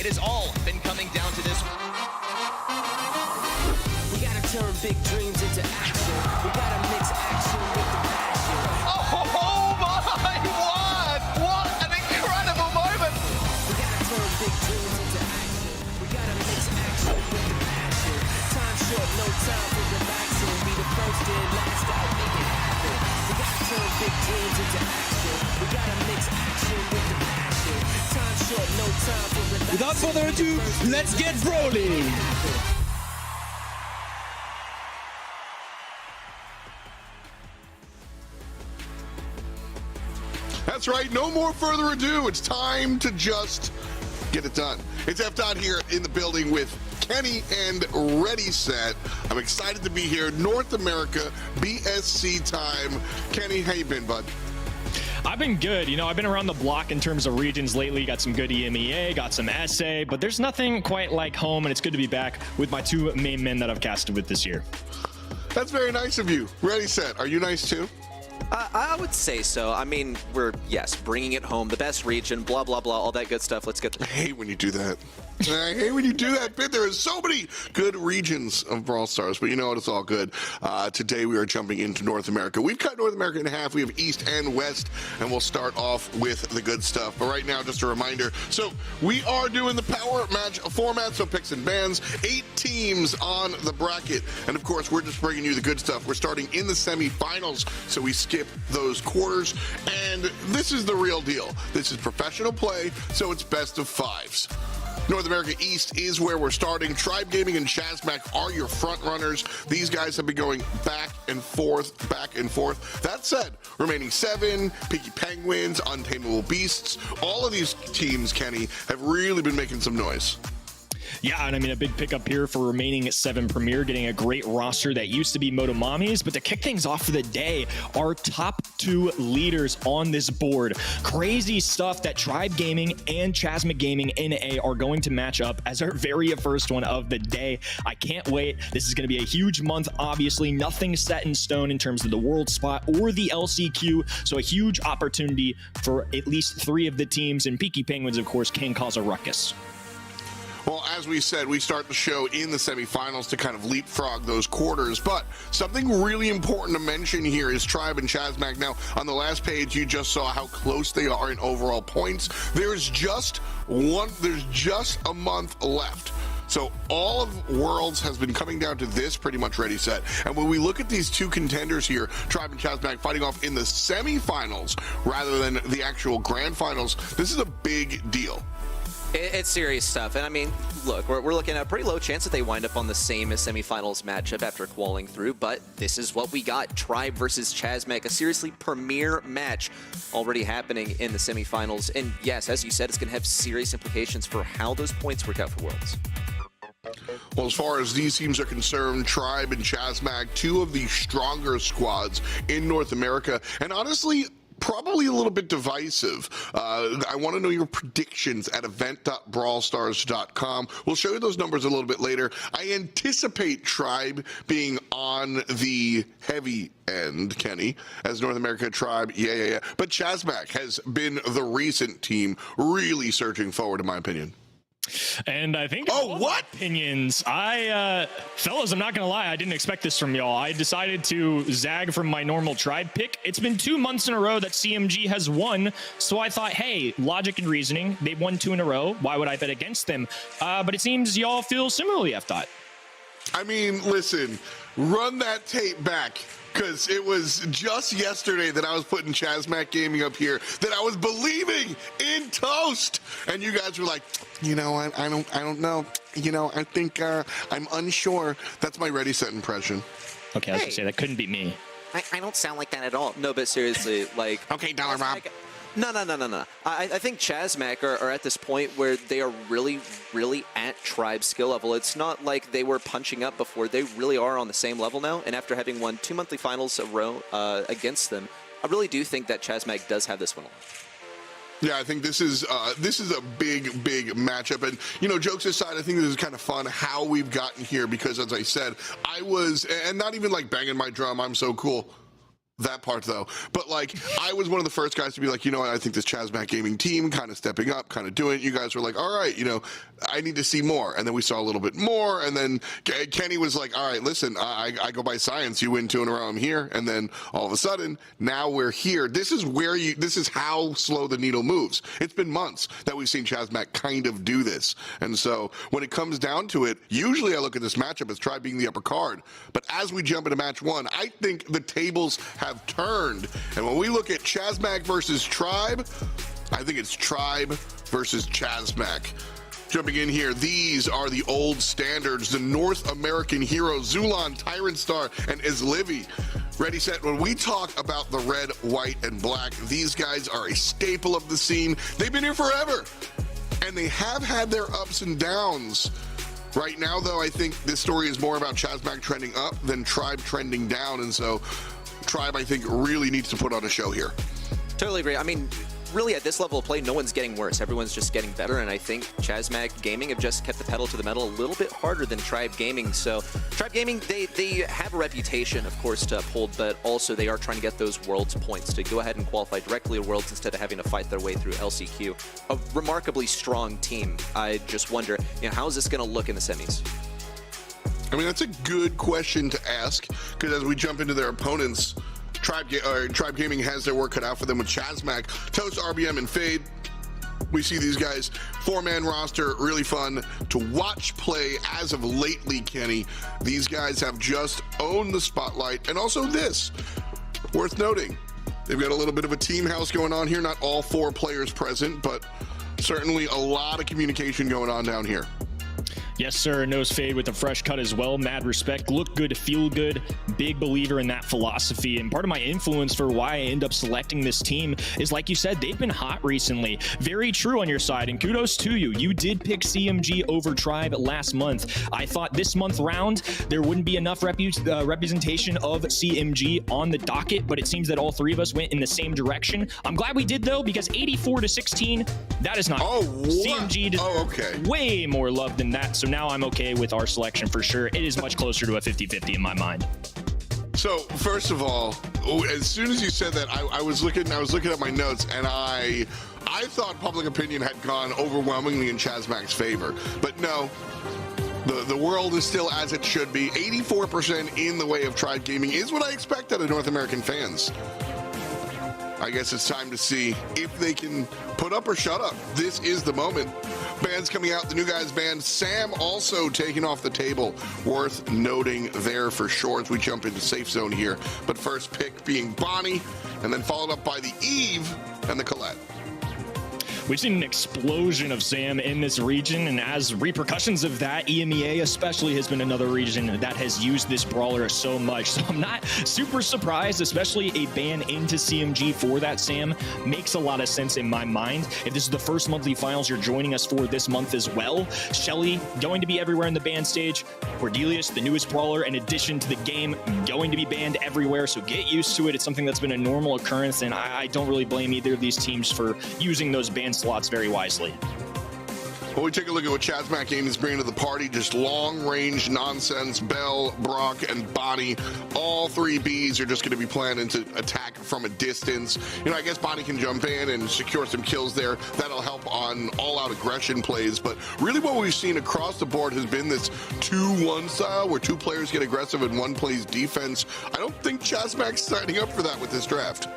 It has all been coming down to this. We gotta turn big dreams into action. We gotta mix action with the passion. Oh my, what an incredible moment. We gotta turn big dreams into action. We gotta mix action with the passion. Time short, no time for relaxing. Be the first and last out, make it happen. We gotta turn big dreams into action. We gotta mix action with the passion. Time short, no time for relaxing. Without further ado, let's get brawling. That's right, no more further ado. It's time to just get it done. It's F. Dot here in the building with Kenny and Ready Set. I'm excited to be here. North America, BSC time. Kenny, how you been, bud? I've been good. You know, I've been around the block in terms of regions lately. Got some good EMEA, got some SA, but there's nothing quite like home, and it's good to be back with my two main men that I've casted with this year. That's very nice of you. Ready Set, are you nice too? I would say so. I mean, we're, yes, bringing it home, the best region, blah, blah, blah, all that good stuff. Let's get... I hate when you do that. I hate when you do that bit. There are so many good regions of Brawl Stars, but you know what? It's all good. Today we are jumping into North America. We've cut North America in half. We have East and West, and we'll start off with the good stuff. But right now, just a reminder. So we are doing the power match format, so picks and bans. 8 teams on the bracket. And of course, we're just bringing you the good stuff. We're starting in the semifinals, so we skip those quarters. And this is the real deal. This is professional play, so it's best of 5s. North America East is where we're starting. Tribe Gaming and Chasmac are your front runners. These guys have been going back and forth, back and forth. That said, remaining 7, Peaky Penguins, Untamable Beasts, all of these teams, Kenny, have really been making some noise. Yeah, and I mean, a big pickup here for remaining 7 Premier, getting a great roster that used to be Motomamis. But to kick things off for the day, our top 2 leaders on this board. Crazy stuff that Tribe Gaming and Chasmac Gaming NA are going to match up as our very first one of the day. I can't wait. This is going to be a huge month, obviously. Nothing set in stone in terms of the world spot or the LCQ. So a huge opportunity for at least 3 of the teams. And Peaky Penguins, of course, can cause a ruckus. Well, as we said, we start the show in the semifinals to kind of leapfrog those quarters. But something really important to mention here is Tribe and Chasmac. Now, on the last page, you just saw how close they are in overall points. There's just a month left. So all of Worlds has been coming down to this pretty much Ready Set. And when we look at these 2 contenders here, Tribe and Chasmac fighting off in the semifinals rather than the actual grand finals, this is a big deal. It's serious stuff. And I mean, look, we're looking at a pretty low chance that they wind up on the same semifinals matchup after qualifying through, but this is what we got. Tribe versus Chasmac, a seriously premier match already happening in the semifinals. And yes, as you said, it's going to have serious implications for how those points work out for Worlds. Well, as far as these teams are concerned, Tribe and Chasmac, 2 of the stronger squads in North America. And honestly, probably a little bit divisive. I want to know your predictions at event.brawlstars.com. We'll show you those numbers a little bit later. I anticipate Tribe being on the heavy end, Kenny, as North America Tribe. Yeah. But Chasmac has been the recent team really surging forward, in my opinion. And I think opinions. Fellas, I'm not gonna lie, I didn't expect this from y'all. I decided to zag from my normal Tribe pick. It's been 2 months in a row that CMG has won, so I thought, hey, logic and reasoning, they've won 2 in a row, why would I bet against them? But it seems y'all feel similarly, F-Dot. I mean, listen, run that tape back, because it was just yesterday that I was putting Chasmac Gaming up here, that I was believing in Toast, and you guys were like, you know what, I don't know, you know, I think I'm unsure. That's my Ready Set impression. Okay, I was gonna say that couldn't be me. I don't sound like that at all. No, but seriously, like... Okay, Dollar Rob. No. I think Chasmac are at this point where they are really, really at Tribe skill level. It's not like they were punching up before. They really are on the same level now. And after having won 2 monthly finals a row against them, I really do think that Chasmac does have this one. Yeah, I think this is a big matchup. And, you know, jokes aside, I think this is kind of fun how we've gotten here because, as I said, I was, and not even like banging my drum, I'm so cool. That part, though. But, like, I was one of the first guys to be like, you know what, I think this Chasmac gaming team kind of stepping up, kind of doing it. You guys were like, all right, you know, I need to see more. And then we saw a little bit more. And then Kenny was like, all right, listen, I go by science. You win 2 in a row, I'm here. And then all of a sudden, now we're here. This is how slow the needle moves. It's been months that we've seen Chasmac kind of do this. And so when it comes down to it, usually I look at this matchup as Tribe being the upper card. But as we jump into match 1, I think the tables have turned. And when we look at Chasmac versus Tribe, I think it's Tribe versus Chasmac. Jumping in here, these are the old standards, the North American heroes, Zulon, Tyrant Star, and Izlivi. Ready, set. When we talk about the red, white, and black, these guys are a staple of the scene. They've been here forever, and they have had their ups and downs. Right now, though, I think this story is more about Chasmac trending up than Tribe trending down, and so Tribe, I think, really needs to put on a show here. Totally agree. I mean, really at this level of play, no one's getting worse. Everyone's just getting better, and I think Chasmac Gaming have just kept the pedal to the metal a little bit harder than Tribe Gaming. So Tribe Gaming, they have a reputation, of course, to uphold, but also they are trying to get those Worlds points to go ahead and qualify directly to Worlds instead of having to fight their way through LCQ. A remarkably strong team. I just wonder, you know, how is this going to look in the semis? I mean, that's a good question to ask, because as we jump into their opponents, Tribe Gaming has their work cut out for them with Chasmac, Toast, RBM, and Fade. We see these guys, 4-man roster, really fun to watch play as of lately, Kenny. These guys have just owned the spotlight, and also this, worth noting, they've got a little bit of a team house going on here, not all 4 players present, but certainly a lot of communication going on down here. Yes, sir. Nose Fade with a fresh cut as well. Mad respect. Look good, feel good. Big believer in that philosophy. And part of my influence for why I end up selecting this team is, like you said, they've been hot recently. Very true on your side, and kudos to you. You did pick CMG over Tribe last month. I thought this month round there wouldn't be enough representation of CMG on the docket, but it seems that all 3 of us went in the same direction. I'm glad we did, though, because 84-16, that is not. Oh, CMG deserves way more love than that. So now I'm okay with our selection for sure. It is much closer to a 50-50 in my mind. So first of all, as soon as you said that, I was looking at my notes, and I thought public opinion had gone overwhelmingly in Chasmac's favor, but no. The world is still as it should be. 84% in the way of Tribe Gaming is what I expect out of North American fans. I guess it's time to see if they can put up or shut up. This is the moment. Bands coming out, the new guys band. Sam also taking off the table. Worth noting there for sure as we jump into safe zone here. But first pick being Bonnie, and then followed up by the Eve and the Colette. We've seen an explosion of Sam in this region, and as repercussions of that, EMEA especially has been another region that has used this brawler so much. So I'm not super surprised, especially a ban into CMG for that Sam makes a lot of sense in my mind. If this is the first monthly finals you're joining us for this month as well, Shelly going to be everywhere in the ban stage. Cordelius, the newest brawler in addition to the game, going to be banned everywhere, so get used to it. It's something that's been a normal occurrence, and I don't really blame either of these teams for using those ban slots very wisely. Well, we take a look at what Chasmac Gaming is bringing to the party. Just long-range nonsense. Bell, Brock, and Bonnie. All 3 Bs are just going to be planning to attack from a distance. You know, I guess Bonnie can jump in and secure some kills there. That'll help on all-out aggression plays. But really what we've seen across the board has been this 2-1 style where 2 players get aggressive and 1 plays defense. I don't think Chasmac's signing up for that with this draft.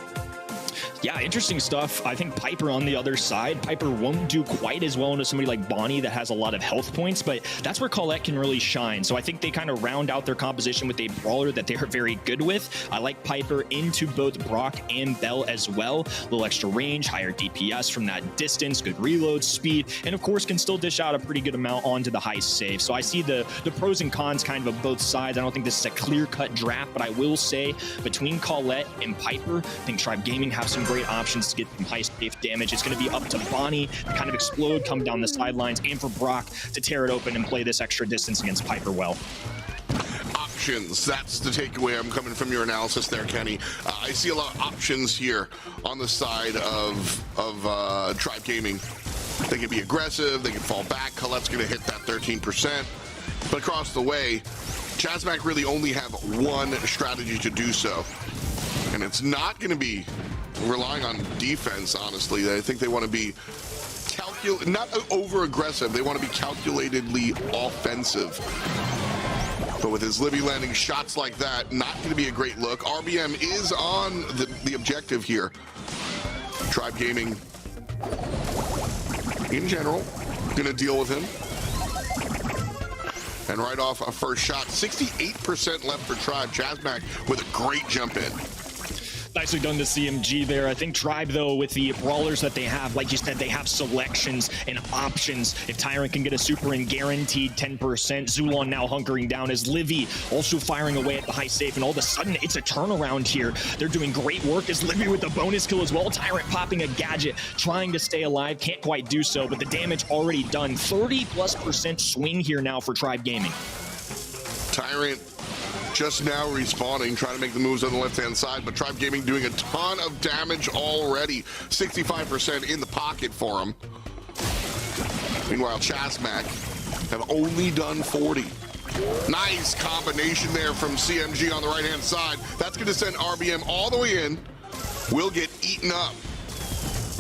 Yeah, interesting stuff. I think Piper on the other side. Piper won't do quite as well into somebody like Bonnie that has a lot of health points, but that's where Colette can really shine. So I think they kind of round out their composition with a brawler that they're very good with. I like Piper into both Brock and Bell as well. A little extra range, higher DPS from that distance, good reload speed, and of course can still dish out a pretty good amount onto the high save. So I see the pros and cons kind of both sides. I don't think this is a clear-cut draft, but I will say between Colette and Piper, I think Tribe Gaming have some great options to get some high safe damage. It's going to be up to Bonnie to kind of explode, come down the sidelines, and for Brock to tear it open and play this extra distance against Piper well. Options. That's the takeaway. I'm coming from your analysis there, Kenny. I see a lot of options here on the side of Tribe Gaming. They can be aggressive. They can fall back. Colette's going to hit that 13%. But across the way, Chasmac really only have one strategy to do so. And it's not going to be relying on defense, honestly. I think they want to be not over-aggressive. They want to be calculatedly offensive. But with his Livy landing shots like that, not going to be a great look. RBM is on the objective here. Tribe Gaming, in general, going to deal with him. And right off a first shot, 68% left for Tribe. Chasmac with a great jump in. Nicely done to CMG there. I think Tribe, though, with the brawlers that they have, like you said, they have selections and options. If Tyrant can get a super and guaranteed 10%, Zulon now hunkering down as Livy also firing away at the high safe, and all of a sudden it's a turnaround here. They're doing great work as Livy with the bonus kill as well. Tyrant popping a gadget, trying to stay alive, can't quite do so, but the damage already done. 30+% swing here now for Tribe Gaming. Tyrant just now respawning, trying to make the moves on the left-hand side, but Tribe Gaming doing a ton of damage already. 65% in the pocket for him. Meanwhile, Chasmac have only done 40. Nice combination there from CMG on the right-hand side. That's going to send RBM all the way in. Will get eaten up.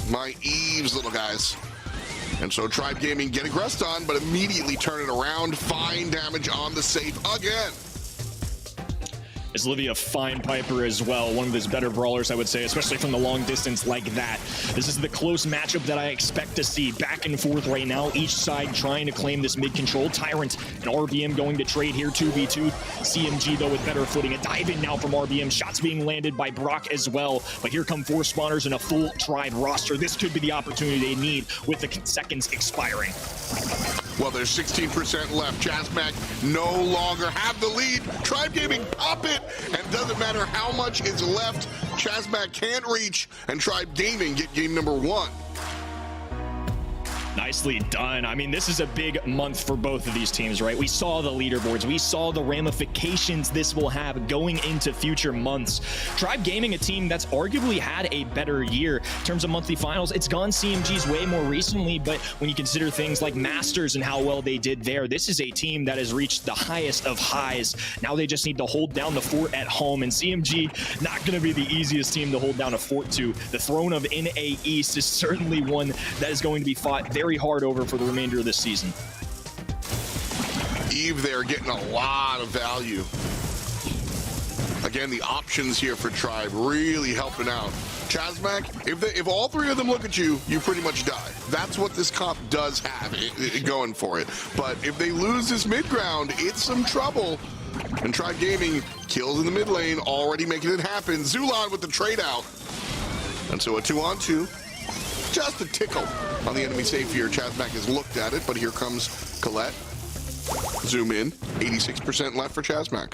My Eves, little guys. And so Tribe Gaming get aggressed on, but immediately turn it around. Fine damage on the safe again. Is Livy a fine piper as well, one of his better brawlers, I would say, especially from the long distance like that. This is the close matchup that I expect to see. Back and forth right now, each side trying to claim this mid control. Tyrant and RBM going to trade here, 2v2. CMG, though, with better footing. A dive in now from RBM. Shots being landed by Brock as well. But here come 4 spawners and a full Tribe roster. This could be the opportunity they need with the seconds expiring. Well, there's 16% left. Chasmac no longer have the lead. Tribe Gaming pop it, and doesn't matter how much is left. Chasmac can't reach, and Tribe Gaming get game number 1. Nicely done. I mean, this is a big month for both of these teams, right? We saw the leaderboards. We saw the ramifications this will have going into future months. Tribe Gaming, a team that's arguably had a better year in terms of monthly finals. It's gone CMG's way more recently, but when you consider things like Masters and how well they did there, this is a team that has reached the highest of highs. Now they just need to hold down the fort at home, and CMG not going to be the easiest team to hold down a fort to. The throne of NA East is certainly one that is going to be fought very hard over for the remainder of this season. Eve there getting a lot of value. Again, the options here for Tribe really helping out. Chasmac, if all 3 of them look at you, you pretty much die. That's what this comp does have going for it. But if they lose this mid ground, it's some trouble. And Tribe Gaming kills in the mid lane, already making it happen. Zulon with the trade out. And so a 2-on-2. Just a tickle on the enemy safe here. Chasmac has looked at it, but here comes Colette. Zoom in. 86% left for Chasmac.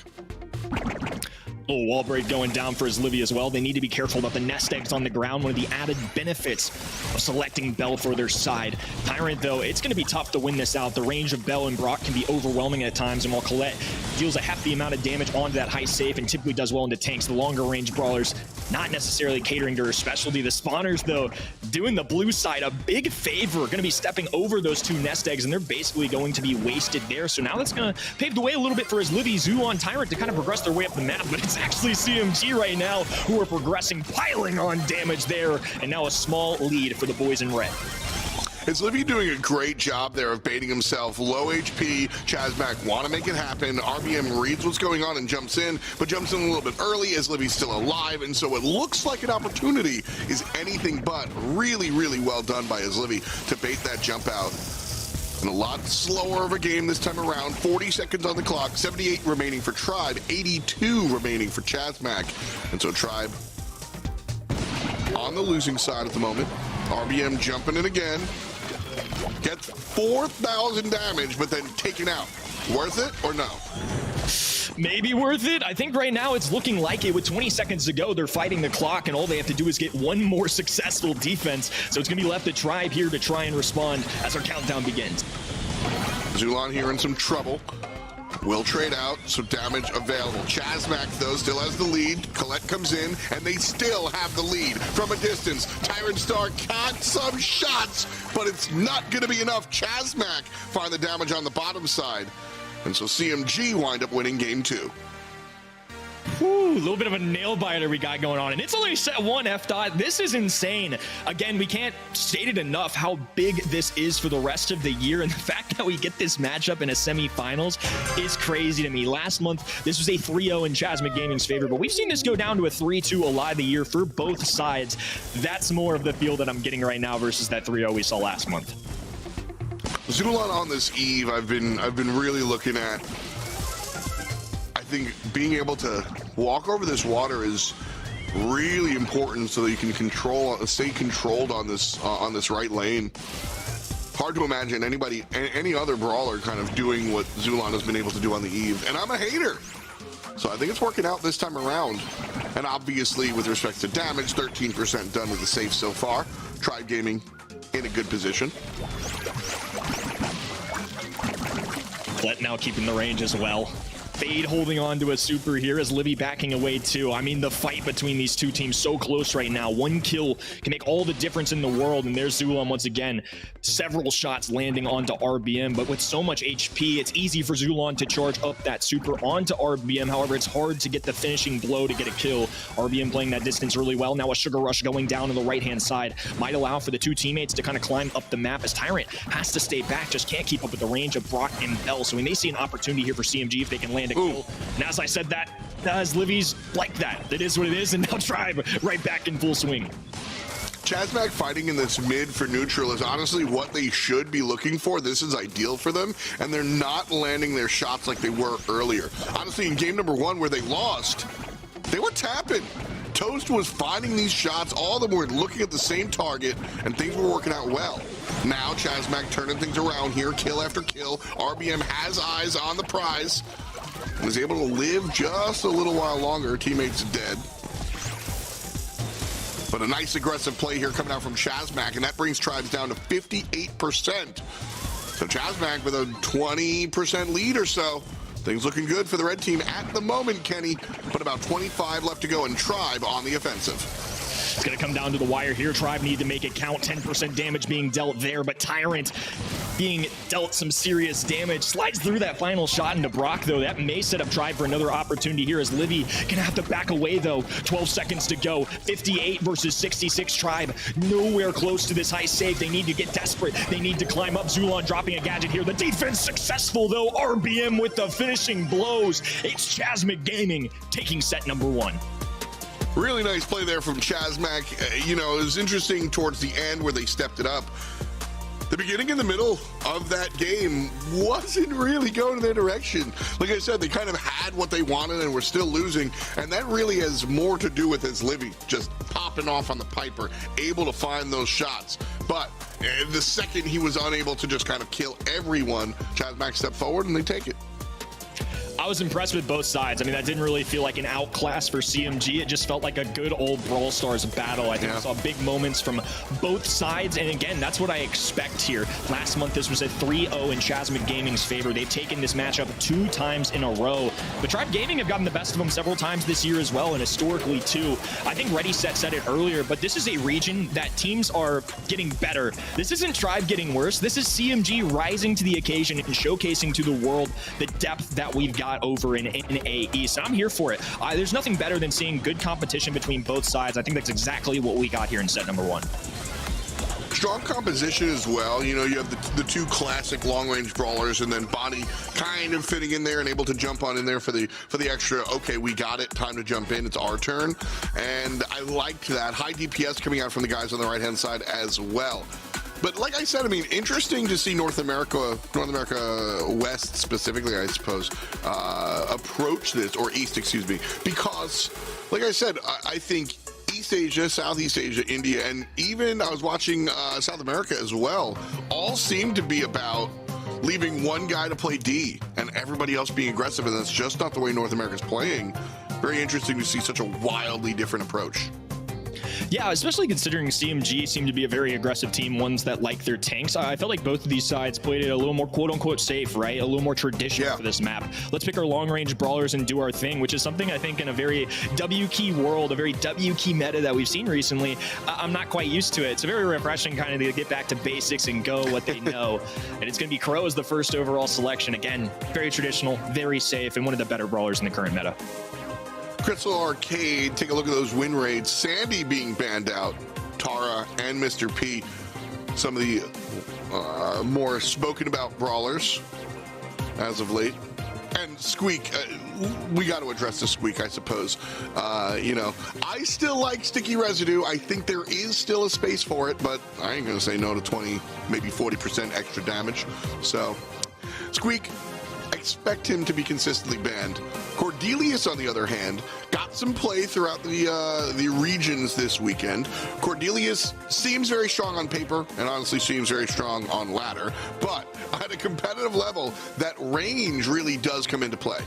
Oh, wall break going down for his Livy as well. They need to be careful about the nest eggs on the ground, one of the added benefits of selecting Bell for their side. Tyrant, though, it's going to be tough to win this out. The range of Bell and Brock can be overwhelming at times, and while Colette deals a hefty amount of damage onto that high safe and typically does well into tanks, the longer range brawlers not necessarily catering to her specialty. The spawners, though, doing the blue side a big favor, going to be stepping over those 2 nest eggs, and they're basically going to be wasted there. So now that's going to pave the way a little bit for his Livy, Zulon, Tyrant to kind of progress their way up the map, but it's actually CMG right now who are progressing, piling on damage there, and now a small lead for the boys in red. Is Livy doing a great job there of baiting himself? Low HP, Chasmac want to make it happen. RBM reads what's going on and jumps in, but jumps in a little bit early as Livy's still alive, and so it looks like an opportunity is anything but. Really, really well done by his Livy to bait that jump out. And a lot slower of a game this time around. 40 seconds on the clock, 78 remaining for Tribe, 82 remaining for Chasmac. And so Tribe on the losing side at the moment. RBM jumping in again. Gets 4,000 damage, but then taken out. Worth it or no? Maybe worth it. I think right now it's looking like it. With 20 seconds to go, they're fighting the clock, and all they have to do is get one more successful defense. So it's going to be left to Tribe here to try and respond as our countdown begins. Zulon here in some trouble. Will trade out, so damage available. Chasmac, though, still has the lead. Colette comes in, and they still have the lead from a distance. Tyrant Star got some shots, but it's not going to be enough. Chasmac find the damage on the bottom side. And so CMG wind up winning game 2. Whew, a little bit of a nail biter we got going on, and it's only set 1 F dot. This is insane. Again, we can't state it enough how big this is for the rest of the year, and the fact that we get this matchup in a semifinals is crazy to me. Last month, this was a 3-0 in Chasmac Gaming's favor, but we've seen this go down to a 3-2 a lot of the year for both sides. That's more of the feel that I'm getting right now versus that 3-0 we saw last month. Zulon on this eve, I've been really looking at. I think being able to walk over this water is really important so that you can stay controlled on this right lane. Hard to imagine any other brawler kind of doing what Zulon has been able to do on the eve, and I'm a hater. So I think it's working out this time around. And obviously, with respect to damage, 13% done with the safe so far. Tribe Gaming in a good position. Let now keeping the range as well. Fade holding on to a super here as Livy backing away too. I mean, the fight between these two teams so close right now. One kill can make all the difference in the world, and there's Zulon once again. Several shots landing onto RBM, but with so much HP, it's easy for Zulon to charge up that super onto RBM. However, it's hard to get the finishing blow to get a kill. RBM playing that distance really well. Now a Sugar Rush going down to the right-hand side might allow for the two teammates to kind of climb up the map as Tyrant has to stay back, just can't keep up with the range of Brock and Bell. So we may see an opportunity here for CMG if they can land a kill. And as I said that, as Livy's like that. It is what it is, and now Tribe right back in full swing. Chasmac fighting in this mid for neutral is honestly what they should be looking for. This is ideal for them, and they're not landing their shots like they were earlier. Honestly, in game number 1 where they lost, they were tapping. Toast was finding these shots. All of them were looking at the same target, and things were working out well. Now Chasmac turning things around here, kill after kill. RBM has eyes on the prize and is able to live just a little while longer. Teammates dead. But a nice aggressive play here coming out from Chasmac, and that brings Tribes down to 58%. So Chasmac with a 20% lead or so. Things looking good for the red team at the moment, Kenny, but about 25 left to go, and Tribe on the offensive. It's going to come down to the wire here. Tribe need to make it count. 10% damage being dealt there, but Tyrant being dealt some serious damage. Slides through that final shot into Brock, though. That may set up Tribe for another opportunity here as Livy gonna have to back away, though. 12 seconds to go. 58 versus 66 Tribe. Nowhere close to this high save. They need to get desperate. They need to climb up. Zulon dropping a gadget here. The defense successful, though. RBM with the finishing blows. It's Chasmac Gaming taking set number 1. Really nice play there from Chasmac. You know, it was interesting towards the end where they stepped it up. The beginning and the middle of that game wasn't really going in their direction. Like I said, they kind of had what they wanted and were still losing, and that really has more to do with his Livy just popping off on the Piper, able to find those shots. But the second he was unable to just kind of kill everyone, Chasmac stepped forward and they take it. I was impressed with both sides. I mean, that didn't really feel like an outclass for CMG. It just felt like a good old Brawl Stars battle. I think we saw big moments from both sides, and again, that's what I expect here. Last month, this was a 3-0 in Chasmac Gaming's favor. They've taken this matchup 2 times in a row. But Tribe Gaming have gotten the best of them several times this year as well, and historically too. I think Ready Set said it earlier, but this is a region that teams are getting better. This isn't Tribe getting worse. This is CMG rising to the occasion and showcasing to the world the depth that we've got over in NA East. I'm here for it. There's nothing better than seeing good competition between both sides. I think that's exactly what we got here in set number 1. Strong composition as well. You know, you have the 2 classic long-range brawlers, and then Bonnie kind of fitting in there and able to jump on in there for the extra, okay, we got it, time to jump in, it's our turn. And I liked that. High DPS coming out from the guys on the right-hand side as well. But like I said, I mean, interesting to see North America West specifically, I suppose, approach this, or East, excuse me, because, like I said, I think East Asia, Southeast Asia, India, and even I was watching South America as well, all seem to be about leaving one guy to play D and everybody else being aggressive, and that's just not the way North America's playing. Very interesting to see such a wildly different approach. Yeah, especially considering CMG seem to be a very aggressive team, ones that like their tanks. I felt like both of these sides played it a little more quote-unquote safe, right? A little more traditional for this map. Let's pick our long-range brawlers and do our thing, which is something I think in a very W-key world, a very W-key meta that we've seen recently, I'm not quite used to it. It's very refreshing kind of to get back to basics and go what they know. And it's going to be Crow as the first overall selection. Again, very traditional, very safe, and one of the better brawlers in the current meta. Crystal Arcade, take a look at those win rates. Sandy being banned out, Tara and Mr. P, some of the more spoken about brawlers as of late. And Squeak, we got to address the Squeak, I suppose. You know, I still like Sticky Residue. I think there is still a space for it, but I ain't going to say no to 20, maybe 40% extra damage. So, Squeak, expect him to be consistently banned. Cordelius, on the other hand, got some play throughout the regions this weekend. Cordelius seems very strong on paper and honestly seems very strong on ladder, but at a competitive level, that range really does come into play.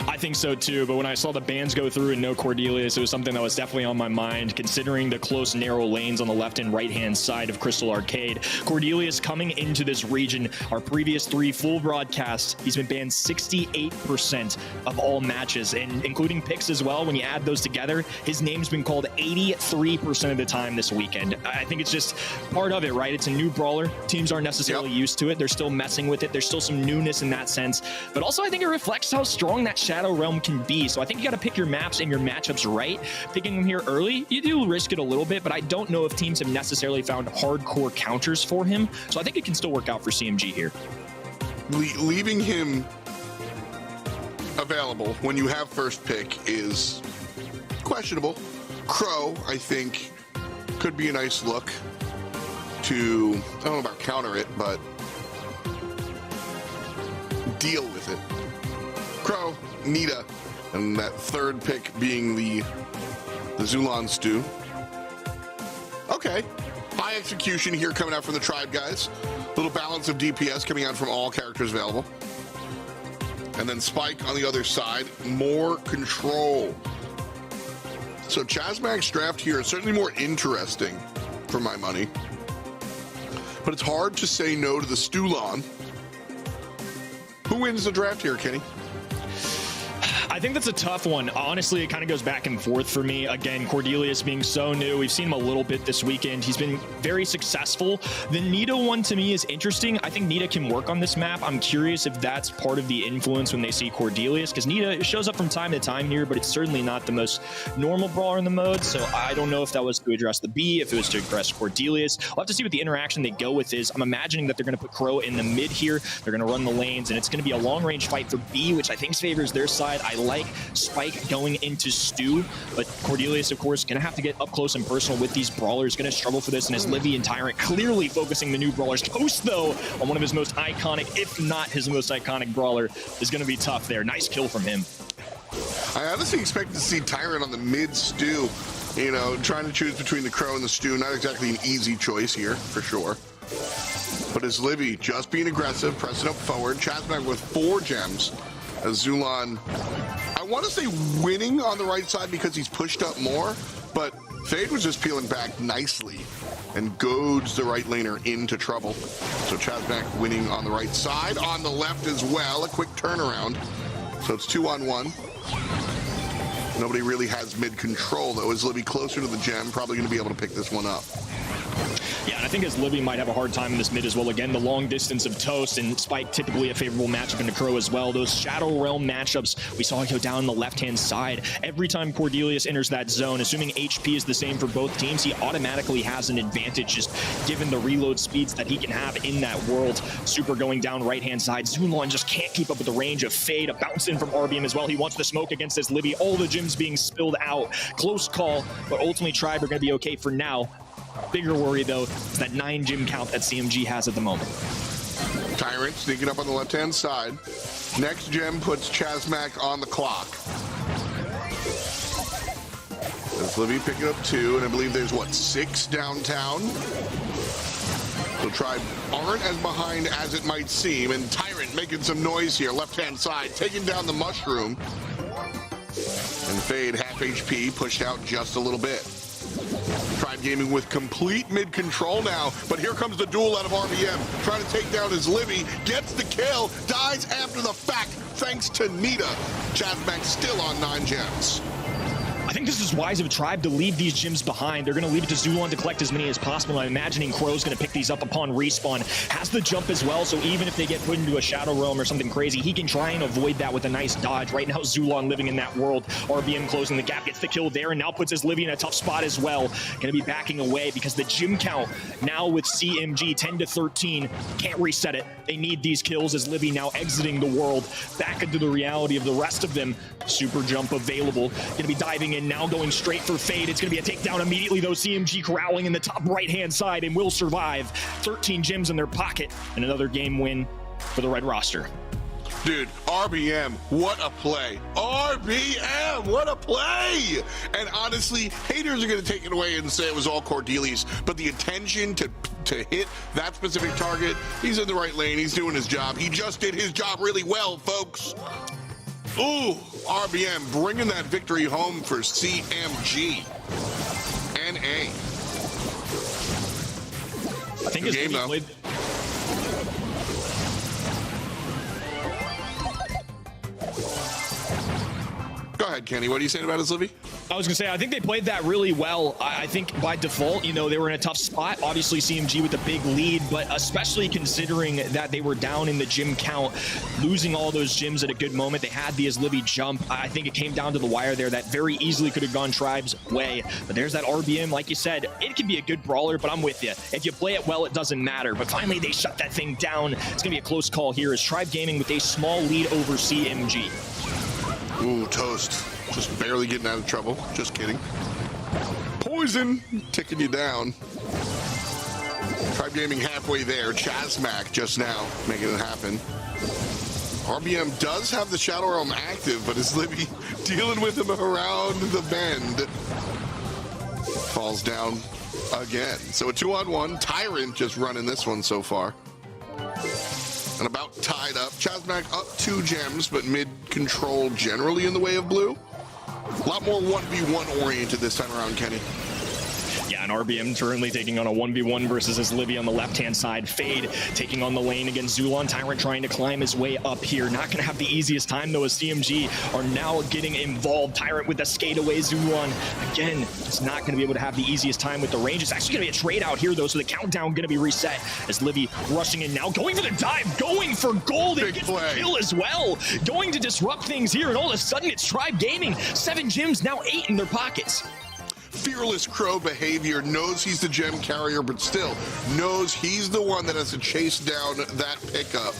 I think so too, but when I saw the bans go through and no Cordelius, it was something that was definitely on my mind, considering the close, narrow lanes on the left and right-hand side of Crystal Arcade. Cordelius coming into this region, our previous 3 full broadcasts, he's been banned 68% of all matches, and including picks as well. When you add those together, his name's been called 83% of the time this weekend. I think it's just part of it, right? It's a new brawler. Teams aren't necessarily used to it. They're still messing with it. There's still some newness in that sense, but also I think it reflects how strong that Shadow Realm can be. So I think you got to pick your maps and your matchups right. Picking them here early, you do risk it a little bit, but I don't know if teams have necessarily found hardcore counters for him. So I think it can still work out for CMG here. Leaving him available when you have first pick is questionable. Crow, I think, could be a nice look to, I don't know about counter it, but deal with it. Crow, Nita, and that third pick being the Zulon Stew. Okay. High execution here coming out from the Tribe guys. Little balance of DPS coming out from all characters available. And then Spike on the other side. More control. So Chasmac's draft here is certainly more interesting for my money. But it's hard to say no to the Stulon. Who wins the draft here, Kenny? I think that's a tough one. Honestly, it kind of goes back and forth for me. Again, Cordelius being so new. We've seen him a little bit this weekend. He's been very successful. The Nita one to me is interesting. I think Nita can work on this map. I'm curious if that's part of the influence when they see Cordelius, because Nita shows up from time to time here, but it's certainly not the most normal brawler in the mode. So I don't know if that was to address the B, if it was to address Cordelius. We'll have to see what the interaction they go with is. I'm imagining that they're going to put Crow in the mid here. They're going to run the lanes, and it's going to be a long-range fight for B, which I think favors their side. I like Spike going into Stu, but Cordelius, of course, going to have to get up close and personal with these brawlers. Going to struggle for this, and as Livy and Tyrant clearly focusing the new brawlers. Toast, though, on one of his most iconic, if not his most iconic brawler, is going to be tough there. Nice kill from him. I honestly expect to see Tyrant on the mid Stu. You know, trying to choose between the Crow and the Stu. Not exactly an easy choice here, for sure. But as Livy just being aggressive, pressing up forward, Chasmac with 4 gems. As Zulon, I want to say winning on the right side because he's pushed up more, but Fade was just peeling back nicely and goads the right laner into trouble. So Chasmac winning on the right side, on the left as well, a quick turnaround. So it's 2-on-1. Nobody really has mid control though. Is Livy closer to the gem? Probably going to be able to pick this one up. Yeah, and I think as Livy might have a hard time in this mid as well. Again, the long distance of Toast and Spike, typically a favorable matchup into Crow as well. Those Shadow Realm matchups, we saw it go down the left-hand side. Every time Cordelius enters that zone, assuming HP is the same for both teams, he automatically has an advantage just given the reload speeds that he can have in that world. Super going down right-hand side. Zulon just can't keep up with the range of Fade. A bounce in from RBM as well. He wants the smoke against this Livy. All the gems being spilled out. Close call, but ultimately Tribe are going to be okay for now. Bigger worry, though, is that 9 gym count that CMG has at the moment. Tyrant sneaking up on the left-hand side. Next gem puts Chasmac on the clock. There's Livy picking up 2, and I believe there's, what, 6 downtown? So Tribe aren't as behind as it might seem, and Tyrant making some noise here, left-hand side, taking down the Mushroom. And Fade, half HP, pushed out just a little bit. Tribe Gaming with complete mid-control now, but here comes the duel out of RBM, trying to take down his Livy, gets the kill, dies after the fact, thanks to Nita. Chasmac still on 9 gems. I think this is wise of Tribe to leave these gyms behind. They're going to leave it to Zulon to collect as many as possible. I'm imagining Crow's going to pick these up upon respawn. Has the jump as well, so even if they get put into a Shadow Realm or something crazy, he can try and avoid that with a nice dodge. Right now, Zulon living in that world. RBM closing the gap, gets the kill there, and now puts his Livy in a tough spot as well. Going to be backing away because the gym count now with CMG 10 to 13 can't reset it. They need these kills as Livy now exiting the world back into the reality of the rest of them. Super jump available. Going to be diving in now, going straight for Fade. It's going to be a takedown immediately, though. CMG corralling in the top right-hand side and will survive. 13 gems in their pocket and another game win for the red roster. Dude, RBM, what a play. RBM, what a play. And honestly, haters are going to take it away and say it was all Cordelius, but the attention to hit that specific target, he's in the right lane. He's doing his job. He just did his job really well, folks. Ooh, RBM bringing that victory home for CMG. NA. I think good game, though. Go ahead, Kenny. What are you saying about his Livy? I was gonna say, I think they played that really well. I think by default, you know, they were in a tough spot. Obviously, CMG with a big lead, but especially considering that they were down in the gym count, losing all those gyms at a good moment. They had the Livy jump. I think it came down to the wire there. That very easily could have gone Tribe's way. But there's that RBM, like you said, it can be a good brawler, but I'm with you. If you play it well, it doesn't matter. But finally, they shut that thing down. It's gonna be a close call here as Tribe Gaming with a small lead over CMG. Ooh, Toast. Just barely getting out of trouble. Just kidding. Poison ticking you down. Tribe Gaming halfway there. Chasmac just now making it happen. RBM does have the Shadow Realm active, but is Livy dealing with him around the bend. Falls down again. So a 2-on-1. Tyrant just running this one so far. And about tied up. Chasmac up 2 gems, but mid-control generally in the way of blue. A lot more 1v1 oriented this time around, Kenny. Yeah, and RBM currently taking on a 1v1 versus his Livy on the left-hand side. Fade taking on the lane against Zulon. Tyrant trying to climb his way up here. Not going to have the easiest time, though, as CMG are now getting involved. Tyrant with the skate away. Zulon, again, is not going to be able to have the easiest time with the range. It's actually going to be a trade out here, though, so the countdown going to be reset as Livy rushing in now. Going for the dive, going for gold. Big and gets play. the kill as well. Going to disrupt things here, and all of a sudden, it's Tribe Gaming. 7 gems, now 8 in their pockets. Fearless Crow behavior, knows he's the gem carrier, but still knows he's the one that has to chase down that pickup.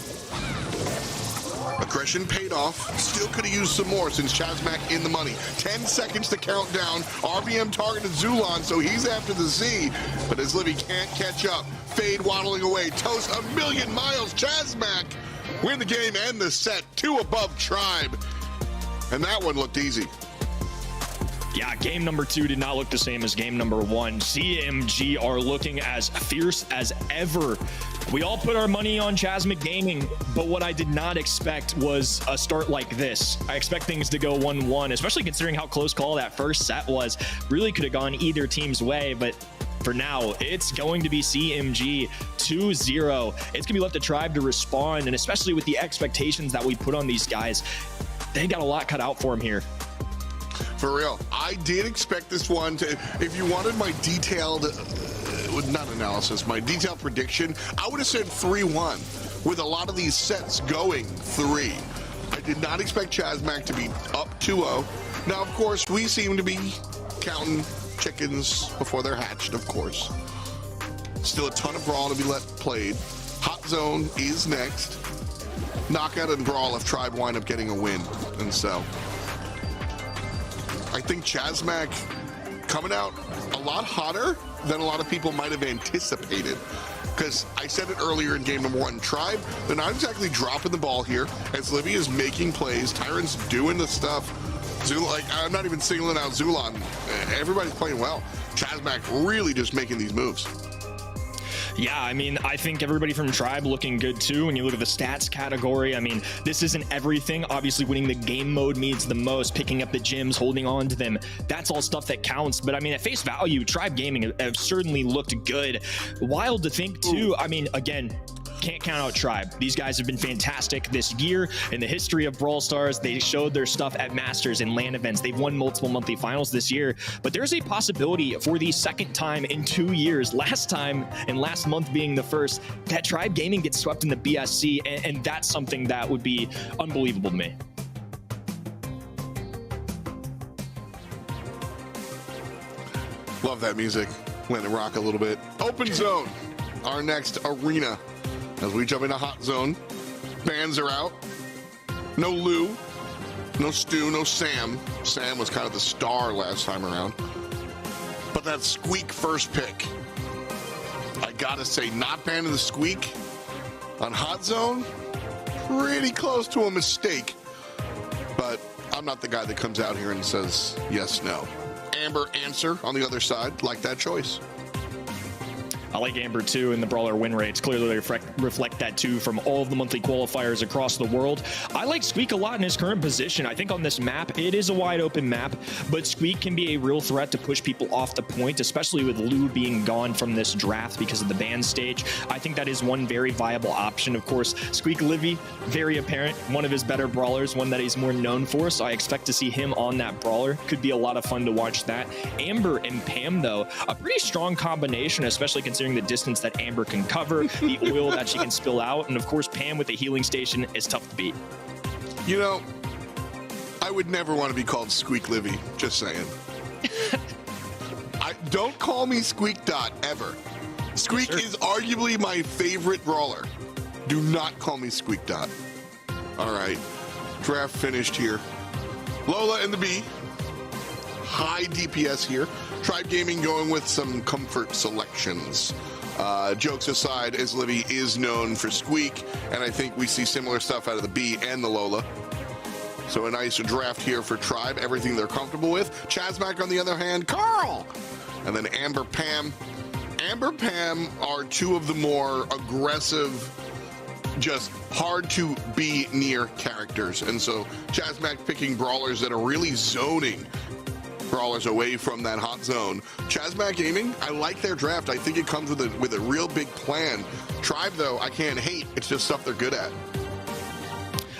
Aggression paid off. Still could have used some more since Chasmac in the money. 10 seconds to count down. RBM targeted Zulon, so he's after the Z, but his Livy can't catch up. Fade waddling away. Toast a million miles. Chasmac win the game and the set. 2 above Tribe. And that one looked easy. Yeah, game number 2 did not look the same as game number 1. CMG are looking as fierce as ever. We all put our money on Chasmac Gaming, but what I did not expect was a start like this. I expect things to go 1-1, especially considering how close call that first set was. Really could have gone either team's way, but for now, it's going to be CMG 2-0. It's going to be left to Tribe to respond, and especially with the expectations that we put on these guys, they got a lot cut out for them here. For real. I did expect this one to, if you wanted my detailed, not analysis, my detailed prediction, I would have said 3-1 with a lot of these sets going 3. I did not expect Chasmac to be up 2-0. Now, of course, we seem to be counting chickens before they're hatched, of course. Still a ton of Brawl to be played. Hot Zone is next. Knockout and Brawl if Tribe wind up getting a win. And so I think Chasmac coming out a lot hotter than a lot of people might have anticipated. Because I said it earlier in game number 1, Tribe, they're not exactly dropping the ball here as Livy is making plays. Tyrant's doing the stuff. Like, I'm not even singling out Zulon. Everybody's playing well. Chasmac really just making these moves. Yeah, I mean, I think everybody from Tribe looking good too. When you look at the stats category, I mean, this isn't everything. Obviously, winning the game mode means the most. Picking up the gyms, holding on to them, that's all stuff that counts. But I mean, at face value, Tribe Gaming have certainly looked good. Wild to think too. I mean, again, can't count out Tribe. These guys have been fantastic this year in the history of Brawl Stars. They showed their stuff at Masters and LAN events. They've won multiple monthly finals this year, but there's a possibility for the second time in 2 years, last time and last month being the first, that Tribe Gaming gets swept in the BSC, and that's something that would be unbelievable to me. Love that music. Let it rock a little bit. Open zone, our next arena. As we jump into hot zone, bans are out. No Lou, no Stu, no Sam. Sam was kind of the star last time around. But that Squeak first pick. I gotta say, not banning the Squeak on hot zone, pretty close to a mistake. But I'm not the guy that comes out here and says yes, no. Amber answer on the other side, like that choice. I like Amber too, and the Brawler win rates clearly reflect that too from all of the monthly qualifiers across the world. I like Squeak a lot in his current position. I think on this map, it is a wide open map, but Squeak can be a real threat to push people off the point, especially with Lou being gone from this draft because of the ban stage. I think that is one very viable option. Of course, Squeak Livy, very apparent, one of his better brawlers, one that he's more known for, so I expect to see him on that Brawler. Could be a lot of fun to watch that. Amber and Pam, though, a pretty strong combination, especially considering the distance that Amber can cover, the oil that she can spill out, and of course Pam with the healing station is tough to beat. You know, I would never want to be called Squeak Livy, just saying. Don't call me Squeak Dot ever. Squeak is arguably my favorite brawler. Do not call me Squeak Dot. All right, draft finished here. Lola and the B. High DPS here. Tribe Gaming going with some comfort selections. Jokes aside, as Livy is known for Squeak, and I think we see similar stuff out of the B and the Lola. So a nice draft here for Tribe, everything they're comfortable with. Chasmac, on the other hand, Carl! And then Amber Pam. Amber Pam are two of the more aggressive, just hard to be near characters. And so Chasmac picking brawlers that are really zoning brawlers away from that hot zone. Chasmac Gaming, I like their draft. I think it comes with a real big plan. Tribe, though, I can't hate. It's just stuff they're good at.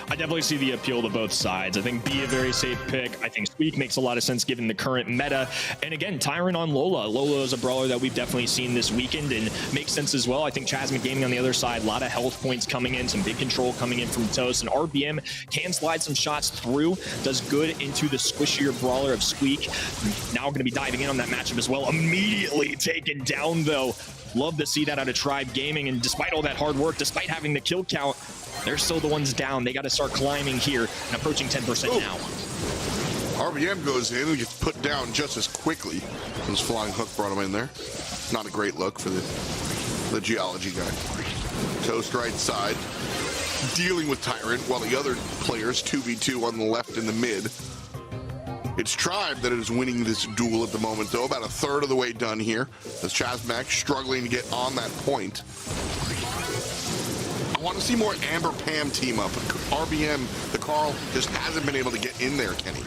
I definitely see the appeal to both sides. I think B a very safe pick. I think Squeak makes a lot of sense given the current meta. And again, Tyrant on Lola. Lola is a brawler that we've definitely seen this weekend and makes sense as well. I think Chasmac Gaming on the other side, a lot of health points coming in, some big control coming in from Toast, and RBM can slide some shots through, does good into the squishier brawler of Squeak. Now we're going to be diving in on that matchup as well. Immediately taken down though. Love to see that out of Tribe Gaming, and despite all that hard work, despite having the kill count, they're still the ones down. They got to start climbing here and approaching 10% now. RBM goes in and gets put down just as quickly. This flying hook brought him in there. Not a great look for the geology guy. Toast right side, dealing with Tyrant, while the other players 2v2 on the left and the mid. It's Tribe that is winning this duel at the moment, though. About a third of the way done here. As Chasmac struggling to get on that point. I want to see more Amber Pam team up. RBM, the Carl, just hasn't been able to get in there, Kenny.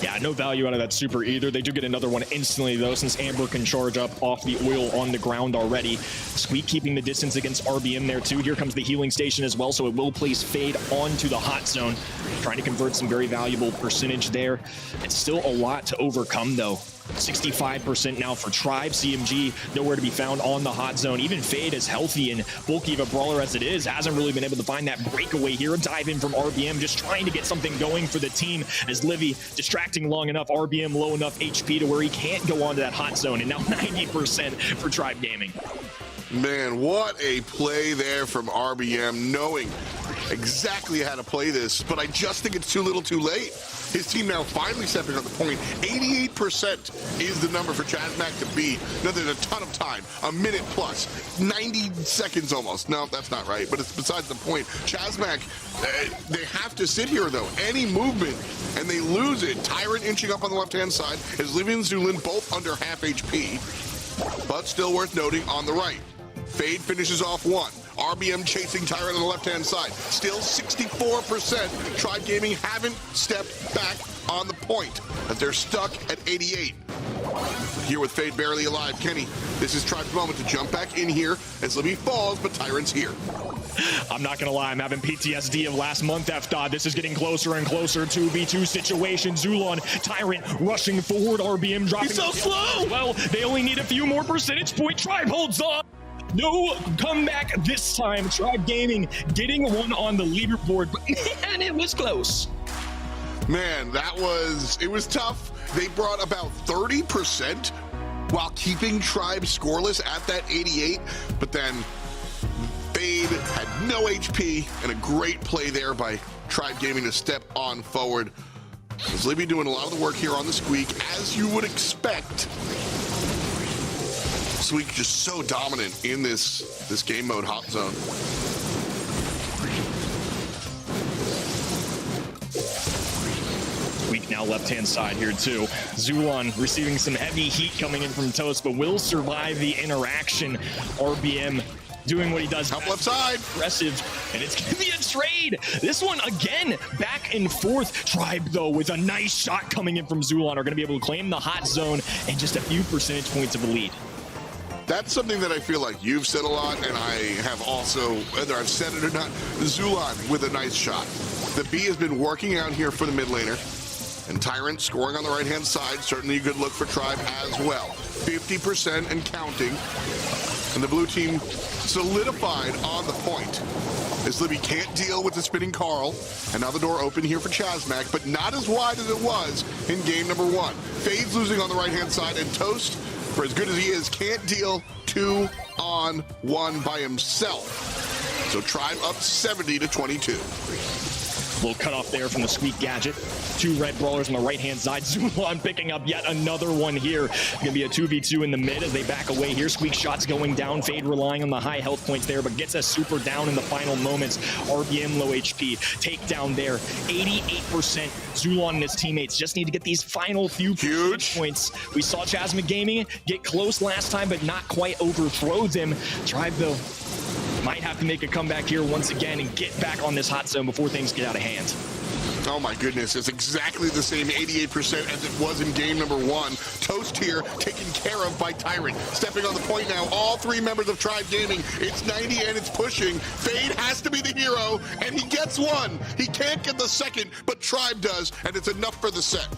Yeah, no value out of that super either. They do get another one instantly, though, since Amber can charge up off the oil on the ground already. Squeak keeping the distance against RBM there, too. Here comes the healing station as well, so it will place Fade onto the hot zone. Trying to convert some very valuable percentage there. It's still a lot to overcome, though. 65% now for Tribe. CMG nowhere to be found on the hot zone. Even Fade, as healthy and bulky of a brawler as it is, hasn't really been able to find that breakaway here. A dive in from RBM, just trying to get something going for the team as Livy distracting long enough, RBM low enough HP to where he can't go onto that hot zone, and now 90% for Tribe Gaming. Man, what a play there from RBM, knowing exactly how to play this, but I just think it's too little too late. His team now finally stepping on the point. 88% is the number for Chasmac to beat. Now there's a ton of time, a minute plus, 90 seconds almost. No, that's not right, but it's besides the point. Chasmac, they have to sit here though. Any movement, and they lose it. Tyrant inching up on the left-hand side, as Livy and Zulin both under half HP, but still worth noting on the right. Fade finishes off one. RBM chasing Tyrant on the left-hand side. Still 64%. Tribe Gaming haven't stepped back on the point, but they're stuck at 88. Here with Fade barely alive. Kenny, this is Tribe's moment to jump back in here as Libby falls, but Tyrant's here. I'm not gonna lie, I'm having PTSD of last month, F-Dot. This is getting closer and closer. 2v2 situation. Zulon, Tyrant rushing forward. RBM dropping. He's so slow! Well, they only need a few more percentage point. Tribe holds on. No comeback this time. Tribe Gaming getting one on the leaderboard, but man, it was close. Man, it was tough. They brought about 30% while keeping Tribe scoreless at that 88, but then Fade had no HP and a great play there by Tribe Gaming to step on forward. As Libby doing a lot of the work here on the Squeak, as you would expect. Squeak just so dominant in this game mode hot zone. Weak now left-hand side here too. Zulon receiving some heavy heat coming in from Toast, but will survive the interaction. RBM doing what he does Up best. left side. Aggressive, and it's gonna be a trade. This one again, back and forth. Tribe though, with a nice shot coming in from Zulon, are gonna be able to claim the hot zone and just a few percentage points of a lead. That's something that I feel like you've said a lot, and I have also, whether I've said it or not, Zulon with a nice shot. The B has been working out here for the mid laner, and Tyrant scoring on the right-hand side, certainly a good look for Tribe as well. 50% and counting, and the blue team solidified on the point. As Libby can't deal with the spinning Carl, and now the door open here for Chasmac, but not as wide as it was in game number 1. Fade's losing on the right-hand side, and Toast, for as good as he is, can't deal 2-on-1 by himself. So Tribe up 70-22. Little cut off there from the Squeak gadget. 2 red brawlers on the right-hand side. Zulon picking up yet another one here. Gonna be a 2v2 in the mid as they back away here. Squeak shots going down. Fade relying on the high health points there, but gets a super down in the final moments. RBM low HP. Takedown there. 88%. Zulon and his teammates just need to get these final few points. We saw Chasmac Gaming get close last time, but not quite overthrow them. Tribe, though, might have to make a comeback here once again and get back on this hot zone before things get out of hand. Oh my goodness, it's exactly the same 88% as it was in game number 1. Toast here, taken care of by Tyrant. Stepping on the point now, all 3 members of Tribe Gaming. It's 90 and it's pushing. Fade has to be the hero, and he gets one. He can't get the second, but Tribe does, and it's enough for the set.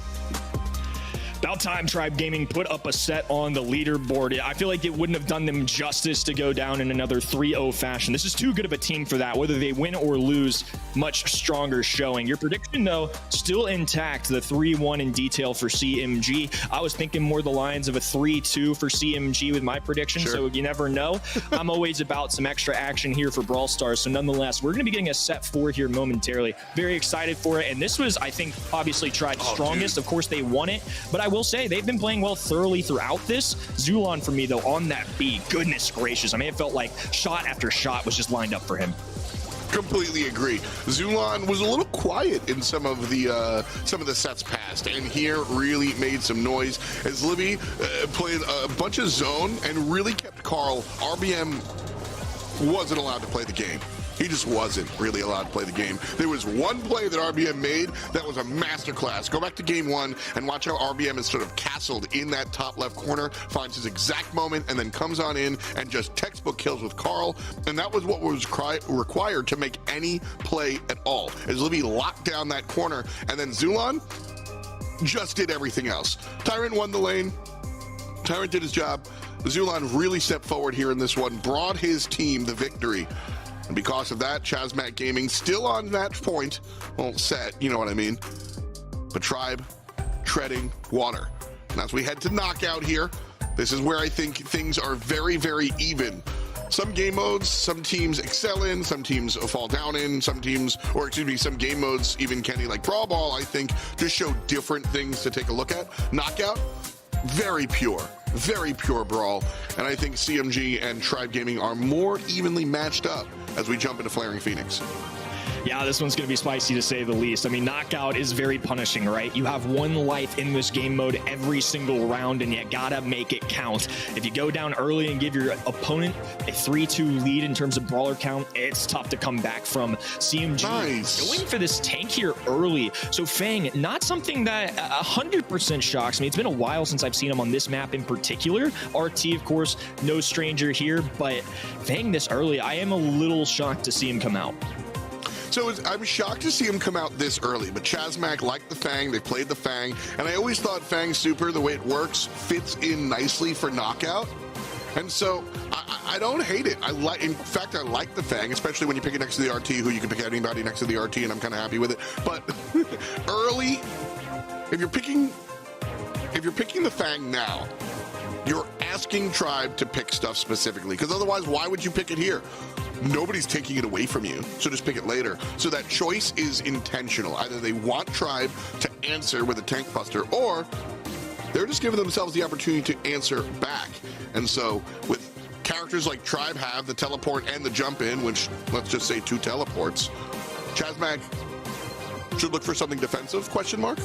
About time Tribe Gaming put up a set on the leaderboard. I feel like it wouldn't have done them justice to go down in another 3-0 fashion. This is too good of a team for that. Whether they win or lose, much stronger showing. Your prediction, though, still intact. The 3-1 in detail for CMG. I was thinking more the lines of a 3-2 for CMG with my prediction, so you never know. I'm always about some extra action here for Brawl Stars, so nonetheless, we're going to be getting a set 4 here momentarily. Very excited for it, and this was, I think, obviously Tribe's strongest. Of course, they won it, but I will say they've been playing well thoroughly throughout this. Zulon for me though on that B, goodness gracious. I mean, it felt like shot after shot was just lined up for him. Completely agree. Zulon was a little quiet in some of the sets past, and here really made some noise as Libby played a bunch of zone and really kept Carl. RBM wasn't allowed to play the game. He just wasn't really allowed to play the game. There was one play that RBM made that was a masterclass. Go back to game 1 and watch how RBM is sort of castled in that top left corner, finds his exact moment, and then comes on in and just textbook kills with Carl. And that was what was required to make any play at all. As Libby locked down that corner, and then Zulon just did everything else. Tyrant won the lane. Tyrant did his job. Zulon really stepped forward here in this one, brought his team the victory. And because of that, Chasmac Gaming still on that point. Well, set, you know what I mean. But Tribe treading water. And as we head to knockout here, this is where I think things are very, very even. Some game modes, some teams excel in, some teams fall down in, some teams, or excuse me, some game modes, even Kenny, like Brawl, I think, just show different things to take a look at. Knockout, very pure Brawl, and I think CMG and Tribe Gaming are more evenly matched up as we jump into Flaring Phoenix. Yeah, this one's going to be spicy to say the least. I mean, knockout is very punishing, right? You have one life in this game mode every single round, and you gotta make it count. If you go down early and give your opponent a 3-2 lead in terms of brawler count, it's tough to come back from. CMG going for this tank here early. So Fang, not something that 100% shocks me. It's been a while since I've seen him on this map in particular. RT, of course, no stranger here, but Fang this early, I am a little shocked to see him come out. So I'm shocked to see him come out this early, but Chasmac liked the Fang, they played the Fang, and I always thought Fang Super, the way it works, fits in nicely for knockout. And so I don't hate it. In fact, I like the Fang, especially when you pick it next to the RT, who you can pick anybody next to the RT, and I'm kind of happy with it. But early, if you're picking the Fang now, you're asking Tribe to pick stuff specifically, because otherwise, why would you pick it here? Nobody's taking it away from you, so just pick it later. So that choice is intentional. Either they want Tribe to answer with a tank buster, or they're just giving themselves the opportunity to answer back. And so with characters like Tribe have the teleport and the jump in, which let's just say 2 teleports, Chasmac should look for something defensive, question mark?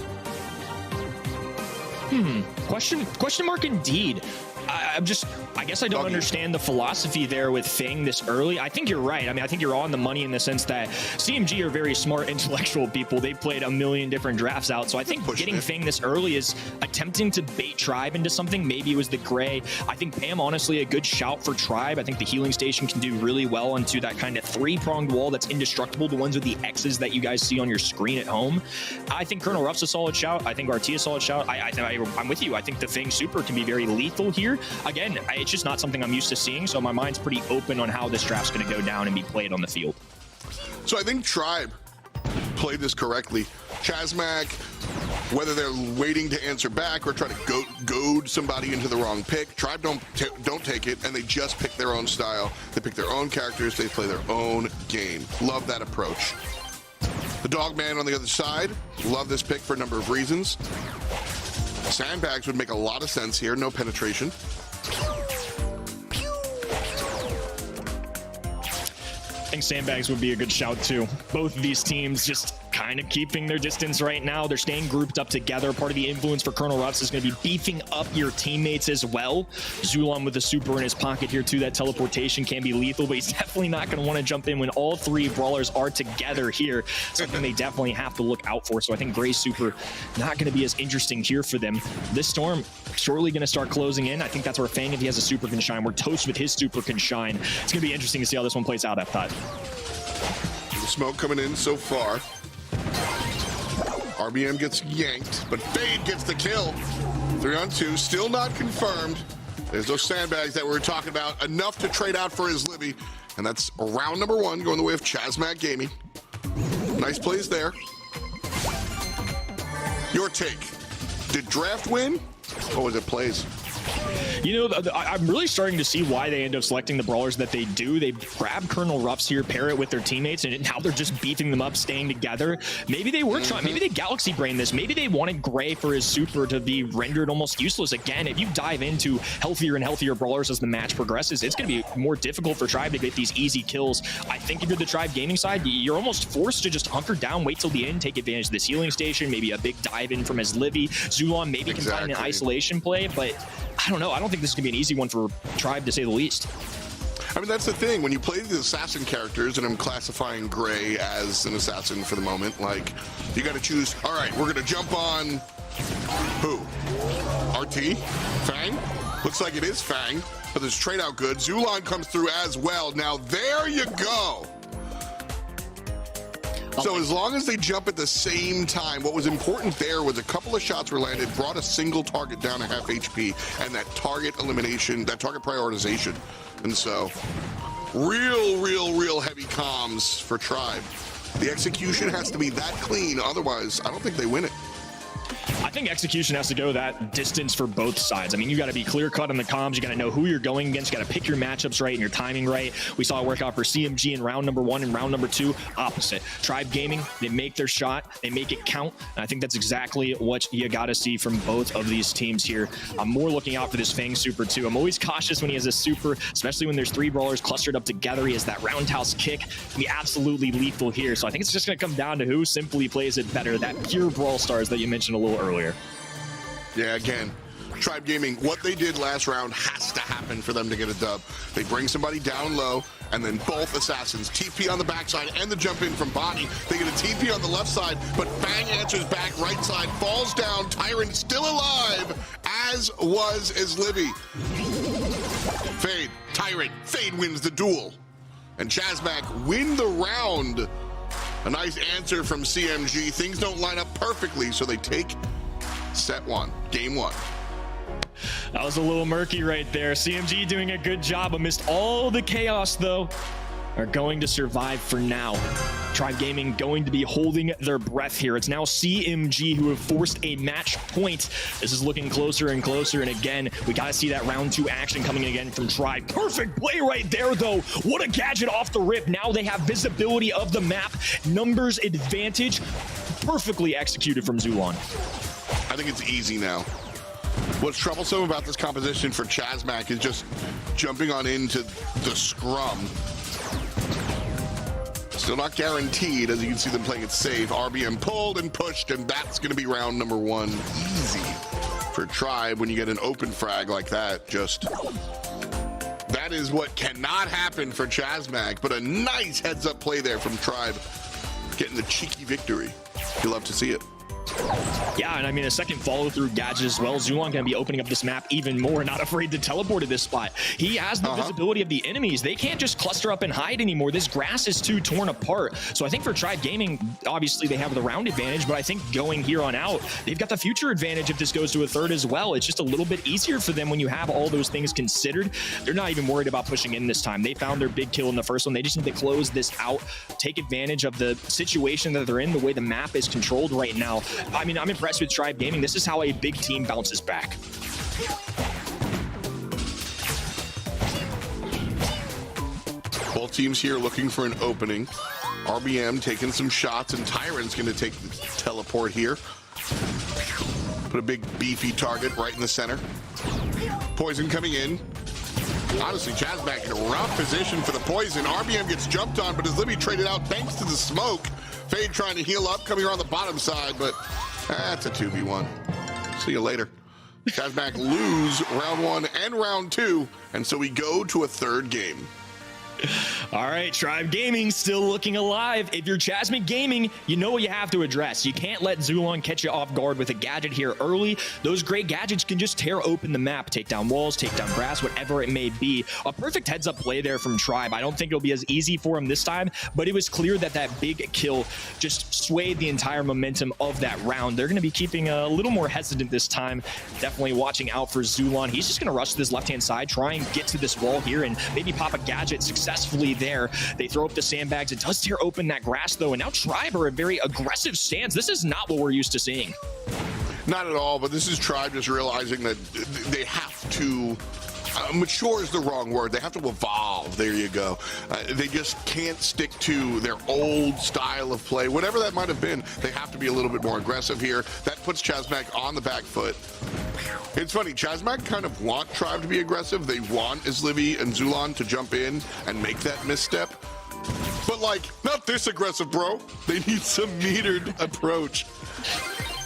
Question mark indeed. I guess I don't understand the philosophy there with Fang this early. I think you're right. I mean, I think you're on the money in the sense that CMG are very smart, intellectual people. They played a million different drafts out. So I think getting Fang this early is attempting to bait Tribe into something. Maybe it was the gray. I think Pam, honestly, a good shout for Tribe. I think the healing station can do really well into that kind of 3-pronged wall that's indestructible, the ones with the X's that you guys see on your screen at home. I think Colonel Ruff's a solid shout. I think RT a solid shout. I'm with you. I think the Fang Super can be very lethal here. Again, it's just not something I'm used to seeing, so my mind's pretty open on how this draft's going to go down and be played on the field. So I think Tribe played this correctly. Chasmac, whether they're waiting to answer back or try to goad somebody into the wrong pick, Tribe don't take it, and they just pick their own style. They pick their own characters. They play their own game. Love that approach. The Dogman on the other side, love this pick for a number of reasons. Sandbags would make a lot of sense here. No penetration. I think Sandbags would be a good shout too. Both of these teams just kind of keeping their distance right now. They're staying grouped up together. Part of the influence for Colonel Ruffs is going to be beefing up your teammates as well. Zulon with the super in his pocket here too. That teleportation can be lethal, but he's definitely not going to want to jump in when all 3 brawlers are together here. Something they definitely have to look out for. So I think Gray's super not going to be as interesting here for them. This storm shortly going to start closing in. I think that's where Fang, if he has a super, can shine. Where Toast with his super can shine. It's going to be interesting to see how this one plays out, F5. The smoke coming in so far. RBM gets yanked, but Fade gets the kill. 3-on-2, still not confirmed. There's those Sandbags that we were talking about, enough to trade out for his Libby. And that's round number 1 going the way of Chasmac Gaming. Nice plays there. Your take. Did draft win, or was it plays? You know, I'm really starting to see why they end up selecting the brawlers that they do. They grab Colonel Ruffs here, pair it with their teammates, and now they're just beefing them up, staying together. Maybe they were trying, maybe they galaxy brained this. Maybe they wanted Gray for his super to be rendered almost useless. Again, if you dive into healthier and healthier brawlers as the match progresses, it's going to be more difficult for Tribe to get these easy kills. I think if you're the Tribe gaming side, you're almost forced to just hunker down, wait till the end, take advantage of this healing station, maybe a big dive in from his Livy. Zulon maybe can find an isolation play, but I don't know. I don't think this is going to be an easy one for Tribe, to say the least. I mean, that's the thing. When you play the assassin characters, and I'm classifying Gray as an assassin for the moment, like, you got to choose, all right, we're going to jump on who? RT? Fang? Looks like it is Fang, but there's trade out good. Zulon comes through as well. Now, there you go. So as long as they jump at the same time, what was important there was a couple of shots were landed, brought a single target down to half HP, and that target elimination, that target prioritization. And so, real heavy comms for Tribe. The execution has to be that clean, otherwise I don't think they win it. I think execution has to go that distance for both sides. I mean, you got to be clear cut on the comms. You got to know who you're going against. You got to pick your matchups right and your timing right. We saw it work out for CMG in round number 1 and round number 2. Opposite. Tribe Gaming, they make their shot. They make it count. And I think that's exactly what you got to see from both of these teams here. I'm more looking out for this Fang super too. I'm always cautious when he has a super, especially when there's 3 brawlers clustered up together. He has that roundhouse kick. Can be absolutely lethal here. So I think it's just going to come down to who simply plays it better. That pure Brawl Stars that you mentioned a little earlier. Yeah, again, Tribe Gaming, what they did last round has to happen for them to get a dub. They bring somebody down low, and then both assassins, TP on the backside and the jump in from body. They get a TP on the left side, but Fang answers back right side, falls down, Tyrant still alive, as was Islivy. Fade, Tyrant, Fade wins the duel. And Chasmac win the round. A nice answer from CMG. Things don't line up perfectly, so they take set 1, game 1. That was a little murky right there. CMG doing a good job amidst all the chaos, though. Are going to survive for now. Tribe Gaming going to be holding their breath here. It's now CMG who have forced a match point. This is looking closer and closer. And again, we got to see that round 2 action coming again from Tribe. Perfect play right there, though. What a gadget off the rip. Now they have visibility of the map. Numbers advantage. Perfectly executed from Zulon. I think it's easy now. What's troublesome about this composition for Chasmac is just jumping on into the scrum. Still not guaranteed, as you can see them playing it safe. RBM pulled and pushed, and that's going to be round number 1. Easy for Tribe when you get an open frag like that. Just that is what cannot happen for Chasmac, but a nice heads-up play there from Tribe, getting the cheeky victory. You love to see it. Yeah, and I mean, a second follow-through gadget as well. Zulon going to be opening up this map even more, not afraid to teleport to this spot. He has the visibility of the enemies. They can't just cluster up and hide anymore. This grass is too torn apart. So I think for Tribe Gaming, obviously they have the round advantage, but I think going here on out, they've got the future advantage if this goes to a third as well. It's just a little bit easier for them when you have all those things considered. They're not even worried about pushing in this time. They found their big kill in the first one. They just need to close this out, take advantage of the situation that they're in, the way the map is controlled right now. I mean, I'm impressed with Tribe Gaming. This is how a big team bounces back. Both teams here looking for an opening. RBM taking some shots, and Tyrant's going to take the teleport here. Put a big beefy target right in the center. Poison coming in. Honestly, Chasmac in a rough position for the poison. RBM gets jumped on, but is Libby traded out thanks to the smoke. Fade trying to heal up, coming around the bottom side, but that's a 2v1. See you later. Chasmac lose round 1 and round 2, and so we go to a third game. All right, Tribe Gaming still looking alive. If you're Chasmac Gaming, you know what you have to address. You can't let Zulon catch you off guard with a gadget here early. Those great gadgets can just tear open the map, take down walls, take down grass, whatever it may be. A perfect heads-up play there from Tribe. I don't think it'll be as easy for him this time, but it was clear that that big kill just swayed the entire momentum of that round. They're going to be keeping a little more hesitant this time. Definitely watching out for Zulon. He's just going to rush to this left-hand side, try and get to this wall here, and maybe pop a gadget successfully there. They throw up the sandbags. It does tear open that grass, though, and now Tribe are a very aggressive stance. This is not what we're used to seeing. Not at all, but this is Tribe just realizing that they have to... mature is the wrong word. They have to evolve. There you go. They just can't stick to their old style of play. Whatever that might have been, they have to be a little bit more aggressive here. That puts Chasmac on the back foot. It's funny, Chasmac kind of want Tribe to be aggressive. They want Islivy and Zulon to jump in and make that misstep. But, like, not this aggressive, bro. They need some metered approach.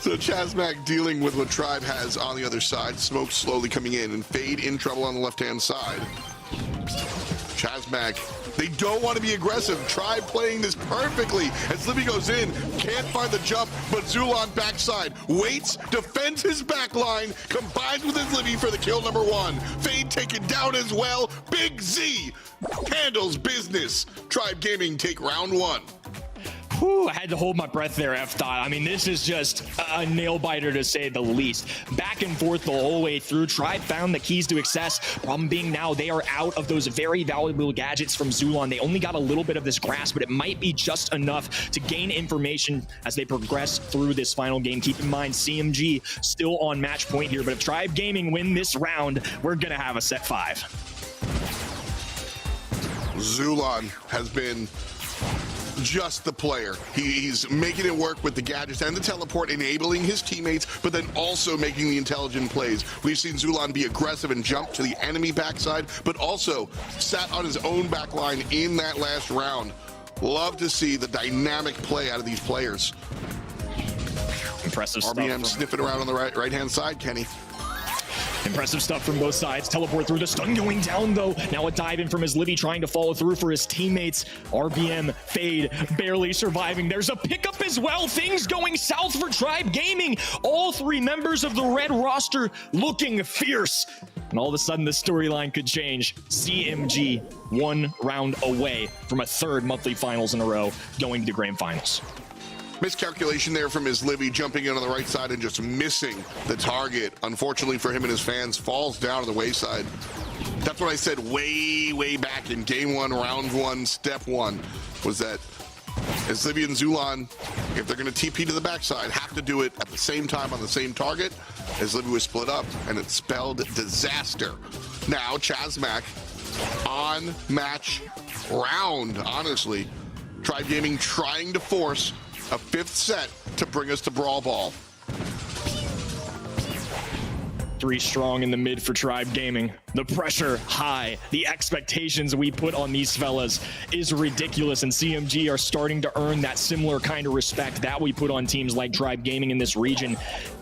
So Chasmac dealing with what Tribe has on the other side. Smoke slowly coming in, and Fade in trouble on the left-hand side. Chasmac, they don't want to be aggressive. Tribe playing this perfectly as Libby goes in, can't find the jump, but Zulon backside waits, defends his back line, combines with his Libby for the kill number 1. Fade taken down as well. Big Z handles business. Tribe Gaming take round 1. Whew, I had to hold my breath there, F-Dot. I mean, this is just a nail-biter to say the least. Back and forth the whole way through. Tribe found the keys to success. Problem being now they are out of those very valuable gadgets from Zulon. They only got a little bit of this grass, but it might be just enough to gain information as they progress through this final game. Keep in mind, CMG still on match point here, but if Tribe Gaming win this round, we're going to have a set 5. Zulon has been just the player. He's making it work with the gadgets and the teleport, enabling his teammates, but then also making the intelligent plays. We've seen Zulon be aggressive and jump to the enemy backside, but also sat on his own back line in that last round. Love to see the dynamic play out of these players. Impressive stuff. RBM sniffing around on the right-hand side, Kenny. Impressive stuff from both sides. Teleport through, the stun going down though. Now a dive in from his Livy trying to follow through for his teammates. RBM, Fade, barely surviving. There's a pickup as well. Things going south for Tribe Gaming. All 3 members of the red roster looking fierce. And all of a sudden the storyline could change. CMG 1 round away from a 3rd monthly finals in a row, going to the grand finals. Miscalculation there from his Livy, jumping in on the right side and just missing the target. Unfortunately for him and his fans, falls down to the wayside. That's what I said way back in game 1, round 1, step 1, was that as Livy and Zulon, if they're going to TP to the backside, have to do it at the same time on the same target. As Livy was split up, and it spelled disaster. Now Chasmac on match round, honestly. Tribe Gaming trying to force a 5th set to bring us to Brawl Ball. 3 strong in the mid for Tribe Gaming. The pressure high. The expectations we put on these fellas is ridiculous, and CMG are starting to earn that similar kind of respect that we put on teams like Tribe Gaming in this region.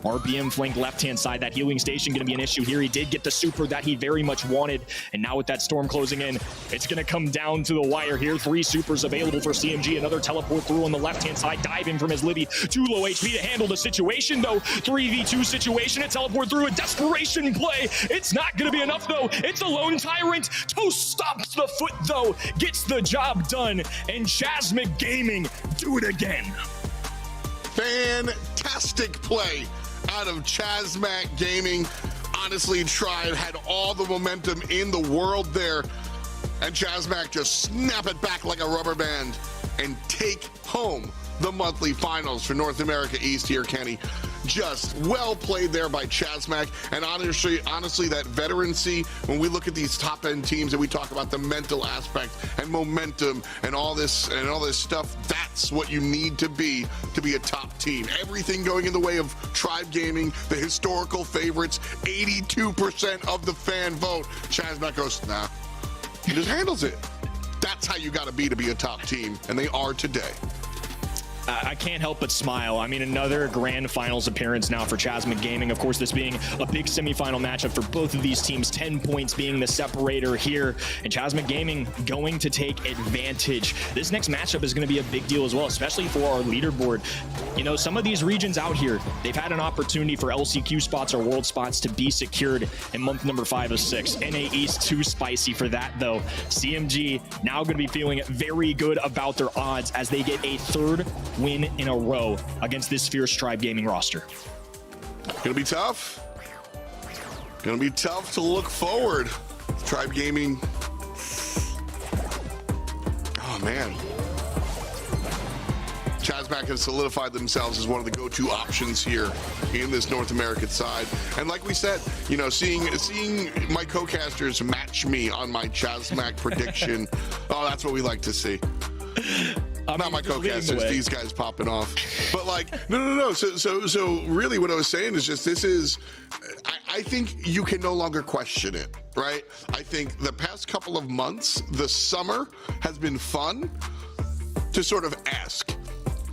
RBM flank left-hand side. That healing station going to be an issue here. He did get the super that he very much wanted, and now with that storm closing in, it's going to come down to the wire here. 3 supers available for CMG. Another teleport through on the left-hand side. Dive in from his Livy. 2 low HP to handle the situation, though. 3v2 situation. A teleport through. A desperation play. It's not going to be enough, though. It's a lone tyrant. Toast stops the foot, though. Gets the job done. And Chasmac Gaming do it again. Fantastic play out of Chasmac Gaming. Honestly, Tribe had all the momentum in the world there. And Chasmac just snap it back like a rubber band and take home the monthly finals for North America East here, Kenny. Just well played there by Chasmac, and honestly, that veterancy, when we look at these top-end teams and we talk about the mental aspect and momentum and all this stuff, that's what you need to be a top team. Everything going in the way of Tribe Gaming, the historical favorites, 82% of the fan vote. Chasmac goes, nah, he just handles it. That's how you got to be a top team, and they are today. I can't help but smile. I mean, another grand finals appearance now for Chasmac Gaming. Of course, this being a big semifinal matchup for both of these teams, 10 points being the separator here, and Chasmac Gaming going to take advantage. This next matchup is going to be a big deal as well, especially for our leaderboard. You know, some of these regions out here, they've had an opportunity for LCQ spots or world spots to be secured in month number 5 of 6. NA East too spicy for that, though. CMG now going to be feeling very good about their odds as they get a 3rd win in a row against this fierce Tribe Gaming roster. Gonna be tough. Gonna be tough to look forward. Tribe Gaming. Oh man. Chasmac has solidified themselves as one of the go-to options here in this North American side. And like we said, you know, seeing my co-casters match me on my Chasmac prediction, oh, that's what we like to see. Not my co-casters, these guys popping off. But like, no. So really what I was saying is just, this is, I think you can no longer question it, right? I think the past couple of months, the summer has been fun to sort of ask.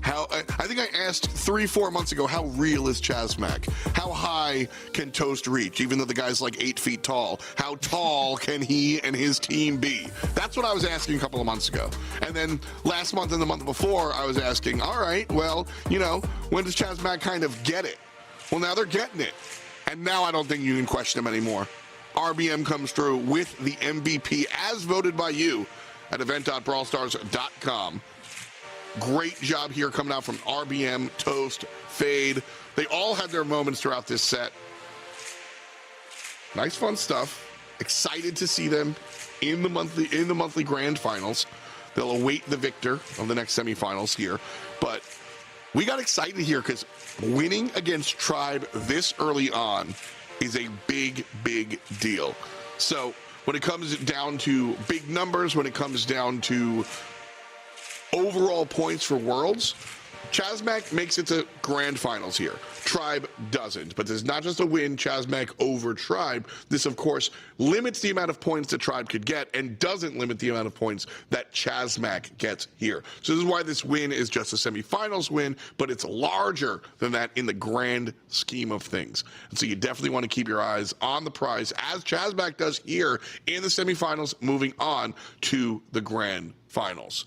I think I asked 3-4 months ago, how real is Chasmac? How high can Toast reach, even though the guy's like 8 feet tall? How tall can he and his team be? That's what I was asking a couple of months ago. And then last month and the month before, I was asking, all right, well, you know, when does Chasmac kind of get it? Well, now they're getting it. And now I don't think you can question them anymore. RBM comes through with the MVP as voted by you at event.brawlstars.com. Great job here coming out from RBM, Toast, Fade. They all had their moments throughout this set. Nice fun stuff. Excited to see them in the monthly grand finals. They'll await the victor of the next semifinals here. But we got excited here because winning against Tribe this early on is a big, big deal. So when it comes down to big numbers, when it comes down to overall points for Worlds, Chasmac makes it to grand finals here. Tribe doesn't. But this is not just a win, Chasmac over Tribe. This, of course, limits the amount of points that Tribe could get and doesn't limit the amount of points that Chasmac gets here. So this is why this win is just a semifinals win, but it's larger than that in the grand scheme of things. And so you definitely want to keep your eyes on the prize, as Chasmac does here in the semifinals, moving on to the grand finals.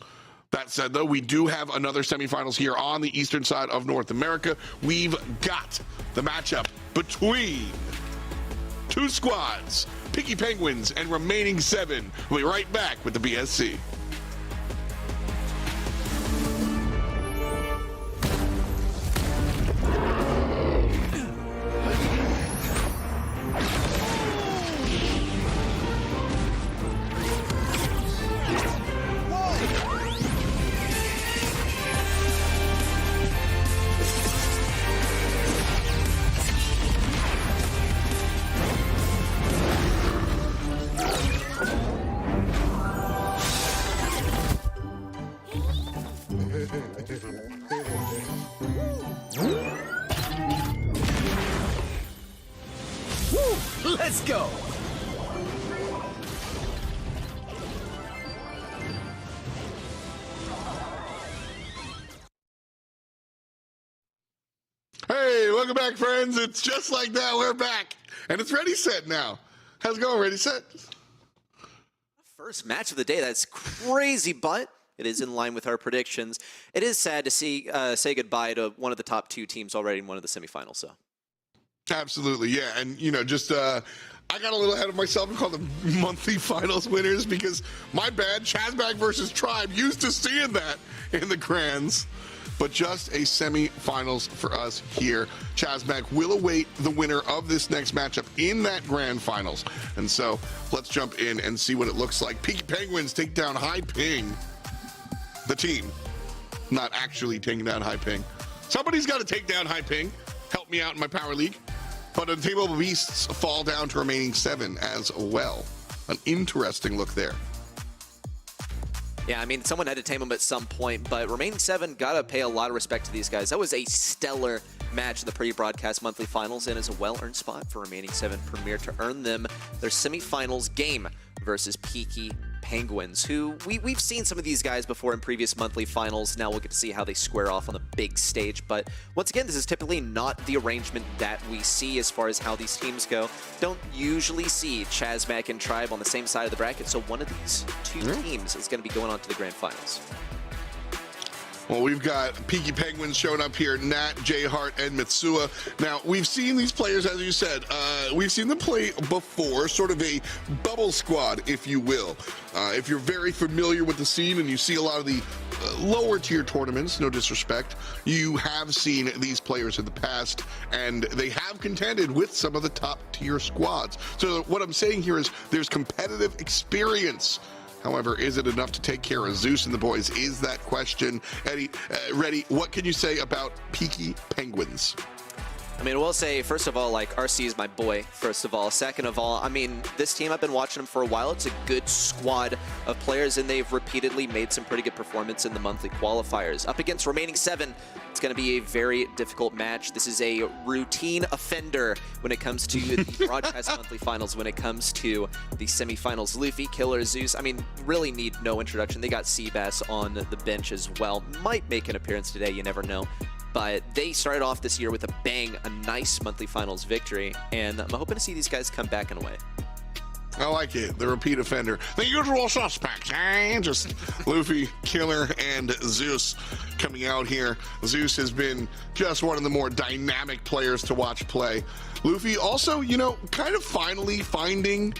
That said, though, we do have another semifinals here on the eastern side of North America. We've got the matchup between two squads, Peaky Penguins and Remaining 7. We'll be right back with the BSC. Let's go! Hey, welcome back, friends. It's just like that. We're back. And it's Ready Set now. How's it going, Ready Set? First match of the day. That's crazy, but it is in line with our predictions. It is sad to see say goodbye to one of the top two teams already in one of the semifinals, so. Absolutely, yeah. And, you know, just I got a little ahead of myself and called them monthly finals winners because, my bad, Chasmac versus Tribe, used to seeing that in the grands. But just a semi-finals for us here. Chasmac will await the winner of this next matchup in that grand finals. And so let's jump in and see what it looks like. Peaky Penguins take down High Ping. The team, not actually taking down High Ping. Somebody's got to take down High Ping. Help me out in my Power League. But the Table of Beasts fall down to Remaining 7 as well. An interesting look there. Yeah, I mean, someone had to tame them at some point, but Remaining 7 gotta pay a lot of respect to these guys. That was a stellar match in the pre-broadcast monthly finals, and is a well-earned spot for Remaining 7 Premier to earn them their semifinals game versus Peaky Penguins, who we've seen some of these guys before in previous monthly finals. Now we'll get to see how they square off on the big stage. But once again, this is typically not the arrangement that we see as far as how these teams go. Don't usually see Chasmac and Tribe on the same side of the bracket, so one of these two teams is going to be going on to the grand finals. Well, we've got Peaky Penguins showing up here, Nat, Jay Hart, and Mitsua. Now, we've seen these players, as you said, we've seen them play before, sort of a bubble squad, if you will. If you're very familiar with the scene and you see a lot of the lower tier tournaments, no disrespect, you have seen these players in the past, and they have contended with some of the top tier squads. So what I'm saying here is there's competitive experience. However, is it enough to take care of Zeus and the boys? Is that question. Eddie, Reddy, what can you say about Peaky Penguins? I mean, I will say, first of all, like, RC is my boy, first of all. Second of all, I mean, this team, I've been watching them for a while. It's a good squad of players, and they've repeatedly made some pretty good performance in the monthly qualifiers. Up against Remaining 7, it's going to be a very difficult match. This is a routine offender when it comes to the broadcast monthly finals, when it comes to the semifinals. Luffy, Killer, Zeus, I mean, really need no introduction. They got Seabass on the bench as well. Might make an appearance today, you never know. But they started off this year with a bang, a nice monthly finals victory, and I'm hoping to see these guys come back in a way. I like it, the repeat offender. The usual suspects, eh? Just Luffy, Killer, and Zeus coming out here. Zeus has been just one of the more dynamic players to watch play. Luffy also, you know, kind of finally finding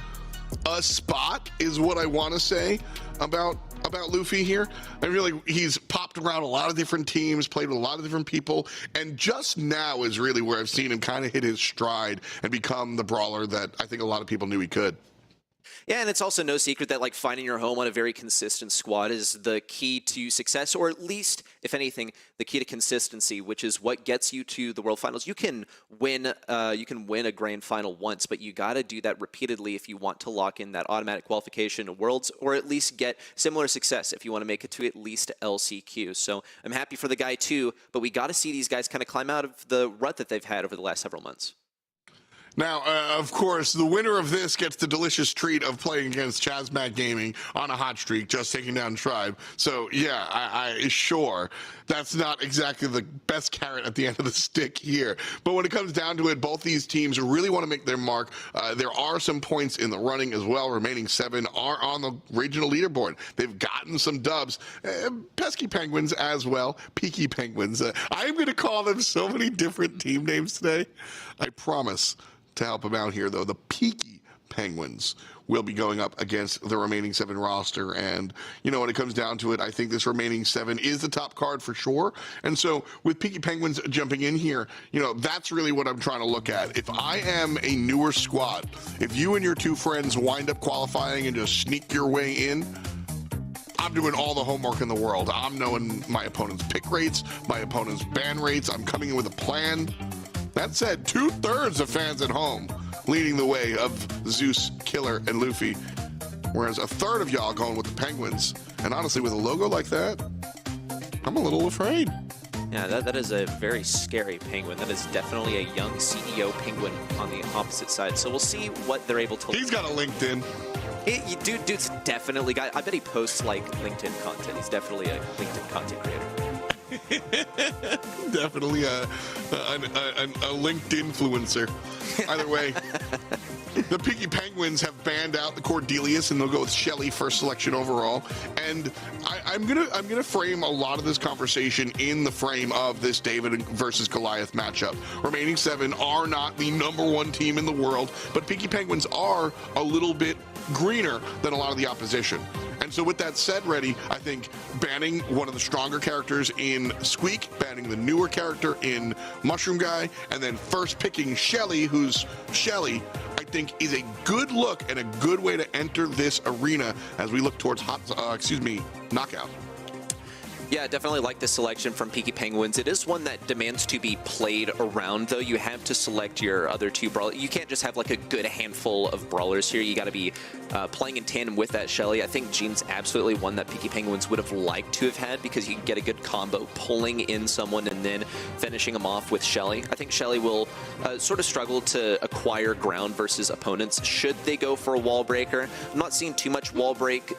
a spot is what I want to say about about Luffy here. I really, he's popped around a lot of different teams, played with a lot of different people, and just now is really where I've seen him kind of hit his stride and become the brawler that I think a lot of people knew he could. Yeah, and it's also no secret that like finding your home on a very consistent squad is the key to success, or at least, if anything, the key to consistency, which is what gets you to the World Finals. You can win a grand final once, but you got to do that repeatedly if you want to lock in that automatic qualification to Worlds, or at least get similar success if you want to make it to at least LCQ. So I'm happy for the guy too, but we got to see these guys kind of climb out of the rut that they've had over the last several months. Now, of course, the winner of this gets the delicious treat of playing against Chasmac Gaming on a hot streak, just taking down Tribe. So, yeah, I sure, that's not exactly the best carrot at the end of the stick here. But when it comes down to it, both these teams really want to make their mark. There are some points in the running as well. Remaining 7 are on the regional leaderboard. They've gotten some dubs. Pesky Penguins as well. Peaky Penguins. I'm going to call them so many different team names today. I promise to help them out here, though. The Peaky Penguins will be going up against the remaining 7 roster. And, you know, when it comes down to it, I think this remaining 7 is the top card for sure. And so with Peaky Penguins jumping in here, you know, that's really what I'm trying to look at. If I am a newer squad, if you and your 2 friends wind up qualifying and just sneak your way in, I'm doing all the homework in the world. I'm knowing my opponent's pick rates, my opponent's ban rates. I'm coming in with a plan. That said, 2/3 of fans at home leading the way of Zeus, Killer, and Luffy, whereas 1/3 of y'all going with the Penguins. And honestly, with a logo like that, I'm a little afraid. Yeah, that is a very scary penguin. That is definitely a young CEO penguin on the opposite side. So we'll see what they're able to. He's got a LinkedIn. Dude's definitely got. I bet he posts like LinkedIn content. He's definitely a LinkedIn content creator. Definitely a LinkedIn influencer. Either way, the Peaky Penguins have banned out the Cordelius, and they'll go with Shelly first selection overall. And I'm gonna frame a lot of this conversation in the frame of this David versus Goliath matchup. Remaining 7 are not the #1 team in the world, but Peaky Penguins are a little bit greener than a lot of the opposition. And so with that said, Reddy, I think banning one of the stronger characters in Squeak, banning the newer character in Mushroom Guy, and then first picking Shelly, who's Shelly, I think is a good look and a good way to enter this arena as we look towards knockout. Yeah, definitely like the selection from Peaky Penguins. It is one that demands to be played around, though. You have to select your other 2 brawlers. You can't just have like a good handful of brawlers here. You got to be playing in tandem with that Shelly. I think Jean's absolutely one that Peaky Penguins would have liked to have had, because you can get a good combo pulling in someone and then finishing them off with Shelly. I think Shelly will sort of struggle to acquire ground versus opponents should they go for a wall breaker. I'm not seeing too much wall break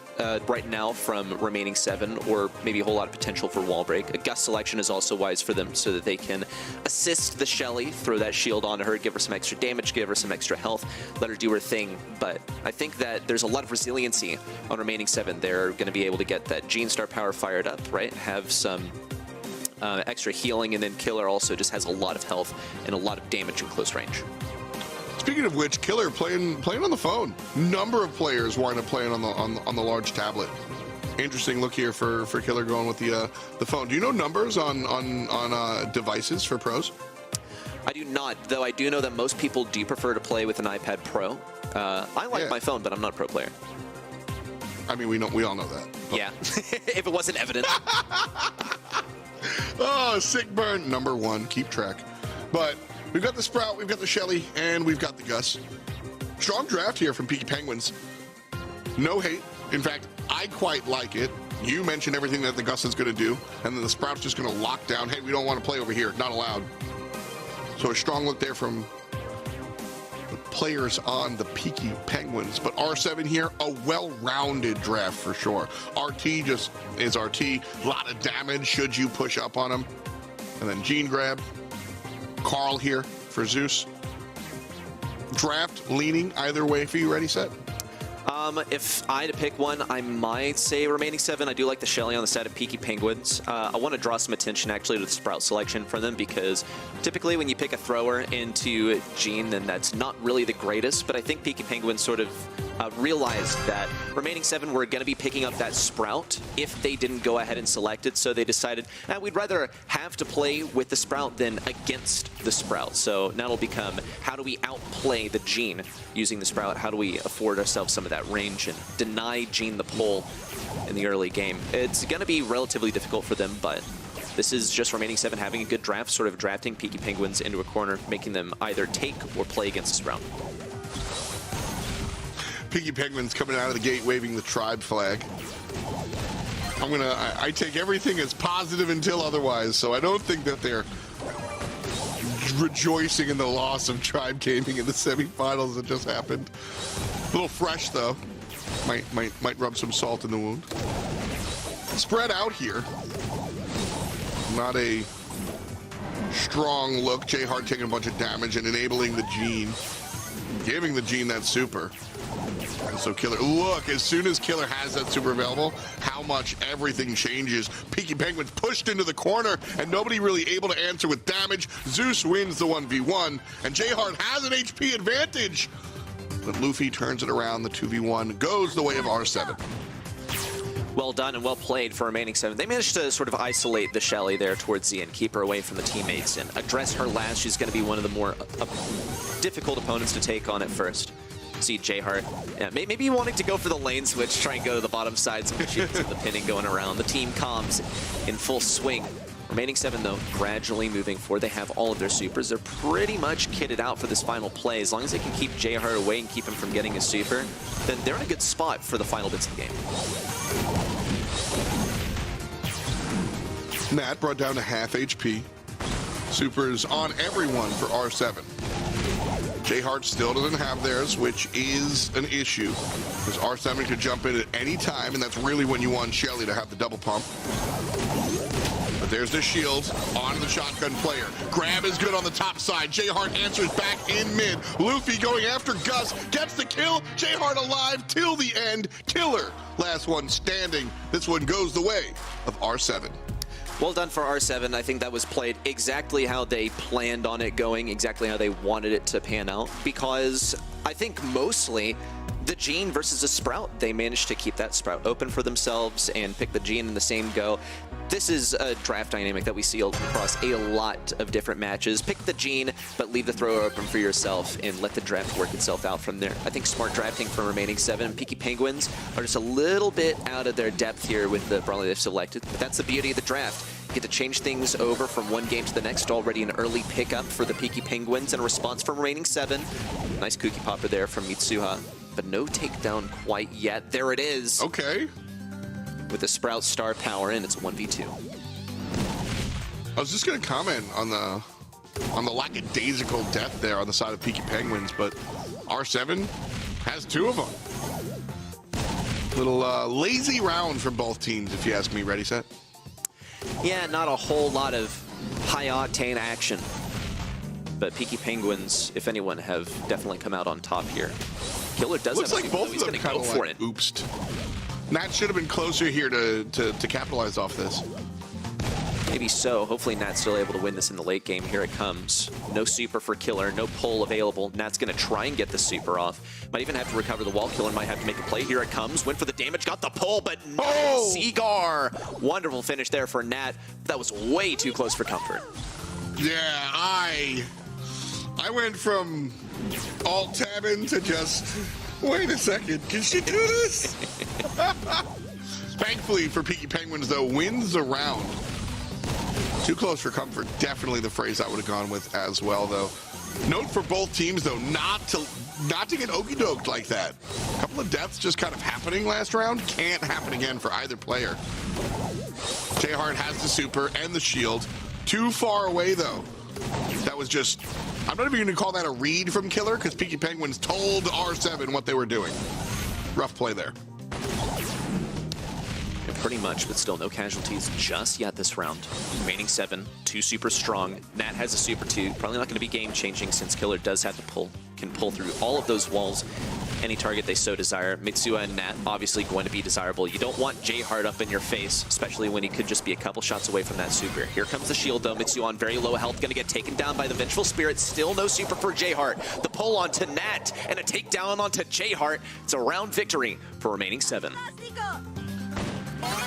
right now from remaining 7, or maybe a whole lot of potential for wall break. A Gust selection is also wise for them so that they can assist the Shelly, throw that shield onto her, give her some extra damage, give her some extra health, let her do her thing. But I think that there's a lot of resiliency on remaining 7. They're going to be able to get that Gene Star power fired up, right? Have some extra healing, and then Killer also just has a lot of health and a lot of damage in close range. Speaking of which, Killer playing on the phone. Number of players wind up playing on the large tablet. Interesting look here for Killer going with the phone. Do you know numbers on devices for pros? I do not, though I do know that most people do prefer to play with an iPad Pro. I like my phone, but I'm not a pro player. I mean, we all know that. But. Yeah, if it wasn't evident. Oh, sick burn. #1, keep track. But we've got the Sprout, we've got the Shelly, and we've got the Gus. Strong draft here from Peaky Penguins. No hate. In fact, I quite like it. You mentioned everything that the Gus is going to do, and then the Sprout's just going to lock down, hey, we don't want to play over here, not allowed. So a strong look there from the players on the Peaky Penguins. But R7 here, a well-rounded draft for sure. RT just is RT. A lot of damage should you push up on him. And then Gene grab. Carl here for Zeus. Draft leaning either way for you. Ready, set? If I had to pick one, I might say remaining 7. I do like the Shelly on the side of Peaky Penguins. I want to draw some attention actually to the Sprout selection from them, because typically when you pick a thrower into Gene, then that's not really the greatest. But I think Peaky Penguins sort of realized that remaining 7 were going to be picking up that Sprout if they didn't go ahead and select it. So they decided, we'd rather have to play with the Sprout than against the Sprout. So now it'll become, how do we outplay the Gene using the Sprout? How do we afford ourselves some of that range and deny Gene the pull in the early game? It's going to be relatively difficult for them, but this is just remaining 7 having a good draft, sort of drafting Peaky Penguins into a corner, making them either take or play against the Sprout. Peaky Penguins coming out of the gate waving the tribe flag. I take everything as positive until otherwise, so I don't think that they're rejoicing in the loss of Tribe Gaming in the semifinals that just happened. A little fresh though. Might rub some salt in the wound. Spread out here. Not a strong look. J-Hart taking a bunch of damage and enabling the Gene. Giving the Gene that super. So Killer, look, as soon as Killer has that super available, how much everything changes. Peaky Penguins pushed into the corner, and nobody really able to answer with damage. Zeus wins the 1v1, and J-Hart has an HP advantage. But Luffy turns it around, the 2v1 goes the way of R7. Well done and well played for remaining 7. They managed to sort of isolate the Shelly there towards the end, keep her away from the teammates, and address her last. She's going to be one of the more difficult opponents to take on at first. See J-Hart, maybe wanting to go for the lane switch, try and go to the bottom side, some shields and the pinning going around. The team comms in full swing. Remaining 7, though, gradually moving forward. They have all of their supers. They're pretty much kitted out for this final play. As long as they can keep J-Hart away and keep him from getting a super, then they're in a good spot for the final bits of the game. Nat brought down to half HP. Supers on everyone for R7. J-Hart still doesn't have theirs, which is an issue. Because R7 could jump in at any time, and that's really when you want Shelly to have the double pump. But there's the shield on the shotgun player. Grab is good on the top side. J-Hart answers back in mid. Luffy going after Gus, gets the kill. J-Hart alive till the end. Killer, last one standing. This one goes the way of R7. Well done for R7. I think that was played exactly how they planned on it going, exactly how they wanted it to pan out, because I think mostly the Gene versus a Sprout, they managed to keep that Sprout open for themselves and pick the Gene in the same go. This is a draft dynamic that we see across a lot of different matches. Pick the Gene, but leave the thrower open for yourself and let the draft work itself out from there. I think smart drafting for remaining 7. Peaky Penguins are just a little bit out of their depth here with the Brawler they've selected, but that's the beauty of the draft. You get to change things over from one game to the next. Already an early pickup for the Peaky Penguins and a response from remaining 7. Nice cookie popper there from Mitsuha, but no takedown quite yet. There it is. Okay. With the Sprout star power in, it's a 1v2. I was just going to comment on the lackadaisical death there on the side of Peaky Penguins, but R7 has 2 of them. Little lazy round from both teams, if you ask me. Ready, set? Yeah, not a whole lot of high-octane action. But Peaky Penguins, if anyone, have definitely come out on top here. Killer does Looks have like a both of them kind of like oopsed. Nat should have been closer here to capitalize off this. Maybe so. Hopefully Nat's still able to win this in the late game. Here it comes. No super for Killer, no pull available. Nat's going to try and get the super off. Might even have to recover the wall. Killer might have to make a play. Here it comes. Went for the damage, got the pull, but no. Oh! Seagar. Wonderful finish there for Nat. That was way too close for comfort. Yeah, I went from alt-tabbing to just, wait a second, can she do this? Thankfully for Peaky Penguins, though, wins the round. Too close for comfort, definitely the phrase I would have gone with as well, though. Note for both teams, though, not to get okey-doked like that. A couple of deaths just kind of happening last round. Can't happen again for either player. J-Hart has the super and the shield. Too far away, though. That was just, I'm not even going to call that a read from Killer, because Peaky Penguins told R7 what they were doing. Rough play there. Yeah, pretty much, but still no casualties just yet this round. Remaining 7, 2 super strong. Nat has a super 2. Probably not going to be game-changing since Killer does have to pull, can pull through all of those walls. any target they so desire. Mitsuha and Nat obviously going to be desirable. You don't want J-Hard up in your face, especially when he could just be a couple shots away from that super. Here comes the shield though. Mitsuha on very low health, going to get taken down by the Vengeful Spirit. Still no super for J-Hard. The pull onto Nat and a takedown onto J-Hard. It's a round victory for remaining 7.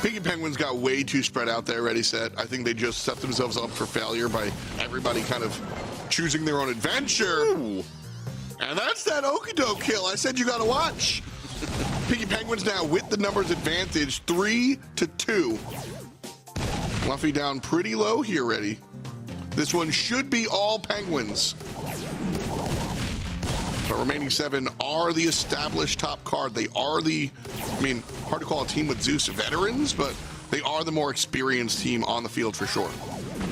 Peaky Penguins got way too spread out there, ready, set. I think they just set themselves up for failure by everybody kind of choosing their own adventure. Ooh. And that's that Okido kill I said you gotta watch. Peaky Penguins now with the numbers advantage, 3-2. Luffy down pretty low here, ready. This one should be all Penguins. But remaining 7 are the established top card. They are the, I mean, hard to call a team with Zeus veterans, but they are the more experienced team on the field for sure.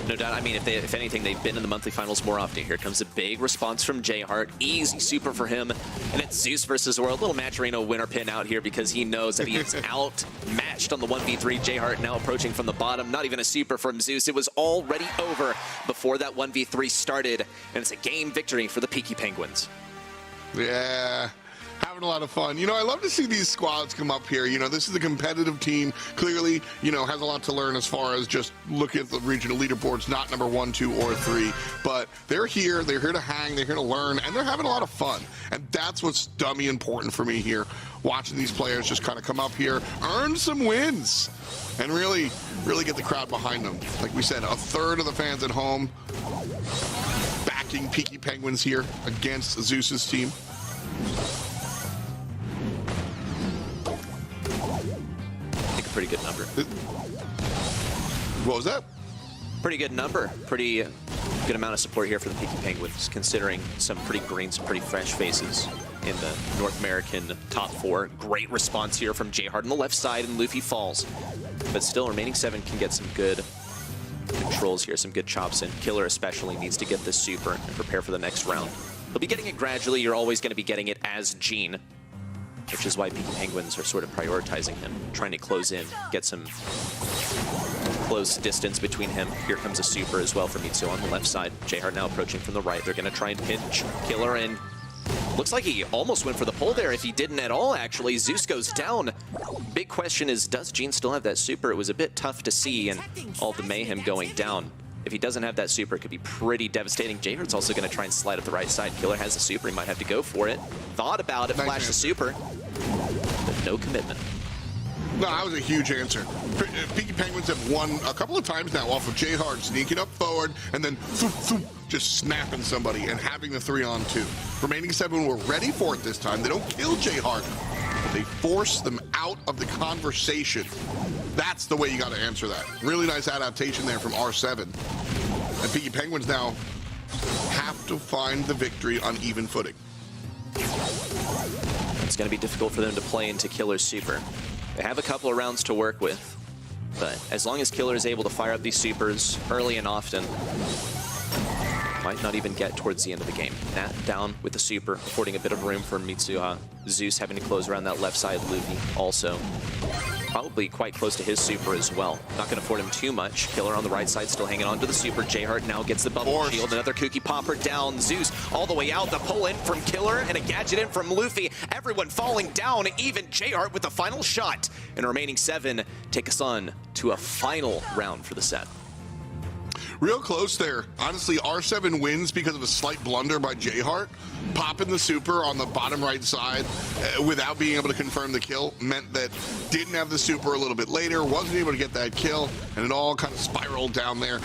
No doubt. I mean, if anything, they've been in the monthly finals more often. Here comes a big response from J-Hart. Easy super for him. And it's Zeus versus the world. Little Maturino winner pin out here because he knows that he is outmatched on the 1v3. J-Hart now approaching from the bottom. Not even a super from Zeus. It was already over before that 1v3 started. And it's a game victory for the Peaky Penguins. Yeah, having a lot of fun. You know, I love to see these squads come up here. You know, this is a competitive team. Clearly, you know, has a lot to learn as far as just looking at the regional leaderboards, not number 1, 2, or 3. But they're here to hang, they're here to learn, and they're having a lot of fun. And that's what's dummy important for me here, watching these players just kind of come up here, earn some wins, and really get the crowd behind them. Like we said, a third of the fans at home backing Peaky Penguins here against Zeus's team. I think a pretty good number. What was that? Pretty good number. Pretty good amount of support here for the Peaky Penguins, considering some pretty green, some pretty fresh faces in the North American top 4. Great response here from J-Hard on the left side, and Luffy falls. But still, remaining 7 can get some good controls here, some good chops in. Killer especially needs to get this super and prepare for the next round. He'll be getting it gradually. You're always going to be getting it as Gene, which is why Peaky Penguins are sort of prioritizing him, trying to close in, get some close distance between him. Here comes a super as well for Mitsu on the left side. J-Hard now approaching from the right. They're going to try and pinch Killer in. Looks like he almost went for the pull there. If he didn't at all, actually, Zeus goes down. Big question is, does Gene still have that super? It was a bit tough to see, and all the mayhem going down. If he doesn't have that super, it could be pretty devastating. J-Hard's also going to try and slide up the right side. Killer has the super. He might have to go for it. Thought about it, flashed the super, but no commitment. No, that was a huge answer. Peaky Penguins have won a couple of times now off of J-Hard sneaking up forward and then just snapping somebody and having the 3-on-2. Remaining 7 were ready for it this time. They don't kill J-Hard, but they force them out of the conversation. That's the way you got to answer that. Really nice adaptation there from R7. And Peaky Penguins now have to find the victory on even footing. It's going to be difficult for them to play into Killer's super. They have a couple of rounds to work with, but as long as Killer is able to fire up these supers early and often, might not even get towards the end of the game. Nat down with the super, affording a bit of room for Mitsuha. Zeus having to close around that left side. Luffy also probably quite close to his super as well. Not going to afford him too much. Killer on the right side still hanging on to the super. J-Hart now gets the bubble shield. Another Kooky Popper down. Zeus all the way out. The pull in from Killer and a gadget in from Luffy. Everyone falling down. Even J-Hart with the final shot. And remaining 7 take us on to a final round for the set. Real close there. Honestly, R7 wins because of a slight blunder by J-Hart. Popping the super on the bottom right side without being able to confirm the kill meant that didn't have the super a little bit later, wasn't able to get that kill, and it all kind of spiraled down there.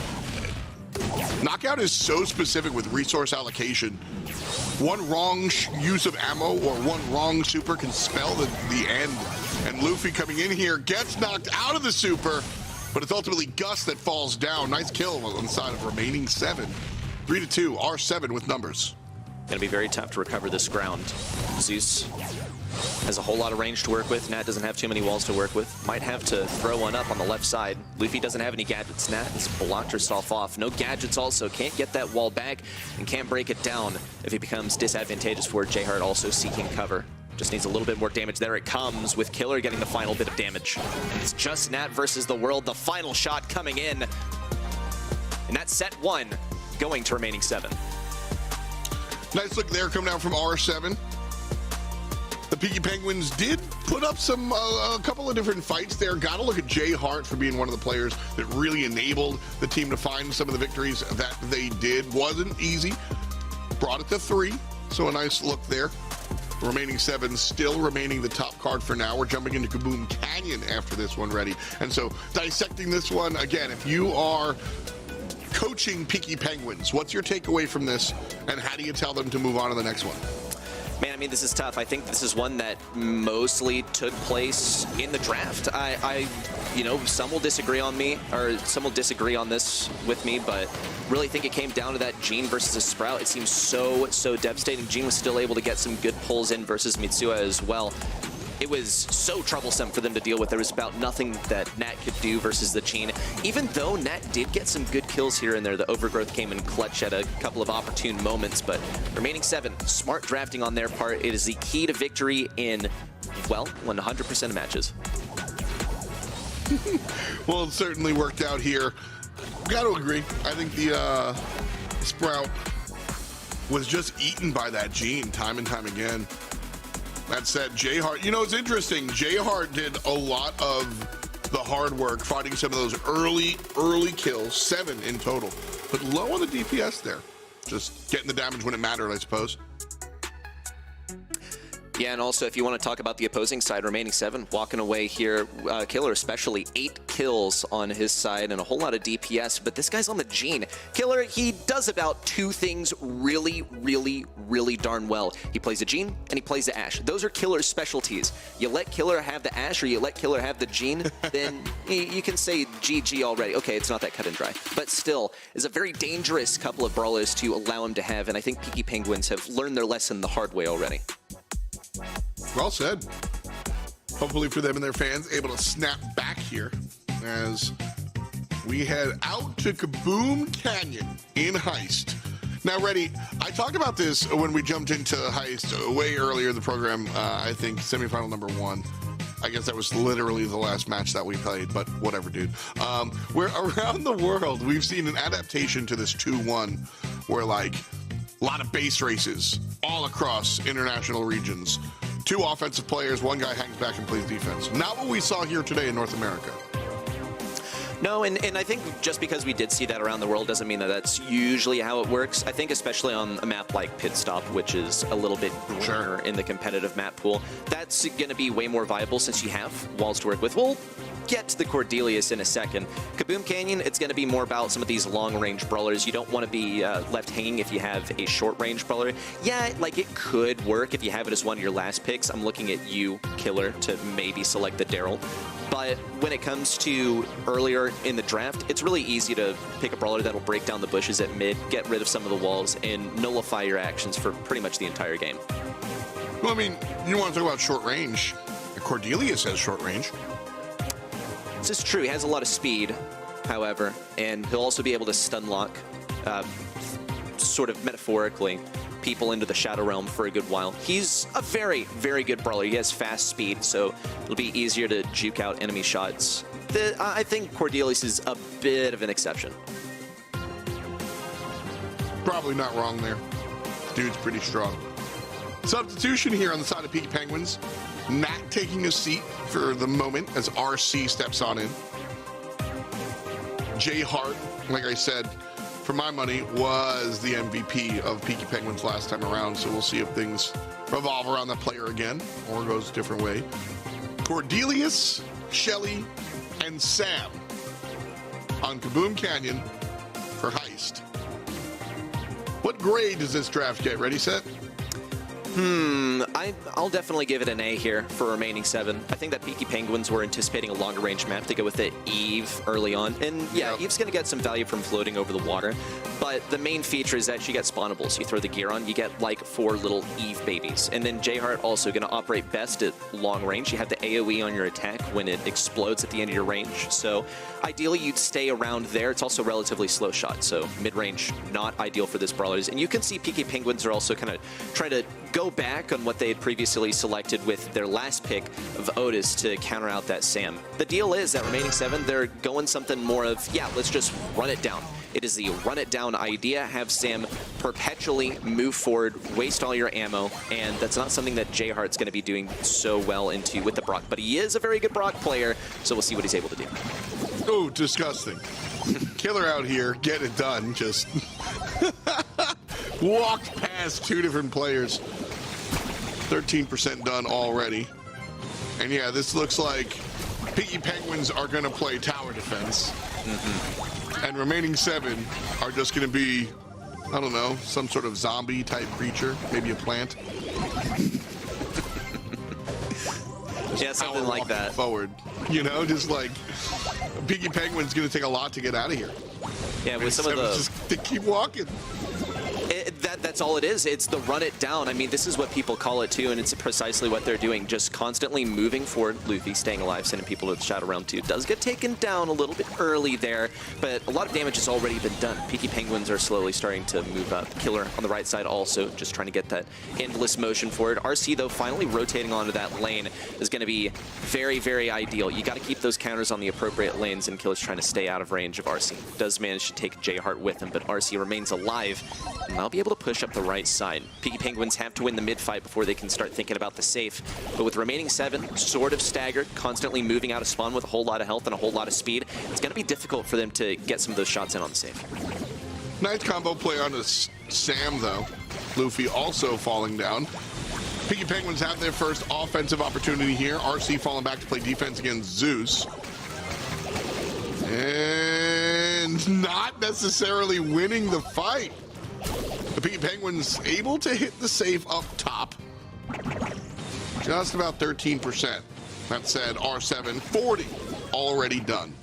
Knockout is so specific with resource allocation. One wrong use of ammo or one wrong super can spell the end. And Luffy coming in here gets knocked out of the super, but it's ultimately Gus that falls down. Nice kill on the side of remaining 7. 3-2, R7 with numbers. Going to be very tough to recover this ground. Zeus has a whole lot of range to work with. Nat doesn't have too many walls to work with. Might have to throw one up on the left side. Luffy doesn't have any gadgets. Nat has blocked herself off. No gadgets also. Can't get that wall back and can't break it down if it becomes disadvantageous for J-Hart also seeking cover. Just needs a little bit more damage. There it comes with Killer getting the final bit of damage. It's just Nat versus the world. The final shot coming in. And that's set 1 going to remaining 7. Nice look there coming down from R7. Peaky Penguins did put up some a couple of different fights there. Got to look at Jay Hart for being one of the players that really enabled the team to find some of the victories that they did. Wasn't easy. Brought it to 3, so a nice look there. Remaining 7 still remaining the top card for now. We're jumping into Kaboom Canyon after this one ready. And so dissecting this one, again, if you are coaching Peaky Penguins, what's your takeaway from this, and how do you tell them to move on to the next one? Man, I mean, this is tough. I think this is one that mostly took place in the draft. You know, some will disagree on me, or some will disagree on this with me, but really think it came down to that Gene versus a Sprout. It seems so devastating. Gene was still able to get some good pulls in versus Mitsuya as well. It was so troublesome for them to deal with. There was about nothing that Nat could do versus the Gene. Even though Nat did get some good kills here and there, the Overgrowth came in clutch at a couple of opportune moments, but remaining 7, smart drafting on their part. It is the key to victory in, well, 100% of matches. Well, it certainly worked out here. Got to agree. I think the Sprout was just eaten by that Gene time and time again. That said, Jay Hart, you know, it's interesting. Jay Hart did a lot of the hard work fighting some of those early kills, 7 in total, but low on the DPS there. Just getting the damage when it mattered, I suppose. Yeah, and also if you want to talk about the opposing side, remaining 7, walking away here, Killer especially, 8 kills on his side and a whole lot of DPS, but this guy's on the Gene. Killer, he does about 2 things really darn well. He plays a Gene and he plays the Ashe. Those are Killer's specialties. You let Killer have the Ashe or you let Killer have the Gene, then you can say GG already. Okay, it's not that cut and dry, but still is a very dangerous couple of brawlers to allow him to have, and I think Peaky Penguins have learned their lesson the hard way already. Well said. Hopefully for them and their fans, able to snap back here as we head out to Kaboom Canyon in Heist. Now, Reddy, I talked about this when we jumped into Heist way earlier in the program, I think semifinal number 1. I guess that was literally the last match that we played, but whatever, dude. Where around the world, we've seen an adaptation to this 2-1 where, like, a lot of base races all across international regions. 2 offensive players, 1 guy hangs back and plays defense. Not what we saw here today in North America. No, and I think just because we did see that around the world doesn't mean that that's usually how it works. I think especially on a map like Pit Stop, which is a little bit greener in the competitive map pool, that's going to be way more viable since you have walls to work with. We'll get to the Cordelius in a second. Kaboom Canyon, it's going to be more about some of these long-range brawlers. You don't want to be left hanging if you have a short-range brawler. Yeah, like it could work if you have it as one of your last picks. I'm looking at you, Killer, to maybe select the Daryl. But when it comes to earlier in the draft, it's really easy to pick a brawler that'll break down the bushes at mid, get rid of some of the walls, and nullify your actions for pretty much the entire game. Well, I mean, you want to talk about short range. Cordelius has short range. This is true. He has a lot of speed, however, and he'll also be able to stun lock, sort of metaphorically, people into the Shadow Realm for a good while. He's a very good brawler. He has fast speed, so it'll be easier to juke out enemy shots. I think Cordelius is a bit of an exception. Probably not wrong there. Dude's pretty strong. Substitution here on the side of Peaky Penguins. Nat taking a seat for the moment as RC steps on in. Jay Hart, like I said, for my money, was the MVP of Peaky Penguins last time around, so we'll see if things revolve around that player again or goes a different way. Cordelius, Shelly, and Sam on Kaboom Canyon for Heist. What grade does this draft get? Ready, set? I'll definitely give it an A here for remaining 7. I think that Peaky Penguins were anticipating a longer range map to go with the Eve early on. And yeah, Eve's going to get some value from floating over the water. But the main feature is that you get spawnables. You throw the gear on, you get like 4 little Eve babies. And then Jay Hart also going to operate best at long range. You have the AoE on your attack when it explodes at the end of your range. So ideally you'd stay around there. It's also relatively slow shot. So mid-range, not ideal for this brawlers. And you can see Peaky Penguins are also kind of trying to go back on what they've had previously selected with their last pick of Otis to counter out that Sam. The deal is that remaining 7, they're going something more of, yeah, let's just run it down. It is the run it down idea, have Sam perpetually move forward, waste all your ammo, and that's not something that J-Heart's going to be doing so well into with the Brock, but he is a very good Brock player, so we'll see what he's able to do. Oh, disgusting. Killer out here, get it done, just walked past 2 different players. 13% done already. And yeah, this looks like Peaky Penguins are going to play tower defense. And remaining 7 are just going to be, I don't know, some sort of zombie type creature, maybe a plant. Yeah, something like that. Forward, you know, just like Peaky Penguin's going to take a lot to get out of here. Yeah, with some of the... Just to keep walking. That's all it is. It's the run it down. I mean, this is what people call it too, and it's precisely what they're doing. Just constantly moving forward. Luffy staying alive, sending people to the Shadow Realm too. Does get taken down a little bit early there, but a lot of damage has already been done. Peaky Penguins are slowly starting to move up. Killer on the right side also, just trying to get that endless motion forward. RC, though, finally rotating onto that lane is going to be very, very ideal. You got to keep those counters on the appropriate lanes, and Killer's trying to stay out of range of RC. Does manage to take J-Heart with him, but RC remains alive, and they'll be able to push up the right side. Peaky Penguins have to win the mid fight before they can start thinking about the safe. But with remaining 7, sort of staggered, constantly moving out of spawn with a whole lot of health and a whole lot of speed, it's going to be difficult for them to get some of those shots in on the safe. Nice combo play on Sam, though. Luffy also falling down. Peaky Penguins have their first offensive opportunity here. RC falling back to play defense against Zeus. And not necessarily winning the fight. The Peaky Penguins able to hit the safe up top. Just about 13%. That said, R7, 40 already done.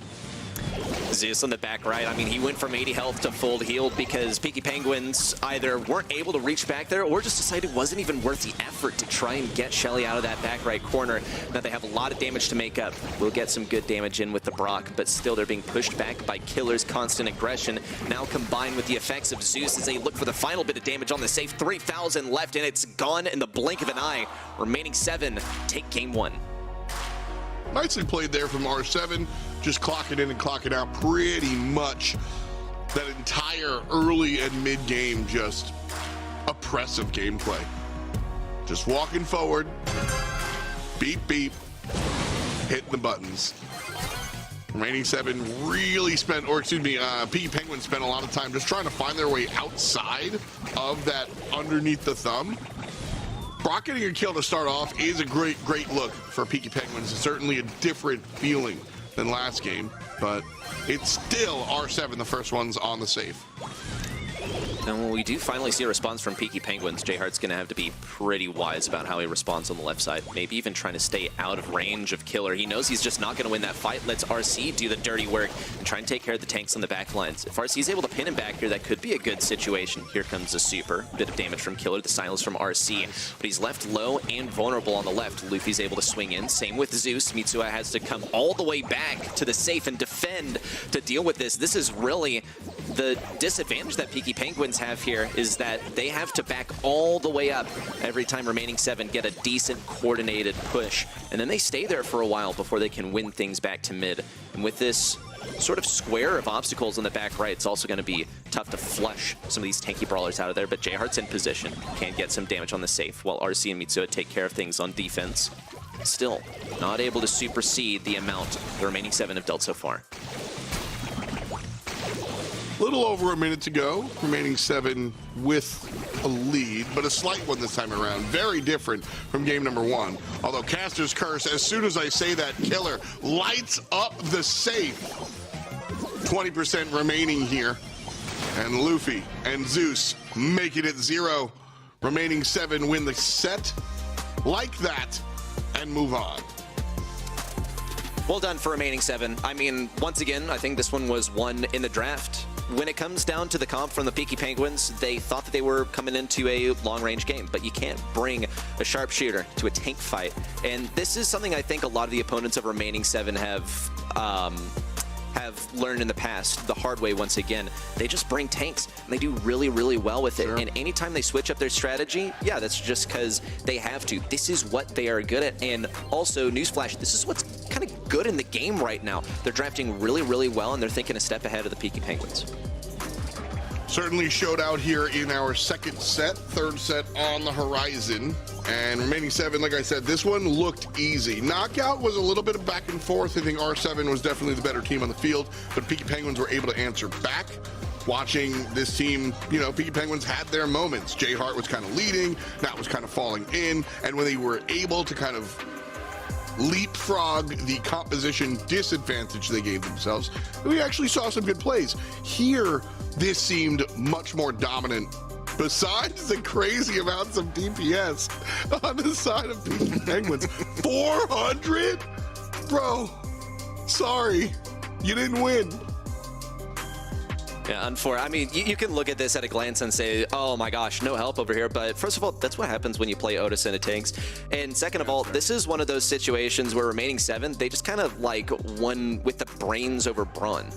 Zeus on the back right, I mean, he went from 80 health to full healed because Peaky Penguins either weren't able to reach back there or just decided it wasn't even worth the effort to try and get Shelly out of that back right corner. Now they have a lot of damage to make up. We'll get some good damage in with the Brock, but still they're being pushed back by Killer's constant aggression, now combined with the effects of Zeus as they look for the final bit of damage on the safe. 3,000 left, and it's gone in the blink of an eye. Remaining 7 take game 1. Nicely played there from R7, just clocking in and clocking out pretty much that entire early and mid game, just oppressive gameplay. Just walking forward, beep, beep, hitting the buttons. Remaining 7 really spent, or excuse me, Peaky Penguins spent a lot of time just trying to find their way outside of that underneath the thumb. Brock getting a kill to start off is a great look for Peaky Penguins. It's certainly a different feeling than last game, but it's still R7, the first ones on the safe. And when we do finally see a response from Peaky Penguins, J-Heart's going to have to be pretty wise about how he responds on the left side. Maybe even trying to stay out of range of Killer. He knows he's just not going to win that fight. Lets RC do the dirty work and try and take care of the tanks on the back lines. If RC's able to pin him back here, that could be a good situation. Here comes a super. Bit of damage from Killer, the silence from RC. But he's left low and vulnerable on the left. Luffy's able to swing in. Same with Zeus. Mitsuha has to come all the way back to the safe and defend to deal with this. This is really the disadvantage that Peaky Penguins have here, is that they have to back all the way up every time remaining 7 get a decent coordinated push, and then they stay there for a while before they can win things back to mid. And with this sort of square of obstacles on the back right, it's also going to be tough to flush some of these tanky brawlers out of there, but J-Heart's in position, can get some damage on the safe, while RC and Mitsuha take care of things on defense. Still not able to supersede the amount the remaining 7 have dealt so far. Little over a minute to go. Remaining 7 with a lead, but a slight one this time around. Very different from game number 1. Although Caster's Curse, as soon as I say that, Killer lights up the safe. 20% remaining here. And Luffy and Zeus making it 0. Remaining 7 win the set like that and move on. Well done for remaining 7. I mean, once again, I think this one was won in the draft. When it comes down to the comp from the Peaky Penguins, they thought that they were coming into a long-range game, but you can't bring a sharpshooter to a tank fight. And this is something I think a lot of the opponents of remaining 7 have have learned in the past the hard way once again. They just bring tanks, and they do really, really well with it. Sure. And anytime they switch up their strategy, yeah, that's just because they have to. This is what they are good at. And also, newsflash, this is what's kind of good in the game right now. They're drafting really, really well, and they're thinking a step ahead of the Peaky Penguins. Certainly showed out here in our second set, third set on the horizon. And remaining 7, like I said, this one looked easy. Knockout was a little bit of back and forth. I think R7 was definitely the better team on the field, but Peaky Penguins were able to answer back. Watching this team, you know, Peaky Penguins had their moments. Jay Hart was kind of leading, Nat was kind of falling in, and when they were able to kind of leapfrog the composition disadvantage they gave themselves, we actually saw some good plays. Here, this seemed much more dominant, besides the crazy amounts of DPS on the side of Peaky Penguins. 400? Bro, sorry, you didn't win. Yeah, I mean, you can look at this at a glance and say, oh my gosh, no help over here. But first of all, that's what happens when you play Otis into tanks. And second of all, this is one of those situations where remaining 7, they just kind of like won with the brains over brawn.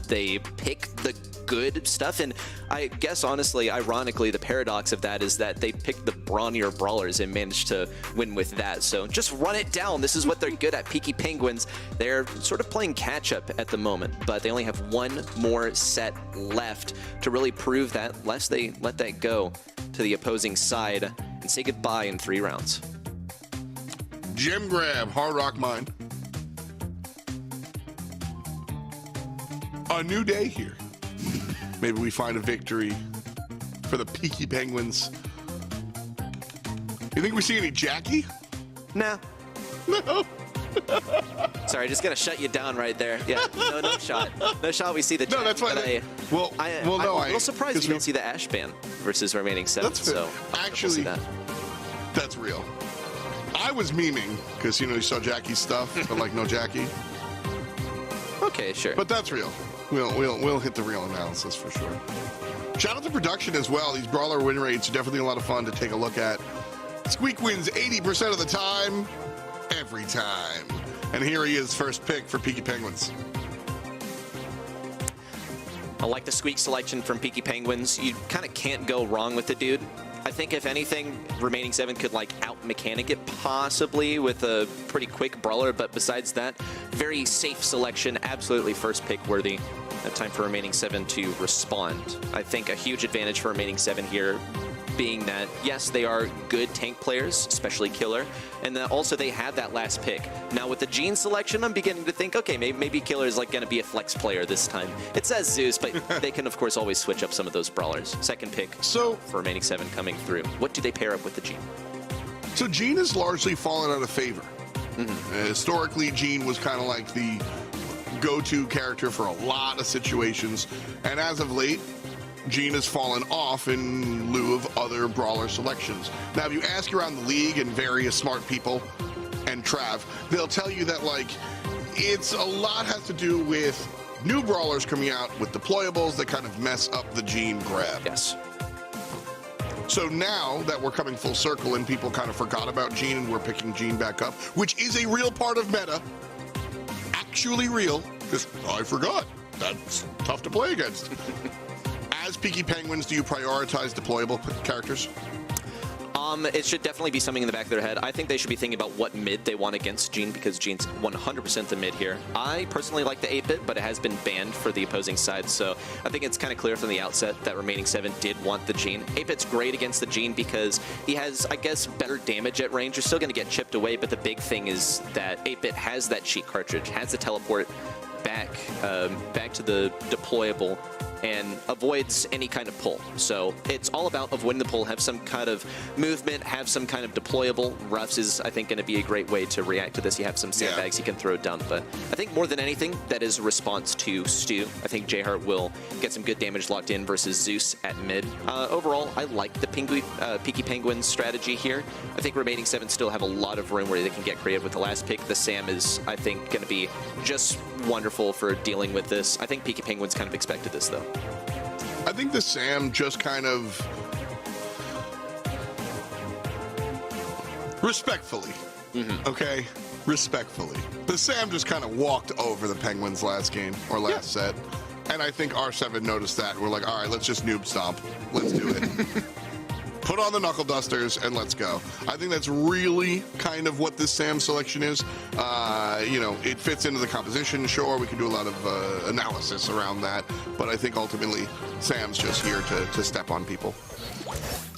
They pick the good stuff, and I guess honestly, ironically, the paradox of that is that they picked the brawnier brawlers and managed to win with that. So just run it down. This is what they're good at. Peaky Penguins, they're sort of playing catch up at the moment, but they only have one more set left to really prove that, lest they let that go to the opposing side and say goodbye in 3 rounds. Gem grab, Hard Rock Mine. A new day here. Maybe we find a victory for the Peaky Penguins. You think we see any Jackie? Nah. No. Sorry, just gonna shut you down right there. Yeah, no shot. No shot, we see the No, that's fine. I'm a little surprised you didn't see the Ash ban versus remaining 7. That's fair. So actually, that's real. I was memeing, because, you know, you saw Jackie's stuff, but like no Jackie. Okay, sure. But that's real. We'll hit the real analysis for sure. Shout out to production as well. These brawler win rates are definitely a lot of fun to take a look at. Squeak wins 80% of the time, every time. And here he is, first pick for Peaky Penguins. I like the Squeak selection from Peaky Penguins. You kind of can't go wrong with the dude. I think if anything, remaining 7 could like out-mechanic it possibly with a pretty quick brawler, but besides that, very safe selection, absolutely first pick worthy. Time for remaining 7 to respond. I think a huge advantage for remaining 7 here being that, yes, they are good tank players, especially Killer, and then also they had that last pick. Now with the Gene selection, I'm beginning to think, okay, maybe Killer is like going to be a flex player this time. It says Zeus, but they can of course always switch up some of those brawlers. Second pick for remaining 7 coming through. What do they pair up with the Gene? So Gene has largely fallen out of favor. Historically, Gene was kind of like the go-to character for a lot of situations, and as of late, Gene has fallen off in lieu of other brawler selections. Now, if you ask around the league and various smart people and Trav, they'll tell you that, like, it's a lot has to do with new brawlers coming out with deployables that kind of mess up the Gene grab. Yes. So now that we're coming full circle and people kind of forgot about Gene and we're picking Gene back up, which is a real part of meta, actually real, because I forgot. That's tough to play against. As Peaky Penguins, do you prioritize deployable characters? It should definitely be something in the back of their head. I think they should be thinking about what mid they want against Gene, because Gene's 100% the mid here. I personally like the 8-bit, but it has been banned for the opposing side, so I think it's kind of clear from the outset that remaining 7 did want the Gene. 8-bit's great against the Gene because he has, I guess, better damage at range. You're still going to get chipped away, but the big thing is that 8-bit has that cheat cartridge, has the teleport back to the deployable, and avoids any kind of pull. So it's all about avoiding the pull, have some kind of movement, have some kind of deployable. Ruffs is, I think, going to be a great way to react to this. You have some sandbags you can throw down, but I think more than anything, that is a response to Stu. I think J-Heart will get some good damage locked in versus Zeus at mid. Overall, I like the Peaky Penguins strategy here. I think remaining 7 still have a lot of room where they can get creative with the last pick. The Sam is, I think, going to be just wonderful for dealing with this. I think Peaky Penguins kind of expected this, though. I think the Sam just kind of respectfully, okay? respectfully, the Sam just kind of walked over the Penguins last game or last set. And I think R7 noticed that. We're like, all right, let's just noob stomp. Let's do it. Put on the knuckle dusters and let's go. I think that's really kind of what this Sam selection is. You know, it fits into the composition. Sure, we can do a lot of analysis around that, but I think ultimately Sam's just here to step on people.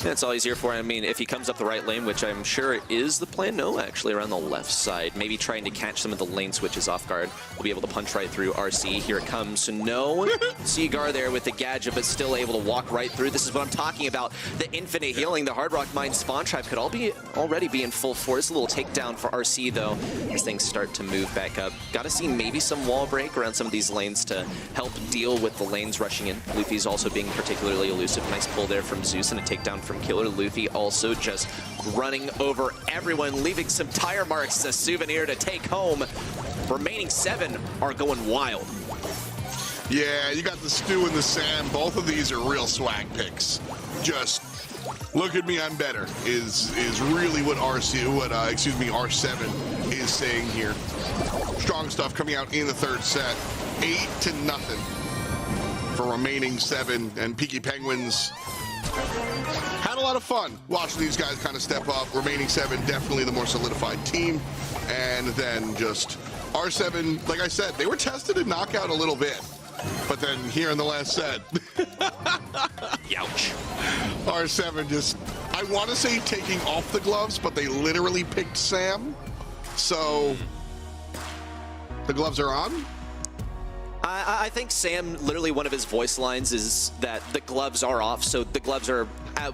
That's all he's here for. I mean, if he comes up the right lane, which I'm sure is the plan, no, actually around the left side, maybe trying to catch some of the lane switches off guard. We'll be able to punch right through RC. Here it comes. No Seagar there with the gadget, but still able to walk right through. This is what I'm talking about. The infinite healing, the Hard Rock Mine spawn trap could already be in full force. A little takedown for RC, though, as things start to move back up. Got to see maybe some wall break around some of these lanes to help deal with the lanes rushing in. Luffy's also being particularly elusive. Nice pull there from Zeus and a takedown from Killer. Luffy also just running over everyone, leaving some tire marks as a souvenir to take home. Remaining 7 are going wild. Yeah, you got the Stu and the Sam. Both of these are real swag picks. Just look at me, I'm better is really what R7 is saying here. Strong stuff coming out in the third set. 8-0 for remaining 7, and Peaky Penguins had a lot of fun watching these guys kind of step up. Remaining 7, definitely the more solidified team. And then just R7, like I said, they were tested in knockout a little bit. But then here in the last set, Youch. R7 just, I want to say taking off the gloves, but they literally picked Sam. So the gloves are on. I think Sam, literally one of his voice lines is that the gloves are off, so the gloves are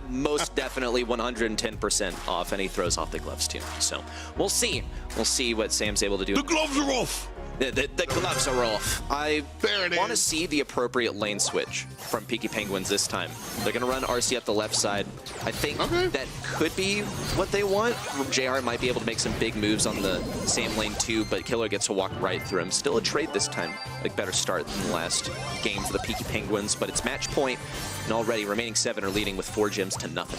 most definitely 110% off, and he throws off the gloves too. So we'll see. We'll see what Sam's able to do. The gloves are off. The gloves are off. I There want to is. see the appropriate lane switch from Peaky Penguins this time. They're going to run RC up the left side. I think that could be what they want. JR might be able to make some big moves on the same lane too, but Killer gets to walk right through him. Still a trade this time. A better start than the last game for the Peaky Penguins, but it's match point, and already remaining 7 are leading with 4 gems to nothing.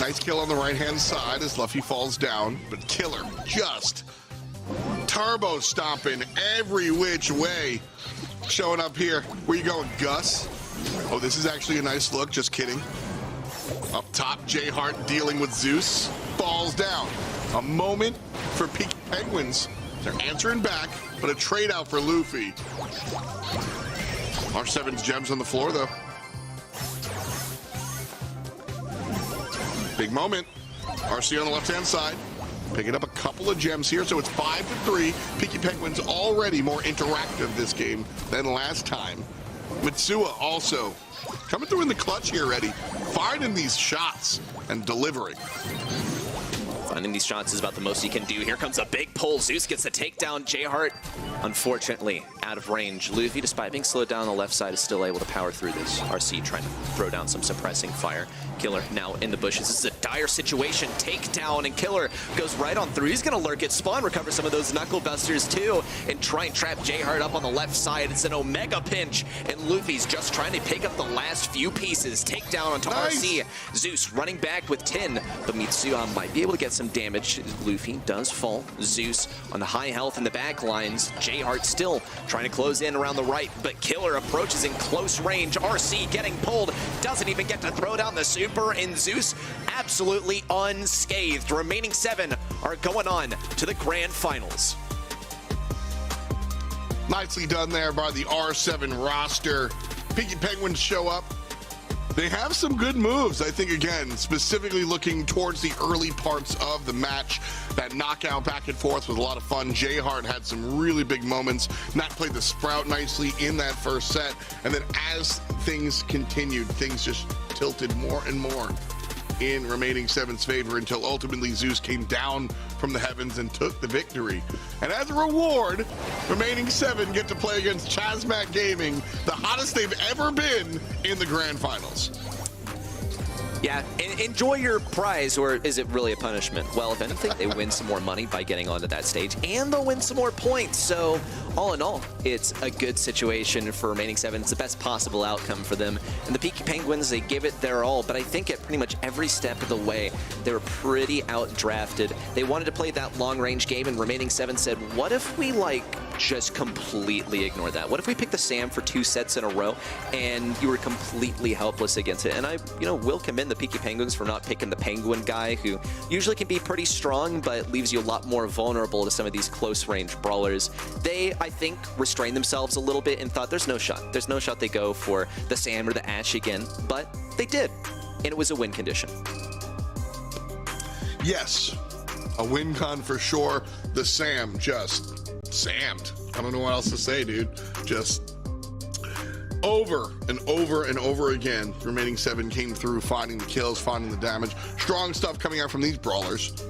Nice kill on the right-hand side as Luffy falls down, but Killer just turbo stomping every which way. Showing up here. Where you going, Gus? Oh, this is actually a nice look. Just kidding. Up top, J-Heart dealing with Zeus. Falls down. A moment for Peaky Penguins. They're answering back, but a trade out for Luffy. R7's gems on the floor, though. Big moment. RC on the left-hand side. Picking up a couple of gems here, so it's 5-3. Peaky Penguins already more interactive this game than last time. Mitsuha also coming through in the clutch here already. Finding these shots and delivering. Finding these shots is about the most he can do. Here comes a big pull. Zeus gets the takedown. J-Heart, unfortunately, out of range. Luffy, despite being slowed down on the left side, is still able to power through this. RC trying to throw down some suppressing fire. Killer now in the bushes. This is a dire situation. Takedown, and Killer goes right on through. He's going to lurk at spawn, recover some of those knuckle busters too, and try and trap J-Heart up on the left side. It's an Omega pinch, and Luffy's just trying to pick up the last few pieces. Takedown onto RC. Zeus running back with 10, but Mitsuha might be able to get some damage. Luffy does fall. Zeus on the high health in the back lines. J-Heart still trying to close in around the right, but Killer approaches in close range. RC getting pulled. Doesn't even get to throw down the super, and Zeus absolutely unscathed. Remaining 7 are going on to the grand finals. Nicely done there by the R7 roster. Peaky Penguins show up. They have some good moves, I think, again, specifically looking towards the early parts of the match. That knockout back and forth was a lot of fun. J-Heart had some really big moments. Nat played the Sprout nicely in that first set. And then as things continued, things just tilted more and more in remaining 7's favor until ultimately Zeus came down from the heavens and took the victory. And as a reward, remaining 7 get to play against Chasmac Gaming, the hottest they've ever been in the grand finals. Yeah, enjoy your prize, or is it really a punishment? Well, if anything, they win some more money by getting onto that stage, and they'll win some more points. So, all in all, it's a good situation for Remaining 7. It's the best possible outcome for them. And the Peaky Penguins, they give it their all, but I think at pretty much every step of the way, they were pretty outdrafted. They wanted to play that long-range game, and Remaining 7 said, what if we, just completely ignore that? What if we pick the Sam for 2 sets in a row, and you were completely helpless against it? And I, will commend the Peaky Penguins for not picking the Penguin guy, who usually can be pretty strong, but leaves you a lot more vulnerable to some of these close-range brawlers. They, I think, restrained themselves a little bit and thought there's no shot. There's no shot they go for the Sam or the Ashe again, but they did, and it was a win condition. Yes, a win con for sure. The Sam just sammed. I don't know what else to say, dude. Just over and over and over again. Remaining 7 came through, finding the kills, finding the damage. Strong stuff coming out from these brawlers.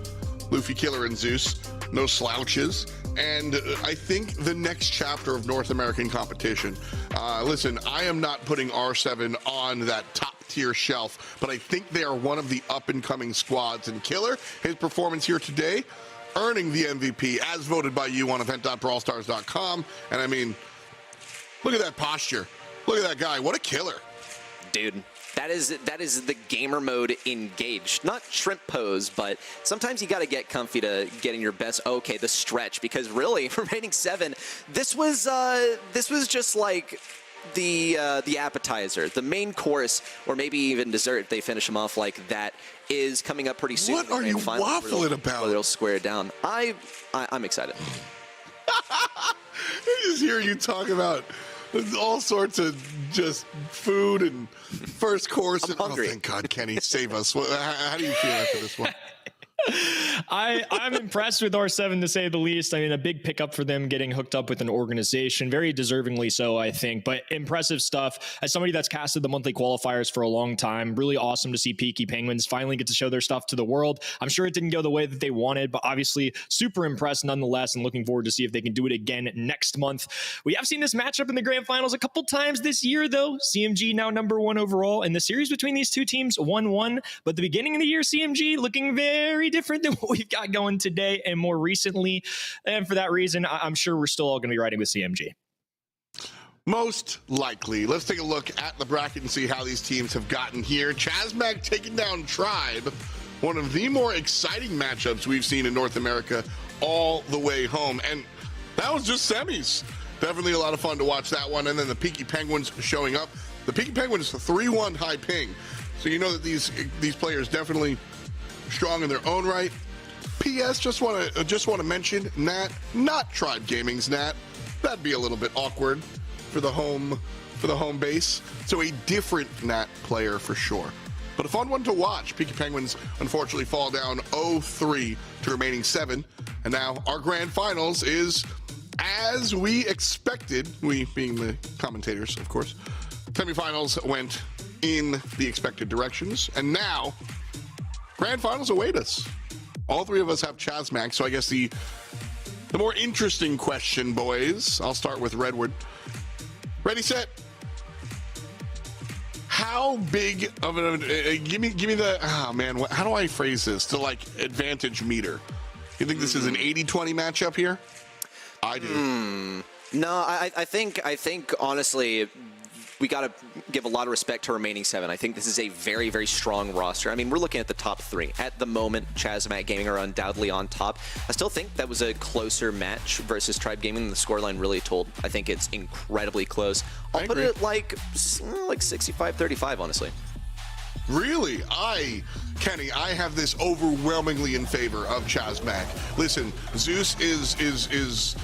Luffy, Killer, and Zeus. No slouches. And I think the next chapter of North American competition. Listen, I am not putting R7 on that top tier shelf, but I think they are one of the up-and-coming squads. And Killer, his performance here today, earning the MVP as voted by you on event.brawlstars.com. And I mean, look at that posture. Look at that guy. What a killer. Dude, that is the gamer mode engaged. Not shrimp pose, but sometimes you got to get comfy to get in your best. Okay, the stretch, because really, Remaining 7, this was just like the appetizer. The main course, or maybe even dessert, they finish them off like that, is coming up pretty soon. What are you waffling about? They'll square it down. I'm excited. I just hear you talk about all sorts of just food and first course. I'm hungry. Oh, thank God, Kenny, save us. How do you feel after this one? I'm impressed with R7, to say the least. I mean, a big pickup for them, getting hooked up with an organization, very deservingly so, I think, but impressive stuff. As somebody that's casted the monthly qualifiers for a long time, really awesome to see Peaky Penguins finally get to show their stuff to the world. I'm sure it didn't go the way that they wanted, but obviously super impressed nonetheless, and looking forward to see if they can do it again next month. We have seen this matchup in the grand finals a couple times this year, though. CMG now #1 overall, and the series between these two teams 1-1, but the beginning of the year, CMG looking very different than what we've got going today and more recently. And for that reason, I'm sure we're still all going to be riding with CMG. Most likely. Let's take a look at the bracket and see how these teams have gotten here. Chasmac taking down Tribe, one of the more exciting matchups we've seen in North America all the way home. And that was just semis. Definitely a lot of fun to watch that one. And then the Peaky Penguins showing up. The Peaky Penguins 3-1 high ping. So you know that these players definitely strong in their own right. P.S. Just want to mention, Nat, not Tribe Gaming's Nat. That'd be a little bit awkward for the home base. So a different Nat player for sure. But a fun one to watch. Peaky Penguins unfortunately fall down 0-3 to Remaining 7. And now our grand finals is as we expected, we being the commentators, of course. Semifinals went in the expected directions, and now grand finals await us. All three of us have Chasmac, so I guess the more interesting question, boys, I'll start with Redwood. Ready, set. How big of an give me the, oh man, how do I phrase this to advantage meter? You think this is an 80-20 matchup here? I do. No, I think honestly, we got to give a lot of respect to Remaining 7. I think this is a very, very strong roster. I mean, we're looking at the top 3. At the moment, Chasmac Gaming are undoubtedly on top. I still think that was a closer match versus Tribe Gaming than the scoreline really told. I think it's incredibly close. I'll put it like 65-35, honestly. Really? Kenny, I have this overwhelmingly in favor of Chasmac. Listen, Zeus is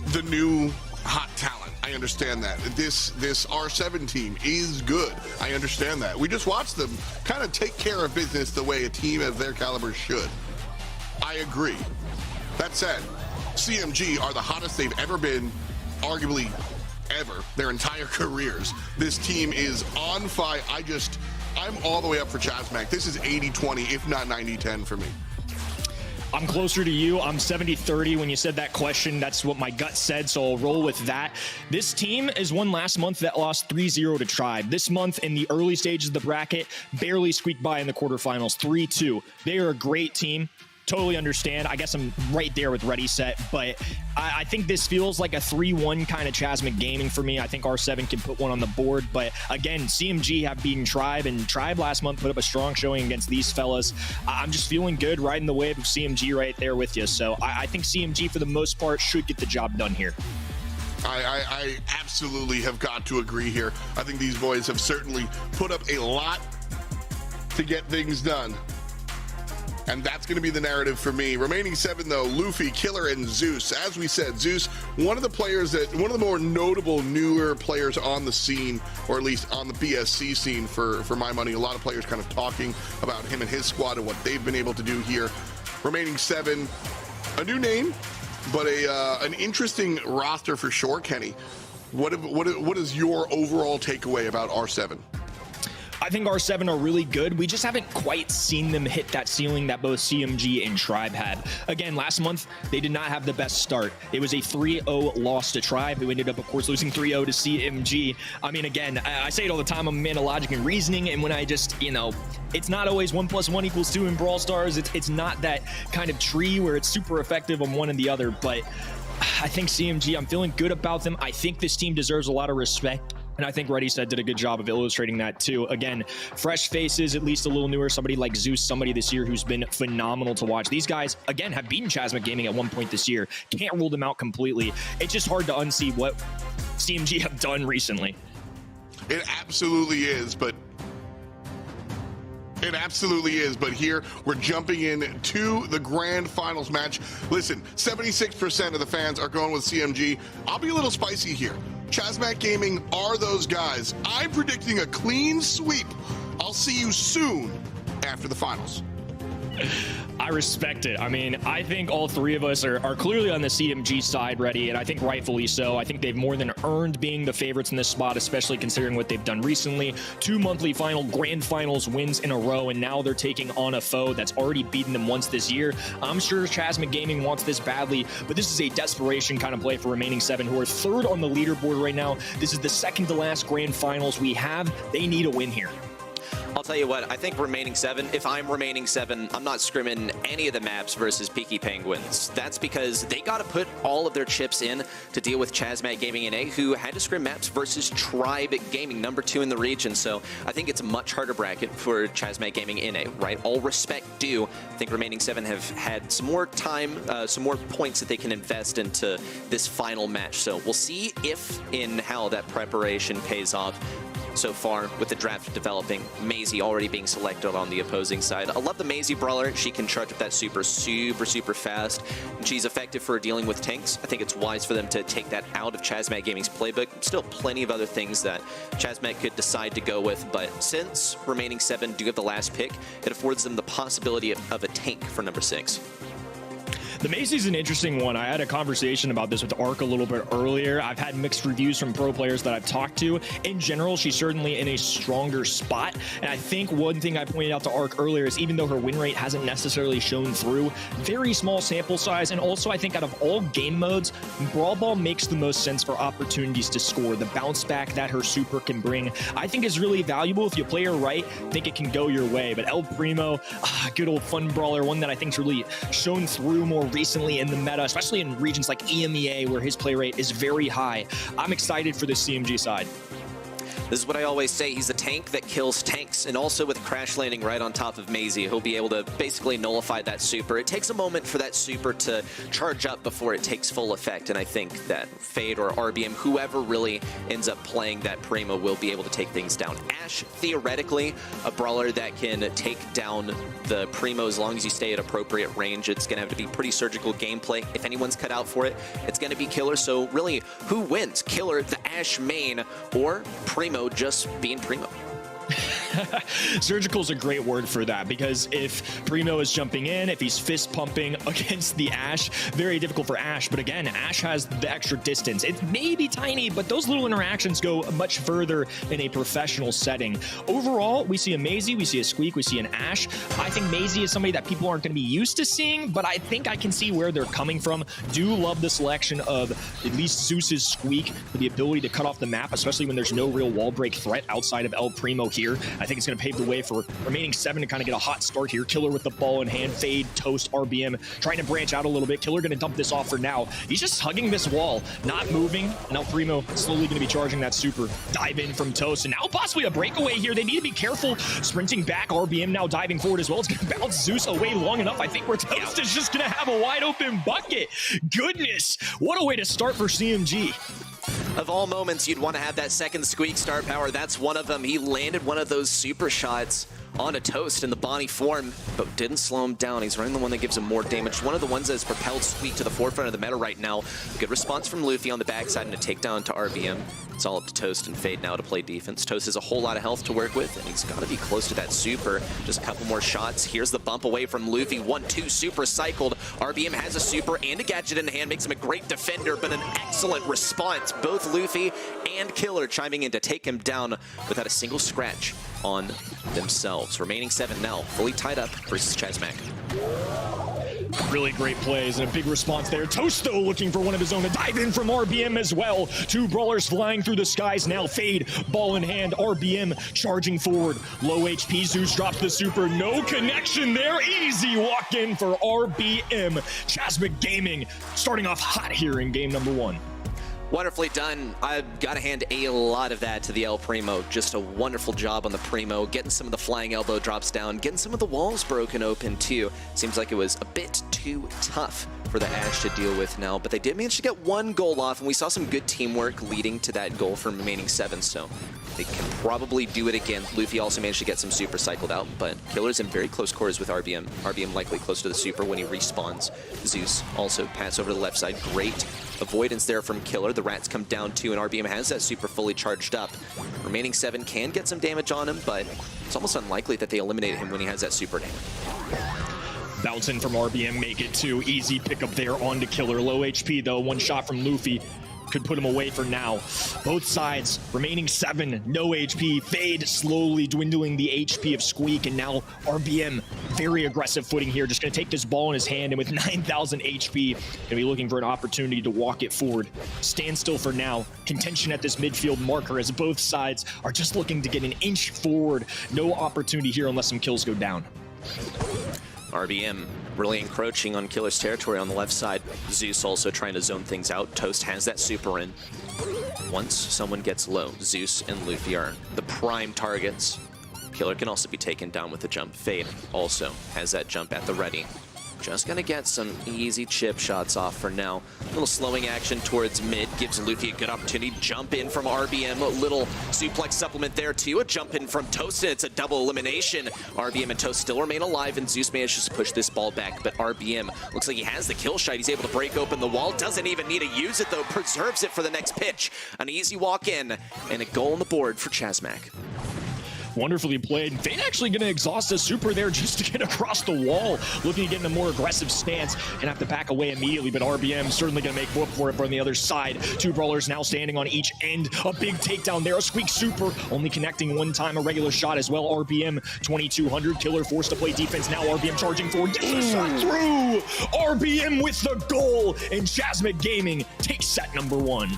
the new hot talent. I understand that. This R7 team is good. I understand that. We just watched them kind of take care of business the way a team of their caliber should. I agree. That said, CMG are the hottest they've ever been, arguably ever, their entire careers. This team is on fire. I'm all the way up for Chasmac. This is 80-20, if not 90-10 for me. I'm closer to you. I'm 70-30. When you said that question, that's what my gut said, so I'll roll with that. This team is one last month that lost 3-0 to Tribe. This month, in the early stages of the bracket, barely squeaked by in the quarterfinals, 3-2. They are a great team. Totally understand. I guess I'm right there with Ready Set, but I think this feels like a 3-1 kind of Chasmac gaming for me. I think R7 can put one on the board, but again, CMG have beaten Tribe, and Tribe last month put up a strong showing against these fellas. I'm just feeling good riding the wave of CMG right there with you, so I think CMG for the most part should get the job done here. I absolutely have got to agree here. I think these boys have certainly put up a lot to get things done. And that's going to be the narrative for me. Remaining 7, though, Luffy, Killer, and Zeus. As we said, Zeus, one of the more notable newer players on the scene, or at least on the BSC scene for my money. A lot of players kind of talking about him and his squad and what they've been able to do here. Remaining 7, a new name, but an interesting roster for sure, Kenny. What is your overall takeaway about R7? I think R7 are really good. We just haven't quite seen them hit that ceiling that both CMG and Tribe had. Again, last month, they did not have the best start. It was a 3-0 loss to Tribe, who ended up, of course, losing 3-0 to CMG. I mean, again, I say it all the time, I'm a man of logic and reasoning, and when I just, it's not always 1 + 1 = 2 in Brawl Stars. It's not that kind of tree where it's super effective on one and the other, but I think CMG, I'm feeling good about them. I think this team deserves a lot of respect. And I think Ready Set did a good job of illustrating that too. Again, fresh faces, at least a little newer. Somebody like Zeus, somebody this year who's been phenomenal to watch. These guys, again, have beaten Chasmac Gaming at one point this year. Can't rule them out completely. It's just hard to unsee what CMG have done recently. It absolutely is, but here we're jumping in to the grand finals match. Listen, 76% of the fans are going with CMG. I'll be a little spicy here. Chasmac Gaming are those guys. I'm predicting a clean sweep. I'll see you soon after the finals. I respect it. I mean, I think all three of us are clearly on the CMG side, Ready, and I think rightfully so. I think they've more than earned being the favorites in this spot, especially considering what they've done recently. 2 monthly grand finals wins in a row, and now they're taking on a foe that's already beaten them once this year. I'm sure Chasmac Gaming wants this badly, but this is a desperation kind of play for Remaining 7, who are 3rd on the leaderboard right now. This is the 2nd to last grand finals we have. They need a win here. I'll tell you what, I think Remaining 7, if I'm Remaining 7, I'm not scrimming any of the maps versus Peaky Penguins. That's because they got to put all of their chips in to deal with Chasmac Gaming NA, who had to scrim maps versus Tribe Gaming, number 2 in the region. So I think it's a much harder bracket for Chasmac Gaming NA, right? All respect due. I think Remaining 7 have had some more time, some more points that they can invest into this final match. So we'll see if and how that preparation pays off. So far, with the draft developing, Maisie already being selected on the opposing side. I love the Maisie brawler. She can charge up that super fast, and she's effective for dealing with tanks. I think it's wise for them to take that out of Chasmac Gaming's playbook. Still plenty of other things that Chasmac could decide to go with, but since Remaining 7 do have the last pick, it affords them the possibility of a tank for number 6. The Macy's an interesting one. I had a conversation about this with Ark a little bit earlier. I've had mixed reviews from pro players that I've talked to. In general, she's certainly in a stronger spot. And I think one thing I pointed out to Ark earlier is even though her win rate hasn't necessarily shown through, very small sample size. And also, I think out of all game modes, Brawl Ball makes the most sense for opportunities to score. The bounce back that her super can bring, I think is really valuable. If you play her right, I think it can go your way. But El Primo, good old fun brawler, one that I think's really shown through more recently in the meta, especially in regions like EMEA where his play rate is very high. I'm excited for the CMG side. This is what I always say, he's a tank that kills tanks, and also with crash landing right on top of Maisie, he'll be able to basically nullify that super. It takes a moment for that super to charge up before it takes full effect, and I think that Fade or RBM, whoever really ends up playing that Primo, will be able to take things down. Ashe, theoretically, a brawler that can take down the Primo as long as you stay at appropriate range. It's going to have to be pretty surgical gameplay. If anyone's cut out for it, it's going to be Killer, so really, who wins? Killer, the Ashe main, or Primo just being Primo? Surgical's a great word for that, because if Primo is jumping in, if he's fist pumping against the Ashe, very difficult for Ashe. But again, Ashe has the extra distance. It may be tiny, but those little interactions go much further in a professional setting. Overall, we see a Maisie, we see a Squeak, we see an Ashe. I think Maisie is somebody that people aren't going to be used to seeing, but I think I can see where they're coming from. Do love the selection of at least Zeus's Squeak for the ability to cut off the map, especially when there's no real wall break threat outside of El Primo here. I think it's going to pave the way for remaining 7 to kind of get a hot start here. Killer with the ball in hand, Fade, Toast, RBM trying to branch out a little bit. Killer going to dump this off for now. He's just hugging this wall, not moving. And El Primo slowly going to be charging that super. Dive in from Toast, and now possibly a breakaway here. They need to be careful. Sprinting back, RBM now diving forward as well. It's going to bounce Zeus away long enough, I think, where Toast is just going to have a wide open bucket. Goodness, what a way to start for CMG. Of all moments, you'd want to have that second Squeak star power. That's one of them. He landed one of those super shots on a Toast in the Bonnie form, but didn't slow him down. He's running the one that gives him more damage. One of the ones that has propelled Squeak to the forefront of the meta right now. Good response from Luffy on the backside and a takedown to RBM. It's all up to Toast and Fade now to play defense. Toast has a whole lot of health to work with, and he's got to be close to that super. Just a couple more shots. Here's the bump away from Luffy. 1-2 super cycled. RBM has a super and a gadget in hand. Makes him a great defender, but an excellent response. Both Luffy and Killer chiming in to take him down without a single scratch on themselves. Remaining 7 now, fully tied up versus Chasmac. Really great plays and a big response there. Toast, though, looking for one of his own to dive in from RBM as well. 2 brawlers flying through the skies now. Fade, ball in hand. RBM charging forward. Low HP. Zeus drops the super. No connection there. Easy walk in for RBM. Chasmac Gaming starting off hot here in game number 1. Wonderfully done. I've got to hand a lot of that to the El Primo. Just a wonderful job on the Primo, getting some of the flying elbow drops down, getting some of the walls broken open too. Seems like it was a bit too tough for the Ashe to deal with now, but they did manage to get 1 goal off, and we saw some good teamwork leading to that goal from remaining 7, so they can probably do it again. Luffy also managed to get some super cycled out, but Killer's in very close quarters with RBM. RBM likely close to the super when he respawns. Zeus also pass over to the left side. Great avoidance there from Killer. The rats come down too, and RBM has that super fully charged up. Remaining 7 can get some damage on him, but it's almost unlikely that they eliminated him when he has that super damage. Bounce in from RBM, make it 2. Easy pickup there onto Killer. Low HP though, 1 shot from Luffy could put him away for now. Both sides, remaining 7, no HP. Fade slowly dwindling the HP of Squeak, and now RBM, very aggressive footing here. Just gonna take this ball in his hand, and with 9,000 HP, gonna be looking for an opportunity to walk it forward. Stand still for now. Contention at this midfield marker as both sides are just looking to get an inch forward. No opportunity here unless some kills go down. RBM really encroaching on Killer's territory on the left side. Zeus also trying to zone things out. Toast has that super in. Once someone gets low, Zeus and Luffy are the prime targets. Killer can also be taken down with a jump. Fade also has that jump at the ready. Just gonna get some easy chip shots off for now. A little slowing action towards mid gives Luffy a good opportunity. Jump in from RBM, a little suplex supplement there too. A jump in from Toast, and it's a double elimination. RBM and Toast still remain alive, and Zeus manages to push this ball back, but RBM looks like he has the kill shot. He's able to break open the wall. Doesn't even need to use it though, preserves it for the next pitch. An easy walk in, and a goal on the board for Chasmac. Wonderfully played. Fade actually going to exhaust a super there just to get across the wall. Looking to get in a more aggressive stance and have to back away immediately, but RBM certainly going to make whoop for it from the other side. 2 brawlers now standing on each end. A big takedown there. A Squeak super, only connecting 1 time. A regular shot as well. RBM 2200. Killer forced to play defense now. RBM charging forward. Gets a shot through. RBM with the goal, and Chasmac Gaming takes set number 1.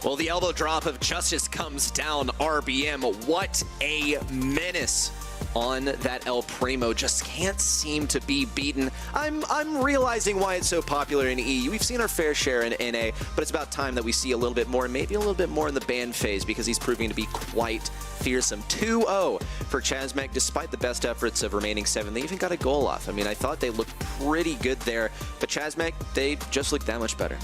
Well, the elbow drop of Justice comes down. RBM, what a menace on that El Primo. Just can't seem to be beaten. I'm realizing why it's so popular in EU. We've seen our fair share in NA, but it's about time that we see a little bit more, maybe a little bit more in the ban phase, because he's proving to be quite fearsome. 2-0 for Chasmac, despite the best efforts of remaining 7. They even got a goal off. I mean, I thought they looked pretty good there, but Chasmac, they just looked that much better.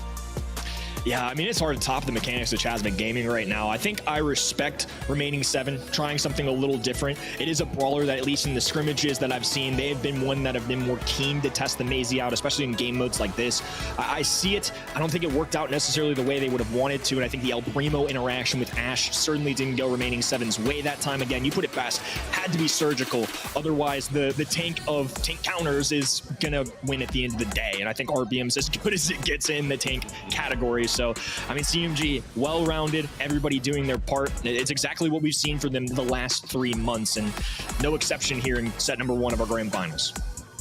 Yeah, I mean, it's hard to top the mechanics of Chasmac Gaming right now. I think I respect Remaining 7 trying something a little different. It is a brawler that, at least in the scrimmages that I've seen, they have been one that have been more keen to test the Maisie out, especially in game modes like this. I see it. I don't think it worked out necessarily the way they would have wanted to, and I think the El Primo interaction with Ashe certainly didn't go Remaining 7's way that time. Again, you put it best, had to be surgical. Otherwise, the tank of tank counters is going to win at the end of the day, and I think RBM's as good as it gets in the tank category. So, I mean, CMG, well-rounded, everybody doing their part. It's exactly what we've seen from them the last 3 months, and no exception here in set number 1 of our grand finals.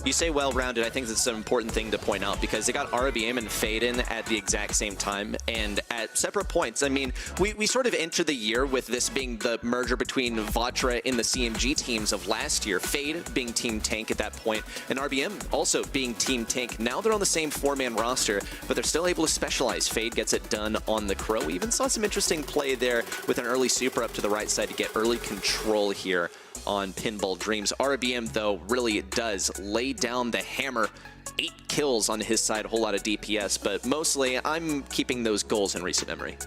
You say well-rounded, I think that's an important thing to point out because they got RBM and Fade in at the exact same time and at separate points. I mean, we sort of entered the year with this being the merger between Vatra and the CMG teams of last year. Fade being Team Tank at that point, and RBM also being Team Tank. Now they're on the same 4-man roster, but they're still able to specialize. Fade gets it done on the Crow. We even saw some interesting play there with an early super up to the right side to get early control here on Pinball Dreams. RBM, though, really does lay down the hammer. 8 kills on his side, a whole lot of DPS, but mostly I'm keeping those goals in recent memory.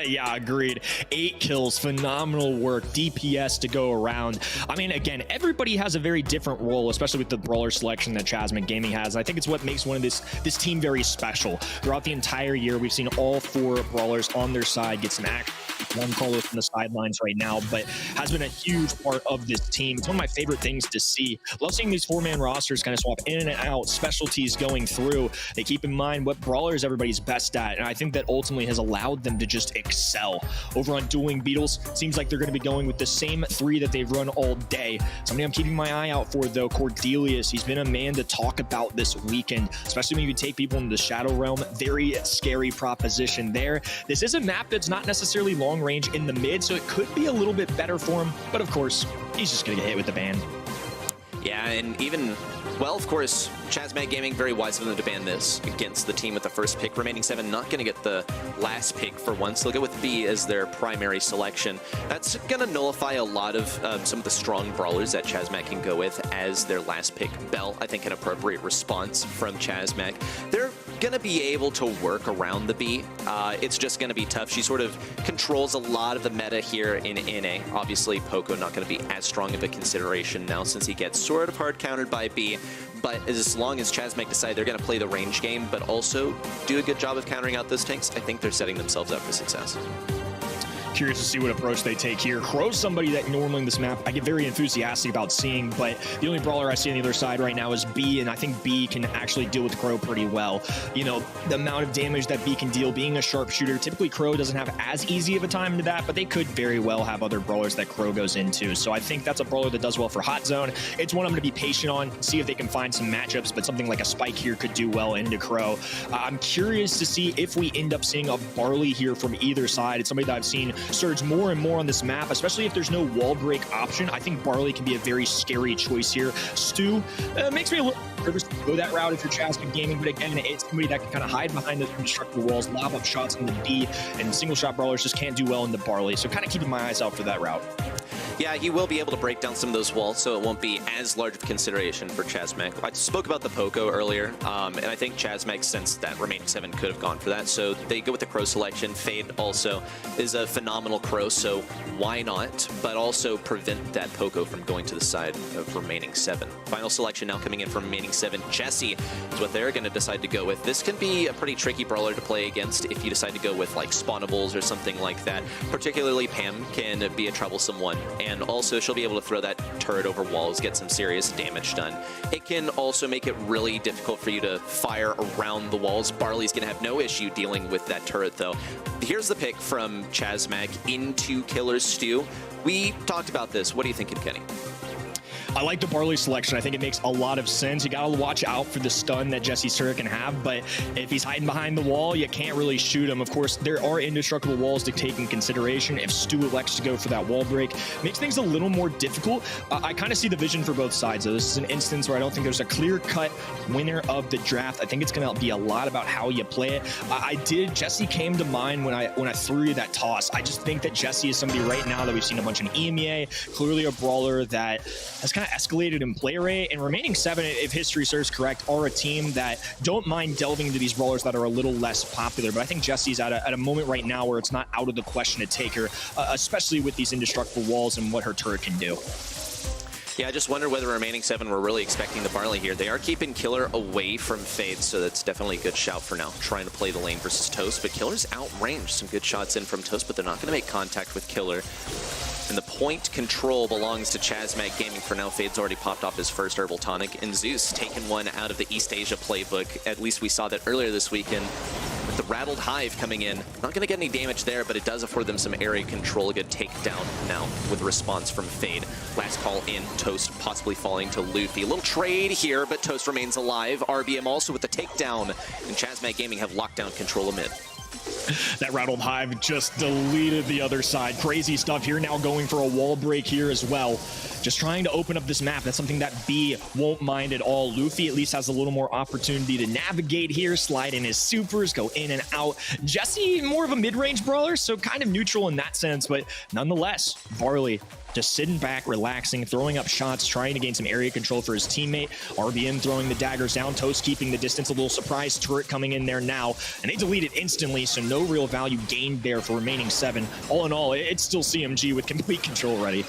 Yeah, agreed. 8 kills, phenomenal work, DPS to go around. I mean, again, everybody has a very different role, especially with the brawler selection that Chasmac Gaming has. I think it's what makes this team very special. Throughout the entire year, we've seen all 4 brawlers on their side get some action. One Carlos from the sidelines right now, but has been a huge part of this team. It's one of my favorite things to see. Love seeing these 4-man rosters kind of swap in and out, specialties going through. They keep in mind what brawlers everybody's best at, and I think that ultimately has allowed them to just excel. Over on Dueling Beetles, seems like they're going to be going with the same 3 that they've run all day. Somebody I'm keeping my eye out for, though, Cordelius. He's been a man to talk about this weekend, especially when you take people into the Shadow Realm. Very scary proposition there. This is a map that's not necessarily long range in the mid, so it could be a little bit better for him, but of course, he's just going to get hit with the ban. Yeah, and even, well, of course, Chasmac Gaming, very wise of them to ban this against the team with the first pick. Remaining 7 not going to get the last pick for once. They'll go with B as their primary selection. That's going to nullify a lot of some of the strong brawlers that Chasmac can go with as their last pick. Bell, I think, an appropriate response from Chasmac. They're going to be able to work around the B. It's just going to be tough. She sort of controls a lot of the meta here in NA. Obviously, Poco not going to be as strong of a consideration now since he gets sort of hard countered by B. But as long as Chasmac decide they're going to play the range game, but also do a good job of countering out those tanks, I think they're setting themselves up for success. Curious to see what approach they take here. Crow's somebody that normally in this map I get very enthusiastic about seeing, but the only brawler I see on the other side right now is B, and I think B can actually deal with Crow pretty well. You know, the amount of damage that B can deal being a sharpshooter, typically Crow doesn't have as easy of a time to that, but they could very well have other brawlers that Crow goes into. So I think that's a brawler that does well for Hot Zone. It's one I'm going to be patient on, see if they can find some matchups, but something like a Spike here could do well into Crow. I'm curious to see if we end up seeing a Barley here from either side. It's somebody that I've seen surge more and more on this map, especially if there's no wall break option. I think Barley can be a very scary choice here. Stu makes me a little nervous to go that route if you're Chasmac Gaming, but again, it's somebody that can kind of hide behind those indestructible walls, lob up shots in the D, and single shot brawlers just can't do well in the Barley. So kind of keeping my eyes out for that route. Yeah, he will be able to break down some of those walls, so it won't be as large of a consideration for Chasmac. I spoke about the Poco earlier, and I think Chasmac sensed that Remaining 7 could have gone for that, so they go with the Crow selection. Fade also is a phenomenal Crow, so why not? But also prevent that Poco from going to the side of Remaining 7. Final selection now coming in from Remaining 7. Jesse is what they're going to decide to go with. This can be a pretty tricky brawler to play against if you decide to go with like spawnables or something like that. Particularly Pam can be a troublesome one. And also she'll be able to throw that turret over walls, get some serious damage done. It can also make it really difficult for you to fire around the walls. Barley's going to have no issue dealing with that turret though. Here's the pick from Chasmac into Killer Stew. We talked about this. What are you thinking, Kenny? I like the Barley selection. I think it makes a lot of sense. You got to watch out for the stun that Jesse's turret can have, but if he's hiding behind the wall, you can't really shoot him. Of course, there are indestructible walls to take in consideration. If Stu elects to go for that wall break, makes things a little more difficult. I kind of see the vision for both sides, though. This is an instance where I don't think there's a clear-cut winner of the draft. I think it's going to be a lot about how you play it. Jesse came to mind when I threw you that toss. I just think that Jesse is somebody right now that we've seen a bunch in EMEA, clearly a brawler that has kind of of escalated in play rate, and remaining 7, if history serves correct, are a team that don't mind delving into these brawlers that are a little less popular. But I think Jessie's at a moment right now where it's not out of the question to take her, especially with these indestructible walls and what her turret can do. Yeah, I just wonder whether remaining 7 were really expecting the Barley here. They are keeping Killer away from Fade, so that's definitely a good shout for now. Trying to play the lane versus Toast, but Killer's outranged. Some good shots in from Toast, but they're not going to make contact with Killer. And the point control belongs to Chasmac Gaming for now. Fade's already popped off his first Herbal Tonic, and Zeus taking one out of the East Asia playbook. At least we saw that earlier this weekend. With the Rattled Hive coming in, not going to get any damage there, but it does afford them some area control. A good takedown now with a response from Fade. Last call in, Toast possibly falling to Luffy. A little trade here, but Toast remains alive. RBM also with the takedown, and Chasmac Gaming have lockdown control amid. That Rattled Hive just deleted the other side. Crazy stuff here, now going for a wall break here as well. Just trying to open up this map. That's something that B won't mind at all. Luffy at least has a little more opportunity to navigate here, slide in his supers, go in and out. Jessie, more of a mid-range brawler, so kind of neutral in that sense, but nonetheless, Barley just sitting back, relaxing, throwing up shots, trying to gain some area control for his teammate. RBM throwing the daggers down, Toast keeping the distance, a little surprise turret coming in there now, and they delete it instantly, so no real value gained there for remaining 7. All in all, it's still CMG with complete control ready.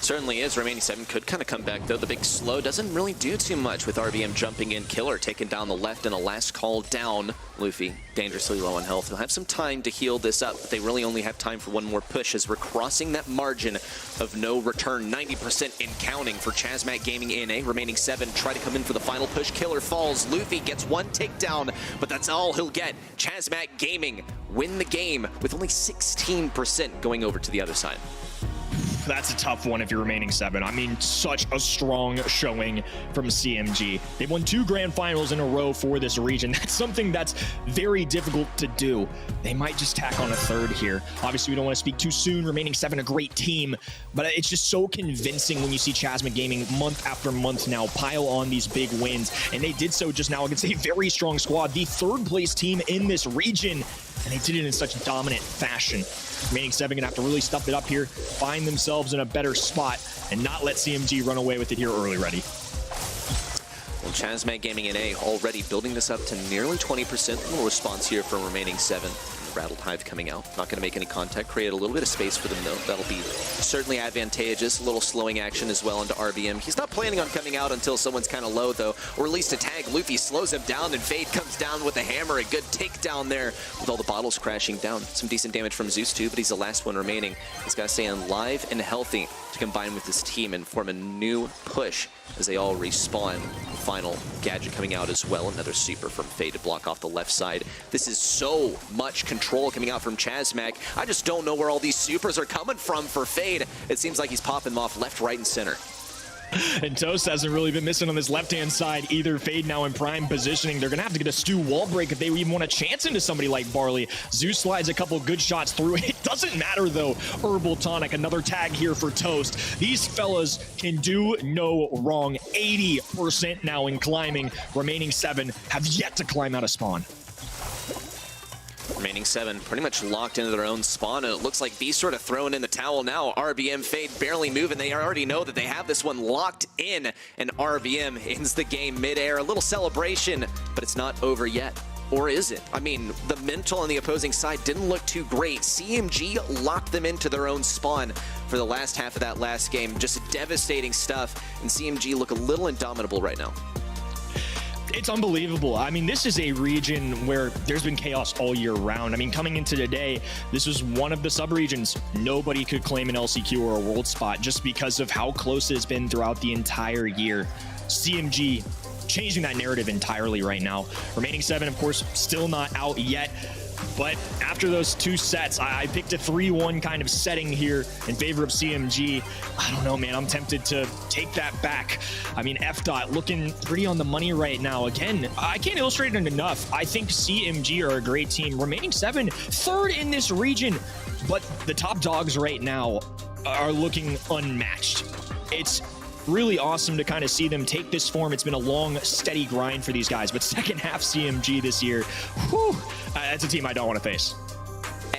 Certainly is. Remaining 7 could kind of come back, though. The big slow doesn't really do too much with RBM jumping in. Killer taking down the left and a last call down. Luffy dangerously low on health. They'll have some time to heal this up, but they really only have time for one more push as we're crossing that margin of no return. 90% in counting for Chasmac Gaming NA. Remaining 7 try to come in for the final push. Killer falls. Luffy gets one takedown, but that's all he'll get. Chasmac Gaming win the game with only 16% going over to the other side. That's a tough one if you're remaining 7. I mean, such a strong showing from CMG. They've won 2 grand finals in a row for this region. That's something that's very difficult to do. They might just tack on a 3rd here. Obviously, we don't want to speak too soon. Remaining 7, a great team, but it's just so convincing when you see Chasmac Gaming month after month now pile on these big wins, and they did so just now against a very strong squad, the 3rd place team in this region, and they did it in such dominant fashion. Remaining 7 gonna have to really stuff it up here, find themselves in a better spot, and not let CMG run away with it here early ready. Well, Chasmac Gaming NA already building this up to nearly 20%. A little response here from remaining 7. Rattled Hive coming out. Not going to make any contact. Create a little bit of space for them, though. That'll be certainly advantageous. A little slowing action as well into RBM. He's not planning on coming out until someone's kind of low, though. Or at least a tag. Luffy slows him down, and Fade comes down with a hammer. A good takedown there with all the bottles crashing down. Some decent damage from Zeus, too, but he's the last one remaining. He's got to stay alive and healthy to combine with his team and form a new push as they all respawn. Final gadget coming out as well. Another super from Fade to block off the left side. This is so much control coming out from Chasmac. I just don't know where all these supers are coming from for Fade. It seems like he's popping them off left, right, and center. And Toast hasn't really been missing on this left-hand side either. Fade now in prime positioning. They're going to have to get a stew wall break if they even want a chance into somebody like Barley. Zeus slides a couple good shots through. It doesn't matter, though. Herbal Tonic, another tag here for Toast. These fellas can do no wrong. 80% now in climbing. Remaining 7 have yet to climb out of spawn. Remaining 7 pretty much locked into their own spawn, and it looks like B's sort of throwing in the towel now. RBM Fade barely moving. They already know that they have this one locked in, and RBM ends the game midair. A little celebration, but it's not over yet. Or is it? I mean, the mental on the opposing side didn't look too great. CMG locked them into their own spawn for the last half of that last game. Just devastating stuff, and CMG look a little indomitable right now. It's unbelievable. I mean, this is a region where there's been chaos all year round. I mean, coming into today, this was one of the sub-regions. Nobody could claim an LCQ or a world spot just because of how close it's been throughout the entire year. CMG changing that narrative entirely right now. Remaining 7, of course, still not out yet. But after those 2 sets, I picked a 3-1 kind of setting here in favor of CMG. I don't know, man. I'm tempted to take that back. I mean, FDOT looking pretty on the money right now. Again, I can't illustrate it enough. I think CMG are a great team. Remaining 7, 3rd in this region. But the top dogs right now are looking unmatched. It's really awesome to kind of see them take this form. It's been a long, steady grind for these guys, but second half CMG this year, whew, that's a team I don't want to face.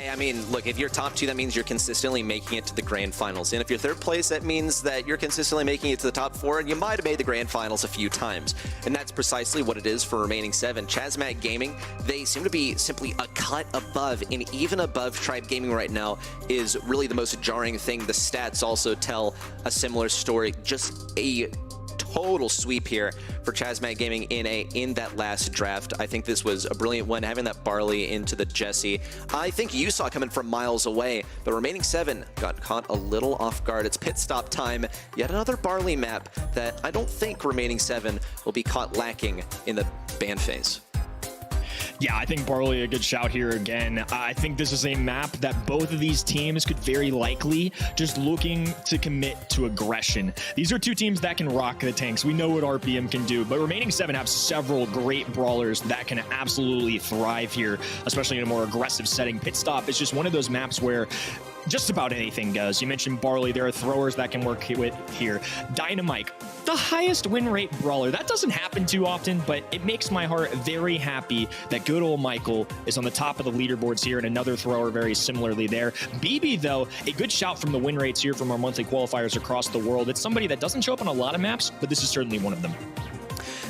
I mean, look, if you're top 2, that means you're consistently making it to the grand finals. And if you're 3rd place, that means that you're consistently making it to the top 4, and you might have made the grand finals a few times. And that's precisely what it is for remaining 7. Chasmac Gaming, they seem to be simply a cut above, and even above Tribe Gaming right now is really the most jarring thing. The stats also tell a similar story. Just a total sweep here for Chasmac Gaming in that last draft. I think this was a brilliant one, having that Barley into the Jesse. I think you saw coming from miles away, but remaining 7 got caught a little off guard. It's pit stop time. Yet another Barley map that I don't think remaining 7 will be caught lacking in the ban phase. Yeah, I think Barley a good shout here again. I think this is a map that both of these teams could very likely just looking to commit to aggression. These are 2 teams that can rock the tanks. We know what RPM can do, but remaining 7 have several great brawlers that can absolutely thrive here, especially in a more aggressive setting. Pit stop is just one of those maps where just about anything does. You mentioned Barley. There are throwers that can work with here. Dynamite, the highest win rate brawler. That doesn't happen too often, but it makes my heart very happy that good old Michael is on the top of the leaderboards here, and another thrower very similarly there. BB, though, a good shout from the win rates here from our monthly qualifiers across the world. It's somebody that doesn't show up on a lot of maps, but this is certainly one of them.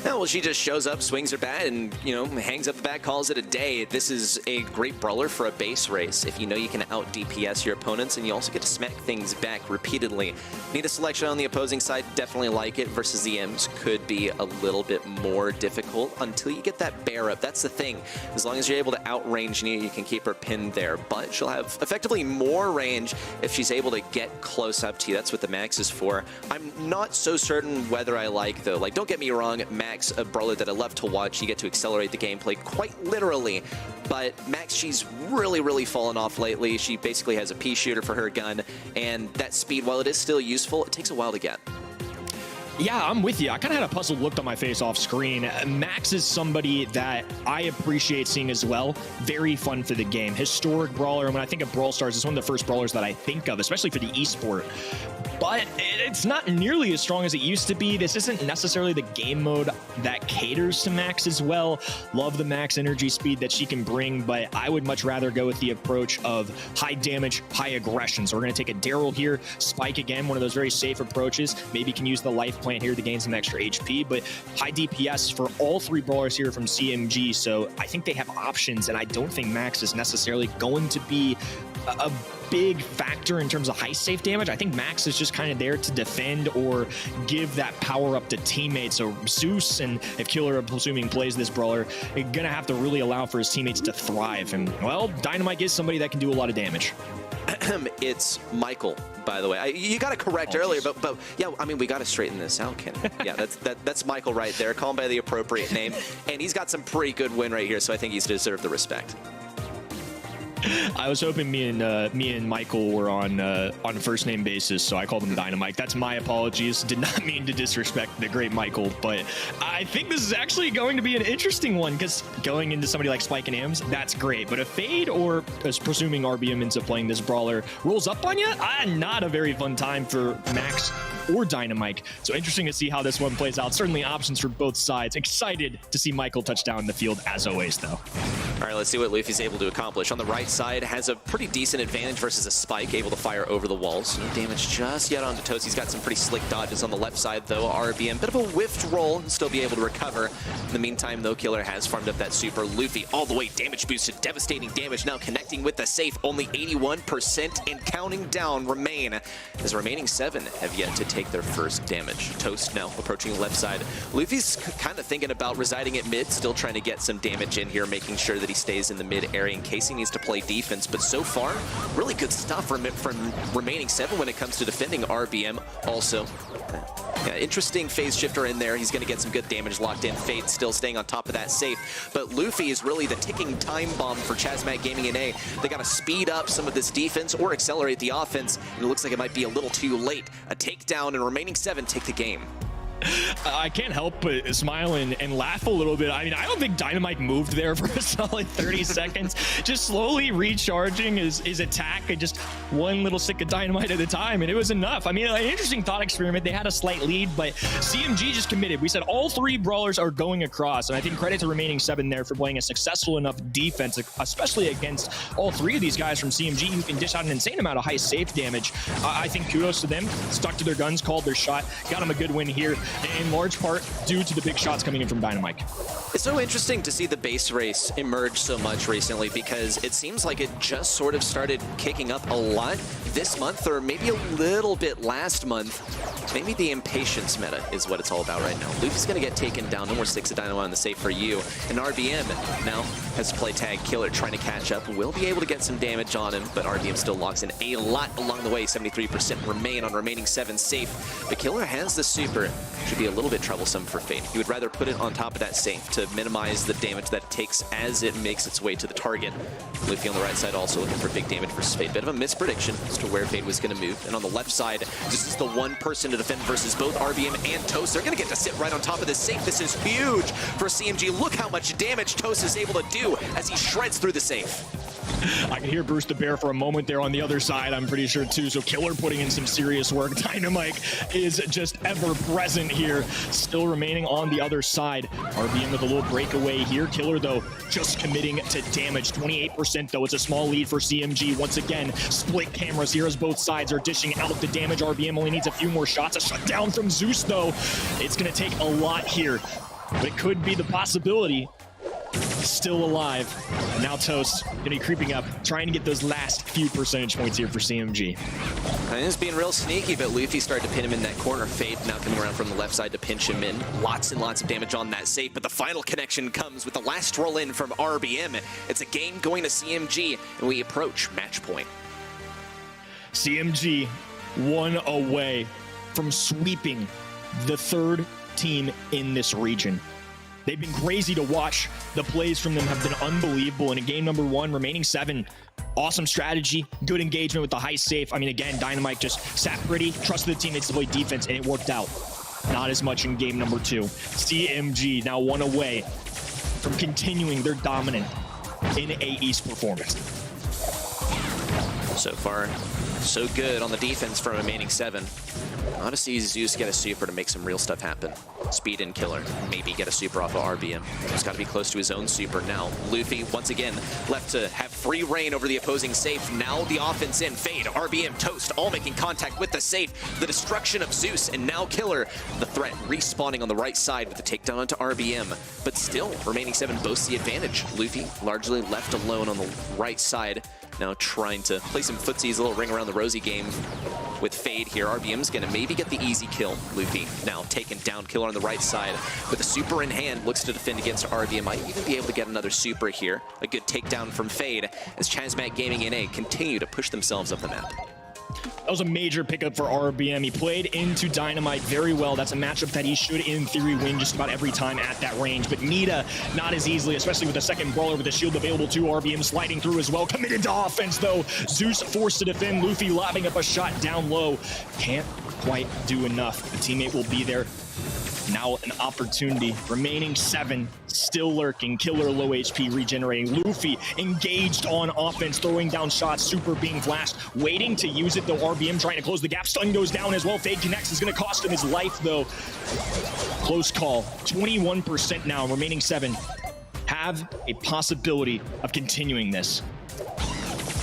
Yeah, well, she just shows up, swings her bat, and, hangs up the bat, calls it a day. This is a great brawler for a base race. If you know you can out DPS your opponents, and you also get to smack things back repeatedly. Need a selection on the opposing side, definitely like it, versus the M's could be a little bit more difficult until you get that bear up. That's the thing. As long as you're able to outrange Nia, you can keep her pinned there, but she'll have effectively more range if she's able to get close up to you. That's what the Max is for. I'm not so certain whether I like, though. Like, don't get me wrong, Max, a brawler that I love to watch. You get to accelerate the gameplay quite literally, but Max, she's really fallen off lately. She basically has a pea shooter for her gun, and that speed, while it is still useful, it takes a while to get. Yeah, I'm with you. I kind of had a puzzled look on my face off screen. Max is somebody that I appreciate seeing as well. Very fun for the game. Historic brawler. And when I think of Brawl Stars, it's one of the first brawlers that I think of, especially for the esport. But it's not nearly as strong as it used to be. This isn't necessarily the game mode that caters to Max as well. Love the Max energy speed that she can bring, but I would much rather go with the approach of high damage, high aggression. So we're going to take a Daryl here, Spike again, one of those very safe approaches. Maybe can use the life plant here to gain some extra HP, but high DPS for all 3 brawlers here from CMG. So I think they have options, and I don't think Max is necessarily going to be a big factor in terms of high safe damage. I think Max is just kind of there to defend or give that power up to teammates. So Zeus, and if Killer, assuming plays this brawler, gonna have to really allow for his teammates to thrive. And well, Dynamite is somebody that can do a lot of damage. It's Michael, by the way. You got it correct earlier, but yeah, I mean, we got to straighten this out, Ken. Yeah, that's Michael right there. Call him by the appropriate name, and he's got some pretty good win right here, so I think he's deserved the respect. I was hoping me and Michael were on first name basis, so I called him Dynamite. That's my apologies. Did not mean to disrespect the great Michael, but I think this is actually going to be an interesting one, because going into somebody like Spike and Ams, that's great. But if Fade, or presuming RBM ends up playing this brawler, rolls up on you, not a very fun time for Max or Dynamite. So interesting to see how this one plays out. Certainly options for both sides. Excited to see Michael touch down in the field as always, though. All right, let's see what Luffy's able to accomplish. On the right side, has a pretty decent advantage versus a Spike, able to fire over the walls. No damage just yet onto Toast. He's got some pretty slick dodges on the left side, though. RBM, bit of a whiffed roll, and still be able to recover. In the meantime, though, Killer has farmed up that super. Luffy all the way damage boosted, devastating damage now connecting with the safe. Only 81% and counting down remain, as the remaining 7 have yet to take their first damage. Toast now approaching the left side. Luffy's kind of thinking about residing at mid, still trying to get some damage in here, making sure that he stays in the mid area in case he needs to play defense. But so far, really good stuff from remaining 7 when it comes to defending RBM. Also, yeah, interesting phase shifter in there. He's going to get some good damage locked in. Fade still staying on top of that safe. But Luffy is really the ticking time bomb for Chasmac Gaming in A. They got to speed up some of this defense or accelerate the offense. And it looks like it might be a little too late. A takedown, and remaining 7 take the game. I can't help but smile and laugh a little bit. I mean, I don't think Dynamite moved there for a solid 30 seconds. Just slowly recharging his attack and just one little stick of Dynamite at a time, and it was enough. I mean, an interesting thought experiment. They had a slight lead, but CMG just committed. We said all three brawlers are going across, and I think credit to remaining 7 there for playing a successful enough defense, especially against all three of these guys from CMG who can dish out an insane amount of high safe damage. I think kudos to them. Stuck to their guns, called their shot, got them a good win here, in large part due to the big shots coming in from Dynamite. It's so interesting to see the base race emerge so much recently, because it seems like it just sort of started kicking up a lot this month, or maybe a little bit last month. Maybe the impatience meta is what it's all about right now. Luffy's going to get taken down. No more 6 of Dynamite on the safe for you. And RBM now has to play tag Killer, trying to catch up. Will be able to get some damage on him, but RBM still locks in a lot along the way. 73% remain on remaining 7 safe. The Killer has the super. Should be a little bit troublesome for Fade. He would rather put it on top of that safe to minimize the damage that it takes as it makes its way to the target. Luffy on the right side also looking for big damage versus Fade. Bit of a misprediction as to where Fade was going to move. And on the left side, this is the one person to defend versus both RBM and Toast. They're going to get to sit right on top of this safe. This is huge for CMG. Look how much damage Toast is able to do as he shreds through the safe. I can hear Bruce the Bear for a moment there on the other side, I'm pretty sure too. So Killer putting in some serious work. Dynamite is just ever present here, still remaining on the other side. RBM with a little breakaway here. Killer though just committing to damage. 28% though. It's a small lead for CMG. Once again, split cameras here as both sides are dishing out the damage. RBM only needs a few more shots. A shutdown from Zeus though. It's going to take a lot here, but it could be the possibility. Still alive. And now Toast gonna be creeping up, trying to get those last few percentage points here for CMG. And he's being real sneaky, but Luffy started to pin him in that corner. Fade now coming around from the left side to pinch him in. Lots and lots of damage on that safe, but the final connection comes with the last roll in from RBM. It's a game going to CMG, and we approach match point. CMG 1 away from sweeping the 3rd team in this region. They've been crazy to watch. The plays from them have been unbelievable. And in game number 1, remaining 7, awesome strategy, good engagement with the high safe. I mean, again, Dynamite just sat pretty, trusted the teammates to play defense, and it worked out. Not as much in game number 2. CMG now 1 away from continuing their dominant in a East performance. So far, so good on the defense from remaining 7. I want to see Zeus get a super to make some real stuff happen. Speed and Killer, maybe get a super off of RBM. He's got to be close to his own super now. Luffy, once again, left to have free reign over the opposing safe. Now the offense in. Fade, RBM, Toast, all making contact with the safe. The destruction of Zeus, and now Killer. The threat respawning on the right side with the takedown onto RBM. But still, remaining 7 boasts the advantage. Luffy largely left alone on the right side. Now trying to play some footsies, a little ring around the rosy game with Fade here. RBM's gonna maybe get the easy kill. Luffy now taken down. Killer on the right side with a super in hand, looks to defend against RBM. Might even be able to get another super here. A good takedown from Fade as Chasmac Gaming NA continue to push themselves up the map. That was a major pickup for RBM. He played into Dynamite very well. That's a matchup that he should, in theory, win just about every time at that range. But Nita, not as easily, especially with the second brawler with the shield available too. RBM sliding through as well. Committed to offense, though. Zeus forced to defend. Luffy lobbing up a shot down low. Can't quite do enough. The teammate will be there. Now an opportunity. Remaining 7, still lurking. Killer low HP, regenerating. Luffy engaged on offense, throwing down shots. Super being flashed, waiting to use it though. RBM trying to close the gap. Stun goes down as well. Fade connects. Is going to cost him his life though. Close call. 21% now. Remaining 7 have a possibility of continuing this.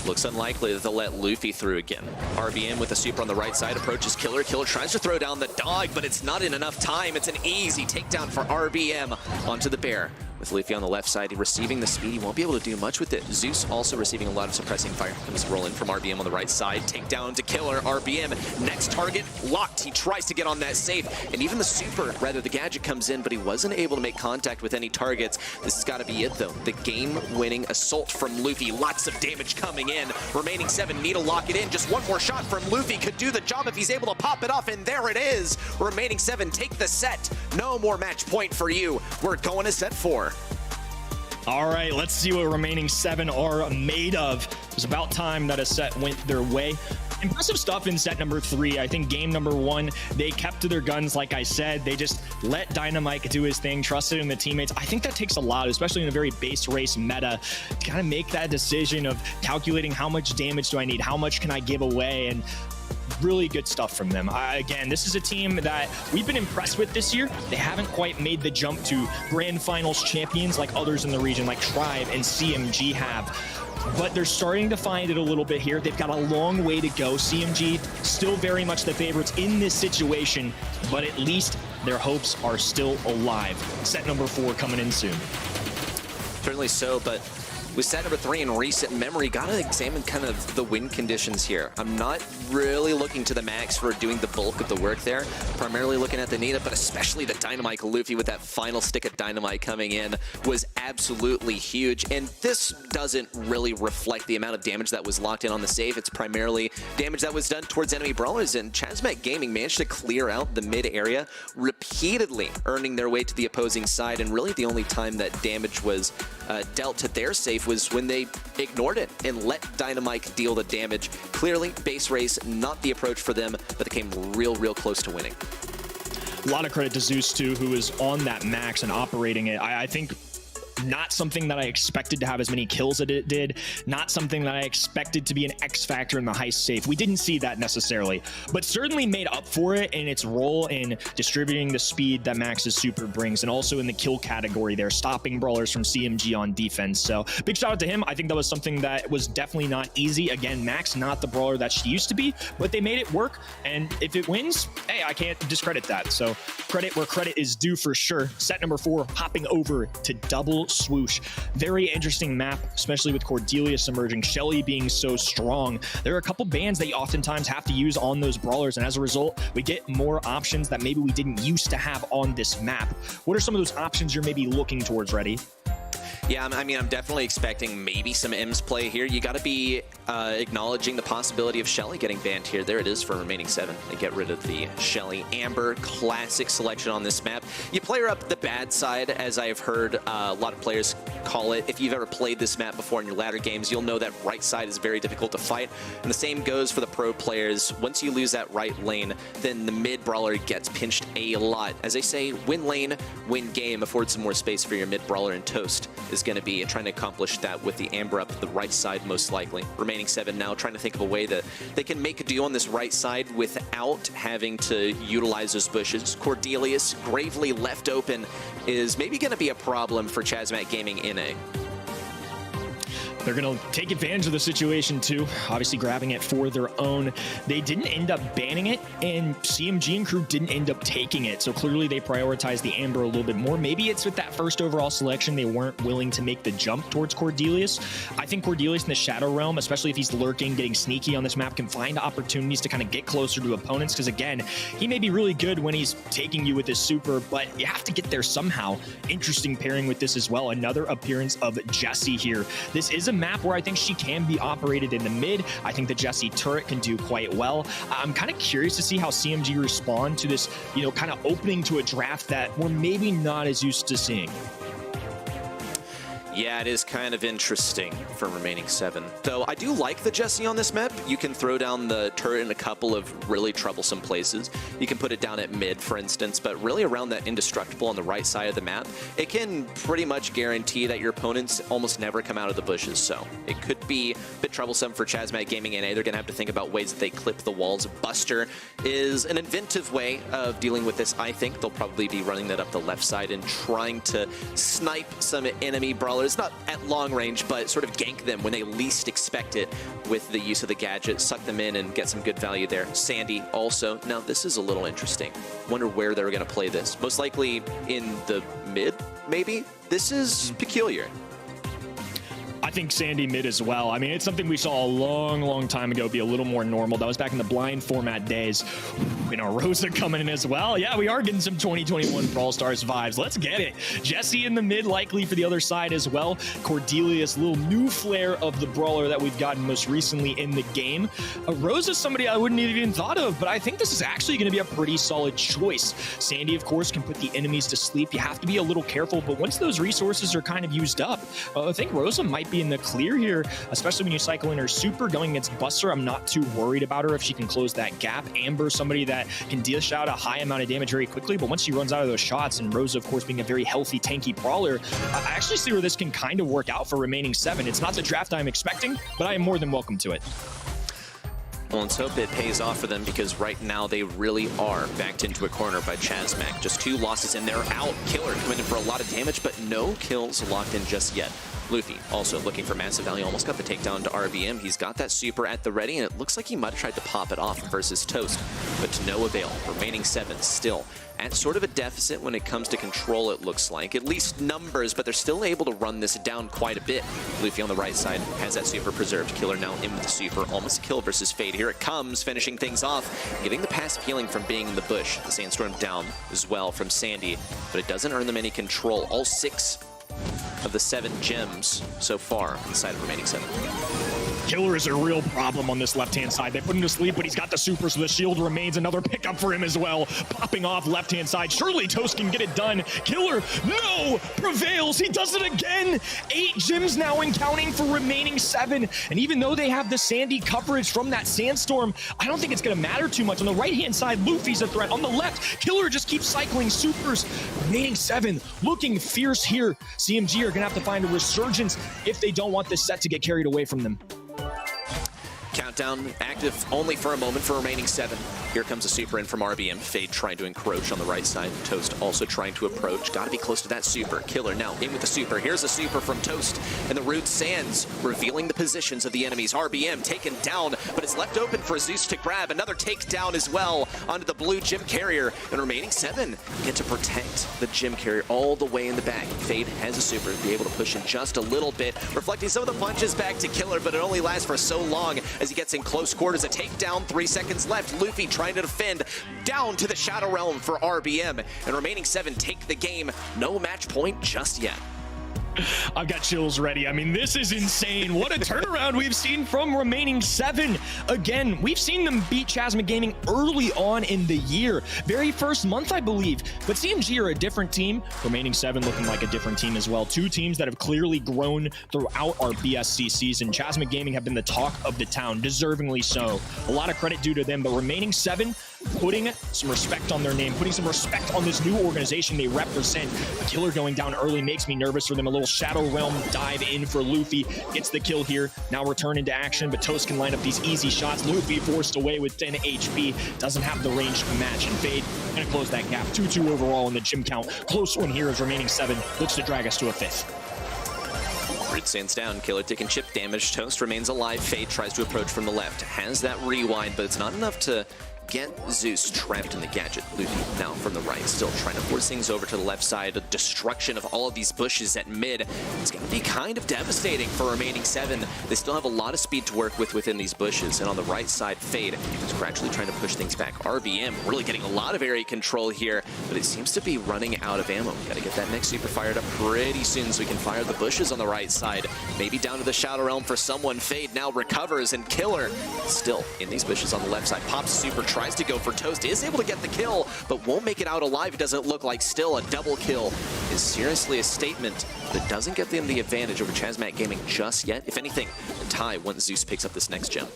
Looks unlikely that they'll let Luffy through again. RBM with a super on the right side approaches Killer. Killer tries to throw down the dog, but it's not in enough time. It's an easy takedown for RBM onto the bear. With Luffy on the left side, receiving the speed, he won't be able to do much with it. Zeus also receiving a lot of suppressing fire. Comes rolling from RBM on the right side. Takedown to Killer. RBM, next target, locked. He tries to get on that safe, and even the super, rather the gadget comes in, but he wasn't able to make contact with any targets. This has got to be it though. The game-winning assault from Luffy. Lots of damage coming in. Remaining 7 need to lock it in. Just one more shot from Luffy could do the job if he's able to pop it off, and there it is. Remaining 7 take the set. No more match point for you. We're going to set 4. All right, let's see what remaining 7 are made of. It was about time that a set went their way. impressive stuff in set number 3. I think game number 1, they kept to their guns. Like I said, they just let Dynamite do his thing, trusted in the teammates. I think that takes a lot, especially in a very base race meta, to kind of make that decision of calculating how much damage do I need, how much can I give away, and really good stuff from them. Again, this is a team that we've been impressed with this year. They haven't quite made the jump to grand finals champions like others in the region, like Tribe and CMG have. But they're starting to find it a little bit here. They've got a long way to go. CMG still very much the favorites in this situation, but at least their hopes are still alive. Set number 4 coming in soon. Certainly so, but with set number 3 in recent memory, gotta examine kind of the win conditions here. I'm not really looking to the Max for doing the bulk of the work there. Primarily looking at the Nita, but especially the Dynamite. Luffy with that final stick of Dynamite coming in was absolutely huge. And this doesn't really reflect the amount of damage that was locked in on the save. It's primarily damage that was done towards enemy brawlers. And Chasmac Gaming managed to clear out the mid area, repeatedly earning their way to the opposing side. And really the only time that damage was dealt to their safe was when they ignored it and let Dynamite deal the damage. Clearly, base race, not the approach for them, but they came real close to winning. A lot of credit to Zeus, too, who was on that Max and operating it. I think not something that I expected to have as many kills as it did, not something that I expected to be an X factor in the heist safe. We didn't see that necessarily, but certainly made up for it in its role in distributing the speed that Max's super brings, and also in the kill category there, stopping brawlers from CMG on defense. So big shout out to him. I think that was something that was definitely not easy. Again, Max, not the brawler that she used to be, but they made it work, and if it wins, hey, I can't discredit that. So credit where credit is due for sure. Set number 4, hopping over to Double Swoosh. Very interesting map, especially with Cordelius emerging, Shelly being so strong. There are a couple bans that you oftentimes have to use on those brawlers, and as a result, we get more options that maybe we didn't used to have on this map. What are some of those options you're maybe looking towards, Reddy? Yeah, I mean, I'm definitely expecting maybe some M's play here. You got to be acknowledging the possibility of Shelly getting banned here. There it is for remaining 7. They get rid of the Shelly Amber. Classic selection on this map. You play her up the bad side, as I've heard a lot of players call it. If you've ever played this map before in your ladder games, you'll know that right side is very difficult to fight. And the same goes for the pro players. Once you lose that right lane, then the mid brawler gets pinched a lot. As they say, win lane, win game. Afford some more space for your mid brawler, and Toast is going to be trying to accomplish that with the Amber up the right side most likely. Remaining 7 now trying to think of a way that they can make a do on this right side without having to utilize those bushes. Cordelius, gravely left open, is maybe going to be a problem for Chasmac Gaming in A. They're going to take advantage of the situation too, obviously grabbing it for their own. They didn't end up banning it, and CMG and crew didn't end up taking it, so clearly they prioritized the Amber a little bit more. Maybe it's with that first overall selection they weren't willing to make the jump towards Cordelius. I think Cordelius in the Shadow Realm, especially if he's lurking, getting sneaky on this map, can find opportunities to kind of get closer to opponents, because again, he may be really good when he's taking you with his super, but you have to get there somehow. Interesting pairing with this as well. Another appearance of Jessie here. This is a map where I think she can be operated in the mid. I think the Jessie turret can do quite well. I'm kind of curious to see how CMG respond to this, kind of opening to a draft that we're maybe not as used to seeing. Yeah, it is kind of interesting for remaining 7. Though I do like the Jessie on this map. You can throw down the turret in a couple of really troublesome places. You can put it down at mid, for instance, but really around that indestructible on the right side of the map, it can pretty much guarantee that your opponents almost never come out of the bushes. So it could be a bit troublesome for Chasmac Gaming NA. They're going to have to think about ways that they clip the walls. Buster is an inventive way of dealing with this. I think they'll probably be running that up the left side and trying to snipe some enemy brawlers. Not at long range, but sort of gank them when they least expect it with the use of the gadget, suck them in and get some good value there. Sandy also. Now this is a little interesting. Wonder where they're going to play this. Most likely in the mid, maybe? This is peculiar. I think Sandy mid as well. I mean, it's something we saw a long time ago be a little more normal. That was back in the blind format days. Rosa coming in as well. Yeah, we are getting some 2021 Brawl Stars vibes. Let's get it. Jessie in the mid, likely for the other side as well. Cordelius, little new flair of the brawler that we've gotten most recently in the game. Rosa's somebody I wouldn't have even thought of, but I think this is actually going to be a pretty solid choice. Sandy, of course, can put the enemies to sleep. You have to be a little careful, but once those resources are kind of used up, I think Rosa might be in the clear here, especially when you cycle in her super. Going against Buster, I'm not too worried about her if she can close that gap. Amber, somebody that can dish out a high amount of damage very quickly, but once she runs out of those shots, and Rosa, of course, being a very healthy, tanky brawler, I actually see where this can kind of work out for remaining 7. It's not the draft I'm expecting, but I am more than welcome to it. Well, let's hope it pays off for them, because right now they really are backed into a corner by Chasmac. Just 2 losses and they're out. Killer coming in for a lot of damage, but no kills locked in just yet. Luffy also looking for massive value, almost got the takedown to RBM. He's got that super at the ready, and it looks like he might have tried to pop it off versus Toast, but to no avail. Remaining 7 still at sort of a deficit when it comes to control, it looks like. At least numbers, but they're still able to run this down quite a bit. Luffy on the right side has that super preserved. Killer now in with the super. Almost a kill versus Fade. Here it comes, finishing things off. Getting the passive healing from being in the bush. The Sandstorm down as well from Sandy, but it doesn't earn them any control. All 6 of the 7 gems so far inside of remaining 7. Killer is a real problem on this left-hand side. They put him to sleep, but he's got the super, so the shield remains. Another pickup for him as well. Popping off left-hand side. Surely Toast can get it done. Killer, no, prevails. He does it again. 8 gems now and counting for remaining 7. And even though they have the Sandy coverage from that Sandstorm, I don't think it's going to matter too much. On the right-hand side, Luffy's a threat. On the left, Killer just keeps cycling supers. Remaining 7, looking fierce here. CMG are going to have to find a resurgence if they don't want this set to get carried away from them. Countdown active only for a moment for remaining 7. Here comes a super in from RBM. Fade trying to encroach on the right side. Toast also trying to approach. Got to be close to that super. Killer now in with the super. Here's a super from Toast. And the Rude Sands revealing the positions of the enemies. RBM taken down, but it's left open for Zeus to grab. Another takedown as well onto the blue gym carrier. And remaining 7 get to protect the gym carrier all the way in the back. Fade has a super to be able to push in just a little bit, reflecting some of the punches back to Killer, but it only lasts for so long as he gets in close quarters. A takedown, 3 seconds left. Luffy trying to defend down to the Shadow Realm for RBM, and remaining 7 take the game. No match point just yet. I've got chills ready. I mean, this is insane. What a turnaround we've seen from remaining 7. Again, we've seen them beat Chasmac Gaming early on in the year. Very first month, I believe. But CMG are a different team. Remaining 7 looking like a different team as well. 2 teams that have clearly grown throughout our BSC season. Chasmac Gaming have been the talk of the town, deservingly so. A lot of credit due to them, but remaining 7 putting some respect on their name, putting some respect on this new organization they represent. Killer going down early makes me nervous for them. A little Shadow Realm dive in for Luffy. Gets the kill here. Now return into action, but Toast can line up these easy shots. Luffy forced away with 10 HP. Doesn't have the range to match. And Fade gonna close that gap. 2-2 overall in the gym count. Close one here as remaining 7 looks to drag us to a 5th. Red Sands down. Killer taking chip damage. Toast remains alive. Fade tries to approach from the left. Has that rewind, but it's not enough to get Zeus trapped in the gadget. Luffy now from the right, still trying to force things over to the left side. A destruction of all of these bushes at mid. It's going to be kind of devastating for remaining 7. They still have a lot of speed to work with within these bushes. And on the right side, Fade is gradually trying to push things back. RBM really getting a lot of area control here, but it seems to be running out of ammo. Got to get that next super fired up pretty soon so we can fire the bushes on the right side. Maybe down to the Shadow Realm for someone. Fade now recovers, and Killer still in these bushes on the left side. Pops super, tries to go for Toast, is able to get the kill, but won't make it out alive. It doesn't look like. Still a double kill is seriously a statement, but it doesn't get them the advantage over Chasmac Gaming just yet. If anything, a tie once Zeus picks up this next gem.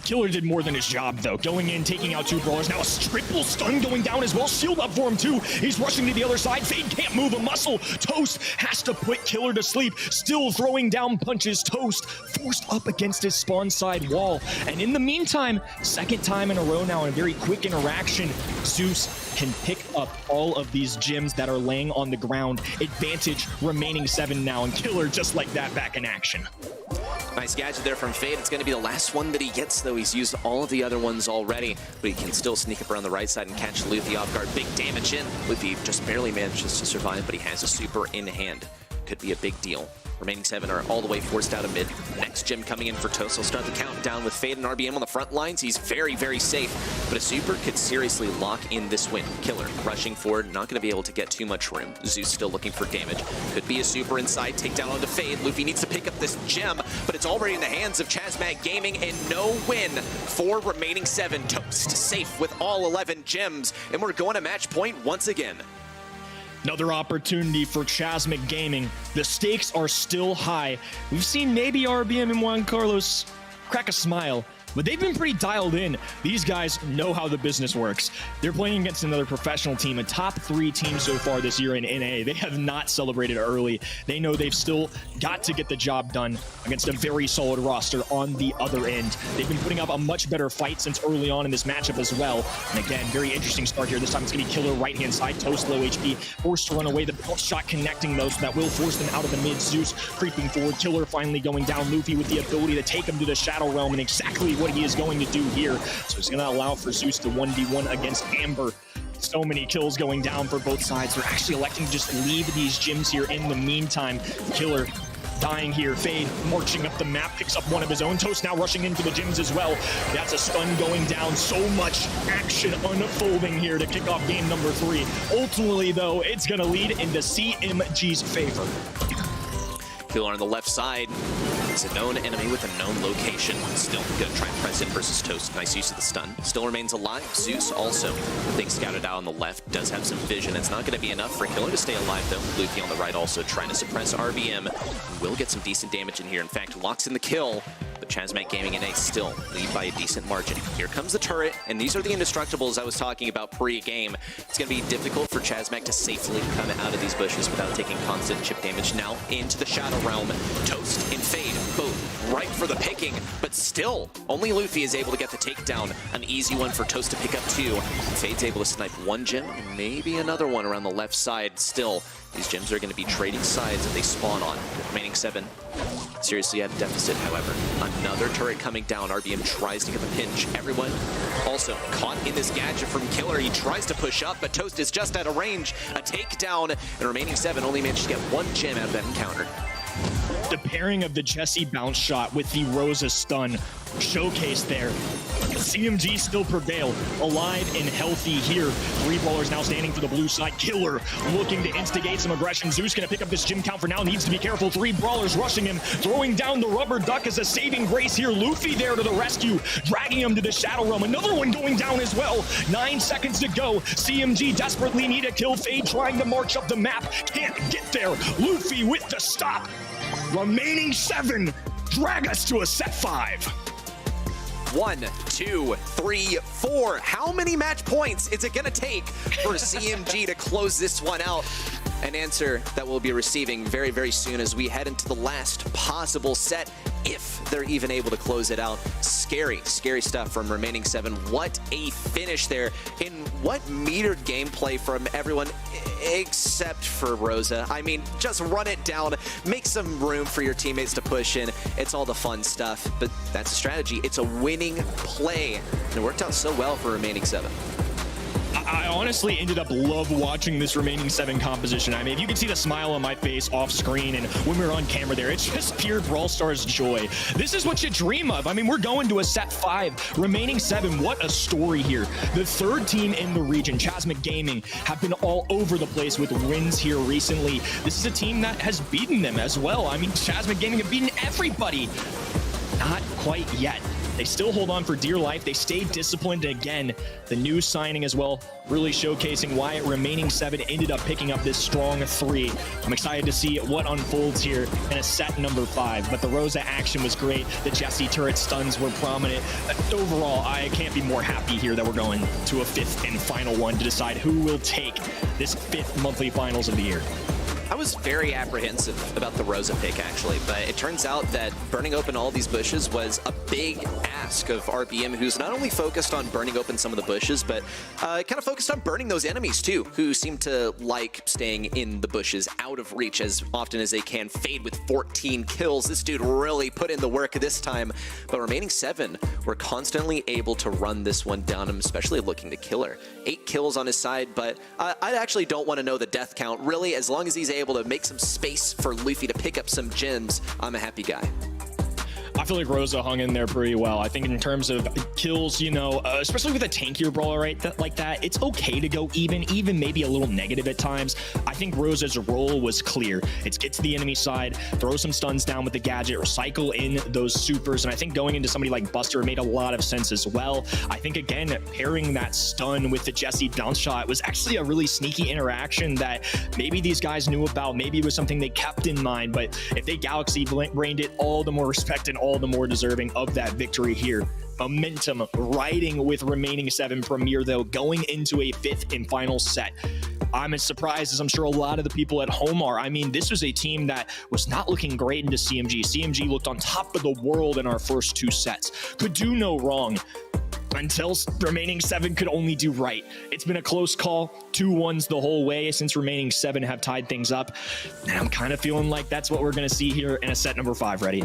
Killer did more than his job, though. Going in, taking out 2 brawlers. Now a triple stun going down as well. Shield up for him, too. He's rushing to the other side. Fade can't move a muscle. Toast has to put Killer to sleep. Still throwing down punches. Toast forced up against his spawn side wall. And in the meantime, second time in a row now in a very quick interaction, Zeus can pick up all of these gems that are laying on the ground. Advantage remaining 7 now, and Killer just like that back in action. Nice gadget there from Fade. It's going to be the last one that he gets, though. He's used all of the other ones already, but he can still sneak up around the right side and catch Luffy off guard. Big damage in. Luffy just barely manages to survive, but he has a super in hand. Could be a big deal. Remaining 7 are all the way forced out of mid. Next gem coming in for Toast. He'll start the countdown with Fade and RBM on the front lines. He's very, very safe, but a super could seriously lock in this win. Killer rushing forward, not going to be able to get too much room. Zeus still looking for damage. Could be a super inside, takedown onto Fade. Luffy needs to pick up this gem, but it's already in the hands of Chasmac Gaming, and no win for remaining 7. Toast safe with all 11 gems, and we're going to match point once again. Another opportunity for Chasmac Gaming. The stakes are still high. We've seen maybe RBM and Juan Carlos crack a smile, but they've been pretty dialed in. These guys know how the business works. They're playing against another professional team, a top 3 team so far this year in NA. They have not celebrated early. They know they've still got to get the job done against a very solid roster on the other end. They've been putting up a much better fight since early on in this matchup as well. And again, very interesting start here. This time it's going to be Killer right-hand side. Toast low HP, forced to run away. The bounce shot connecting those, so that will force them out of the mid. Zeus creeping forward. Killer finally going down. Luffy with the ability to take him to the Shadow Realm, and exactly what he is going to do here. So he's going to allow for Zeus to 1v1 against Amber. So many kills going down for both sides. They're actually electing to just leave these gyms here in the meantime. Killer dying here. Fade marching up the map, picks up one of his own. Toast now rushing into the gyms as well. That's a stun going down. So much action unfolding here to kick off game number 3. Ultimately, though, it's going to lead into CMG's favor. Killer on the left side is a known enemy with a known location. Still gonna try and press in versus Toast. Nice use of the stun. Still remains alive. Zeus also, thing scouted out on the left, does have some vision. It's not gonna be enough for Killer to stay alive though. Luffy on the right also trying to suppress RBM. Will get some decent damage in here. In fact, locks in the kill. But Chasmac Gaming and A still lead by a decent margin. Here comes the turret, and these are the indestructibles I was talking about pre-game. It's going to be difficult for Chasmac to safely come out of these bushes without taking constant chip damage. Now into the Shadow Realm. Toast and Fade, both ripe for the picking, but still, only Luffy is able to get the takedown. An easy one for Toast to pick up 2. Fade's able to snipe 1 gem, and maybe another one around the left side. Still, these gems are going to be trading sides that they spawn on. Remaining 7. Seriously at a deficit, however. Another turret coming down. RBM tries to get the pinch. Everyone also caught in this gadget from Killer. He tries to push up, but Toast is just out of range. A takedown, and remaining 7 only managed to get 1 gem out of that encounter. The pairing of the Jesse bounce shot with the Rosa stun showcased there. CMG still prevail, alive and healthy here. 3 brawlers now standing for the blue side. Killer looking to instigate some aggression. Zeus gonna pick up this gym count for now. Needs to be careful. 3 brawlers rushing him, throwing down the rubber duck as a saving grace here. Luffy there to the rescue, dragging him to the Shadow Realm. Another one going down as well. 9 seconds to go. CMG desperately need a kill. Fade trying to march up the map. Can't get there. Luffy with the stop. Remaining 7. Drag us to a set 5. 1, 2, 3, 4. How many match points is it going to take for CMG to close this one out? An answer that we'll be receiving very, very soon as we head into the last possible set, if they're even able to close it out. Scary, scary stuff from remaining 7. What a finish there. In what metered gameplay from everyone except for Rosa. I mean, just run it down, make some room for your teammates to push in. It's all the fun stuff, but that's a strategy. It's a winning play, and it worked out so well for remaining 7. I honestly ended up love watching this remaining 7 composition. I mean, if you can see the smile on my face off screen and when we were on camera there, it's just pure Brawl Stars joy. This is what you dream of. I mean, we're going to a set 5. Remaining 7, what a story here. The 3rd team in the region, Chasmac Gaming, have been all over the place with wins here recently. This is a team that has beaten them as well. I mean, Chasmac Gaming have beaten everybody. Not quite yet. They still hold on for dear life. They stay disciplined. Again, the new signing as well, really showcasing why remaining 7 ended up picking up this strong 3. I'm excited to see what unfolds here in a set number 5. But the Rosa action was great. The Jesse turret stuns were prominent. Overall, I can't be more happy here that we're going to a 5th and final one to decide who will take this 5th monthly finals of the year. I was very apprehensive about the Rosa pick, actually, but it turns out that burning open all these bushes was a big ask of RBM, who's not only focused on burning open some of the bushes, but kind of focused on burning those enemies, too, who seem to like staying in the bushes, out of reach as often as they can. Fade with 14 kills. This dude really put in the work this time, but remaining 7 were constantly able to run this one down, especially looking to Killer. 8 kills on his side, but I actually don't want to know the death count, really. As long as he's able to make some space for Luffy to pick up some gems, I'm a happy guy. I feel like Rosa hung in there pretty well. I think in terms of kills, you know, especially with a tankier brawler like that, it's okay to go even maybe a little negative at times. I think Rosa's role was clear. It's get to the enemy side, throw some stuns down with the gadget, recycle in those supers, and I think going into somebody like Buster made a lot of sense as well. I think, again, pairing that stun with the Jesse bounce shot was actually a really sneaky interaction that maybe these guys knew about, maybe it was something they kept in mind, but if they Galaxy brained it, all the more respect and all the more deserving of that victory here. Momentum riding with remaining 7 Premier, though, going into a 5th and final set. I'm as surprised as I'm sure a lot of the people at home are. I mean, this was a team that was not looking great into CMG. CMG looked on top of the world in our first 2 sets. Could do no wrong until remaining 7 could only do right. It's been a close call, 2-1s the whole way since remaining 7 have tied things up. And I'm kind of feeling like that's what we're going to see here in a set number 5, ready.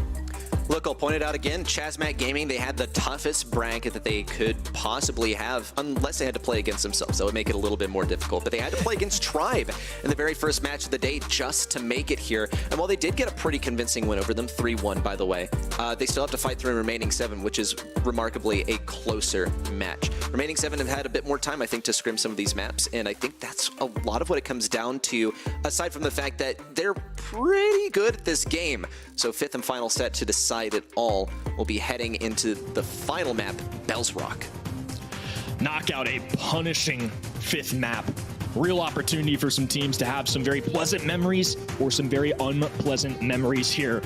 Look, I'll point it out again. Chasmac Gaming, they had the toughest bracket that they could possibly have, unless they had to play against themselves. That would make it a little bit more difficult. But they had to play against Tribe in the very first match of the day just to make it here. And while they did get a pretty convincing win over them, 3-1 by the way, they still have to fight through remaining 7, which is remarkably a closer match. Remaining 7 have had a bit more time, I think, to scrim some of these maps. And I think that's a lot of what it comes down to, aside from the fact that they're pretty good at this game. So 5th and final set to decide it all. We'll be heading into the final map, Bell's Rock. Knockout, a punishing 5th map. Real opportunity for some teams to have some very pleasant memories or some very unpleasant memories here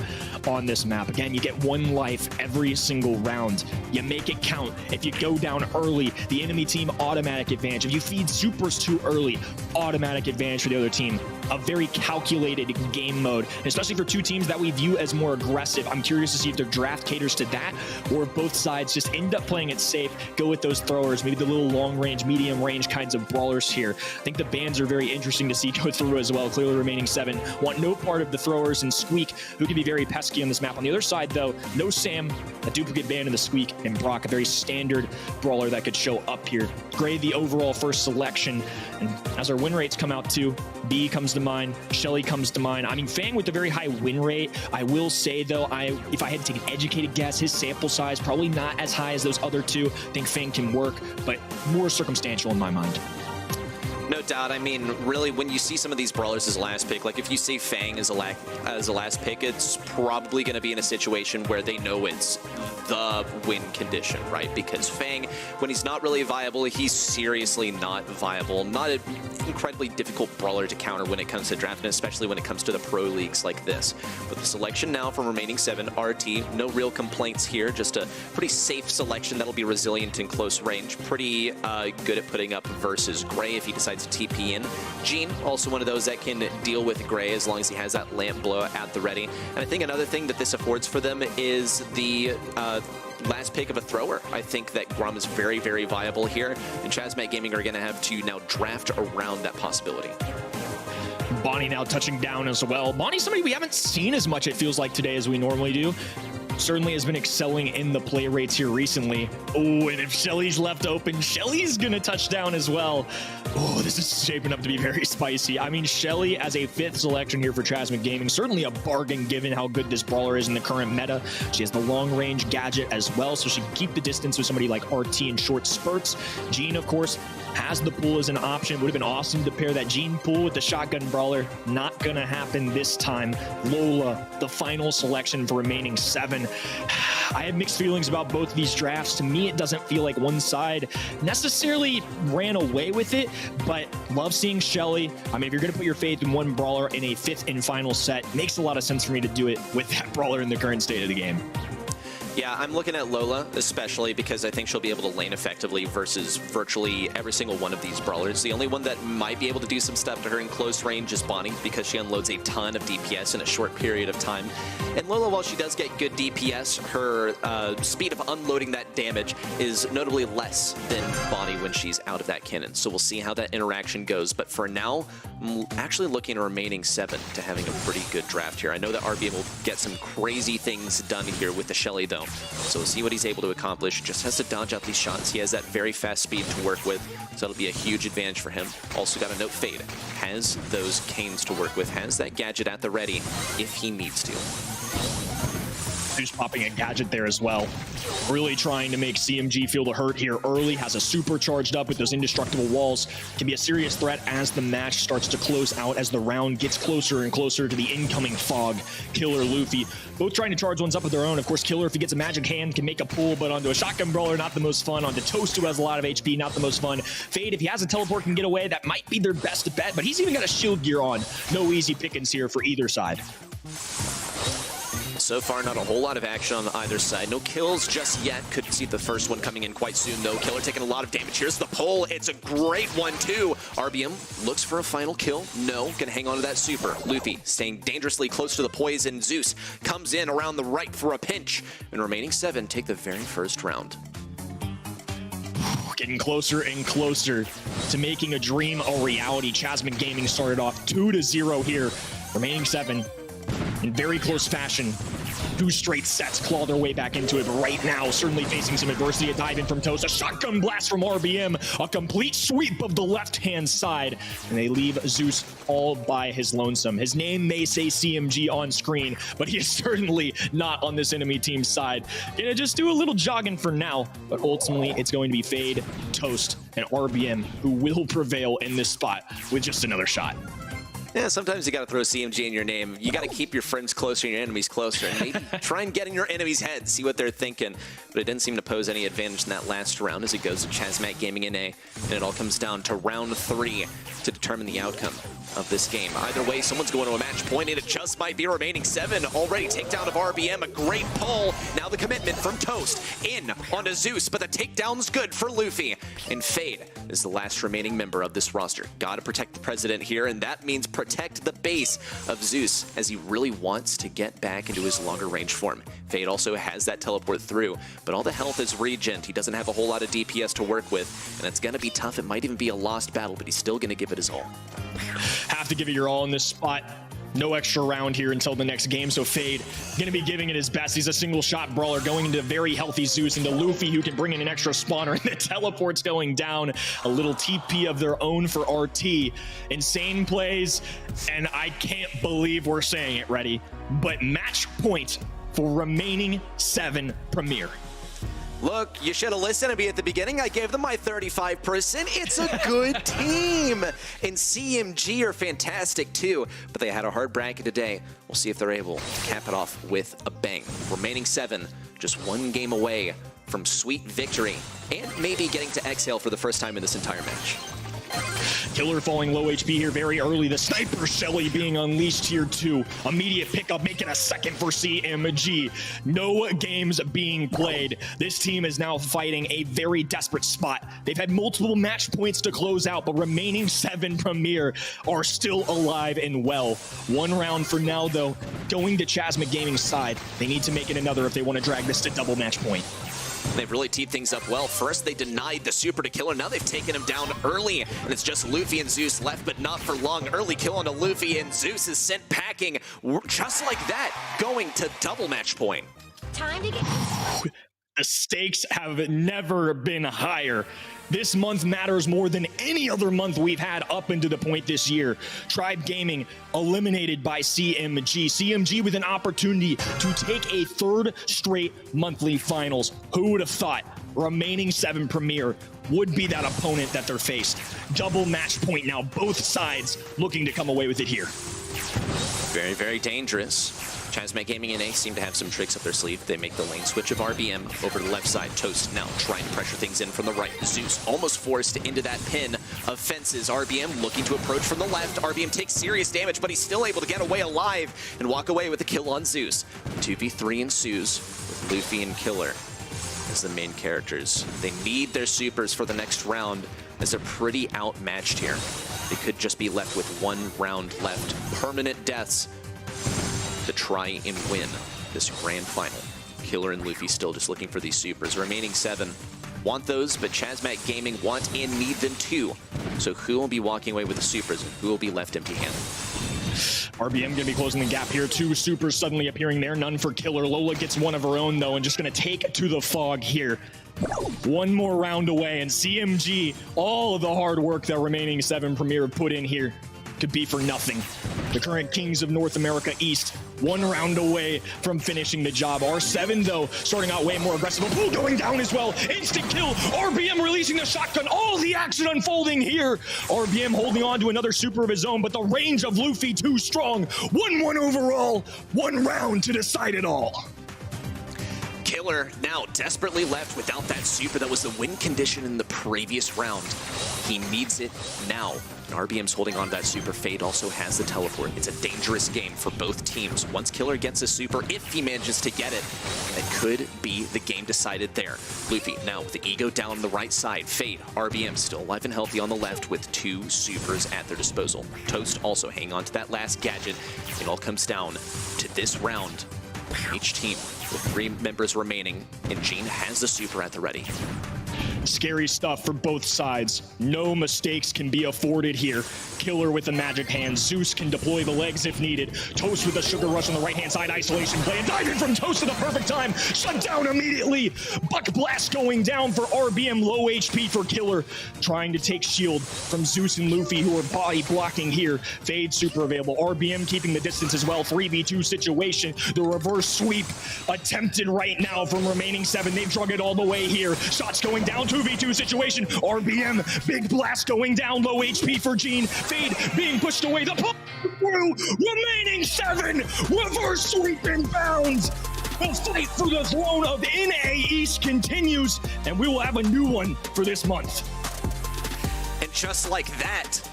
on this map. Again, you get 1 life every single round. You make it count. If you go down early, the enemy team automatic advantage. If you feed supers too early, automatic advantage for the other team. A very calculated game mode, especially for 2 teams that we view as more aggressive. I'm curious to see if their draft caters to that, or if both sides just end up playing it safe, go with those throwers, maybe the little long range, medium range kinds of brawlers here. I think the bans are very interesting to see go through as well. Clearly remaining 7 want no part of the throwers and Squeak, who can be very pesky on this map. On the other side, though, no Sam, a duplicate ban in the Squeak, and Brock, a very standard brawler that could show up here. Gray, the overall first selection, and as our win rates come out too, B comes to mind, Shelly comes to mind. I mean, Fang with a very high win rate. I will say, though, if I had to take an educated guess, his sample size probably not as high as those other 2. I think Fang can work, but more circumstantial in my mind. No doubt. I mean, really, when you see some of these brawlers as a last pick, like if you see Fang as a last pick, it's probably going to be in a situation where they know it's the win condition, right? Because Fang, when he's not really viable, he's seriously not viable. Not an incredibly difficult brawler to counter when it comes to drafting, especially when it comes to the pro leagues like this. But the selection now from remaining 7, RT, no real complaints here. Just a pretty safe selection that'll be resilient in close range. Pretty good at putting up versus Gray if he decides to TP in. Gene, also one of those that can deal with Gray as long as he has that lamp blow at the ready. And I think another thing that this affords for them is the last pick of a thrower. I think that Grum is very, very viable here, and Chasmac Gaming are going to have to now draft around that possibility. Bonnie now touching down as well. Bonnie's somebody we haven't seen as much, it feels like, today as we normally do. Certainly has been excelling in the play rates here recently. Oh, and if Shelly's left open, Shelly's gonna touch down as well. Oh, this is shaping up to be very spicy. I mean, Shelly as a 5th selection here for Chasmac Gaming, certainly a bargain given how good this brawler is in the current meta. She has the long range gadget as well, so she can keep the distance with somebody like RT in short spurts. Jean, of course, has the pool as an option. Would have been awesome to pair that Jean pool with the shotgun brawler. Not gonna happen this time. Lola, the final selection for remaining 7. I have mixed feelings about both these drafts. To me, it doesn't feel like one side necessarily ran away with it, but love seeing Shelly. I mean, if you're going to put your faith in one brawler in a 5th and final set, makes a lot of sense for me to do it with that brawler in the current state of the game. Yeah, I'm looking at Lola, especially because I think she'll be able to lane effectively versus virtually every single one of these brawlers. The only one that might be able to do some stuff to her in close range is Bonnie, because she unloads a ton of DPS in a short period of time. And Lola, while she does get good DPS, her speed of unloading that damage is notably less than Bonnie when she's out of that cannon. So we'll see how that interaction goes. But for now, I'm actually looking at remaining 7 to having a pretty good draft here. I know that RB will get some crazy things done here with the Shelly, though. So we'll see what he's able to accomplish. Just has to dodge out these shots. He has that very fast speed to work with, so it'll be a huge advantage for him. Also got to note Fade has those canes to work with, has that gadget at the ready if he needs to. Who's popping a gadget there as well. Really trying to make CMG feel the hurt here early. Has a super charged up with those indestructible walls. Can be a serious threat as the match starts to close out, as the round gets closer and closer to the incoming fog. Killer, Luffy, both trying to charge ones up of their own. Of course, Killer, if he gets a magic hand, can make a pull, but onto a shotgun brawler, not the most fun. Onto Toast, who has a lot of HP, not the most fun. Fade, if he has a teleport, can get away. That might be their best bet, but he's even got a shield gear on. No easy pickings here for either side. So far, not a whole lot of action on either side. No kills just yet. Could see the first one coming in quite soon, though. Killer taking a lot of damage. Here's the pull. It's a great one, too. RBM looks for a final kill. No, gonna hang on to that super. Luffy staying dangerously close to the poison. Zeus comes in around the right for a pinch. And remaining 7 take the very first round. Getting closer and closer to making a dream a reality. Chasmac Gaming started off 2-0 here. Remaining 7 in very close fashion. 2 straight sets claw their way back into it, but right now certainly facing some adversity. A dive in from Toast, a shotgun blast from RBM, a complete sweep of the left-hand side, and they leave Zeus all by his lonesome. His name may say CMG on screen, but he is certainly not on this enemy team's side. Gonna just do a little jogging for now, but ultimately it's going to be Fade, Toast, and RBM who will prevail in this spot with just another shot. Yeah, sometimes you got to throw CMG in your name. You got to keep your friends closer and your enemies closer. And maybe try and get in your enemy's head, see what they're thinking. But it didn't seem to pose any advantage in that last round as it goes to Chasmac Gaming NA. And it all comes down to round 3 to determine the outcome of this game. Either way, someone's going to a match point, and it just might be remaining 7. Already takedown of RBM, a great pull. Now the commitment from Toast in onto Zeus, but the takedown's good for Luffy. And Fade is the last remaining member of this roster. Got to protect the president here, and that means protect the base of Zeus, as he really wants to get back into his longer range form. Fade also has that teleport through, but all the health is regen. He doesn't have a whole lot of DPS to work with, and it's going to be tough. It might even be a lost battle, but he's still going to give it his all. Have to give it your all in this spot. No extra round here until the next game, so Fade gonna be giving it his best. He's a single shot brawler going into very healthy Zeus, into Luffy, who can bring in an extra spawner, and the teleport's going down. A little TP of their own for RT. Insane plays, and I can't believe we're saying it, ready, but match point for remaining 7 Premier. Look, you should have listened to me at the beginning. I gave them my 35%. It's a good team. And CMG are fantastic too, but they had a hard bracket today. We'll see if they're able to cap it off with a bang. Remaining 7, just 1 game away from sweet victory and maybe getting to exhale for the first time in this entire match. Killer falling low HP here very early. The Sniper Shelly being unleashed here too. Immediate pickup, making a second for CMG. No games being played. This team is now fighting a very desperate spot. They've had multiple match points to close out, but remaining 7 Premier are still alive and well. 1 round for now, though. Going to Chasmac Gaming's side. They need to make it another if they want to drag this to double match point. They've really teed things up well. First, they denied the super to Killer. Now they've taken him down early, and it's just Luffy and Zeus left, but not for long. Early kill onto Luffy, and Zeus is sent packing. Just like that, going to double match point. Time to get... The stakes have never been higher. This month matters more than any other month we've had up into the point this year. Tribe Gaming eliminated by CMG. CMG with an opportunity to take a 3rd straight monthly finals. Who would have thought remaining 7 Premier would be that opponent that they're faced? Double match point now, both sides looking to come away with it here. Very, very dangerous. Chasmac Gaming NA seem to have some tricks up their sleeve. They make the lane switch of RBM over to the left side. Toast now trying to pressure things in from the right. Zeus almost forced into that pin of fences. RBM looking to approach from the left. RBM takes serious damage, but he's still able to get away alive and walk away with a kill on Zeus. 2v3 ensues with Luffy and Killer as the main characters. They need their supers for the next round as they're pretty outmatched here. They could just be left with 1 round left. Permanent deaths to try and win this grand final. Killer and Luffy still just looking for these supers. Remaining 7 want those, but Chasmac Gaming want and need them too. So who will be walking away with the supers and who will be left empty-handed? RBM gonna be closing the gap here. 2 supers suddenly appearing there. None for Killer. Lola gets one of her own though, and just gonna take to the fog here. 1 more round away, and CMG, all of the hard work that remaining 7 Premier put in here could be for nothing. the current kings of North America East, 1 round away from finishing the job. R7, though, starting out way more aggressive. A pull going down as well. Instant kill. RBM releasing the shotgun. All the action unfolding here. RBM holding on to another super of his own, but the range of Luffy too strong. 1-1 overall. 1 round to decide it all. Killer now desperately left without that super that was the win condition in the previous round. He needs it now. And RBM's holding on to that super. Fade also has the teleport. It's a dangerous game for both teams. Once Killer gets a super, if he manages to get it, it could be the game decided there. Luffy now with the ego down the right side. Fade, RBM still alive and healthy on the left with 2 supers at their disposal. Toast also hanging on to that last gadget. It all comes down to this round. Each team with 3 members remaining, and Gene has the super at the ready. Scary stuff for both sides. No mistakes can be afforded here. Killer with the magic hand. Zeus can deploy the legs if needed. Toast with a sugar rush on the right-hand side. Isolation play. And diving from Toast at the perfect time. Shut down immediately. Buck blast going down for RBM. Low HP for Killer. Trying to take shield from Zeus and Luffy, who are body blocking here. Fade super available. RBM keeping the distance as well. 3v2 situation. The reverse sweep attempted right now from remaining 7. They've drug it all the way here. Shots going down. 2v2 situation. RBM, big blast going down. Low HP for Gene. Fade being pushed away. The pull through. Remaining 7. Reverse sweep inbounds. The fight for the throne of NA East continues, and we will have a new one for this month. And just like that,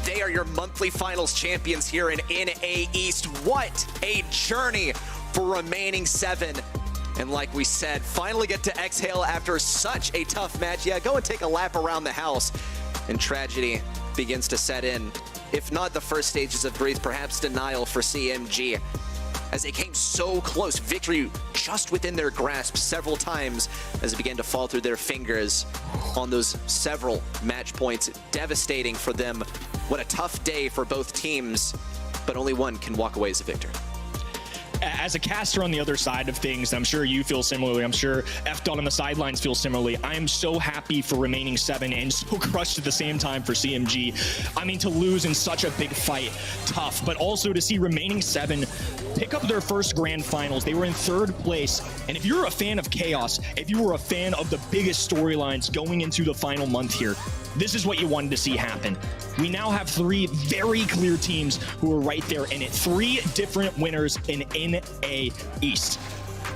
they are your monthly finals champions here in NA East. What a journey for remaining 7. And like we said, finally get to exhale after such a tough match. Yeah, go and take a lap around the house. And tragedy begins to set in. If not the first stages of Breathe, perhaps denial for CMG. As they came so close, victory just within their grasp several times as it began to fall through their fingers on those several match points. Devastating for them. What a tough day for both teams, but only one can walk away as a victor. As a caster on the other side of things, I'm sure you feel similarly. I'm sure F-Dot on the sidelines feel similarly. I am so happy for remaining 7 and so crushed at the same time for CMG. I mean, to lose in such a big fight, tough, but also to see remaining 7 pick up their first grand finals. They were in 3rd place. And if you're a fan of Chaos, if you were a fan of the biggest storylines going into the final month here, this is what you wanted to see happen. We now have 3 very clear teams who are right there in it. 3 different winners in NA East.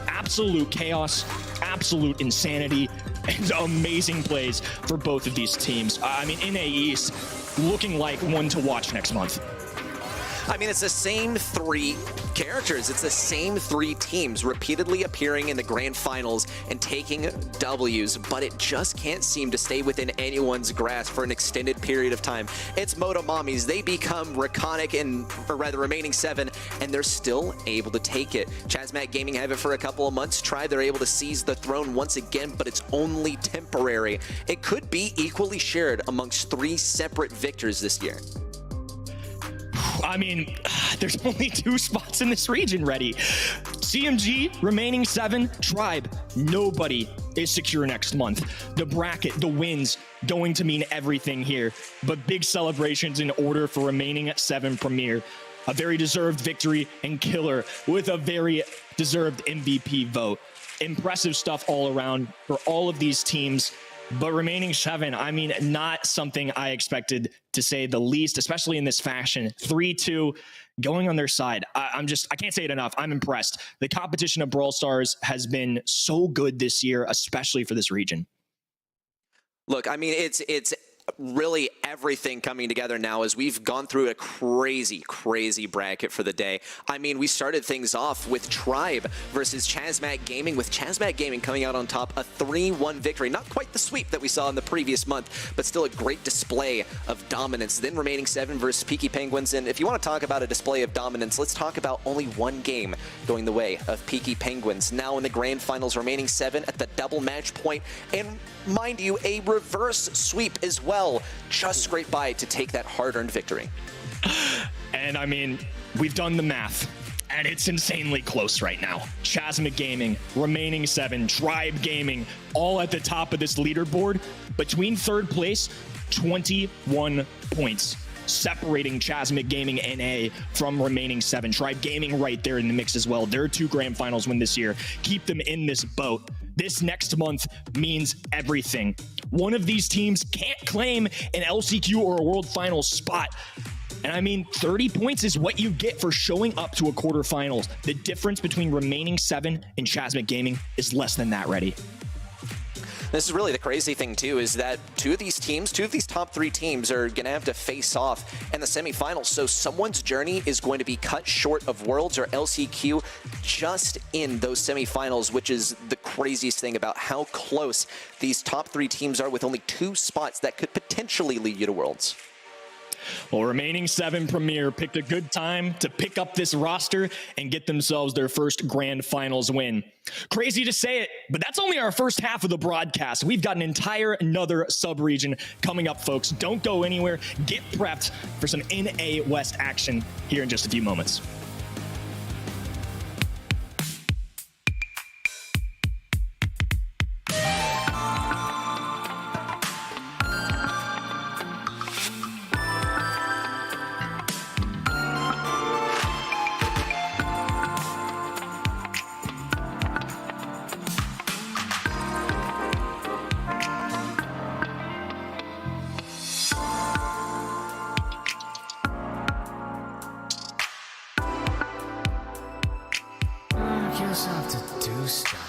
Absolute chaos, absolute insanity, and amazing plays for both of these teams. I mean, NA East looking like one to watch next month. I mean, it's the same 3 characters. It's the same 3 teams repeatedly appearing in the grand finals and taking W's, but it just can't seem to stay within anyone's grasp for an extended period of time. It's Motomamis. They become Reconic and, or rather, remaining 7, and they're still able to take it. Chasmac Gaming have it for a couple of months. They're able to seize the throne once again, but it's only temporary. It could be equally shared amongst 3 separate victors this year. I mean, there's only 2 spots in this region ready. CMG, remaining 7, Tribe. Nobody is secure next month. The bracket, the wins, going to mean everything here. But big celebrations in order for remaining 7 Premier. A very deserved victory, and Killer with a very deserved MVP vote. Impressive stuff all around for all of these teams. But remaining 7, I mean, not something I expected, to say the least, especially in this fashion. 3-2 going on their side. I can't say it enough. I'm impressed. The competition of Brawl Stars has been so good this year, especially for this region. Look, I mean, it's really everything coming together now as we've gone through a crazy bracket for the day. I mean, we started things off with Tribe versus Chasmac Gaming, with Chasmac Gaming coming out on top, a 3-1 victory. Not quite the sweep that we saw in the previous month, but still a great display of dominance. Then remaining 7 versus Peaky Penguins. And if you want to talk about a display of dominance, let's talk about only one game going the way of Peaky Penguins. Now in the grand finals, remaining 7 at the double match point, and mind you, a reverse sweep as well. Just scraped by to take that hard-earned victory. And I mean, we've done the math, and it's insanely close right now. Chasmac Gaming, remaining 7, Tribe Gaming, all at the top of this leaderboard. Between 3rd place, 21 points. separating Chasmac Gaming NA from remaining 7. Tribe Gaming right there in the mix as well. Their 2 grand finals win this year. Keep them in this boat. This next month means everything. One of these teams can't claim an LCQ or a World Finals spot. And I mean, 30 points is what you get for showing up to a quarterfinals. The difference between remaining 7 and Chasmac Gaming is less than that, Ready. This is really the crazy thing, too, is that 2 of these top 3 teams are going to have to face off in the semifinals. So someone's journey is going to be cut short of Worlds or LCQ just in those semifinals, which is the craziest thing about how close these top 3 teams are with only 2 spots that could potentially lead you to Worlds. Well, remaining 7 Premier picked a good time to pick up this roster and get themselves their first grand finals win. Crazy to say it, but that's only our first half of the broadcast. We've got another sub-region coming up, folks. Don't go anywhere. Get prepped for some NA West action here in just a few moments. Yourself to do stuff.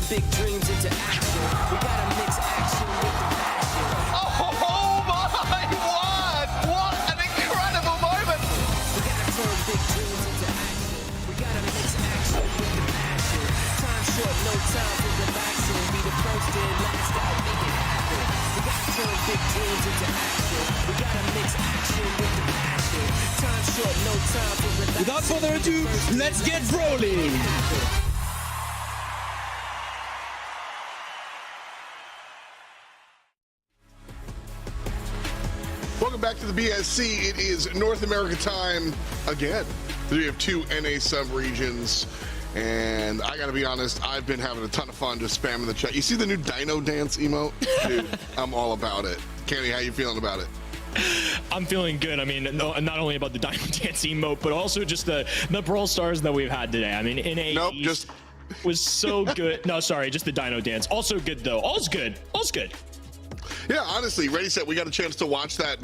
big dreams into action. We gotta mix action with the passion. Oh my word! What an incredible moment! We gotta turn big dreams into action. We gotta mix action with the passion. Time short, no time for relaxing. Be the first and last out, make it happen. We gotta turn big dreams into action. We gotta mix action with the passion. Time short, no time for relaxing. Without further ado, let's get brawling. Welcome back to the BSC. It is North America time again. We have two NA sub-regions, and I gotta be honest, I've been having a ton of fun just spamming the chat. You see the new Dino Dance emote? Dude, I'm all about it. Kenny, how you feeling about it? I'm feeling good. I mean, not only about the Dino Dance emote, but also just the Brawl Stars that we've had today. I mean, NA Nope, East just was so good. No, sorry, just the Dino Dance. Also good, though. All's good. All's good. yeah, honestly, Ready Set, we got a chance to watch that.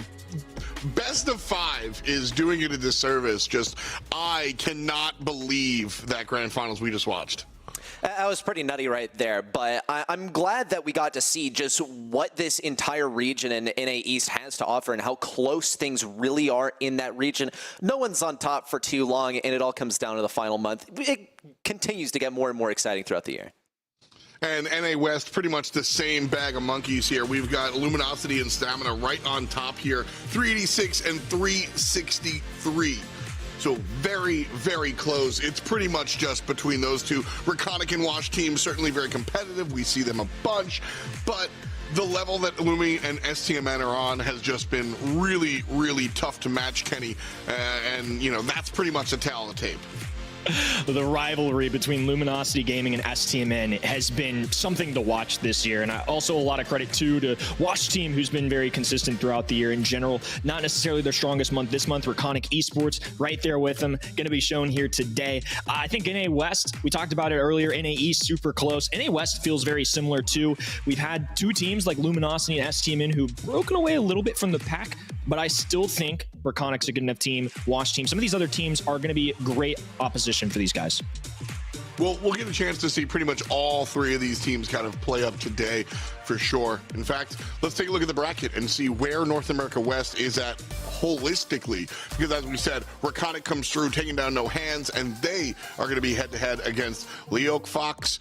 Best of 5 is doing it a disservice. Just, I cannot believe that grand finals we just watched. That was pretty nutty right there, but I'm glad that we got to see just what this entire region and NA East has to offer and how close things really are in that region. No one's on top for too long, and it all comes down to the final month. It continues to get more and more exciting throughout the year. And NA West, pretty much the same bag of monkeys here. We've got Luminosity and Stamina right on top here, 386 and 363. So very, very close. It's pretty much just between those two. Reconic and Wash teams, certainly very competitive. We see them a bunch, but the level that Lumi and STMN are on has just been really, really tough to match, Kenny. And, you know, that's pretty much the tale of the tape. The rivalry between Luminosity Gaming and STMN has been something to watch this year, and also a lot of credit too to Wash Team, who's been very consistent throughout the year in general. Not necessarily their strongest month this month. Reconic Esports right there with them, going to be shown here today. I think NA West, we talked about it earlier, NA East super close. NA West feels very similar too. We've had two teams like Luminosity and STMN who've broken away a little bit from the pack, but I still think Reconic's a good enough team. Wash Team, some of these other teams are going to be great opposition for these guys. Well, we'll get a chance to see pretty much all three of these teams kind of play up today for sure. In fact, let's take a look at the bracket and see where North America West is at holistically. Because as we said, Reconic comes through taking down No Hands, and they are going to be head-to-head against LyokFox.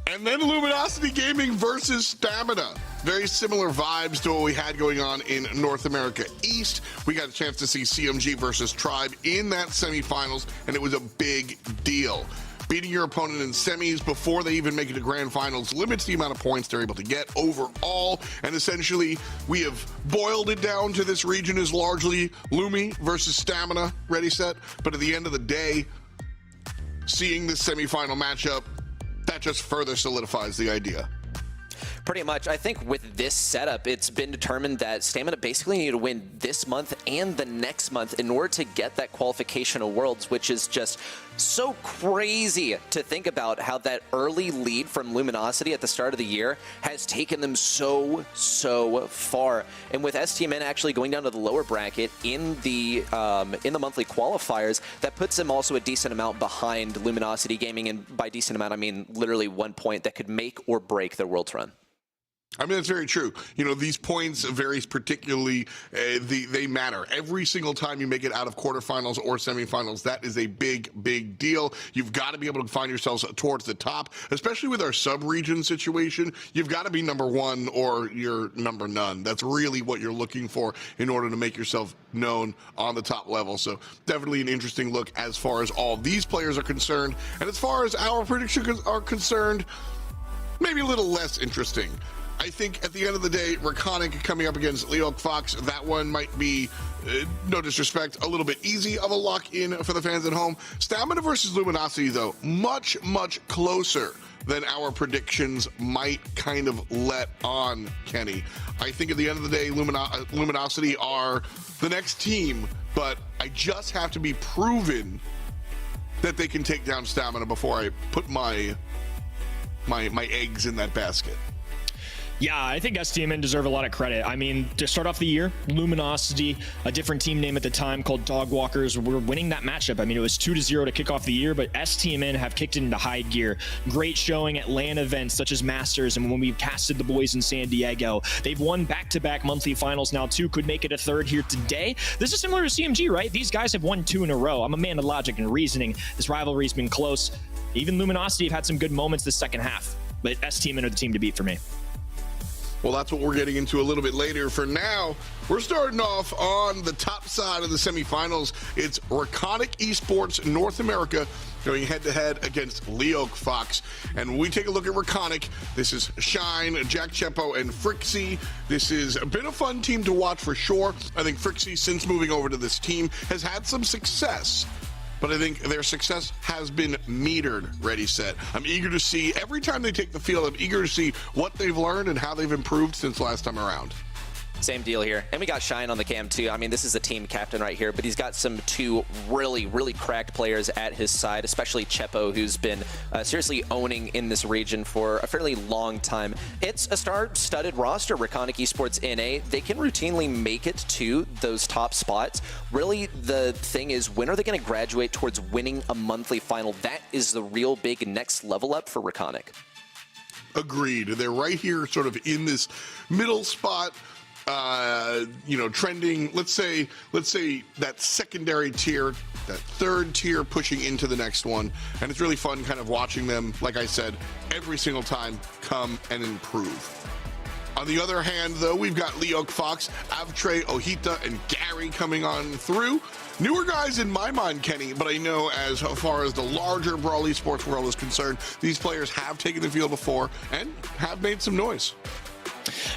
And then Luminosity Gaming versus Stamina. Very similar vibes to what we had going on in North America East. We got a chance to see CMG versus Tribe in that semifinals, and it was a big deal. Beating your opponent in semis before they even make it to grand finals limits the amount of points they're able to get overall. And essentially, we have boiled it down to this region as largely Lumi versus Stamina, Ready Set. But at the end of the day, seeing this semifinal matchup, that just further solidifies the idea. Pretty much. I think with this setup, it's been determined that Stamina basically need to win this month and the next month in order to get that qualification of Worlds, which is just so crazy to think about how that early lead from Luminosity at the start of the year has taken them so far. And with STMN actually going down to the lower bracket in the monthly qualifiers, that puts them also a decent amount behind Luminosity Gaming, and by decent amount I mean literally 1 point that could make or break their Worlds run. I mean, that's very true. You know, these points varies particularly, they matter. Every single time you make it out of quarterfinals or semifinals, that is a big deal. You've got to be able to find yourselves towards the top, especially with our sub-region situation. You've got to be number one or you're number none. That's really what you're looking for in order to make yourself known on the top level. So definitely an interesting look as far as all these players are concerned. And as far as our predictions are concerned, maybe a little less interesting. I think at the end of the day, Reconic coming up against LyokFox, that one might be, no disrespect, a little bit easy of a lock-in for the fans at home. Stamina versus Luminosity, though, much closer than our predictions might kind of let on, Kenny. I think at the end of the day, Luminosity are the next team, but I just have to be proven that they can take down Stamina before I put my eggs in that basket. Yeah, I think STMN deserve a lot of credit. I mean, to start off the year, Luminosity, a different team name at the time called Dogwalkers, were winning that matchup. I mean, it was 2-0 to kick off the year, but STMN have kicked it into high gear. Great showing at LAN events such as Masters, and when we've casted the boys in San Diego. They've won back-to-back monthly finals now, too. Could make it a third here today. This is similar to CMG, right? These guys have won 2 in a row. I'm a man of logic and reasoning. This rivalry's been close. Even Luminosity have had some good moments this second half, but STMN are the team to beat for me. Well, that's what we're getting into a little bit later. For now, we're starting off on the top side of the semifinals. It's Reconic Esports North America going head-to-head against LyokFox. And when we take a look at Reconic, this is Shine, Jack Chepo, and Frixie. This has been a fun team to watch for sure. I think Frixie, since moving over to this team, has had some success. But I think their success has been metered, ready, set. I'm eager to see, every time they take the field, I'm eager to see what they've learned and how they've improved since last time around. Same deal here. And we got Shine on the cam too. I mean, this is the team captain right here, but he's got some 2 really cracked players at his side, especially Chepo, who's been seriously owning in this region for a fairly long time. It's a star-studded roster, Reconic Esports NA. They can routinely make it to those top spots. Really, the thing is, when are they going to graduate towards winning a monthly final? That is the real big next level up for Reconic. Agreed. They're right here sort of in this middle spot. You know, trending, let's say that secondary tier, that third tier pushing into the next one. And it's really fun kind of watching them, like I said, every single time come and improve. On the other hand, though, we've got LyokFox, Avtre, Ohita, and Gary coming on through. Newer guys in my mind, Kenny, but I know as far as the larger Brawl esports world is concerned, these players have taken the field before and have made some noise.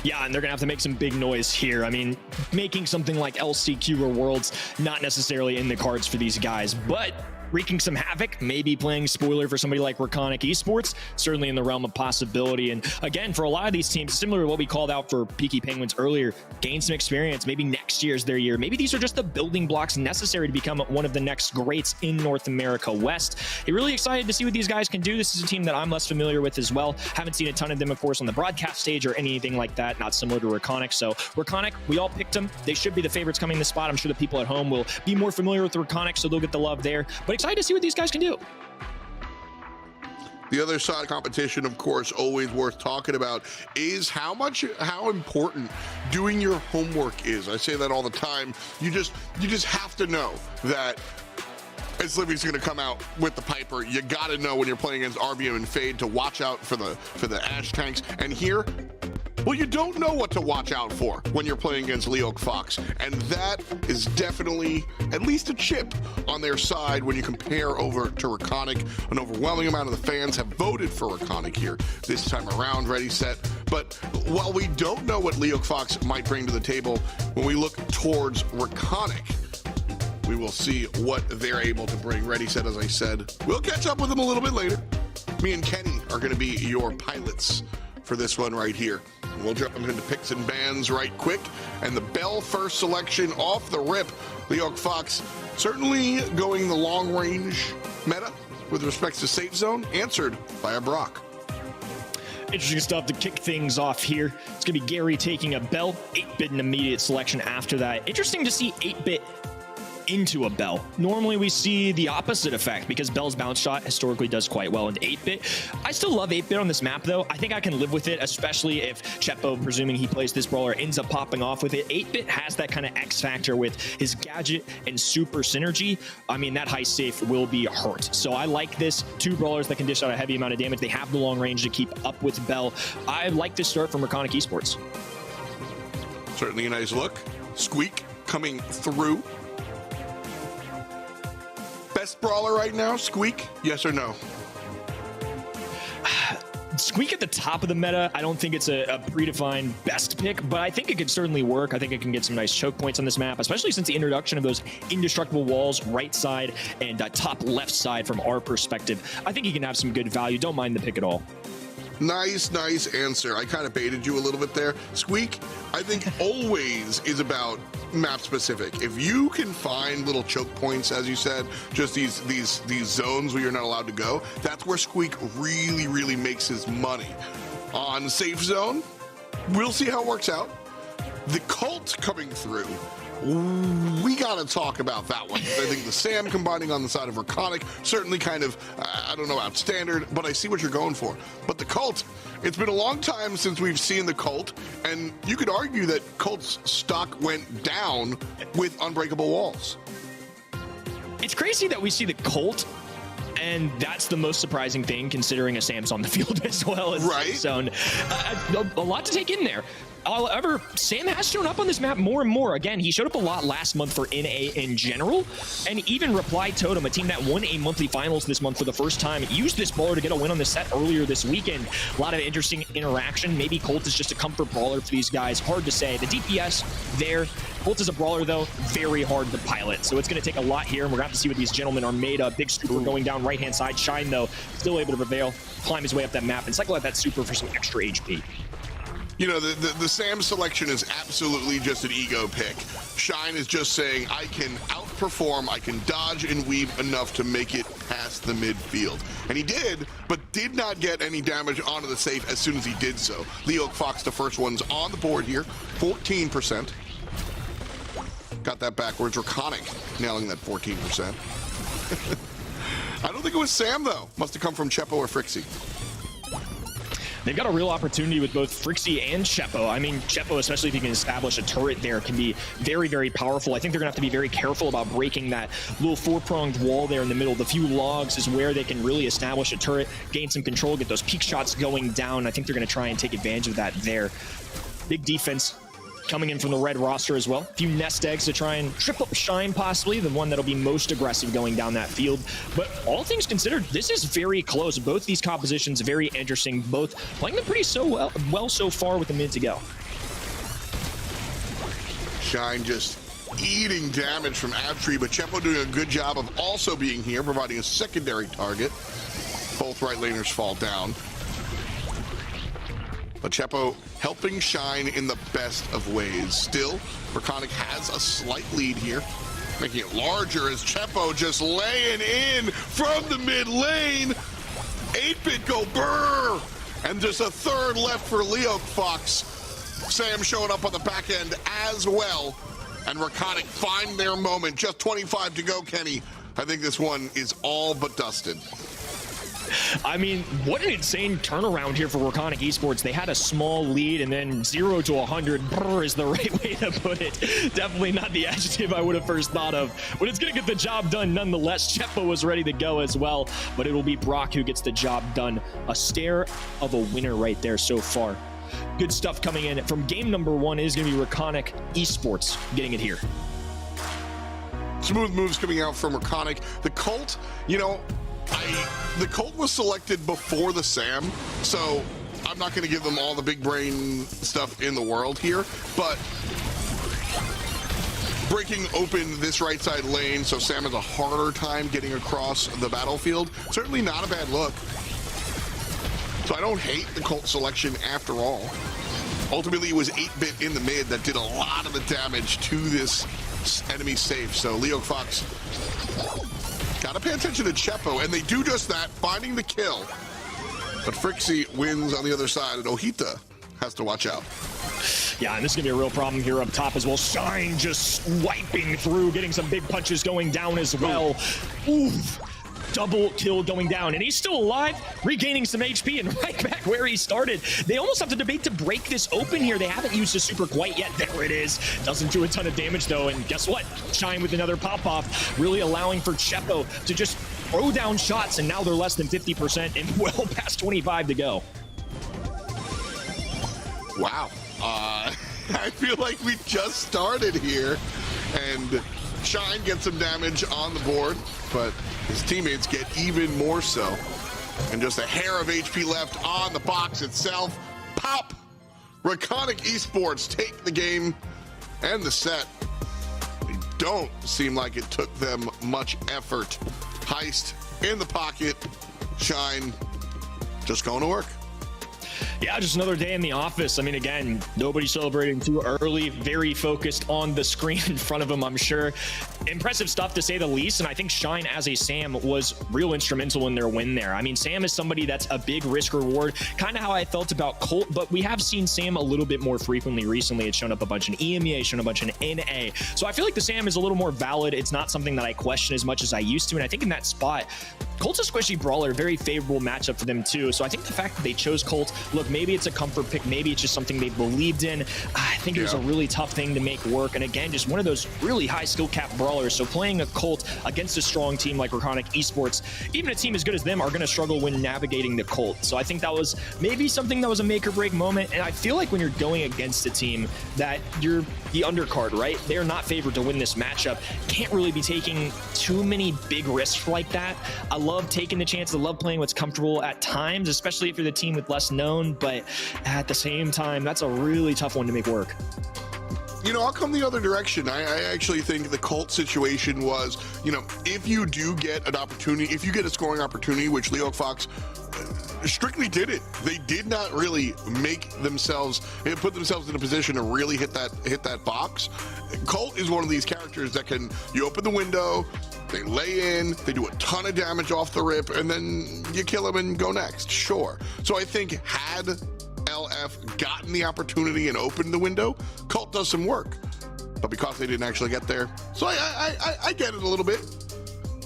Yeah, and they're going to have to make some big noise here. I mean, making something like LCQ or Worlds, not necessarily in the cards for these guys, but wreaking some havoc, maybe playing spoiler for somebody like Reconic Esports, certainly in the realm of possibility. And again, for a lot of these teams, similar to what we called out for Peaky Penguins earlier, gain some experience. Maybe next year's their year. Maybe these are just the building blocks necessary to become one of the next greats in North America West. You're really excited to see what these guys can do. This is a team that I'm less familiar with as well. Haven't seen a ton of them, of course, on the broadcast stage or anything like that, not similar to Reconic. So Reconic, we all picked them. They should be the favorites coming to the spot. I'm sure the people at home will be more familiar with Reconic, so they'll get the love there. But excited to see what these guys can do. The other side of competition, of course, always worth talking about is how important doing your homework is. I say that all the time. You just have to know that as Livy's going to come out with the Piper, you got to know when you're playing against RBM and Fade to watch out for the Ash tanks. And here, well, you don't know what to watch out for when you're playing against LyokFox. And that is definitely at least a chip on their side when you compare over to Reconic. An overwhelming amount of the fans have voted for Reconic here this time around, ready, set. But while we don't know what LyokFox might bring to the table, when we look towards Reconic, we will see what they're able to bring. Ready, set, as I said. We'll catch up with them a little bit later. Me and Kenny are going to be your pilots for this one right here. We'll jump into picks and bans right quick. And the Bell first selection off the rip. LyokFox certainly going the long range meta with respect to safe zone, answered by a Brock. Interesting stuff to kick things off here. It's going to be Gary taking a Bell, 8-bit an immediate selection after that. Interesting to see 8-bit into a Bell. Normally we see the opposite effect because Bell's bounce shot historically does quite well into 8-bit. I still love 8-bit on this map though. I think I can live with it, especially if Chepo, presuming he plays this brawler, ends up popping off with it. 8-bit has that kind of X factor with his gadget and super synergy. I mean, that high safe will be hurt. So I like this. 2 brawlers that can dish out a heavy amount of damage. They have the long range to keep up with Bell. I like this start from Reconic Esports. Certainly a nice look. Squeak coming through. Best brawler right now, Squeak, yes or no? Squeak at the top of the meta, I don't think it's a predefined best pick, but I think it could certainly work. I think it can get some nice choke points on this map, especially since the introduction of those indestructible walls right side and top left side from our perspective. I think he can have some good value. Don't mind the pick at all. Nice answer. I kind of baited you a little bit there. Squeak, I think always is about map specific. If you can find little choke points, as you said, just these zones where you're not allowed to go, that's where Squeak really makes his money. On safe zone, we'll see how it works out. The Cult coming through, we got to talk about that one. I think the Sam combining on the side of Reconic, certainly kind of, I don't know, outstandard, but I see what you're going for. But the Cult, it's been a long time since we've seen the Cult, and you could argue that Cult's stock went down with Unbreakable Walls. It's crazy that we see the Colt, and that's the most surprising thing considering a Sam's on the field as well as right. So a lot to take in there. However, Sam has shown up on this map more and more. Again, he showed up a lot last month for NA in general, and even Reply Totem, a team that won a monthly finals this month for the first time, used this brawler to get a win on the set earlier this weekend. A lot of interesting interaction. Maybe Colt is just a comfort brawler for these guys. Hard to say. The DPS there. Colt is a brawler, though, very hard to pilot. So it's going to take a lot here, and we're going to have to see what these gentlemen are made of. Big super going down right-hand side. Shine, though, still able to prevail, climb his way up that map, and cycle out that super for some extra HP. You know, the Sam selection is absolutely just an ego pick. Shine is just saying, I can outperform, I can dodge and weave enough to make it past the midfield. And he did, but did not get any damage onto the safe as soon as he did so. LyokFox, the first one's on the board here, 14%. Got that backwards. Reconic nailing that 14%. I don't think it was Sam, though. Must have come from Chepo or Frixie. They've got a real opportunity with both Frixie and Chepo. I mean, Chepo, especially if he can establish a turret there, can be very, very powerful. I think they're going to have to be very careful about breaking that little four-pronged wall there in the middle. The few logs is where they can really establish a turret, gain some control, get those peak shots going down. I think they're going to try and take advantage of that there. Big defense coming in from the red roster as well. A few nest eggs to try and trip up Shine, possibly, the one that'll be most aggressive going down that field. But all things considered, this is very close. Both these compositions very interesting. Both playing them pretty well so far with a minute to go. Shine just eating damage from Abtree, but Chepo doing a good job of also being here, providing a secondary target. Both right laners fall down. But Chepo helping Shine in the best of ways. Still, Reconic has a slight lead here, making it larger as Chepo just laying in from the mid lane. 8-bit go brrr, and just a third left for LyokFox. Sam showing up on the back end as well, and Reconic find their moment. Just 25 to go, Kenny. I think this one is all but dusted. I mean, what an insane turnaround here for Reconic Esports. They had a small lead, and then 0 to 100 brr is the right way to put it. Definitely not the adjective I would have first thought of, but it's going to get the job done nonetheless. Chepo was ready to go as well, but it will be Brock who gets the job done. A stare of a winner right there so far. Good stuff coming in from game number 1 is going to be Reconic Esports getting it here. Smooth moves coming out from Reconic. The Cult, you know, the Cult was selected before the Sam, so I'm not going to give them all the big brain stuff in the world here, but breaking open this right side lane so Sam has a harder time getting across the battlefield, certainly not a bad look. So I don't hate the Cult selection after all. Ultimately, it was 8-bit in the mid that did a lot of the damage to this enemy safe, so LyokFox gotta pay attention to Chepo, and they do just that, finding the kill. But Frixie wins on the other side, and Ojita has to watch out. Yeah, and this is going to be a real problem here up top as well. Shine just swiping through, getting some big punches going down as well. Oof. Double kill going down, and he's still alive, regaining some HP and right back where he started. They almost have to debate to break this open here. They haven't used the super quite yet. There it is. Doesn't do a ton of damage though, and guess what? Shine with another pop-off, really allowing for Chepo to just throw down shots, and now they're less than 50% and well past 25 to go. Wow. I feel like we just started here, and Shine gets some damage on the board, but his teammates get even more so. And just a hair of HP left on the box itself. Pop! Reconic Esports take the game and the set. They don't seem like it took them much effort. Heist in the pocket. Shine just going to work. Yeah, just another day in the office. I mean, again, nobody celebrating too early, very focused on the screen in front of them, I'm sure. Impressive stuff to say the least, and I think Shine as a Sam was real instrumental in their win there. I mean, Sam is somebody that's a big risk reward, kind of how I felt about Colt, but we have seen Sam a little bit more frequently recently. It's shown up a bunch in EMEA, it's shown a bunch in NA, so I feel like the Sam is a little more valid. It's not something that I question as much as I used to, and I think in that spot, Colt's a squishy brawler, very favorable matchup for them too. So I think the fact that they chose Colt, look, maybe it's a comfort pick, maybe it's just something they believed in. I think it was a really tough thing to make work. And again, just one of those really high skill cap brawlers. So playing a Colt against a strong team like Reconic Esports, even a team as good as them are going to struggle when navigating the Colt. So I think that was maybe something that was a make or break moment. And I feel like when you're going against a team that you're the undercard, right? They're not favored to win this matchup. Can't really be taking too many big risks like that. I love taking the chance. I love playing what's comfortable at times, especially if you're the team with less known. But at the same time, that's a really tough one to make work. You know, I'll come the other direction. I actually think the Colt situation was, you know, if you do get an opportunity, if you get a scoring opportunity, which LyokFox strictly did it. They did not really make themselves, put themselves in a position to really hit that box. Colt is one of these characters that can, you open the window, they lay in, they do a ton of damage off the rip, and then you kill them and go next. Sure. So I think had LF gotten the opportunity and opened the window, Colt does some work. But because they didn't actually get there, so I get it a little bit.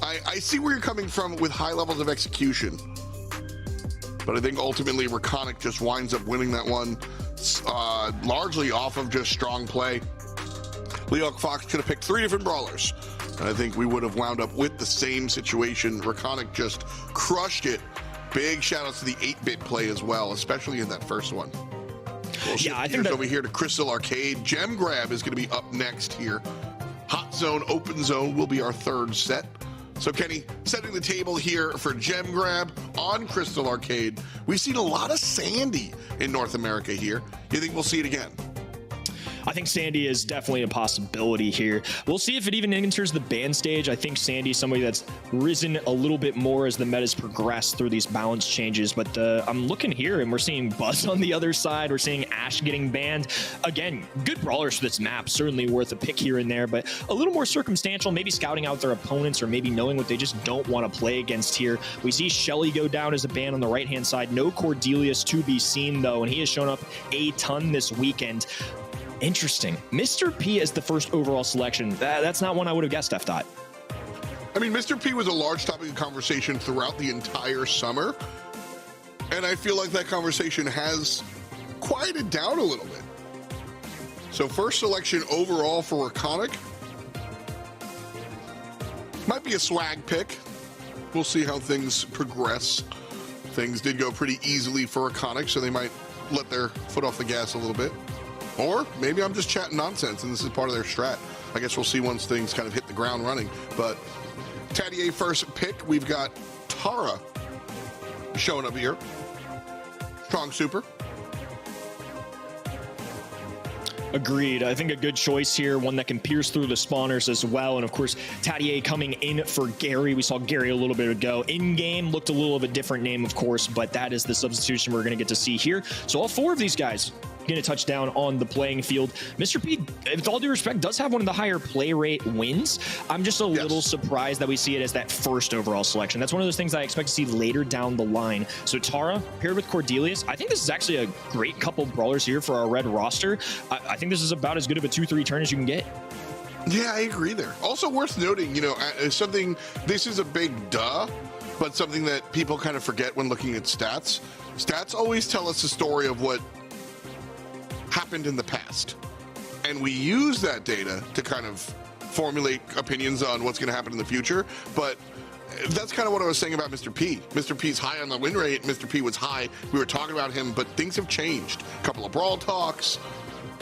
I see where you're coming from with high levels of execution. But I think ultimately Reconic just winds up winning that one largely off of just strong play. LyokFox could have picked 3 different brawlers, and I think we would have wound up with the same situation. Reconic just crushed it. Big shout outs to the 8-bit play as well, especially in that first one. Yeah, I think that over here to Crystal Arcade. Gem Grab is going to be up next here. Hot Zone, Open Zone will be our third set. So Kenny, setting the table here for Gem Grab on Crystal Arcade. We've seen a lot of Sandy in North America here. You think we'll see it again? I think Sandy is definitely a possibility here. We'll see if it even enters the ban stage. I think Sandy is somebody that's risen a little bit more as the metas progress through these balance changes. But I'm looking here and we're seeing Buzz on the other side. We're seeing Ash getting banned. Again, good brawlers for this map. Certainly worth a pick here and there, but a little more circumstantial, maybe scouting out their opponents or maybe knowing what they just don't want to play against here. We see Shelly go down as a ban on the right-hand side. No Cordelius to be seen though, and he has shown up a ton this weekend. Interesting. Mr. P as the first overall selection. That's not one I would have guessed, F-Dot. I mean, Mr. P was a large topic of conversation throughout the entire summer, and I feel like that conversation has quieted down a little bit. So first selection overall for Reconic might be a swag pick. We'll see how things progress. Things did go pretty easily for Reconic, so they might let their foot off the gas a little bit. Or maybe I'm just chatting nonsense and this is part of their strat. I guess we'll see once things kind of hit the ground running. But Tadier first pick, we've got Tara showing up here. Strong super. Agreed. I think a good choice here, one that can pierce through the spawners as well. And of course, Tadier coming in for Gary. We saw Gary a little bit ago. In-game looked a little of a different name, of course, but that is the substitution we're going to get to see here. So all 4 of these guys get a touchdown on the playing field. Mr. P, with all due respect, does have one of the higher play rate wins. I'm just a little surprised that we see it as that first overall selection. That's one of those things I expect to see later down the line. So Tara paired with Cordelius. I think this is actually a great couple brawlers here for our red roster. I think this is about as good of a 2-3 turn as you can get. Yeah, I agree there. Also worth noting, you know, something, this is a big duh, but something that people kind of forget when looking at stats. Stats always tell us the story of what happened in the past, and we use that data to kind of formulate opinions on what's going to happen in the future. But that's kind of what I was saying about Mr. P. Mr. P's high on the win rate. Mr. P was high. We were talking about him, but things have changed. A couple of Brawl talks,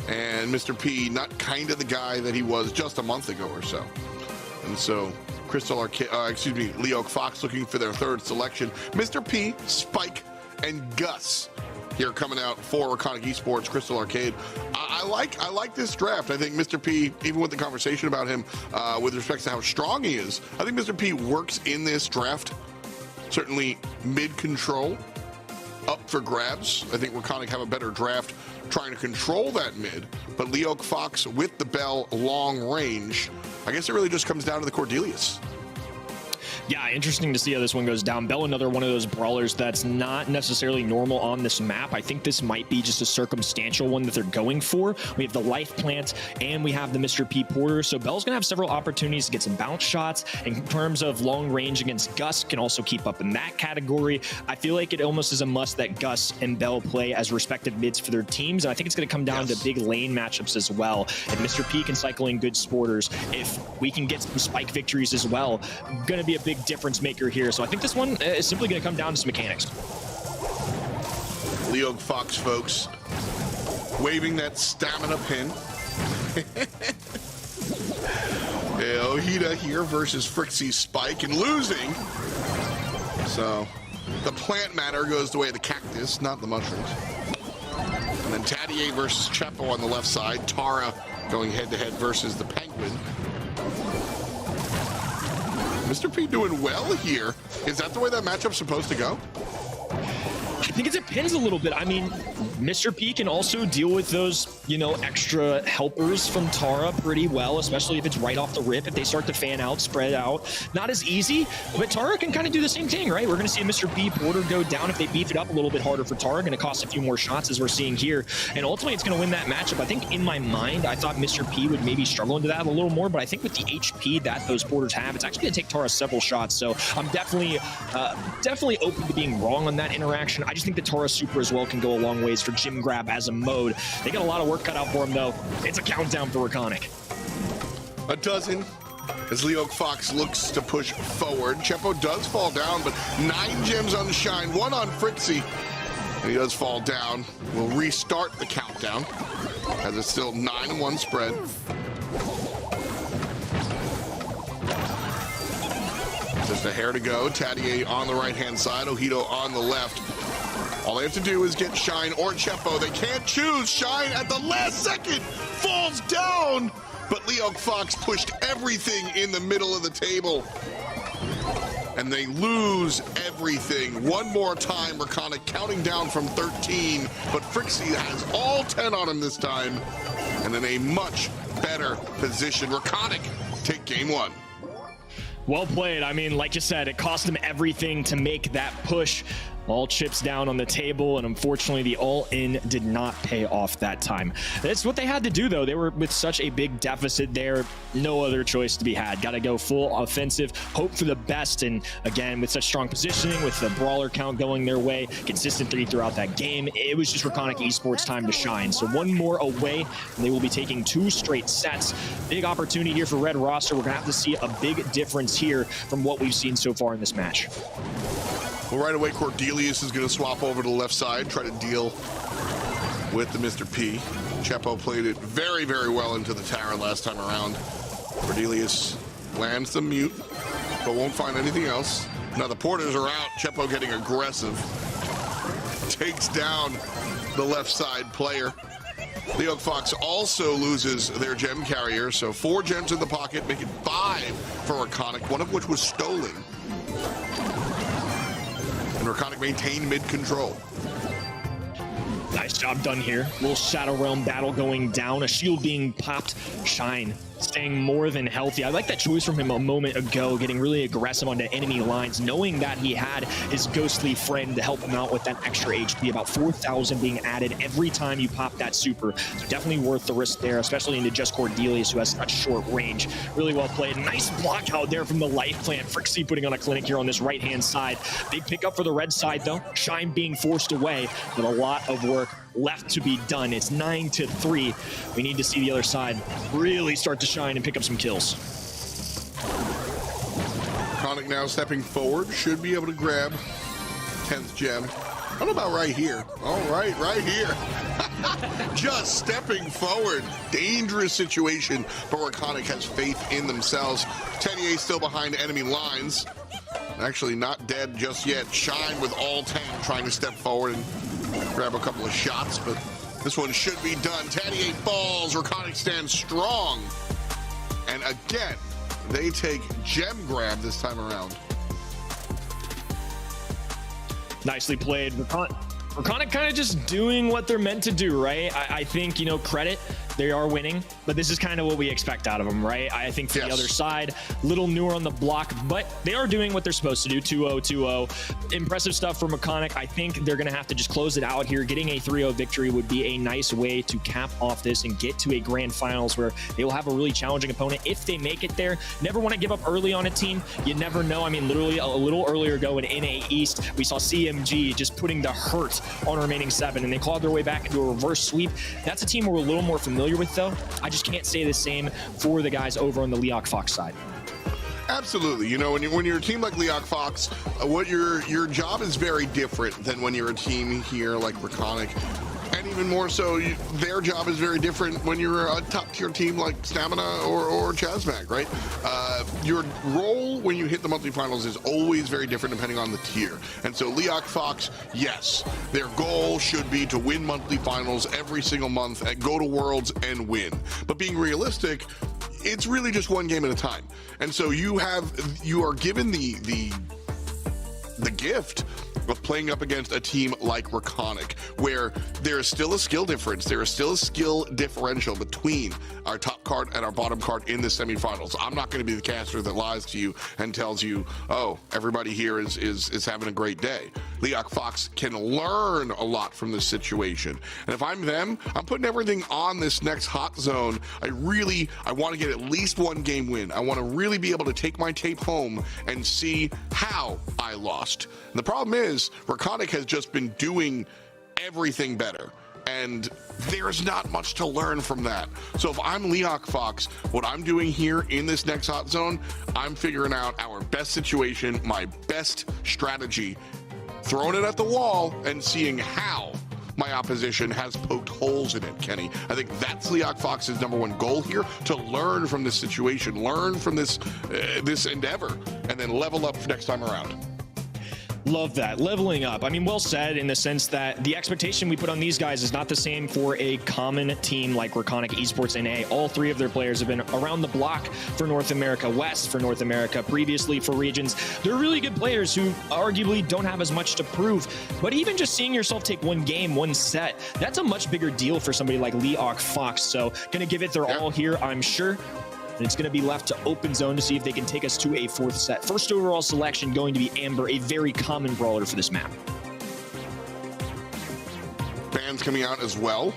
and Mr. P not kind of the guy that he was just a month ago or so. And so Crystal Arcade, LyokFox looking for their third selection. Mr. P, Spike, and Gus here coming out for Reconic Esports, Crystal Arcade. I like this draft. I think Mr. P, even with the conversation about him with respect to how strong he is, I think Mr. P works in this draft. Certainly mid-control, up for grabs. I think Reconic have a better draft trying to control that mid, but LyokFox with the bell long range, I guess it really just comes down to the Cordelius. Yeah, interesting to see how this one goes down. Bell, another one of those brawlers that's not necessarily normal on this map. I think this might be just a circumstantial one that they're going for. We have the life plant and we have the Mr. P Porter. So Bell's going to have several opportunities to get some bounce shots. In terms of long range against Gus, can also keep up in that category. I feel like it almost is a must that Gus and Bell play as respective mids for their teams. And I think it's going to come down to big lane matchups as well. And Mr. P can cycle in good sporters. If we can get some spike victories as well, going to be a big difference maker here. So I think this one is simply going to come down to some mechanics. LyokFox, folks, waving that stamina pin. Ojeda here versus Frixie Spike and losing. So the plant matter goes the way of the cactus, not the mushrooms. And then Tadier versus Chepo on the left side. Tara going head-to-head versus the Penguin. Mr. P doing well here. Is that the way that matchup's supposed to go? I think it depends a little bit. I mean, Mr. P can also deal with those, you know, extra helpers from Tara pretty well, especially if it's right off the rip. If they start to fan out, spread out, not as easy, but Tara can kind of do the same thing, right? We're going to see Mr. P Porter go down. If they beef it up a little bit harder for Tara, going to cost a few more shots as we're seeing here. And ultimately, it's going to win that matchup. I think in my mind, I thought Mr. P would maybe struggle into that a little more, but I think with the HP that those Porters have, it's actually going to take Tara several shots. So I'm definitely open to being wrong on that interaction. I just think the Tara Super as well can go a long ways for Gym Grab as a mode. They got a lot of work cut out for him, though. It's a countdown for Reconic. A dozen as LyokFox looks to push forward. Chepo does fall down, but 9 gems on Shine, 1 on Frixie. And he does fall down. We'll restart the countdown as it's still 9-1 spread. Just a hair to go. Tadier on the right-hand side, Ojeda on the left. All they have to do is get Shine or Chepo. They can't choose. Shine at the last second falls down, but LyokFox pushed everything in the middle of the table. And they lose everything. One more time, Reconic counting down from 13, but Frixie has all 10 on him this time, and in a much better position. Reconic take game 1. Well played. I mean, like you said, it cost them everything to make that push. All chips down on the table, and unfortunately the all-in did not pay off that time. That's what they had to do, though. They were with such a big deficit there. No other choice to be had. Got to go full offensive, hope for the best, and again, with such strong positioning, with the brawler count going their way, consistently throughout that game, it was just Reconic Esports time to shine. So one more away, and they will be taking 2 straight sets. Big opportunity here for Red Roster. We're going to have to see a big difference here from what we've seen so far in this match. Well, right away, Cordelius is going to swap over to the left side, try to deal with the Mr. P. Chepo played it very, very well into the tower last time around. Cordelius lands the mute, but won't find anything else. Now the Porters are out. Chepo getting aggressive. Takes down the left side player. LyokFox also loses their gem carrier, so 4 gems in the pocket, making 5 for Reconic, one of which was stolen. Reconic maintain mid-control. Nice job done here. Little Shadow Realm battle going down. A shield being popped. Shine staying more than healthy. I like that choice from him a moment ago, getting really aggressive onto enemy lines, knowing that he had his ghostly friend to help him out with that extra HP. About 4,000 being added every time you pop that super. So definitely worth the risk there, especially into just Cordelius, who has such short range. Really well played. Nice block out there from the life plant. Frixie putting on a clinic here on this right-hand side. Big pickup for the red side, though. Shine being forced away, but a lot of work left to be done. It's 9-3. We need to see the other side really start to shine and pick up some kills. Reconic now stepping forward, should be able to grab 10th gem. How about right here? All right, right here. Just stepping forward. Dangerous situation, but Reconic has faith in themselves. Tadier still behind enemy lines. Actually not dead just yet. Shine with all 10 trying to step forward and grab a couple of shots, but this one should be done. Tadier falls. Reconic stands strong. And again, they take gem grab this time around. Nicely played. Reconic kind of just doing what they're meant to do, right? I think, you know, credit they are winning, but this is kind of what we expect out of them, right? I think for the other side, little newer on the block, but they are doing what they're supposed to do. 2-0, 2-0. Impressive stuff for Reconic. I think they're going to have to just close it out here. Getting a 3-0 victory would be a nice way to cap off this and get to a grand finals where they will have a really challenging opponent if they make it there. Never want to give up early on a team. You never know. I mean, literally a little earlier ago in NA East, we saw CMG just putting the hurt on remaining 7, and they clawed their way back into a reverse sweep. That's a team we're a little more familiar with, though. I just can't say the same for the guys over on the LyokFox side. Absolutely. You know, when you're a team like LyokFox, what your job is very different than when you're a team here like Reconic. And even more so, their job is very different when you're a top-tier team like Stamina or Chasmac, right? Your role when you hit the monthly finals is always very different depending on the tier. And so LyokFox, yes, their goal should be to win monthly finals every single month and go to Worlds and win. But being realistic, it's really just one game at a time. And so you are given the gift of playing up against a team like Reconic, where there is still a skill difference. There is still a skill differential between our top card and our bottom card in the semifinals. I'm not going to be the caster that lies to you and tells you, oh, everybody here is having a great day. LyokFox can learn a lot from this situation. And if I'm them, I'm putting everything on this next hot zone. I want to get at least one game win. I want to really be able to take my tape home and see how I lost. And the problem is, Reconic has just been doing everything better, and there's not much to learn from that. So if I'm LyokFox, what I'm doing here in this next hot zone, I'm figuring out our best situation, my best strategy, throwing it at the wall and seeing how my opposition has poked holes in it, Kenny. I think that's LyokFox's #1 goal here, to learn from this situation, learn from this endeavor, and then level up next time around. Love that. Leveling up. I mean, well said, in the sense that the expectation we put on these guys is not the same for a common team like Reconic Esports NA. All 3 of their players have been around the block for North America West, for North America previously for regions. They're really good players who arguably don't have as much to prove. But even just seeing yourself take one game, one set, that's a much bigger deal for somebody like LyokFox. So going to give it their all here, I'm sure. And it's going to be left to open zone to see if they can take us to a 4th set. First overall selection going to be Amber, a very common brawler for this map. Bans coming out as well.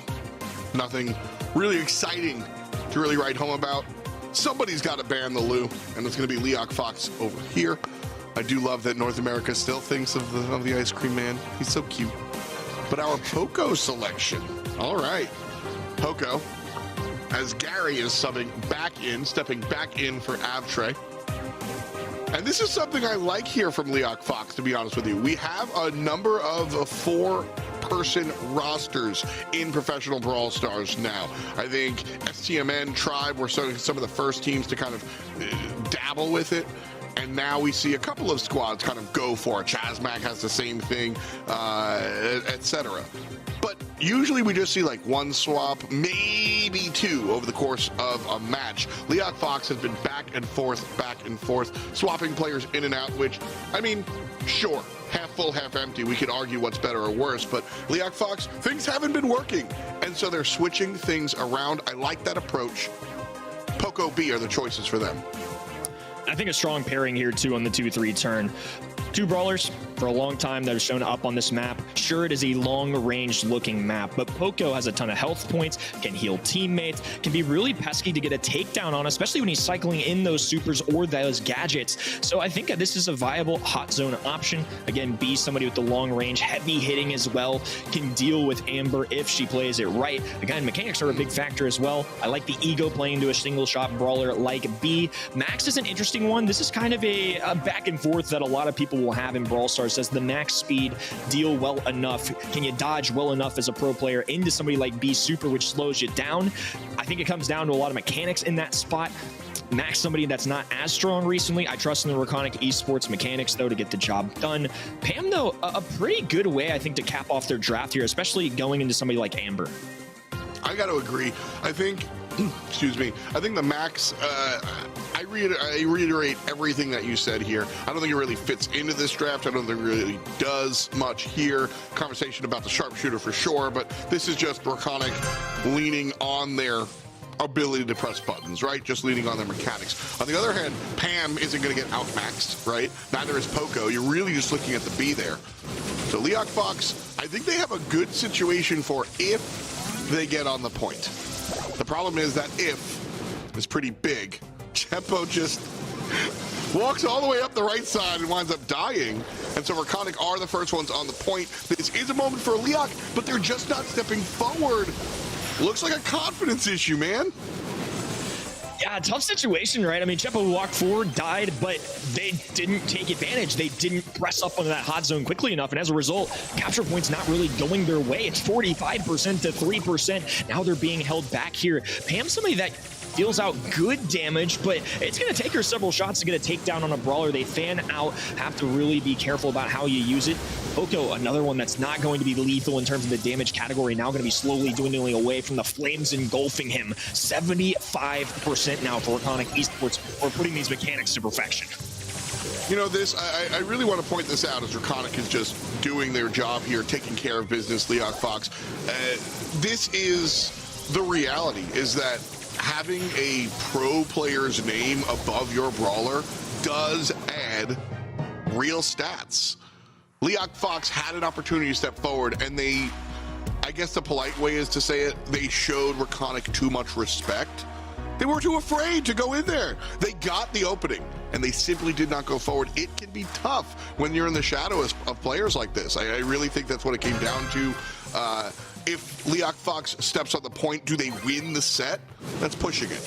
Nothing really exciting to really write home about. Somebody's got to ban the Lu, and it's going to be LyokFox over here. I do love that North America still thinks of the ice cream man. He's so cute. But our Poco selection. All right. Poco, as Gary is stepping back in for Avtray. And this is something I like here from LyokFox, to be honest with you. We have a number of 4-person rosters in professional Brawl Stars now. I think STMN, Tribe were some of the first teams to kind of dabble with it. And now we see a couple of squads kind of go for it. Chasmac has the same thing, etc. But usually we just see like one swap, maybe 2 over the course of a match. LyokFox has been back and forth, swapping players in and out, which, I mean, sure, half full, half empty. We could argue what's better or worse, but LyokFox, things haven't been working. And so they're switching things around. I like that approach. Poco B are the choices for them. I think a strong pairing here, too, on the 2-3 turn. 2 brawlers for a long time that have shown up on this map. Sure, it is a long-range looking map, but Poco has a ton of health points, can heal teammates, can be really pesky to get a takedown on, especially when he's cycling in those supers or those gadgets. So I think this is a viable hot zone option. Again, B, somebody with the long range, heavy hitting as well, can deal with Amber if she plays it right. Again, mechanics are a big factor as well. I like the ego playing to a single shot brawler like B. Max is an interesting one. This is kind of a back and forth that a lot of people will have in Brawl Stars. Does the max speed deal well enough? Can you dodge well enough as a pro player into somebody like B Super, which slows you down? I think it comes down to a lot of mechanics in that spot. Max, somebody that's not as strong recently. I trust in the Reconic Esports mechanics, though, to get the job done. Pam, though, a pretty good way, I think, to cap off their draft here, especially going into somebody like Amber. I got to agree. I think, excuse me, I think the Max, I reiterate everything that you said here. I don't think it really fits into this draft. I don't think it really does much here. Conversation about the sharpshooter for sure, but this is just Reconic leaning on their ability to press buttons, right? Just leaning on their mechanics. On the other hand, Pam isn't going to get outmaxed, right? Neither is Poco. You're really just looking at the B there. So LyokFox, I think they have a good situation for if they get on the point. The problem is that if is pretty big. Chepo just walks all the way up the right side and winds up dying. And so Reconic are the first ones on the point. This is a moment for Lyok, but they're just not stepping forward. Looks like a confidence issue, man. Yeah, tough situation, right? I mean, Chepo walked forward, died, but they didn't take advantage. They didn't press up onto that hot zone quickly enough, and as a result, capture points not really going their way. It's 45% to 3%. Now they're being held back here. Pam's somebody that deals out good damage, but it's going to take her several shots to get a takedown on a brawler. They fan out, have to really be careful about how you use it. Poco, another one that's not going to be lethal in terms of the damage category, now going to be slowly dwindling away from the flames engulfing him. 75% now for Reconic Esports, or putting these mechanics to perfection. You know, this, I really want to point this out as Reconic is just doing their job here, taking care of business, LyokFox. This is the reality, is that having a pro player's name above your brawler does add real stats. LyokFox had an opportunity to step forward, and they, I guess the polite way is to say it, they showed Reconic too much respect. They were too afraid to go in there. They got the opening, and they simply did not go forward. It can be tough when you're in the shadow of players like this. I really think that's what it came down to. If LyokFox steps on the point, do they win the set? That's pushing it.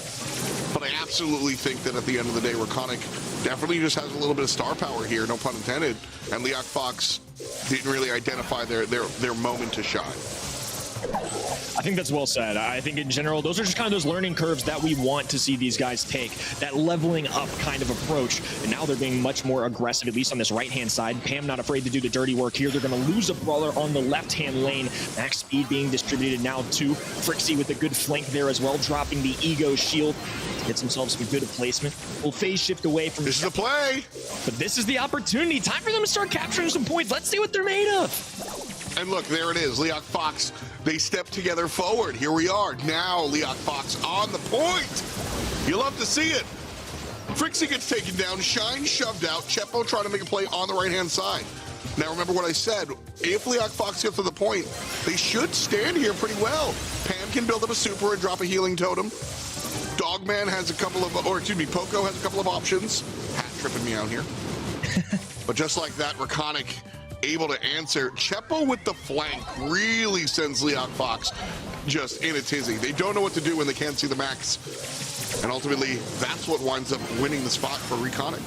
But I absolutely think that at the end of the day, Reconic definitely just has a little bit of star power here, no pun intended. And LyokFox didn't really identify their moment to shine. I think that's well said. I think in general, those are just kind of those learning curves that we want to see these guys take, that leveling up kind of approach. And now they're being much more aggressive, at least on this right-hand side. Pam not afraid to do the dirty work here. They're going to lose a brawler on the left-hand lane. Max speed being distributed now to Frixie with a good flank there as well, dropping the ego shield. Gets himself some good placement. Will phase shift away from this is the play. But this is the opportunity. Time for them to start capturing some points. Let's see what they're made of. And look, there it is. LyokFox, they step together forward. Here we are. Now LyokFox on the point. You love to see it. Frixie gets taken down. Shine shoved out. Chepo trying to make a play on the right-hand side. Now remember what I said. If LyokFox gets to the point, they should stand here pretty well. Pam can build up a super and drop a healing totem. Dogman has a couple of, or excuse me, Poco has a couple of options. Hat tripping me out here. But just like that, Reconic able to answer. Chepo with the flank really sends LyokFox just in a tizzy. They don't know what to do when they can't see the max. And ultimately, that's what winds up winning the spot for Reconic.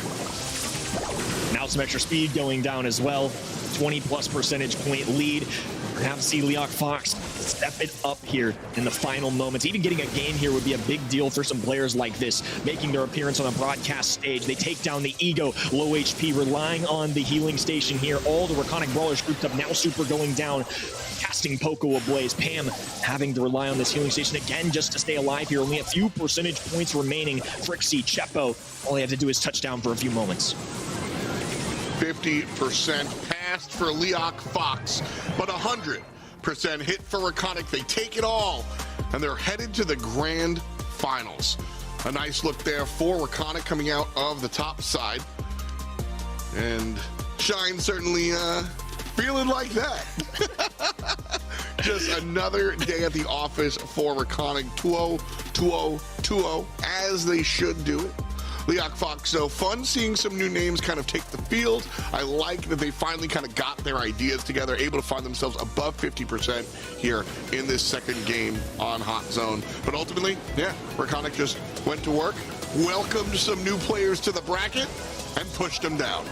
Now some extra speed going down as well. 20+ percentage point lead. We're gonna have to see LyokFox step it up here in the final moments. Even getting a game here would be a big deal for some players like this, making their appearance on a broadcast stage. They take down the ego, low HP, relying on the healing station here. All the Reconic brawlers grouped up, now super going down, casting Poco ablaze. Pam having to rely on this healing station again just to stay alive here. Only a few percentage points remaining. Frixie, Chepo, all they have to do is touch down for a few moments. 50% passed for LyokFox, but 100% hit for Reconic. They take it all, and they're headed to the grand finals. A nice look there for Reconic coming out of the top side. And Shine certainly feeling like that. Just another day at the office for Reconic. 2-0, 2-0, 2-0, as they should do it. LyokFox, so fun seeing some new names kind of take the field. I like that they finally kind of got their ideas together, able to find themselves above 50% here in this second game on Hot Zone. But ultimately, yeah, Reconic just went to work, welcomed some new players to the bracket, and pushed them down.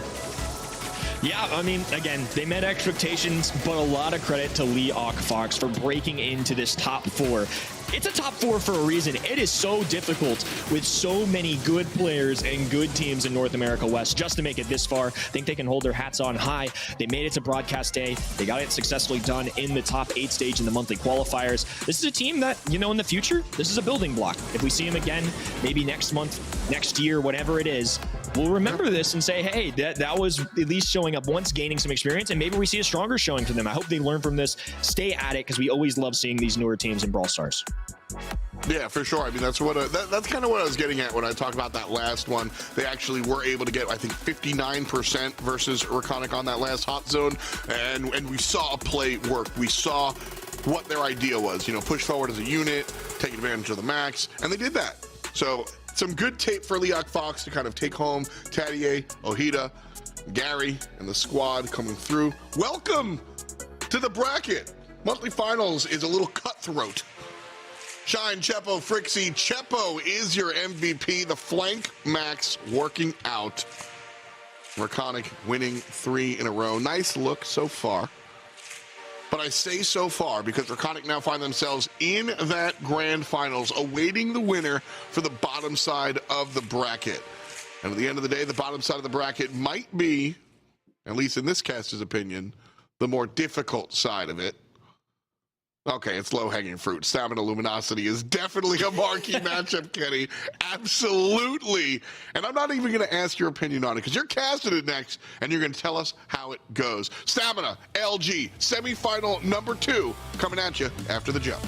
Yeah, I mean, again, they met expectations, but a lot of credit to LyokFox for breaking into this top four. it's a top 4 for a reason. It is so difficult with so many good players and good teams in North America West just to make it this far. I think they can hold their hats on high. They made it to broadcast day. They got it successfully done in the top 8 stage in the monthly qualifiers. This is a team that, you know, in the future, this is a building block. If we see them again, maybe next month, next year, whatever it is, we'll remember this and say, hey, that was at least showing up once, gaining some experience, and maybe we see a stronger showing from them. I hope they learn from this, stay at it, because we always love seeing these newer teams in Brawl Stars. Yeah, for sure. I mean, that's what that's kind of what I was getting at when I talked about that last one. They actually were able to get, I think, 59% versus Reconic on that last hot zone, and we saw a play work. We saw what their idea was. You know, push forward as a unit, take advantage of the max, and they did that. So some good tape for LyokFox to kind of take home. Tadier, Ojeda, Gary, and the squad coming through. Welcome to the bracket. Monthly finals is a little cutthroat. Shine, Chepo, Frixie. Chepo is your MVP. The flank max working out. Reconic winning 3 in a row. Nice look so far. But I say so far because Reconic now find themselves in that grand finals, awaiting the winner for the bottom side of the bracket. And at the end of the day, the bottom side of the bracket might be, at least in this caster's opinion, the more difficult side of it. Okay, it's low-hanging fruit. Stamina Luminosity is definitely a marquee matchup, Kenny. Absolutely. And I'm not even going to ask your opinion on it because you're casting it next, and you're going to tell us how it goes. Stamina, LG, semifinal number 2, coming at you after the jump.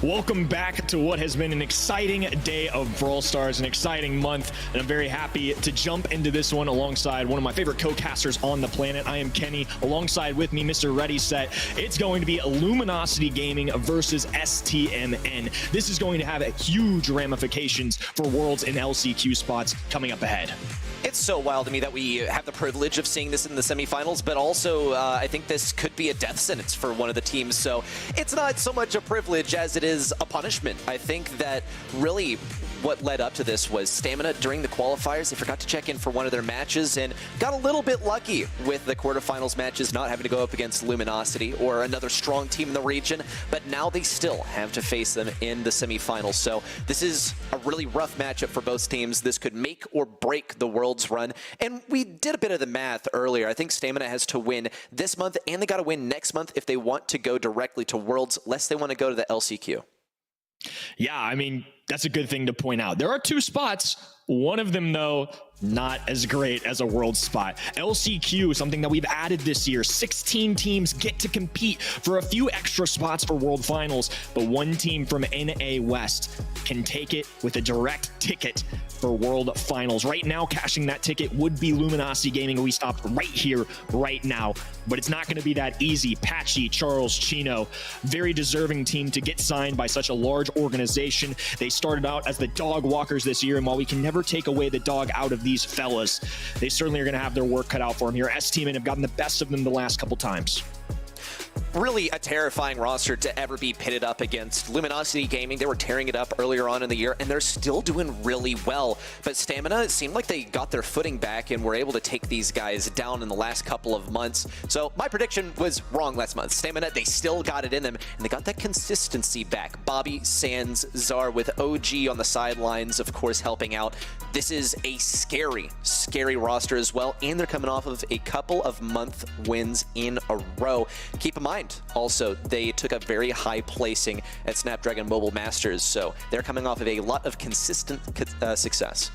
Welcome back to what has been an exciting day of Brawl Stars, an exciting month, and I'm very happy to jump into this one alongside one of my favorite co-casters on the planet. I am Kenny, alongside with me, Mr. Ready Set. It's going to be Luminosity Gaming versus STMN. This is going to have huge ramifications for Worlds and LCQ spots coming up ahead. It's so wild to me that we have the privilege of seeing this in the semifinals, but also I think this could be a death sentence for one of the teams. So it's not so much a privilege as it is a punishment. I think that really what led up to this was Stamina during the qualifiers. They forgot to check in for one of their matches and got a little bit lucky with the quarterfinals matches, not having to go up against Luminosity or another strong team in the region, but now they still have to face them in the semifinals. So this is a really rough matchup for both teams. This could make or break the Worlds run. And we did a bit of the math earlier. I think Stamina has to win this month and they got to win next month if they want to go directly to Worlds, lest they want to go to the LCQ. Yeah, I mean, that's a good thing to point out. There are 2 spots. One of them, though, not as great as a world spot. LCQ, something that we've added this year. 16 teams get to compete for a few extra spots for World Finals, but one team from NA West can take it with a direct ticket for World Finals. Right now, cashing that ticket would be Luminosity Gaming. We stopped right here, right now, but it's not going to be that easy. Patchy, Charles, Chino, very deserving team to get signed by such a large organization. They started out as the dog walkers this year, and while we can never take away the dog out of these fellas, they certainly are going to have their work cut out for them here. STMN have gotten the best of them the last couple times. really a terrifying roster to ever be pitted up against. Luminosity Gaming, they were tearing it up earlier on in the year, and they're still doing really well. But Stamina, it seemed like they got their footing back and were able to take these guys down in the last couple of months. So my prediction was wrong last month. Stamina, they still got it in them, and they got that consistency back. Bobby, Sands, Czar with OG on the sidelines, of course, helping out. This is a scary, scary roster as well, and they're coming off of a couple of month wins in a row. Keep in mind, also, they took a very high placing at Snapdragon Mobile Masters, so they're coming off of a lot of consistent success.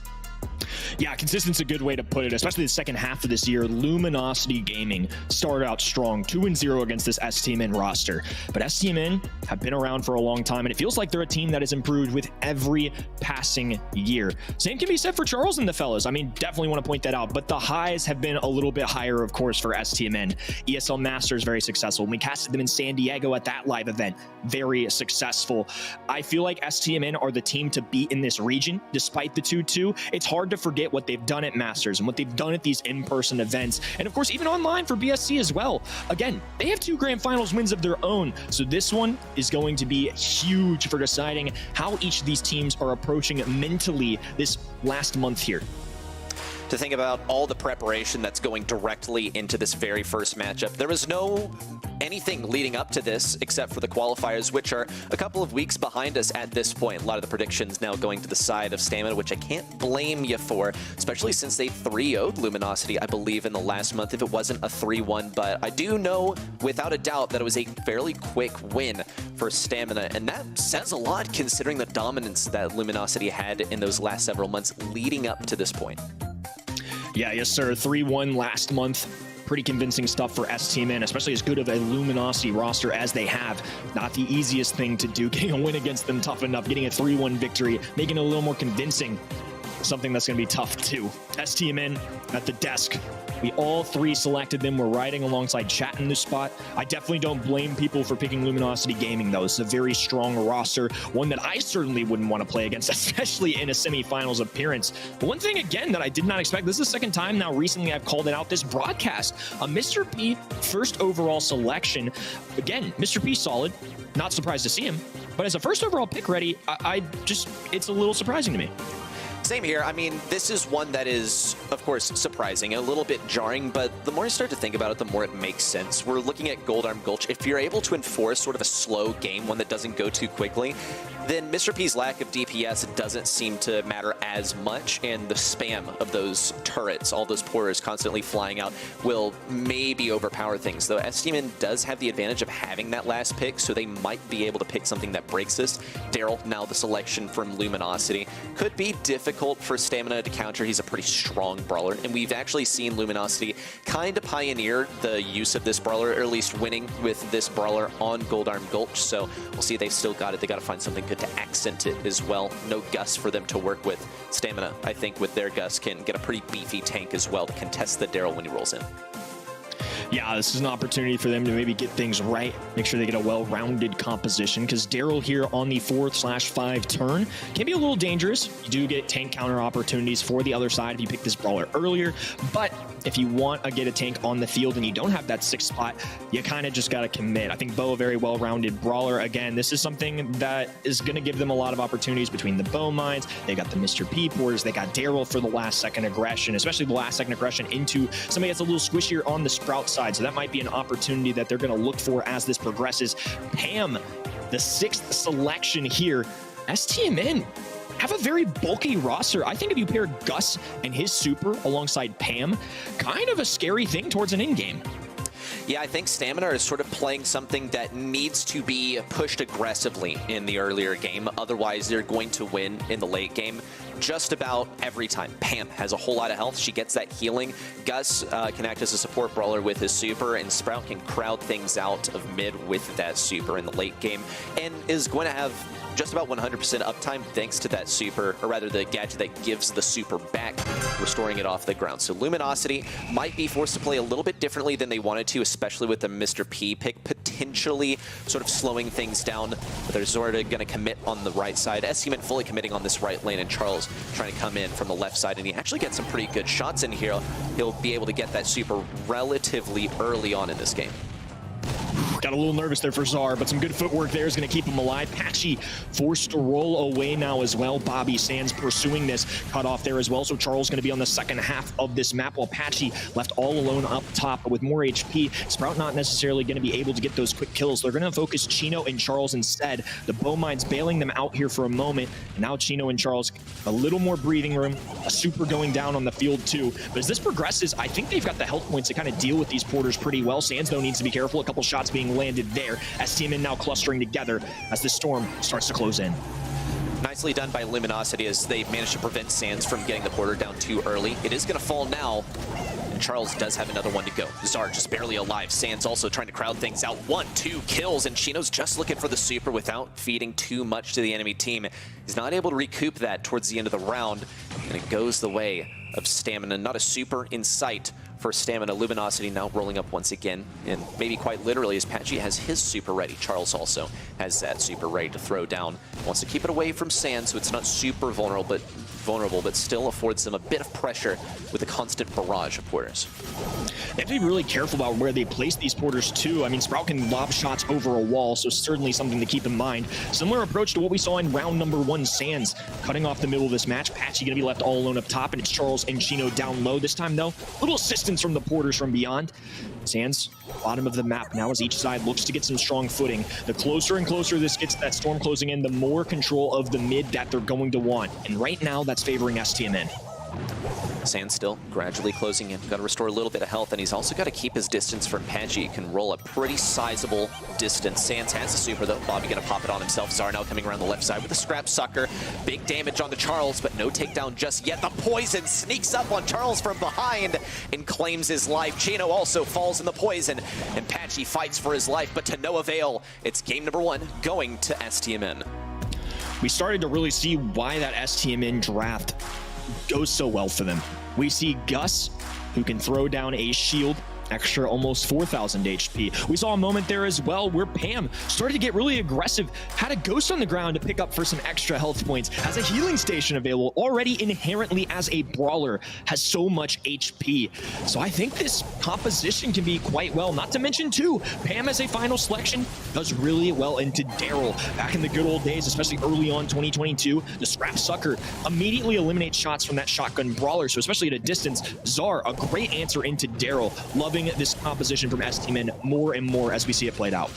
Yeah, consistent's a good way to put it, especially the second half of this year. Luminosity Gaming started out strong, 2-0 against this STMN roster. But STMN have been around for a long time, and it feels like they're a team that has improved with every passing year. Same can be said for Charles and the fellas. I mean, definitely want to point that out, but the highs have been a little bit higher, of course, for STMN. ESL Masters, very successful. We casted them in San Diego at that live event, very successful. I feel like STMN are the team to beat in this region, despite the 2-2. It's hard to forget what they've done at Masters and what they've done at these in-person events, and of course even online for BSC as well. Again, they have 2 Grand Finals wins of their own, so this one is going to be huge for deciding how each of these teams are approaching mentally this last month here. To think about all the preparation that's going directly into this very first matchup. There was no anything leading up to this except for the qualifiers, which are a couple of weeks behind us at this point. A lot of the predictions now going to the side of Stamina, which I can't blame you for, especially since they 3-0'd Luminosity, I believe, in the last month, if it wasn't a 3-1. But I do know without a doubt that it was a fairly quick win for Stamina, and that says a lot considering the dominance that Luminosity had in those last several months leading up to this point. Yeah, yes, sir. 3-1 last month. Pretty convincing stuff for STMN, especially as good of a Luminosity roster as they have. Not the easiest thing to do, getting a win against them tough enough, getting a 3-1 victory, making it a little more convincing. Something that's going to be tough too. STMN at the desk. We all 3 selected them. We're riding alongside Chat in this spot. I definitely don't blame people for picking Luminosity Gaming, though. It's a very strong roster, one that I certainly wouldn't want to play against, especially in a semifinals appearance. But one thing, again, that I did not expect, this is the second time now recently I've called it out this broadcast. A Mr. P first overall selection. Again, Mr. P solid. Not surprised to see him. But as a first overall pick ready, it's a little surprising to me. Same here. I mean, this is one that is, of course, surprising, a little bit jarring, but the more you start to think about it, the more it makes sense. We're looking at Gold Arm Gulch. If you're able to enforce sort of a slow game, one that doesn't go too quickly, then Mr. P's lack of DPS doesn't seem to matter as much, and the spam of those turrets, all those porters constantly flying out, will maybe overpower things. Though STMN does have the advantage of having that last pick, so they might be able to pick something that breaks this. Daryl, now the selection from Luminosity, could be difficult for Stamina to counter. He's a pretty strong brawler, and we've actually seen Luminosity kind of pioneer the use of this brawler, or at least winning with this brawler on Gold Arm Gulch, so we'll see. They've still got it. They got to find something good to accent it as well. No Gus for them to work with. Stamina, I think, with their Gus can get a pretty beefy tank as well to contest the Daryl when he rolls in. Yeah, this is an opportunity for them to maybe get things right, make sure they get a well-rounded composition, because Daryl here on the 4/5 turn can be a little dangerous. You do get tank counter opportunities for the other side if you pick this brawler earlier, but if you want to get a tank on the field and you don't have that 6th spot, you kind of just got to commit. I think Bo, a very well-rounded brawler. Again, this is something that is going to give them a lot of opportunities between the Bo mines. They got the Mr. P porters. They got Daryl for the last-second aggression, especially the last-second aggression into somebody that's a little squishier on the Sprout side. So that might be an opportunity that they're going to look for as this progresses. Pam, the 6th selection here. STMN have a very bulky roster. I think if you pair Gus and his super alongside Pam, kind of a scary thing towards an in-game. Yeah, I think Stamina is sort of playing something that needs to be pushed aggressively in the earlier game. Otherwise, they're going to win in the late game just about every time. Pam has a whole lot of health. She gets that healing. Gus can act as a support brawler with his super, and Sprout can crowd things out of mid with that super in the late game, and is going to have just about 100% uptime thanks to that super, or rather the gadget that gives the super back, restoring it off the ground. So Luminosity might be forced to play a little bit differently than they wanted to, especially with the Mr. P pick, potentially sort of slowing things down, but they're sort of going to commit on the right side. STMN fully committing on this right lane, and Charles trying to come in from the left side, and he actually gets some pretty good shots in here. He'll be able to get that super relatively early on in this game. Got a little nervous there for Czar, but some good footwork there is going to keep him alive. Patchy forced to roll away now as well. Bobby Sands pursuing this, cut off there as well. So Charles going to be on the second half of this map, while Patchy left all alone up top. But with more HP, Sprout not necessarily going to be able to get those quick kills. They're going to focus Chino and Charles instead. The Bowmines bailing them out here for a moment. And now Chino and Charles, a little more breathing room, a super going down on the field too. But as this progresses, I think they've got the health points to kind of deal with these porters pretty well. Sands, though, needs to be careful. A couple shots being landed there. STMN now clustering together as the storm starts to close in. Nicely done by Luminosity as they managed to prevent Sands from getting the porter down too early. It is going to fall now, and Charles does have another one to go. Czar just barely alive. Sands also trying to crowd things out. 1-2 kills, and Chino's just looking for the super without feeding too much to the enemy team. He's not able to recoup that towards the end of the round, and it goes the way of Stamina. Not a super in sight for Stamina. Luminosity now rolling up once again, and maybe quite literally as Patchy has his super ready. Charles also has that super ready to throw down. Wants to keep it away from Sand so it's not super vulnerable, but still affords them a bit of pressure with a constant barrage of porters. They have to be really careful about where they place these porters too. I mean, Sprout can lob shots over a wall, so certainly something to keep in mind. Similar approach to what we saw in round number 1. Sands cutting off the middle of this match. Patchy gonna be left all alone up top, and it's Charles and Chino down low. This time though, a little assistance from the porters from beyond. Sands, bottom of the map now as each side looks to get some strong footing. The closer and closer this gets, that storm closing in, the more control of the mid that they're going to want. And right now, that's favoring STMN. Sands still gradually closing in. Got to restore a little bit of health, and he's also got to keep his distance from Patchy. He can roll a pretty sizable distance. Sands has the super, though. Bobby going to pop it on himself. Czar now coming around the left side with a scrap sucker. Big damage on the Charles, but no takedown just yet. The poison sneaks up on Charles from behind and claims his life. Chino also falls in the poison, and Patchy fights for his life, but to no avail. It's game number 1 going to STMN. We started to really see why that STMN draft goes so well for them. We see Gus, who can throw down a shield, extra almost 4,000 HP. We saw a moment there as well where Pam started to get really aggressive, had a ghost on the ground to pick up for some extra health points, has a healing station available, already inherently as a brawler, has so much HP. So I think this composition can be quite well, not to mention too, Pam as a final selection does really well into Daryl. Back in the good old days, especially early on 2022, the Scrap Sucker immediately eliminates shots from that shotgun brawler, so especially at a distance, Czar, a great answer into Daryl. Loving this composition from STMN more and more as we see it played out.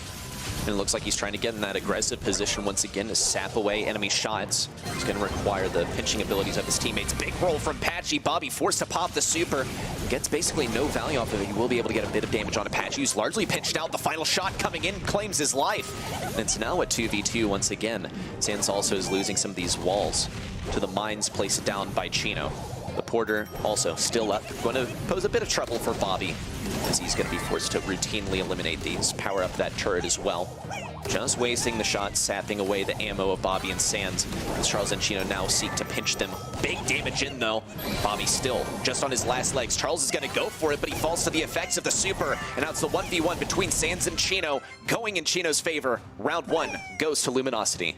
And it looks like he's trying to get in that aggressive position once again to sap away enemy shots. He's going to require the pinching abilities of his teammates. Big roll from Patchy. Bobby forced to pop the super. Gets basically no value off of it. He will be able to get a bit of damage on Patchy, who's largely pinched out. The final shot coming in claims his life. And it's now a 2v2 once again. Sands also is losing some of these walls to the mines placed down by Chino. The porter also still up, going to pose a bit of trouble for Bobby, as he's going to be forced to routinely eliminate these, power up that turret as well. Just wasting the shots, sapping away the ammo of Bobby and Sands, as Charles and Chino now seek to pinch them. Big damage in though. Bobby still just on his last legs. Charles is going to go for it, but he falls to the effects of the super, and now it's the 1v1 between Sands and Chino, going in Chino's favor. Round 1 goes to Luminosity.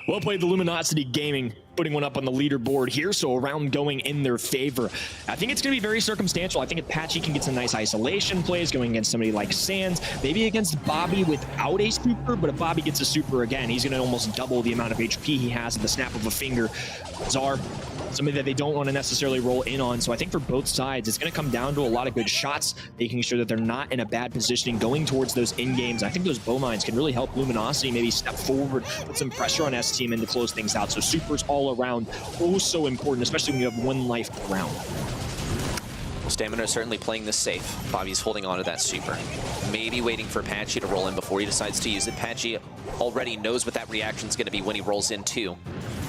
Well played, the Luminosity Gaming, putting one up on the leaderboard here, so a round going in their favor. I think it's going to be very circumstantial. I think if Patchy can get some nice isolation plays going against somebody like Sands, maybe against Bobby without a super, but if Bobby gets a super again, he's going to almost double the amount of HP he has at the snap of a finger. Czar, somebody that they don't want to necessarily roll in on, so I think for both sides, it's going to come down to a lot of good shots, making sure that they're not in a bad positioning going towards those in-games. I think those bow mines can really help Luminosity maybe step forward, put some pressure on STMN to close things out. So supers all around, oh so important, especially when you have one life per round. Stamina is certainly playing this safe. Bobby's holding on to that super. Maybe waiting for Patchy to roll in before he decides to use it. Patchy already knows what that reaction is going to be when he rolls in too.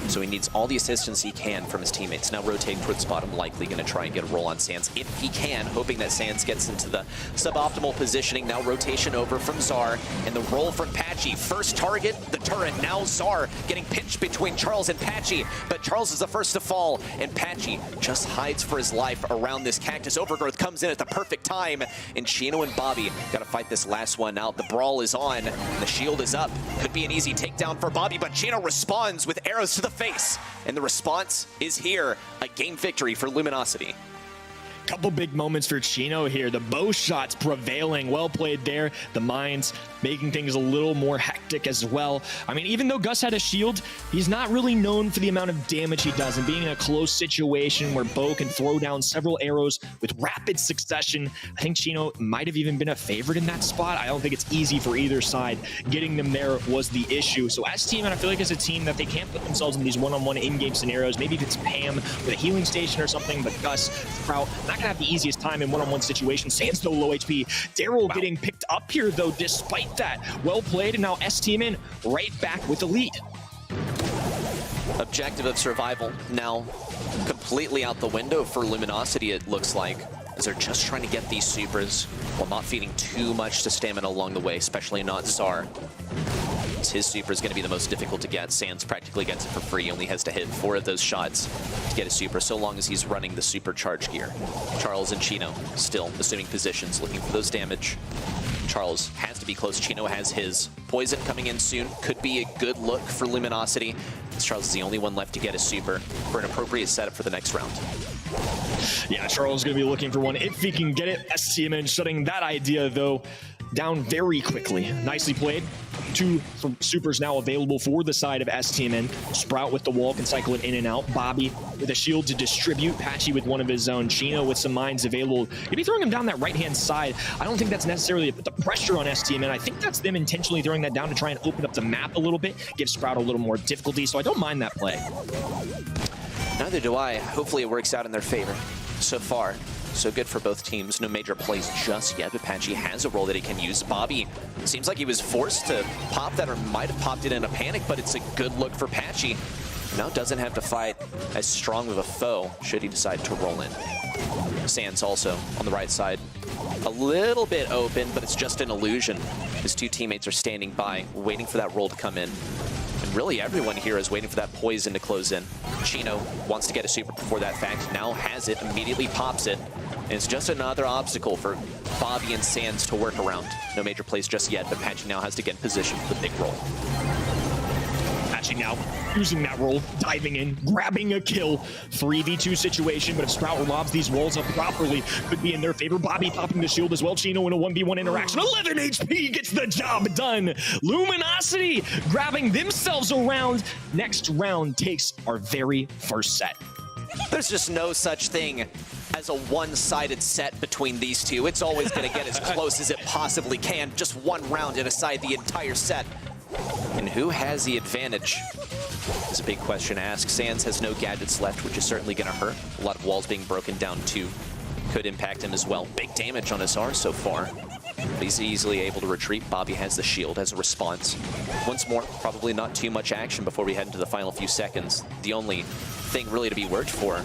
So he needs all the assistance he can from his teammates. Now rotating towards bottom, likely going to try and get a roll on Sands if he can, hoping that Sands gets into the suboptimal positioning. Now rotation over from Czar, and the roll from Patchy. First target, the turret. Now Czar getting pinched between Charles and Patchy, but Charles is the first to fall, and Patchy just hides for his life around this cactus. Overgrowth comes in at the perfect time, and Chino and Bobby got to fight this last one out. The Brawl is on, the shield is up. Could be an easy takedown for Bobby, but Chino responds with arrows to the face, and the response is here. A game victory for Luminosity. Couple big moments for Chino here. The bow shots prevailing. Well played there. The mines making things a little more hectic as well. I mean, even though Gus had a shield, he's not really known for the amount of damage he does. And being in a close situation where Bo can throw down several arrows with rapid succession, I think Chino might have even been a favorite in that spot. I don't think it's easy for either side. Getting them there was the issue. So STMN, I feel like, is a team that they can't put themselves in these one-on-one in-game scenarios. Maybe if it's Pam with a healing station or something, but Gus, Sprout, not gonna have the easiest time in one-on-one situations. Sans though low HP. Daryl getting picked up here though, despite that. Well played, and now STMN right back with the lead. Objective of survival now completely out the window for Luminosity, it looks like, as they're just trying to get these supers while not feeding too much to stamina along the way, especially not Czar. His super is going to be the most difficult to get. Sans practically gets it for free, only has to hit 4 of those shots to get a super, so long as he's running the supercharge gear. Charles and Chino still assuming positions, looking for those damage. Charles has to be close. Chino has his. Poison coming in soon. Could be a good look for Luminosity, as Charles is the only one left to get a super for an appropriate setup for the next round. Yeah, Charles is going to be looking for one if he can get it. STMN shutting that idea, though, down very quickly. Nicely played. 2 supers now available for the side of STMN. Sprout with the wall can cycle it in and out. Bobby with a shield to distribute. Patchy with one of his own. Chino with some mines available. Maybe throwing him down that right-hand side. I don't think that's necessarily to put the pressure on STMN. I think that's them intentionally throwing that down to try and open up the map a little bit, give Sprout a little more difficulty, so I don't mind that play. Neither do I. Hopefully it works out in their favor. So far, so good for both teams. No major plays just yet, but Patchy has a role that he can use. Bobby, it seems like he was forced to pop that, or might have popped it in a panic, but it's a good look for Patchy. Now doesn't have to fight as strong of a foe should he decide to roll in. Sans also on the right side. A little bit open, but it's just an illusion. His 2 teammates are standing by, waiting for that roll to come in. And really everyone here is waiting for that poison to close in. Chino wants to get a super before that fact, now has it, immediately pops it. And it's just another obstacle for Bobby and Sans to work around. No major plays just yet, but Patchy now has to get in position for the big roll. Patchy now using that roll, diving in, grabbing a kill. 3v2 situation, but if Sprout lobs these walls up properly, could be in their favor. Bobby popping the shield as well. Chino in a 1v1 interaction. 11 HP gets the job done. Luminosity grabbing themselves around. Next round takes our very first set. There's just no such thing as a one-sided set between these two. It's always going to get as close as it possibly can. Just one round to decide the entire set. And who has the advantage? Is a big question to ask. Sans has no gadgets left, which is certainly going to hurt. A lot of walls being broken down too could impact him as well. Big damage on his R so far. But he's easily able to retreat. Bobby has the shield as a response. Once more, probably not too much action before we head into the final few seconds. The only thing really to be worked for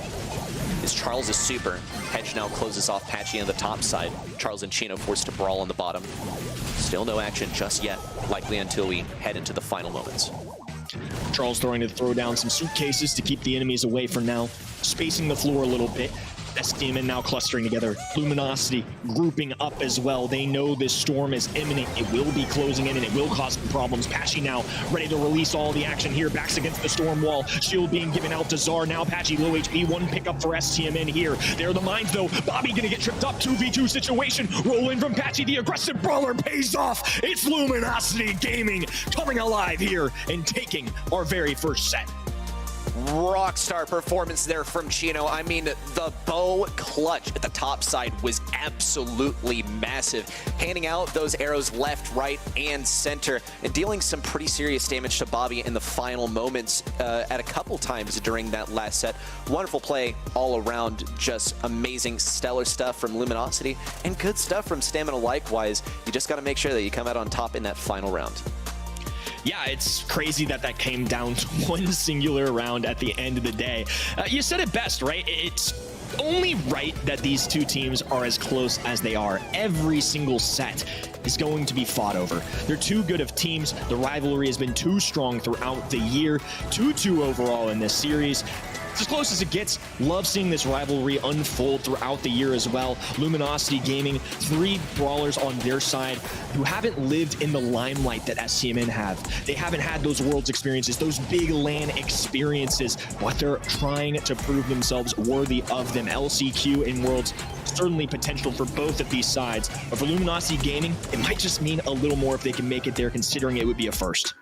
is Charles' super. Hedge now closes off Patchy on the top side. Charles and Chino forced to brawl on the bottom. Still no action just yet, likely until we head into the final moments. Charles throwing to throw down some suitcases to keep the enemies away for now. Spacing the floor a little bit. STMN now clustering together. Luminosity grouping up as well. They know this storm is imminent. It will be closing in and it will cause some problems. Patchy now ready to release all the action here. Backs against the storm wall. Shield being given out to Czar. Now Patchy low HP. 1 pickup for STMN here. There are the mines though. Bobby gonna get tripped up. 2v2 situation. Roll in from Patchy. The aggressive brawler pays off. It's Luminosity Gaming coming alive here and taking our very first set. Rockstar performance there from Chino. I mean, the bow clutch at the top side was absolutely massive. Handing out those arrows left, right, and center, and dealing some pretty serious damage to Bobby in the final moments at a couple times during that last set. Wonderful play all around. Just amazing, stellar stuff from Luminosity, and good stuff from Stamina likewise. You just got to make sure that you come out on top in that final round. Yeah, it's crazy that that came down to one singular round at the end of the day. You said it best, right? It's only right that these two teams are as close as they are. Every single set is going to be fought over. They're too good of teams. The rivalry has been too strong throughout the year. 2-2 overall in this series. It's as close as it gets. Love seeing this rivalry unfold throughout the year as well. Luminosity Gaming, 3 brawlers on their side who haven't lived in the limelight that STMN have. They haven't had those Worlds experiences, those big LAN experiences, but they're trying to prove themselves worthy of them. LCQ in Worlds, certainly potential for both of these sides. But for Luminosity Gaming, it might just mean a little more if they can make it there, considering it would be a first.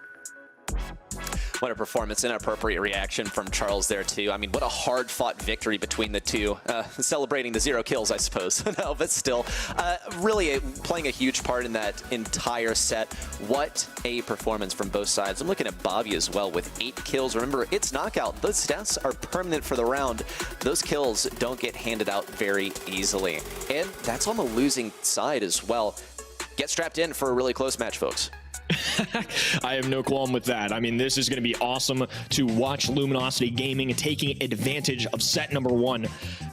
What a performance, an appropriate reaction from Charles there too. I mean, what a hard-fought victory between the two. Celebrating the 0 kills, I suppose. No, but still, really playing a huge part in that entire set. What a performance from both sides. I'm looking at Bobby as well with 8 kills. Remember, it's knockout. Those stats are permanent for the round. Those kills don't get handed out very easily. And that's on the losing side as well. Get strapped in for a really close match, folks. I have no qualm with that. I mean, this is going to be awesome to watch Luminosity Gaming taking advantage of set number 1.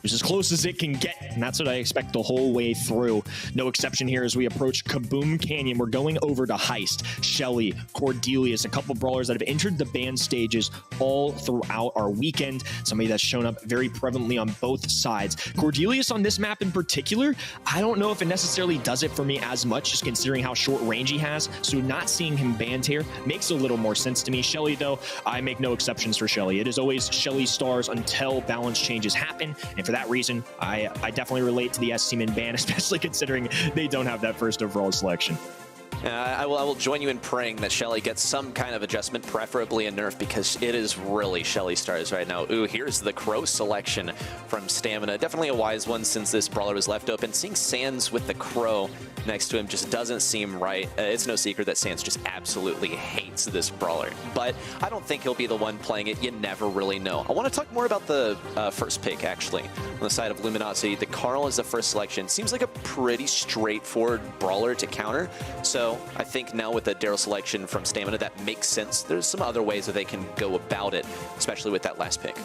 It's as close as it can get, and that's what I expect the whole way through. No exception here as we approach Kaboom Canyon. We're going over to Heist, Shelly, Cordelius, a couple brawlers that have entered the band stages all throughout our weekend. Somebody that's shown up very prevalently on both sides. Cordelius on this map in particular, I don't know if it necessarily does it for me as much, just considering how short range he has. So not seeing him banned here makes a little more sense to me. Shelly, though, I make no exceptions for Shelly. It is always Shelly stars until balance changes happen, and for that reason, I definitely relate to the STMN ban, especially considering they don't have that first overall selection. I will join you in praying that Shelly gets some kind of adjustment, preferably a nerf, because it is really Shelly stars right now. Ooh, here's the Crow selection from Stamina. Definitely a wise one since this brawler was left open. Seeing Sans with the Crow next to him just doesn't seem right. It's no secret that Sans just absolutely hates this brawler, but I don't think he'll be the one playing it. You never really know. I want to talk more about the first pick, actually, on the side of Luminosity. The Carl is the first selection. Seems like a pretty straightforward brawler to counter, so I think now with the Daryl selection from Stamina, that makes sense. There's some other ways that they can go about it, especially with that last pick.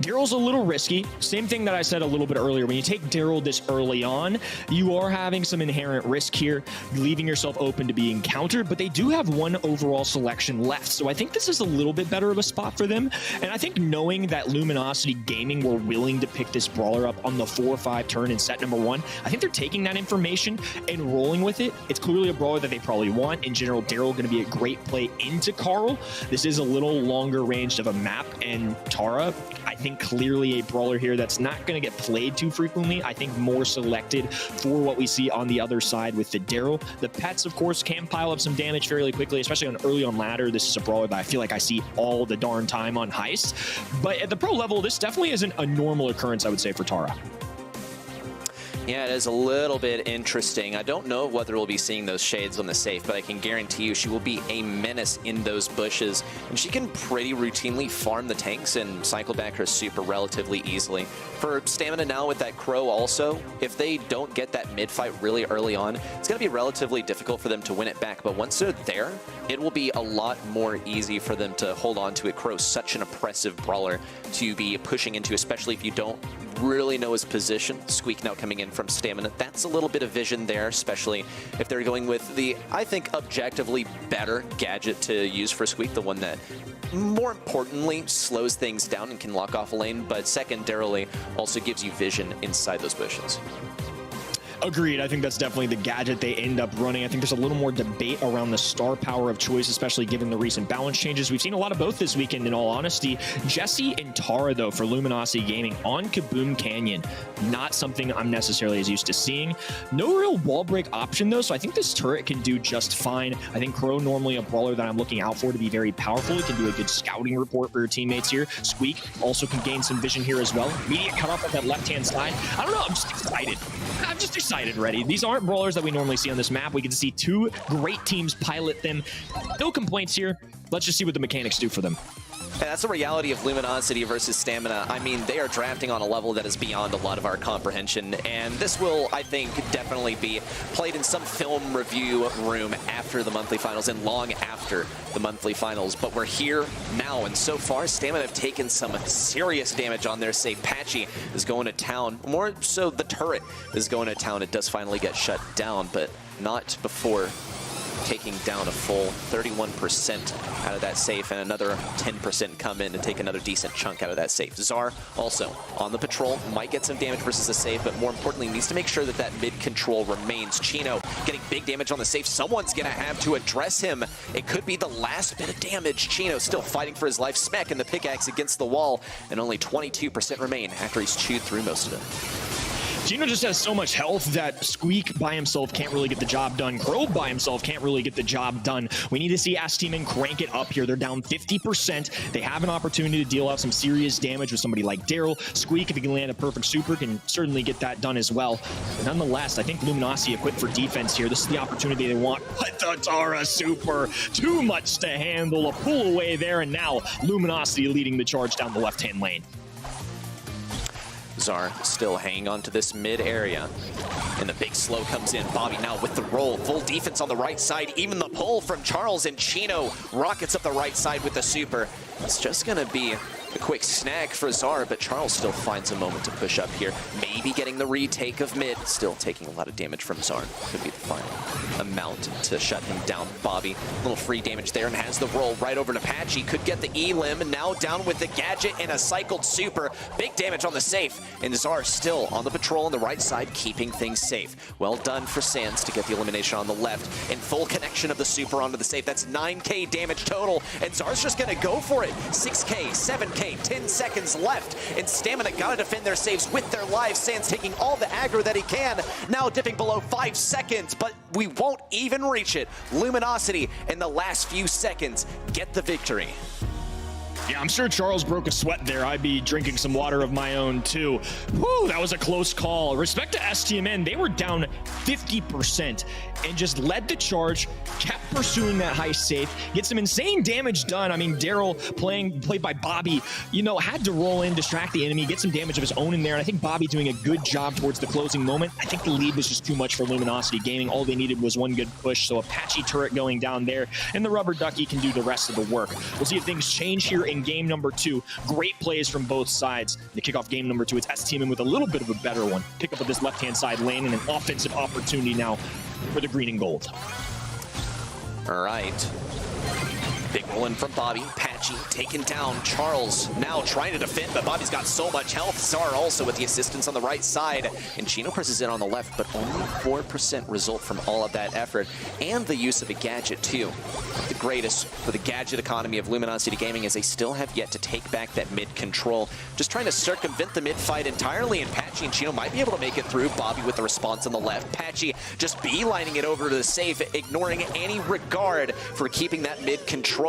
Daryl's a little risky. Same thing that I said a little bit earlier. When you take Daryl this early on, you are having some inherent risk here, leaving yourself open to being countered, but they do have 1 overall selection left. So I think this is a little bit better of a spot for them. And I think knowing that Luminosity Gaming were willing to pick this brawler up on the 4-5 turn in set number 1, I think they're taking that information and rolling with it. It's clearly a brawler that they probably want. In general, Daryl going to be a great play into Carl. This is a little longer ranged of a map, and Tara, I think clearly a brawler here that's not going to get played too frequently. I think more selected for what we see on the other side with the Daryl. The pets, of course, can pile up some damage fairly quickly, especially on early on ladder. This is a brawler that I feel like I see all the darn time on Heist. But at the pro level, this definitely isn't a normal occurrence, I would say, for Tara. Yeah, it is a little bit interesting. I don't know whether we'll be seeing those shades on the safe, but I can guarantee you she will be a menace in those bushes. And she can pretty routinely farm the tanks and cycle back her super relatively easily. For Stamina now with that Crow also, if they don't get that mid-fight really early on, it's going to be relatively difficult for them to win it back. But once they're there, it will be a lot more easy for them to hold on to it. Crow, such an oppressive brawler to be pushing into, especially if you don't really know his position. Squeak now coming in from Stamina. That's a little bit of vision there, especially if they're going with the, I think, objectively better gadget to use for Squeak, the one that more importantly slows things down and can lock off a lane, but secondarily also gives you vision inside those bushes. Agreed. I think that's definitely the gadget they end up running. I think there's a little more debate around the star power of choice, especially given the recent balance changes. We've seen a lot of both this weekend, in all honesty. Jesse and Tara, though, for Luminosity Gaming on Kaboom Canyon. Not something I'm necessarily as used to seeing. No real wall break option, though, so I think this turret can do just fine. I think Crow, normally a brawler that I'm looking out for to be very powerful. He can do a good scouting report for your teammates here. Squeak also can gain some vision here as well. Immediate cut off at that left-hand side. I don't know. I'm just excited. I'm just excited already. These aren't brawlers that we normally see on this map. We get to see 2 great teams pilot them. No complaints here. Let's just see what the mechanics do for them. And that's the reality of Luminosity versus Stamina. I mean, they are drafting on a level that is beyond a lot of our comprehension, and this will, I think, definitely be played in some film review room after the monthly finals and long after the monthly finals. But we're here now, and so far, Stamina have taken some serious damage on their safe. Patchy is going to town. More so, the turret is going to town. It does finally get shut down, but not before taking down a full 31% out of that safe, and another 10% come in to take another decent chunk out of that safe. Zar also on the patrol, might get some damage versus the safe, but more importantly needs to make sure that that mid control remains. Chino getting big damage on the safe. Someone's gonna have to address him. It could be the last bit of damage. Chino still fighting for his life, smacking the pickaxe against the wall, and only 22% remain after he's chewed through most of it. Gino just has so much health that Squeak by himself can't really get the job done. Crow by himself can't really get the job done. We need to see STMN crank it up here. They're down 50%. They have an opportunity to deal out some serious damage with somebody like Daryl. Squeak, if he can land a perfect super, can certainly get that done as well. But nonetheless, I think Luminosity equipped for defense here. This is the opportunity they want. But the Tara super, too much to handle. A pull away there, and now Luminosity leading the charge down the left-hand lane. Zar still hanging on to this mid area. And the big slow comes in. Bobby now with the roll. Full defense on the right side. Even the pull from Charles, and Chino rockets up the right side with the super. It's just going to be a quick snag for Zar, but Charles still finds a moment to push up here. Maybe getting the retake of mid. Still taking a lot of damage from Zar. Could be the final amount to shut him down. Bobby, a little free damage there and has the roll right over to Patchy. Could get the elim, and now down with the gadget and a cycled super. Big damage on the safe, and Zar still on the patrol on the right side, keeping things safe. Well done for Sands to get the elimination on the left, and full connection of the super onto the safe. That's 9k damage total, and Zar's just gonna go for it. 6k, 7k, 10 seconds left, and Stamina gotta defend their saves with their lives. Sands taking all the aggro that he can, now dipping below 5 seconds, but we won't even reach it. Luminosity in the last few seconds get the victory. Yeah, I'm sure Charles broke a sweat there. I'd be drinking some water of my own too. Whew, that was a close call. Respect to STMN, they were down 50% and just led the charge, kept pursuing that high safe, get some insane damage done. I mean, Daryl played by Bobby, you know, had to roll in, distract the enemy, get some damage of his own in there, and I think Bobby doing a good job towards the closing moment. I think the lead was just too much for Luminosity Gaming. All they needed was one good push, so a patchy turret going down there, and the rubber ducky can do the rest of the work. We'll see if things change here in game number 2. Great plays from both sides. To kick off game number 2, it's STMN with a little bit of a better one. Pick up with this left-hand side lane and an offensive opportunity now for the green and gold. All right. Big roll in from Bobby. Patchy taken down. Charles now trying to defend, but Bobby's got so much health. Zar also with the assistance on the right side. And Chino presses in on the left, but only 4% result from all of that effort. And the use of a gadget, too. The greatest for the gadget economy of Luminosity Gaming is they still have yet to take back that mid control. Just trying to circumvent the mid fight entirely, and Patchy and Chino might be able to make it through. Bobby with the response on the left. Patchy just beelining it over to the safe, ignoring any regard for keeping that mid control.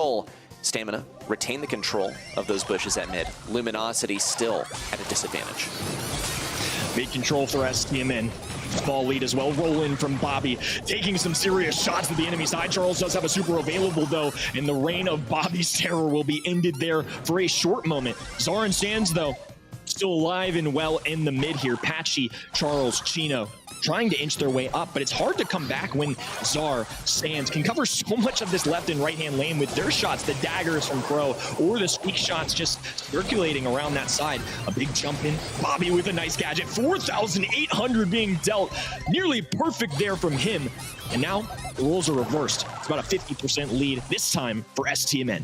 Stamina retain the control of those bushes at mid. Luminosity still at a disadvantage. Big control for STMN. Small lead as well. Roll in from Bobby, taking some serious shots to the enemy side. Charles does have a super available though, and the reign of Bobby's terror will be ended there for a short moment. Zar and Sands though, still alive and well in the mid here. Patchy, Charles, Chino, trying to inch their way up, but it's hard to come back when Zar, Sands can cover so much of this left and right-hand lane with their shots, the daggers from Crow, or the squeak shots just circulating around that side. A big jump in, Bobby with a nice gadget, 4,800 being dealt, nearly perfect there from him. And now the roles are reversed. It's about a 50% lead, this time for STMN.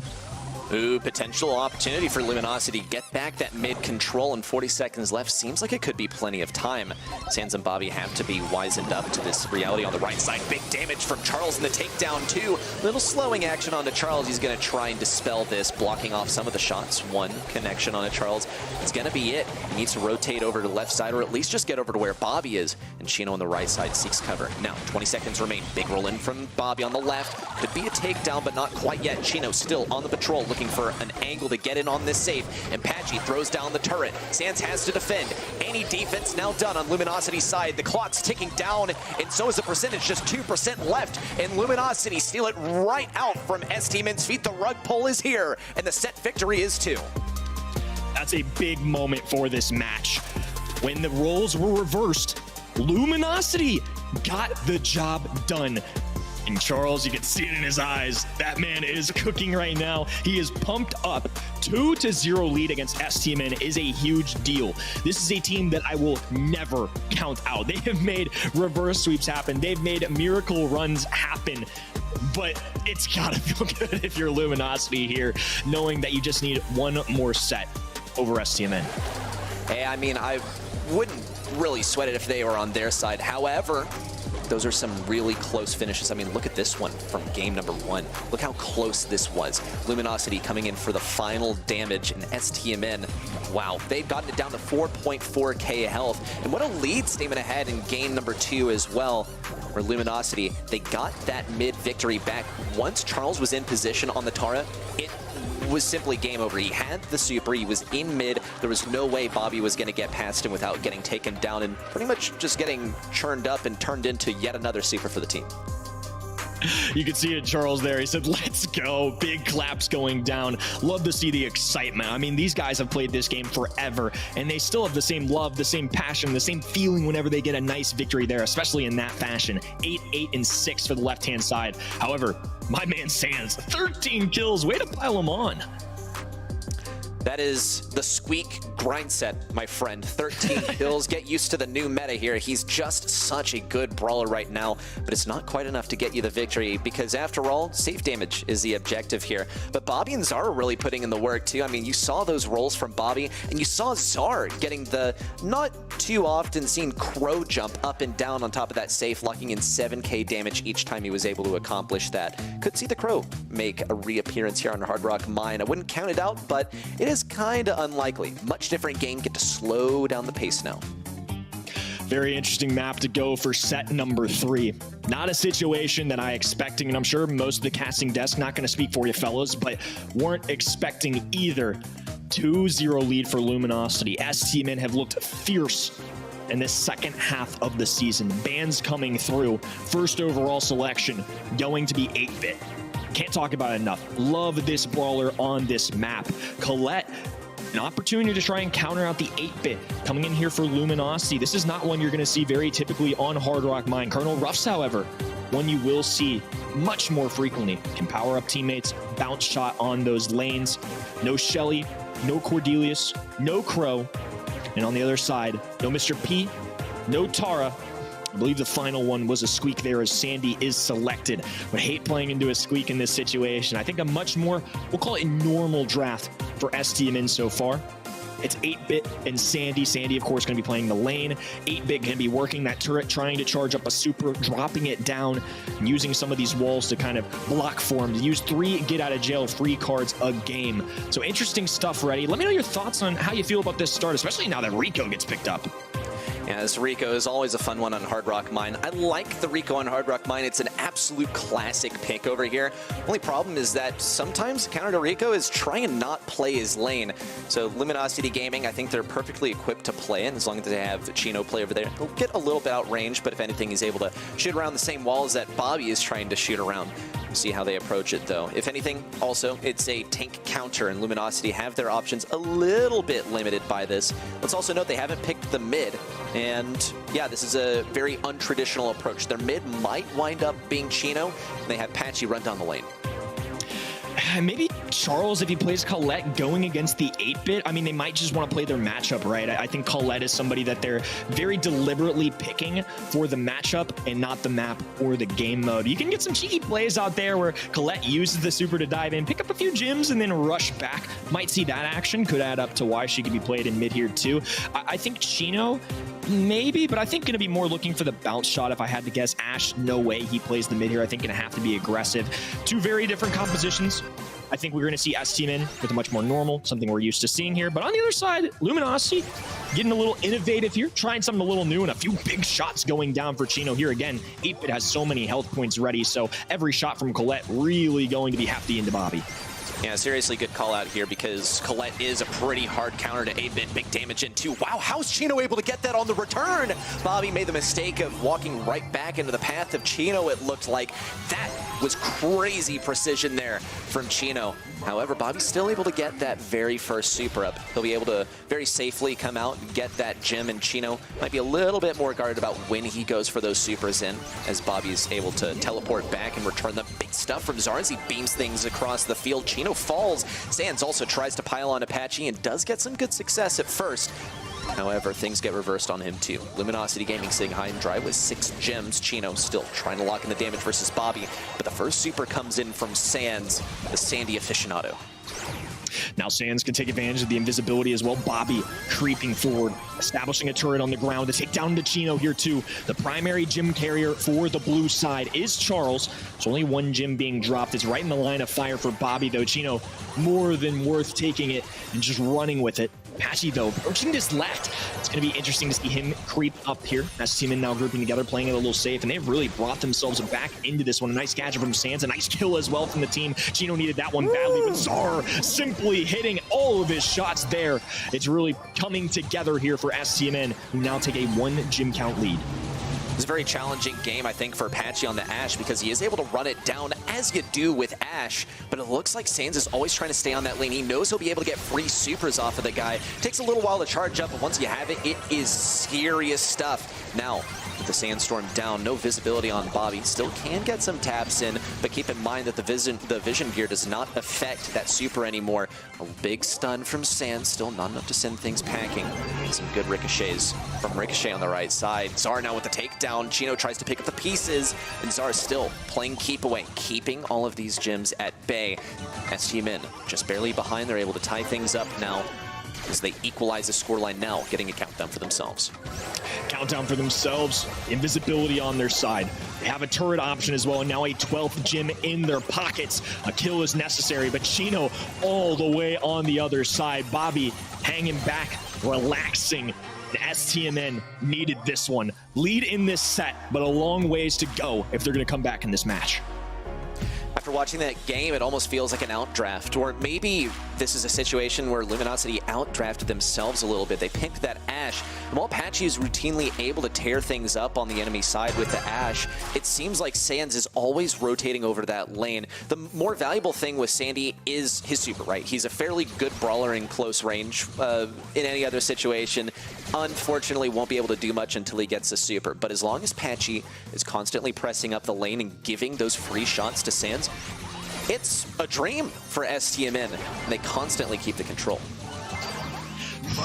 Ooh, potential opportunity for Luminosity. Get back that mid control and 40 seconds left. Seems like it could be plenty of time. Sands and Bobby have to be wizened up to this reality on the right side. Big damage from Charles in the takedown too. Little slowing action onto Charles. He's going to try and dispel this, blocking off some of the shots. One connection on a Charles. It's going to be it. He needs to rotate over to the left side, or at least just get over to where Bobby is. And Chino on the right side seeks cover. Now, 20 seconds remain. Big roll in from Bobby on the left. Could be a takedown, but not quite yet. Chino still on the patrol, looking for an angle to get in on this safe, and Patchy throws down the turret. Sands has to defend. Any defense now done on Luminosity's side. The clock's ticking down, and so is the percentage, just 2% left, and Luminosity steal it right out from STMN's feet. The rug pull is here, and the set victory is 2. That's a big moment for this match. When the roles were reversed, Luminosity got the job done. And Charles, you can see it in his eyes. That man is cooking right now. He is pumped up. 2-0 lead against STMN is a huge deal. This is a team that I will never count out. They have made reverse sweeps happen. They've made miracle runs happen. but it's gotta feel good if you're Luminosity here, knowing that you just need one more set over STMN. Hey, I mean, I wouldn't really sweat it if they were on their side. However, those are some really close finishes. I mean, look at this one from game number 1. Look how close this was. Luminosity coming in for the final damage, and STMN, wow, they've gotten it down to 4.4k health. And what a lead statement ahead in game number 2 as well, where Luminosity, they got that mid victory back. Once Charles was in position on the Tara, it was simply game over. He had the super, he was in mid, there was no way Bobby was going to get past him without getting taken down and pretty much just getting churned up and turned into yet another super for the team. You can see it, Charles, there. He said, let's go. Big claps going down. Love to see the excitement. I mean, these guys have played this game forever, and they still have the same love, the same passion, the same feeling whenever they get a nice victory there, especially in that fashion. 8, 8, and 6 for the left-hand side. However, my man Sans, 13 kills. Way to pile them on. That is the Squeak grind set, my friend. 13 kills. Get used to the new meta here. He's just such a good brawler right now, but it's not quite enough to get you the victory because, after all, safe damage is the objective here. But Bobby and Zara really putting in the work, too. I mean, you saw those rolls from Bobby, and you saw Zara getting the not too often seen crow jump up and down on top of that safe, locking in 7k damage each time he was able to accomplish that. Could see the crow make a reappearance here on Hard Rock Mine. I wouldn't count it out, but it is kind of unlikely. Much different game. Get to slow down the pace now. Very interesting map to go for set number 3. Not a situation that I expecting, and I'm sure most of the casting desk not going to speak for you fellas, but weren't expecting either. 2-0 lead for Luminosity. STMN have looked fierce in this second half of the season. Bans coming through. First overall selection going to be 8-bit. Can't talk about it enough. Love this brawler on this map. Colette, an opportunity to try and counter out the 8-bit coming in here for Luminosity. This is not one you're going to see very typically on Hard Rock Mine. Colonel Ruffs, however, one you will see much more frequently. Can power up teammates, bounce shot on those lanes. No Shelly, no Cordelius, no Crow. And on the other side, no Mr. P, no Tara. I believe the final one was a Squeak there as Sandy is selected. Would hate playing into a Squeak in this situation. I think a much more, we'll call it a normal draft for STMN so far. It's 8-bit and Sandy. Sandy, of course, going to be playing the lane. 8-bit going to be working that turret, trying to charge up a super, dropping it down, and using some of these walls to kind of block for him. To use 3 get-out-of-jail-free cards a game. So interesting stuff, Reddy. Let me know your thoughts on how you feel about this start, especially now that Rico gets picked up. Yeah, this Rico is always a fun one on Hard Rock Mine. I like the Rico on Hard Rock Mine. It's an absolute classic pick over here. Only problem is that sometimes counter to Rico is try and not play his lane. So Luminosity Gaming, I think they're perfectly equipped to play in as long as they have Chino play over there. He'll get a little bit outranged, but if anything, he's able to shoot around the same walls that Bobby is trying to shoot around. We'll see how they approach it, though. If anything, also, it's a tank counter, and Luminosity have their options a little bit limited by this. Let's also note they haven't picked the mid, and yeah, this is a very untraditional approach. Their mid might wind up being Chino, and they have Patchy run down the lane. Maybe Charles, if he plays Colette going against the 8-bit, I mean, they might just want to play their matchup, right? I think Colette is somebody that they're very deliberately picking for the matchup and not the map or the game mode. You can get some cheeky plays out there where Colette uses the super to dive in, pick up a few gems, and then rush back. Might see that action. Could add up to why she could be played in mid here, too. I think Chino, maybe, but I think going to be more looking for the bounce shot if I had to guess. Ash, no way he plays the mid here. I think going to have to be aggressive. 2 very different compositions. I think we're going to see STMN with a much more normal, something we're used to seeing here. But on the other side, Luminosity getting a little innovative here, trying something a little new, and a few big shots going down for Chino here. Again, 8-bit has so many health points ready, so every shot from Colette really going to be hefty into Bobby. Yeah, seriously good call out here because Colette is a pretty hard counter to 8-bit, big damage into. Wow, how's Chino able to get that on the return? Bobby made the mistake of walking right back into the path of Chino, it looked like. That was crazy precision there from Chino. However, Bobby's still able to get that very first super up. He'll be able to very safely come out and get that gem, and Chino might be a little bit more guarded about when he goes for those supers in, as Bobby's able to teleport back and return the big stuff from Zara as he beams things across the field. Chino falls. Sans also tries to pile on Apache and does get some good success at first. However, things get reversed on him too. Luminosity Gaming sitting high and dry with 6 gems. Chino still trying to lock in the damage versus Bobby, but the first super comes in from Sands, the Sandy aficionado. Now Sands can take advantage of the invisibility as well. Bobby creeping forward, establishing a turret on the ground to take down the Chino here too. The primary gym carrier for the blue side is Charles. There's only 1 gym being dropped. It's right in the line of fire for Bobby though. Chino more than worth taking it and just running with it. Patchy though, approaching this left. It's going to be interesting to see him creep up here. STMN now grouping together, playing it a little safe, and they've really brought themselves back into this one. A nice gadget from Sands, a nice kill as well from the team. Chino needed that one badly, but Czar simply hitting all of his shots there. It's really coming together here for STMN, who now take a 1 gym count lead. It's a very challenging game, I think, for Patchy on the Ashe because he is able to run it down as you do with Ashe, but it looks like Sands is always trying to stay on that lane. He knows he'll be able to get free supers off of the guy. Takes a little while to charge up, but once you have it, it is serious stuff. Now, with the Sandstorm down, no visibility on Bobby. Still can get some taps in, but keep in mind that the vision gear does not affect that super anymore. A big stun from Sands, still not enough to send things packing. Some good ricochets from Ricochet on the right side. Czar now with the takedown. Chino tries to pick up the pieces, and Czar still playing keep away, keeping all of these gyms at bay. STMN just barely behind. They're able to tie things up now as they equalize the scoreline now, getting a countdown for themselves. Countdown for themselves, invisibility on their side. They have a turret option as well, and now a 12th gym in their pockets. A kill is necessary, but Chino all the way on the other side. Bobby hanging back, relaxing. The STMN needed this one. Lead in this set, but a long ways to go if they're going to come back in this match. After watching that game, it almost feels like an outdraft, or maybe this is a situation where Luminosity outdrafted themselves a little bit. They picked that Ashe, and while Patchy is routinely able to tear things up on the enemy side with the Ashe, it seems like Sands is always rotating over to that lane. The more valuable thing with Sandy is his super, right? He's a fairly good brawler in close range. In any other situation, unfortunately won't be able to do much until he gets a super. But as long as Patchy is constantly pressing up the lane and giving those free shots to Sands, it's a dream for STMN, and they constantly keep the control.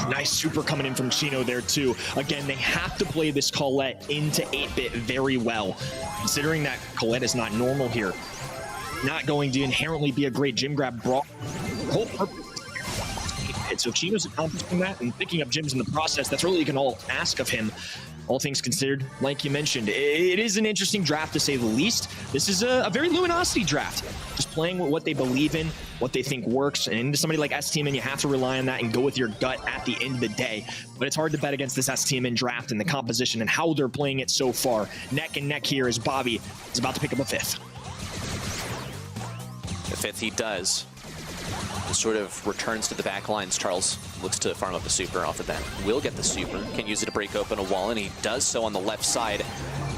Nice super coming in from Chino there too. Again, they have to play this Colette into 8-bit very well. Considering that Colette is not normal here, not going to inherently be a great gym grab brawl. The whole purpose is so Chino's accomplishing that and picking up gyms in the process. That's really you can all ask of him. All things considered, like you mentioned, it is an interesting draft to say the least. This is a very Luminosity draft. Just playing with what they believe in, what they think works, and into somebody like STMN, you have to rely on that and go with your gut at the end of the day. But it's hard to bet against this STMN draft and the composition and how they're playing it so far. Neck and neck here as Bobby is about to pick up a 5th. The 5th he does. Sort of returns to the back lines. Charles looks to farm up the super off of that. Will get the super, can use it to break open a wall, and he does so on the left side.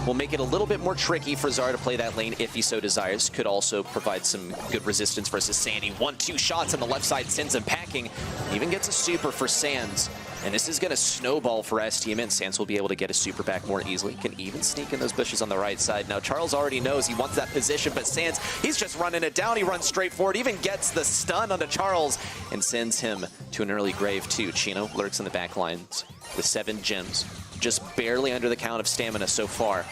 Will make it a little bit more tricky for Czar to play that lane if he so desires. Could also provide some good resistance versus Sandy. 1-2 shots on the left side sends him packing. Even gets a super for Sands. And this is going to snowball for STMN. Sands will be able to get a super back more easily. Can even sneak in those bushes on the right side. Now, Charles already knows he wants that position, but Sands, he's just running it down. He runs straight forward, even gets the stun onto Charles and sends him to an early grave, too. Chino lurks in the back lines with 7 gems. Just barely under the count of stamina so far.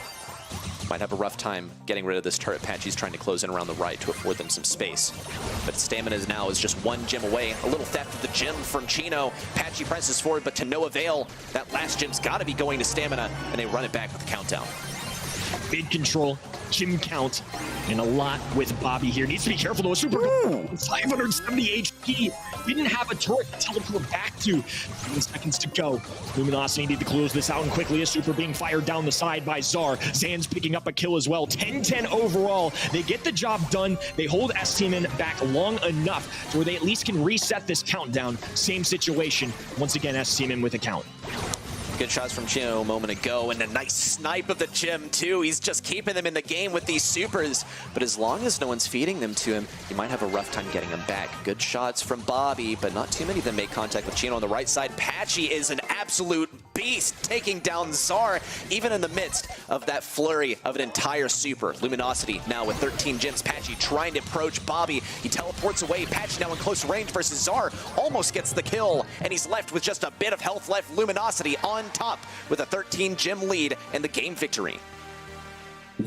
Might have a rough time getting rid of this turret. Patchy's trying to close in around the right to afford them some space. But stamina now is just 1 gem away. A little theft of the gem from Chino. Patchy presses forward, but to no avail. That last gem's got to be going to stamina, and they run it back with the countdown. Big control, gym count, and a lot with Bobby here. Needs to be careful though. Super 570 HP. Didn't have a turret to teleport back to. 7 seconds to go. Luminosity need to close this out and quickly. A super being fired down the side by Czar. Zan's picking up a kill as well. 10-10 overall. They get the job done. They hold STMN back long enough to where they at least can reset this countdown. Same situation. Once again, STMN with a count. Good shots from Chino a moment ago, and a nice snipe of the gym, too. He's just keeping them in the game with these supers. But as long as no one's feeding them to him, he might have a rough time getting them back. Good shots from Bobby, but not too many of them make contact with Chino on the right side. Patchy is an absolute beast, taking down Czar, even in the midst of that flurry of an entire super. Luminosity now with 13 gems. Patchy trying to approach Bobby. He teleports away. Patch now in close range versus Czar. Almost gets the kill, and he's left with just a bit of health left. Luminosity on top with a 13 gem lead and the game victory.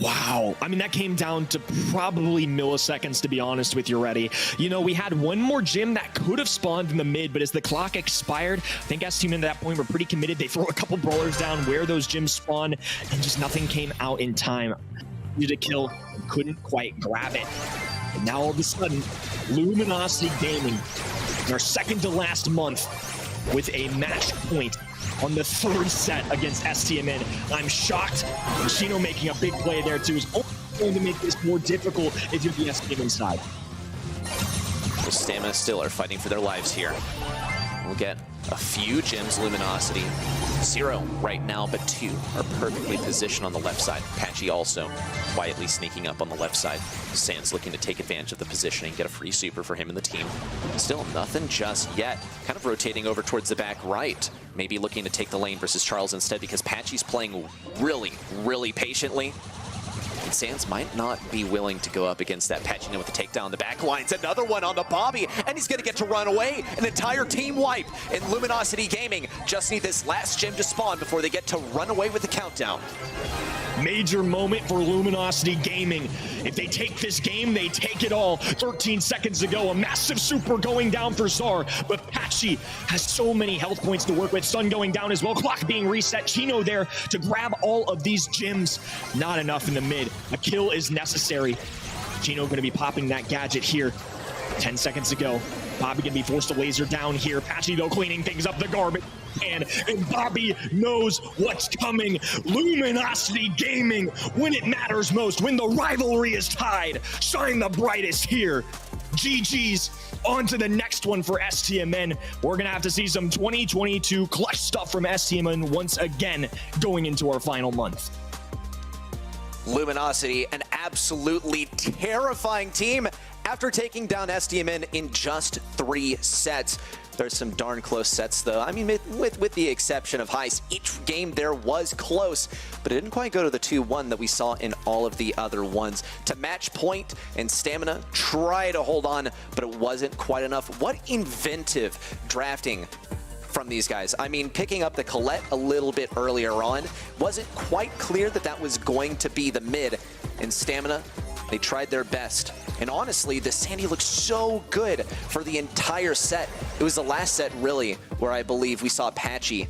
Wow. I mean, that came down to probably milliseconds, to be honest with you, Reddy. You know, we had one more gym that could have spawned in the mid, but as the clock expired, I think STMN at that point were pretty committed. They throw a couple brawlers down where those gyms spawn, and just nothing came out in time. Needed a kill, couldn't quite grab it. And now all of a sudden, Luminosity Gaming, in our second to last month, with a match point on the third set against STMN. I'm shocked. Chino making a big play there too is only going to make this more difficult if you're the STMN side. The Stamina still are fighting for their lives here. We'll get a few gems. Luminosity 0 right now, but 2 are perfectly positioned on the left side. Patchy also quietly sneaking up on the left side. Sans looking to take advantage of the positioning, get a free super for him and the team. Still nothing just yet. Kind of rotating over towards the back right. Maybe looking to take the lane versus Charles instead because Patchy's playing really, really patiently. And Sans might not be willing to go up against that. Patchy now with the takedown. The back line's another one on the Bobby, and he's going to get to run away. An entire team wipe. And Luminosity Gaming just need this last gem to spawn before they get to run away with the countdown. Major moment for Luminosity Gaming. If they take this game, they take it all. 13 seconds ago, a massive super going down for Czar, but Patchy has so many health points to work with. Sun going down as well, clock being reset. Chino there to grab all of these gems. Not enough in the mid. A kill is necessary. Chino going to be popping that gadget here. 10 seconds ago. Bobby going to be forced to laser down here. Patchy, though, cleaning things up the garbage. And Bobby knows what's coming. Luminosity Gaming, when it matters most, when the rivalry is tied, shine the brightest here. GG's. On to the next one for STMN. We're going to have to see some 2022 clutch stuff from STMN once again going into our final month. Luminosity, an absolutely terrifying team after taking down STMN in just 3 sets. There's some darn close sets, though. I mean, with the exception of Heist, each game there was close, but it didn't quite go to the 2-1 that we saw in all of the other ones. To match point and Stamina, try to hold on, but it wasn't quite enough. What inventive drafting from these guys. I mean, picking up the Colette a little bit earlier on, wasn't quite clear that that was going to be the mid. And Stamina, they tried their best. And honestly, the Sandy looked so good for the entire set. It was the last set, really, where I believe we saw Patchy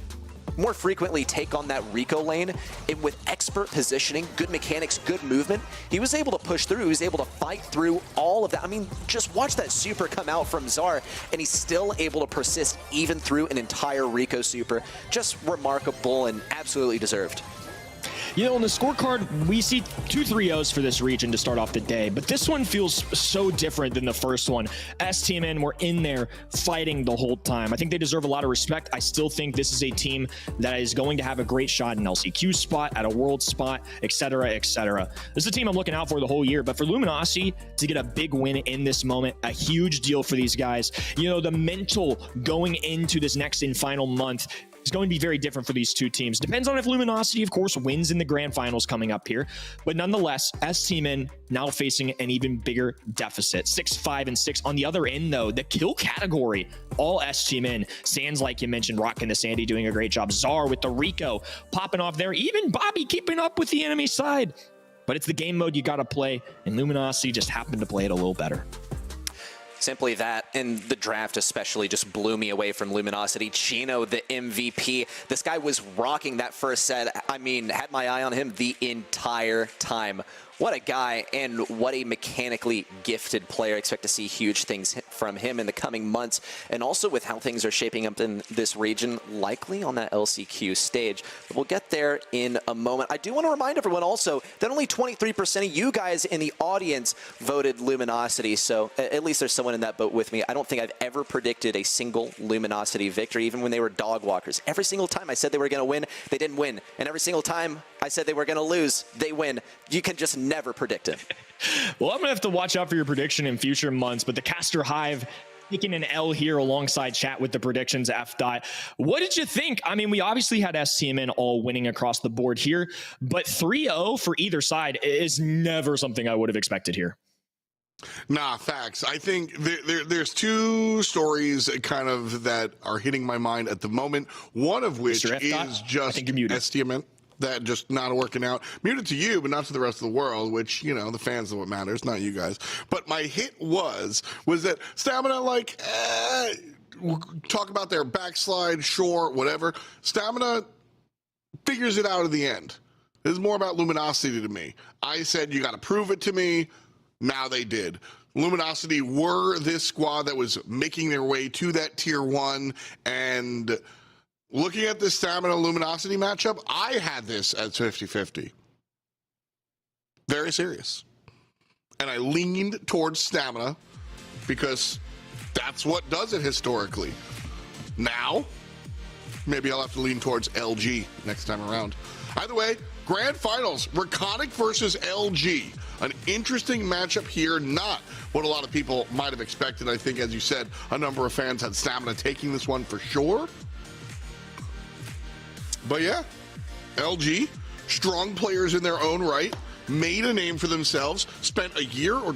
more frequently take on that Rico lane. And with expert positioning, good mechanics, good movement, he was able to push through. He was able to fight through all of that. I mean, just watch that super come out from Czar, and he's still able to persist even through an entire Rico super. Just remarkable and absolutely deserved. You know, on the scorecard, we see 2 3-0s for this region to start off the day, but this one feels so different than the first one. STMN were in there fighting the whole time. I think they deserve a lot of respect. I still think this is a team that is going to have a great shot in LCQ spot, at a world spot, etc., etc. This is a team I'm looking out for the whole year, but for Luminosity to get a big win in this moment, a huge deal for these guys. You know, the mental going into this next and final month is going to be very different for these two teams. Depends on if Luminosity, of course, wins in the grand finals coming up here. But nonetheless, STMN now facing an even bigger deficit. 6-5-6. On the other end, though, the kill category, all STMN. Sans, like you mentioned, rocking the Sandy, doing a great job. Czar with the Rico popping off there. Even Bobby keeping up with the enemy side. But it's the game mode you got to play, and Luminosity just happened to play it a little better. Simply that, and the draft especially just blew me away from Luminosity. Chino, the MVP. This guy was rocking that first set. I mean, had my eye on him the entire time. What a guy, and what a mechanically gifted player. Expect to see huge things from him in the coming months, and also with how things are shaping up in this region, likely on that LCQ stage. But we'll get there in a moment. I do want to remind everyone also that only 23% of you guys in the audience voted Luminosity, so at least there's someone in that boat with me. I don't think I've ever predicted a single Luminosity victory, even when they were dog walkers. Every single time I said they were going to win, they didn't win. And every single time I said they were going to lose, they win. You can just never predict it. Well, I'm gonna have to watch out for your prediction in future months, but the Caster Hive taking an L here alongside chat with the predictions. F. What did you think? I mean, we obviously had STMN all winning across the board here, but 3-0 for either side is never something I would have expected here. Nah, facts. I think there's two stories kind of that are hitting my mind at the moment. One of which Mr. F. is I just think you're muted. STMN. That just not working out. Muted to you, but not to the rest of the world, which, you know, the fans are what matters, not you guys. But my hit was that Stamina, like, talk about their backslide, sure, whatever. Stamina figures it out at the end. This is more about Luminosity to me. I said, you got to prove it to me. Now they did. Luminosity were this squad that was making their way to that tier 1, and looking at this Stamina Luminosity matchup, I had this at 50-50. Very serious. And I leaned towards Stamina because that's what does it historically. Now, maybe I'll have to lean towards LG next time around. Either way, Grand Finals, Reconic versus LG. An interesting matchup here, not what a lot of people might have expected. I think, as you said, a number of fans had Stamina taking this one for sure. But yeah, LG, strong players in their own right, made a name for themselves, spent a year or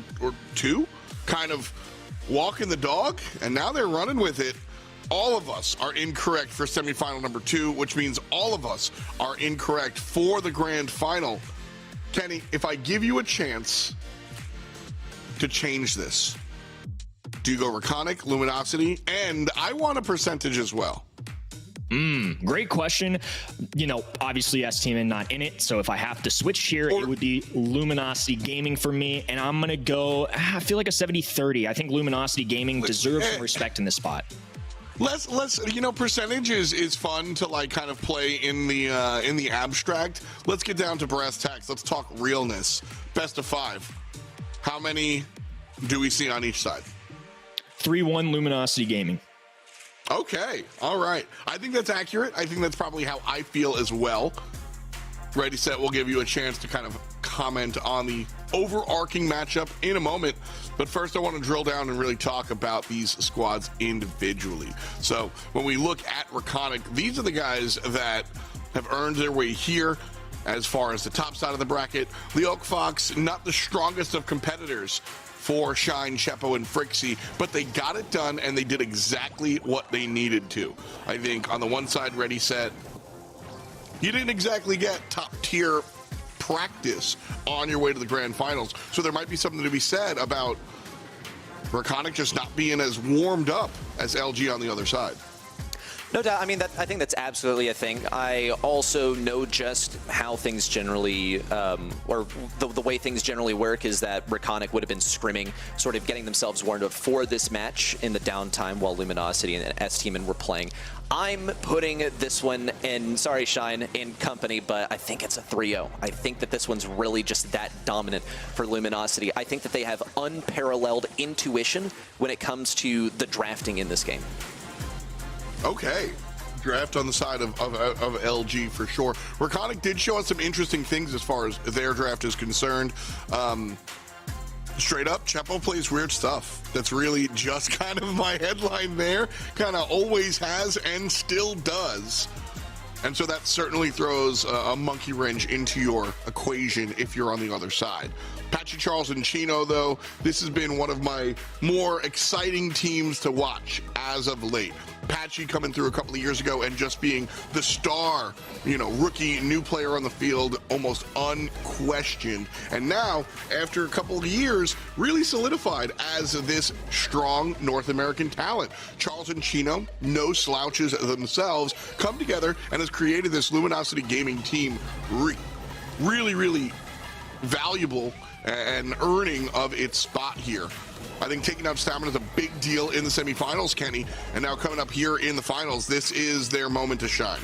two kind of walking the dog, and now they're running with it. All of us are incorrect for semifinal number 2, which means all of us are incorrect for the grand final. Kenny, if I give you a chance to change this, do you go Reconic, Luminosity, and I want a percentage as well? Great question. You know, obviously STMN not in it, so if I have to switch here, it would be Luminosity Gaming for me, and I'm gonna go, I feel like a 70-30. I think Luminosity Gaming deserves some respect in this spot. Let's you know, percentage is fun to like kind of play in the abstract. Let's get down to brass tacks. Let's talk realness. Best of 5. How many do we see on each side? 3-1 Luminosity Gaming. Okay, all right. I think that's accurate. I think that's probably how I feel as well. Ready, Set will give you a chance to kind of comment on the overarching matchup in a moment. But first, I want to drill down and really talk about these squads individually. So when we look at Reconic, these are the guys that have earned their way here as far as the top side of the bracket. LyokFox, not the strongest of competitors for Shine, Chepo, and Frixie, but they got it done, and they did exactly what they needed to. I think on the one side, Ready, Set, you didn't exactly get top-tier practice on your way to the grand finals, so there might be something to be said about Reconic just not being as warmed up as LG on the other side. No doubt. I mean, I think that's absolutely a thing. I also know just how things generally, or the way things generally work is that Reconic would have been scrimming, sort of getting themselves warmed up for this match in the downtime while Luminosity and STMN were playing. I'm putting this one in, sorry Shine, in company, but I think it's a 3-0. I think that this one's really just that dominant for Luminosity. I think that they have unparalleled intuition when it comes to the drafting in this game. Okay, draft on the side of LG for sure. Reconic did show us some interesting things as far as their draft is concerned. Straight up, Chepo plays weird stuff. That's really just kind of my headline there. Kind of always has and still does. And so that certainly throws a monkey wrench into your equation if you're on the other side. Patchy Charles and Chino, though, this has been one of my more exciting teams to watch as of late. Patchy coming through a couple of years ago and just being the star, you know, rookie, new player on the field, almost unquestioned. And now, after a couple of years, really solidified as this strong North American talent. Charles and Chino, no slouches themselves, come together and has created this Luminosity Gaming team really valuable and earning of its spot here. I think taking out Stamina is a big deal in the semifinals, Kenny, and now coming up here in the finals, this is their moment to shine.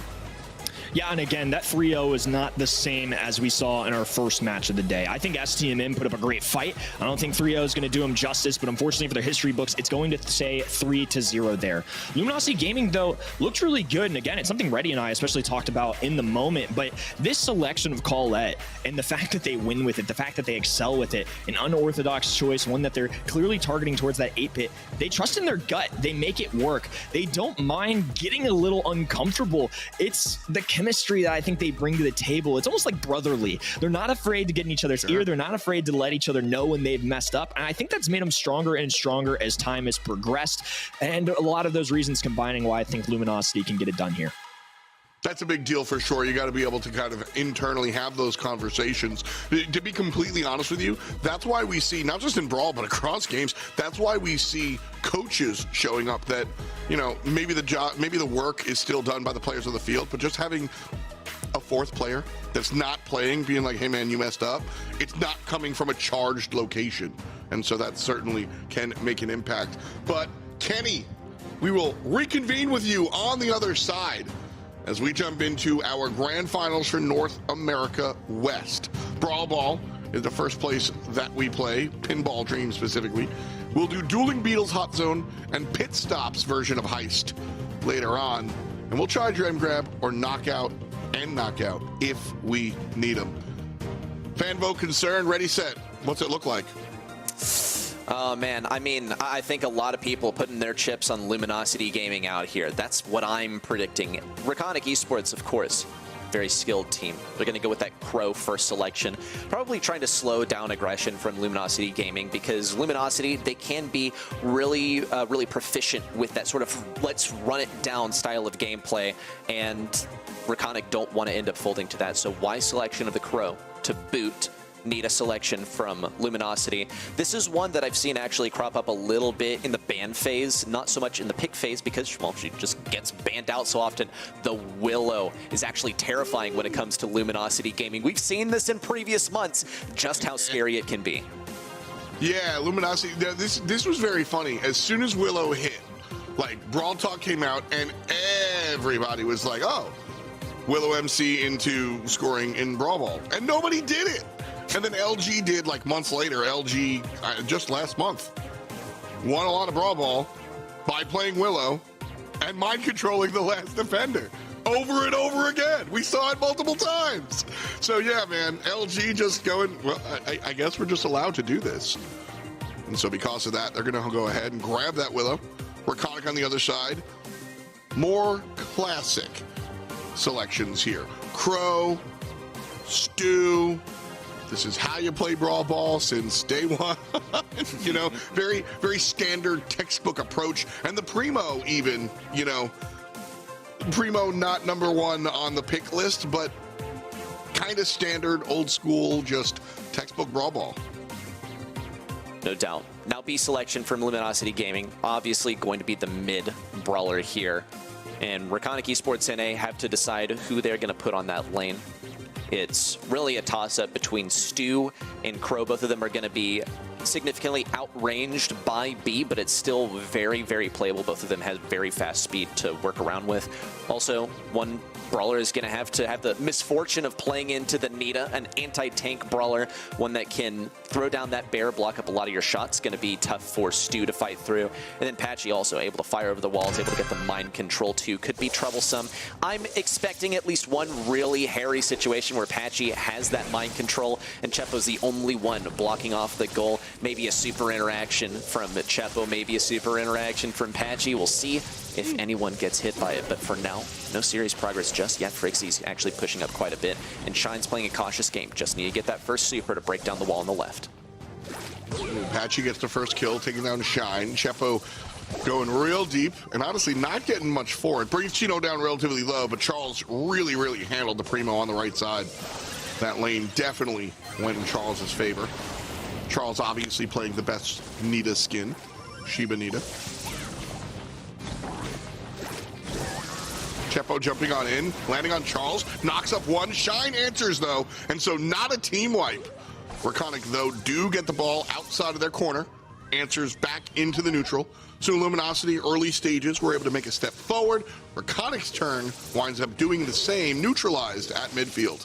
Yeah, and again, that 3-0 is not the same as we saw in our first match of the day. I think STMN put up a great fight. I don't think 3-0 is going to do them justice, but unfortunately for their history books, it's going to say 3-0 there. Luminosity Gaming, though, looked really good, and again, it's something Reddy and I especially talked about in the moment, but this selection of Colette and the fact that they win with it, the fact that they excel with it, an unorthodox choice, one that they're clearly targeting towards that 8-bit, they trust in their gut. They make it work. They don't mind getting a little uncomfortable. It's the chemistry that I think they bring to the table, it's almost like brotherly. They're not afraid to get in each other's ear. They're not afraid to let each other know when they've messed up. And I think that's made them stronger and stronger as time has progressed. And a lot of those reasons combining why I think Luminosity can get it done here. That's a big deal for sure. You got to be able to kind of internally have those conversations. To be completely honest with you, that's why we see, not just in Brawl, but across games, that's why we see coaches showing up that, you know, maybe the work is still done by the players on the field, but just having a fourth player that's not playing, being like, hey man, you messed up, it's not coming from a charged location. And so that certainly can make an impact. But Kenny, we will reconvene with you on the other side as we jump into our grand finals for North America West. Brawl Ball is the first place that we play, Pinball Dream specifically. We'll do Dueling Beetles Hot Zone and Pit Stops version of Heist later on. And we'll try Dream Grab or Knockout and Knockout if we need them. Fan vote concern, ready, set. What's it look like? Oh, man. I mean, I think a lot of people putting their chips on Luminosity Gaming out here. That's what I'm predicting. Reconic Esports, of course, very skilled team. They're going to go with that Crow first selection, probably trying to slow down aggression from Luminosity Gaming, because Luminosity, they can be really, really proficient with that sort of let's run it down style of gameplay, and Reconic don't want to end up folding to that. So why selection of the Crow to boot? Need a selection from Luminosity. This is one that I've seen actually crop up a little bit in the ban phase, not so much in the pick phase because, well, she just gets banned out so often. The Willow is actually terrifying when it comes to Luminosity Gaming. We've seen this in previous months, just how scary it can be. Yeah, Luminosity, this was very funny. As soon as Willow hit, like, Brawl Talk came out and everybody was like, oh, Willow MC into scoring in Brawl Ball. And nobody did it. And then LG did, like, months later. LG, just last month, won a lot of Brawl Ball by playing Willow and mind controlling the last defender over and over again. We saw it multiple times. So, yeah, man, LG just going, well, I guess we're just allowed to do this. And so because of that, they're going to go ahead and grab that Willow. Reconic on the other side. More classic selections here. Crow, Stu. This is how you play Brawl Ball since day one. You know, very, very standard textbook approach. And the Primo even, you know, Primo not number one on the pick list, but kind of standard, old school, just textbook Brawl Ball. No doubt. Now B selection from Luminosity Gaming, obviously going to be the mid brawler here. And Reconic Esports NA have to decide who they're going to put on that lane. It's really a toss-up between Stu and Crow. Both of them are going to be significantly outranged by B, but it's still very, very playable. Both of them have very fast speed to work around with. Also, one brawler is going to have the misfortune of playing into the Nita, an anti-tank brawler, one that can throw down that bear, block up a lot of your shots. Going to be tough for Stu to fight through. And then Patchy also able to fire over the walls, able to get the mind control too. Could be troublesome. I'm expecting at least one really hairy situation where Patchy has that mind control and Chepo's the only one blocking off the goal. Maybe a super interaction from Chepo, maybe a super interaction from Patchy. We'll see if anyone gets hit by it, but for now, no serious progress just yet. Frixie's actually pushing up quite a bit, and Shine's playing a cautious game. Just need to get that first super to break down the wall on the left. Patchy gets the first kill, taking down Shine. Chepo going real deep, and honestly not getting much for it. Brings Chino down relatively low, but Charles really, really handled the Primo on the right side. That lane definitely went in Charles' favor. Charles obviously playing the best Nita skin, Shiba Nita. Chepo jumping on in, landing on Charles, knocks up one. Shine answers though, and so not a team wipe. Reconic though do get the ball outside of their corner, answers back into the neutral. So Luminosity early stages were able to make a step forward. Reconic's turn winds up doing the same, neutralized at midfield.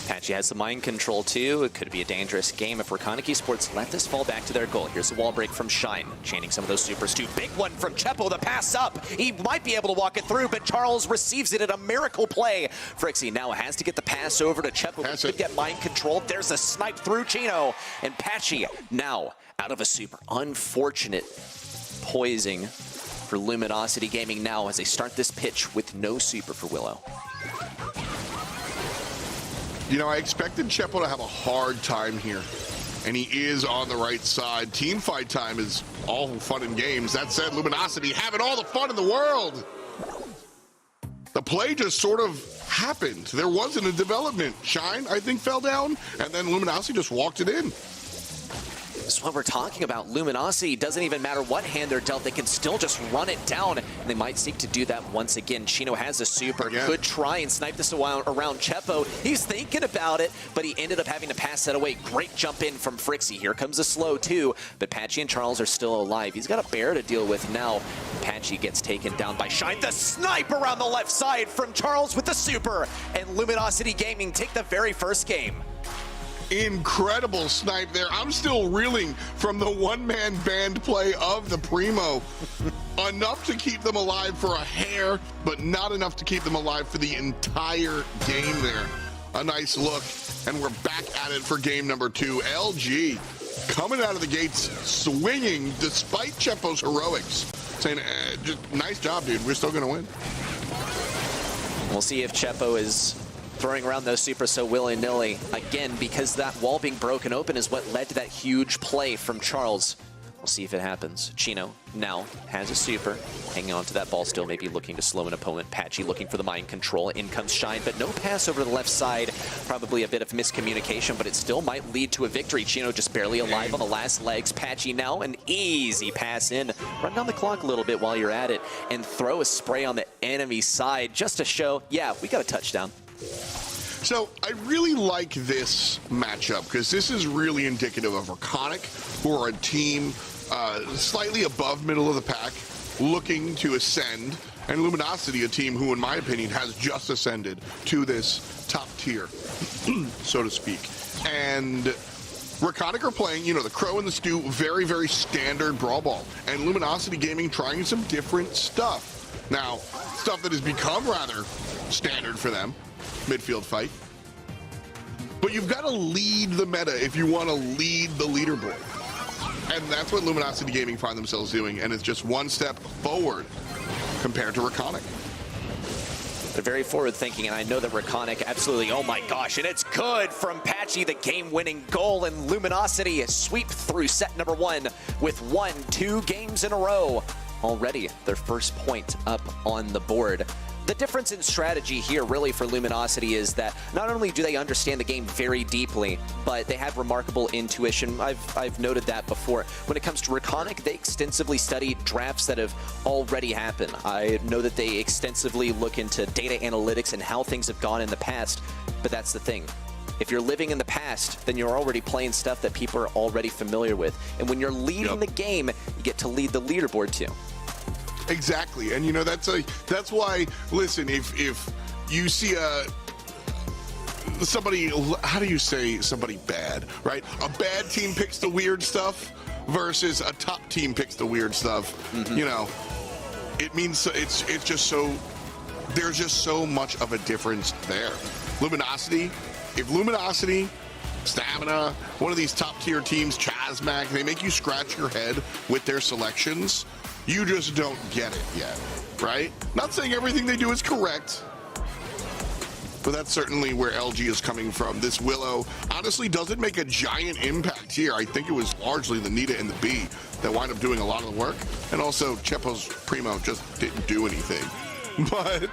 Patchy has the mind control too. It could be a dangerous game if Reconic Esports let this fall back to their goal. Here's the wall break from Shine, chaining some of those supers too. Big one from Chepo, the pass up. He might be able to walk it through, but Charles receives it at a miracle play. Frixie now has to get the pass over to Chepo. Could get mind control. There's a snipe through Chino, and Patchy now out of a super. Unfortunate poising for Luminosity Gaming now as they start this pitch with no super for Willow. You know, I expected Chepo to have a hard time here, and he is on the right side. Team fight time is all fun and games. That said, Luminosity having all the fun in the world. The play just sort of happened. There wasn't a development. Shine, I think, fell down, and then Luminosity just walked it in. That's what we're talking about. Luminosity, doesn't even matter what hand they're dealt, they can still just run it down, and they might seek to do that once again. Chino has a super, could try and snipe this around Chepo. He's thinking about it, but he ended up having to pass that away. Great jump in from Frixie. Here comes a slow too, but Patchy and Charles are still alive. He's got a bear to deal with now. Patchy gets taken down by Shine. The snipe around the left side from Charles with the super, and Luminosity Gaming take the very first game. Incredible snipe there. I'm still reeling from the one-man band play of the Primo. Enough to keep them alive for a hair, but not enough to keep them alive for the entire game there. A nice look, and we're back at it for game number 2. LG coming out of the gates swinging despite Chepo's heroics. Saying, just nice job, dude. We're still going to win. We'll see if Chepo is throwing around those super so willy-nilly again, because that wall being broken open is what led to that huge play from Charles. We'll see if it happens. Chino now has a super, hanging on to that ball still, maybe looking to slow an opponent. Patchy looking for the mind control. In comes Shine, but no pass over to the left side. Probably a bit of miscommunication, but it still might lead to a victory. Chino just barely alive on the last legs. Patchy now an easy pass in. Run down the clock a little bit while you're at it and throw a spray on the enemy side just to show, yeah, we got a touchdown. So I really like this matchup because this is really indicative of Reconic, who are a team slightly above middle of the pack, looking to ascend, and Luminosity, a team who, in my opinion, has just ascended to this top tier, so to speak. And Reconic are playing, you know, the Crow and the Stew, very, very standard Brawl Ball, and Luminosity Gaming trying some different stuff. Now, stuff that has become rather standard for them. Midfield fight. But you've got to lead the meta if you want to lead the leaderboard. And that's what Luminosity Gaming find themselves doing, and it's just one step forward compared to Reconic. They're very forward thinking, and I know that Reconic absolutely, oh my gosh, and it's good from Patchy, the game-winning goal, and Luminosity sweep through set number 1 with 2 games in a row. Already their first point up on the board. The difference in strategy here really for Luminosity is that not only do they understand the game very deeply, but they have remarkable intuition. I've noted that before. When it comes to Reconic, they extensively study drafts that have already happened. I know that they extensively look into data analytics and how things have gone in the past, but that's the thing. If you're living in the past, then you're already playing stuff that people are already familiar with. And when you're leading the game, you get to lead the leaderboard too. Exactly, and you know that's why. Listen, if you see somebody, how do you say somebody bad, right? A bad team picks the weird stuff versus a top team picks the weird stuff. You know, it means it's just so there's just so much of a difference there. Luminosity, if Luminosity, Stamina, one of these top tier teams, Chasmac, they make you scratch your head with their selections. You just don't get it yet, right? Not saying everything they do is correct, but that's certainly where LG is coming from. This Willow honestly doesn't make a giant impact here. I think it was largely the Nita and the B that wind up doing a lot of the work. And also Chepo's Primo just didn't do anything. But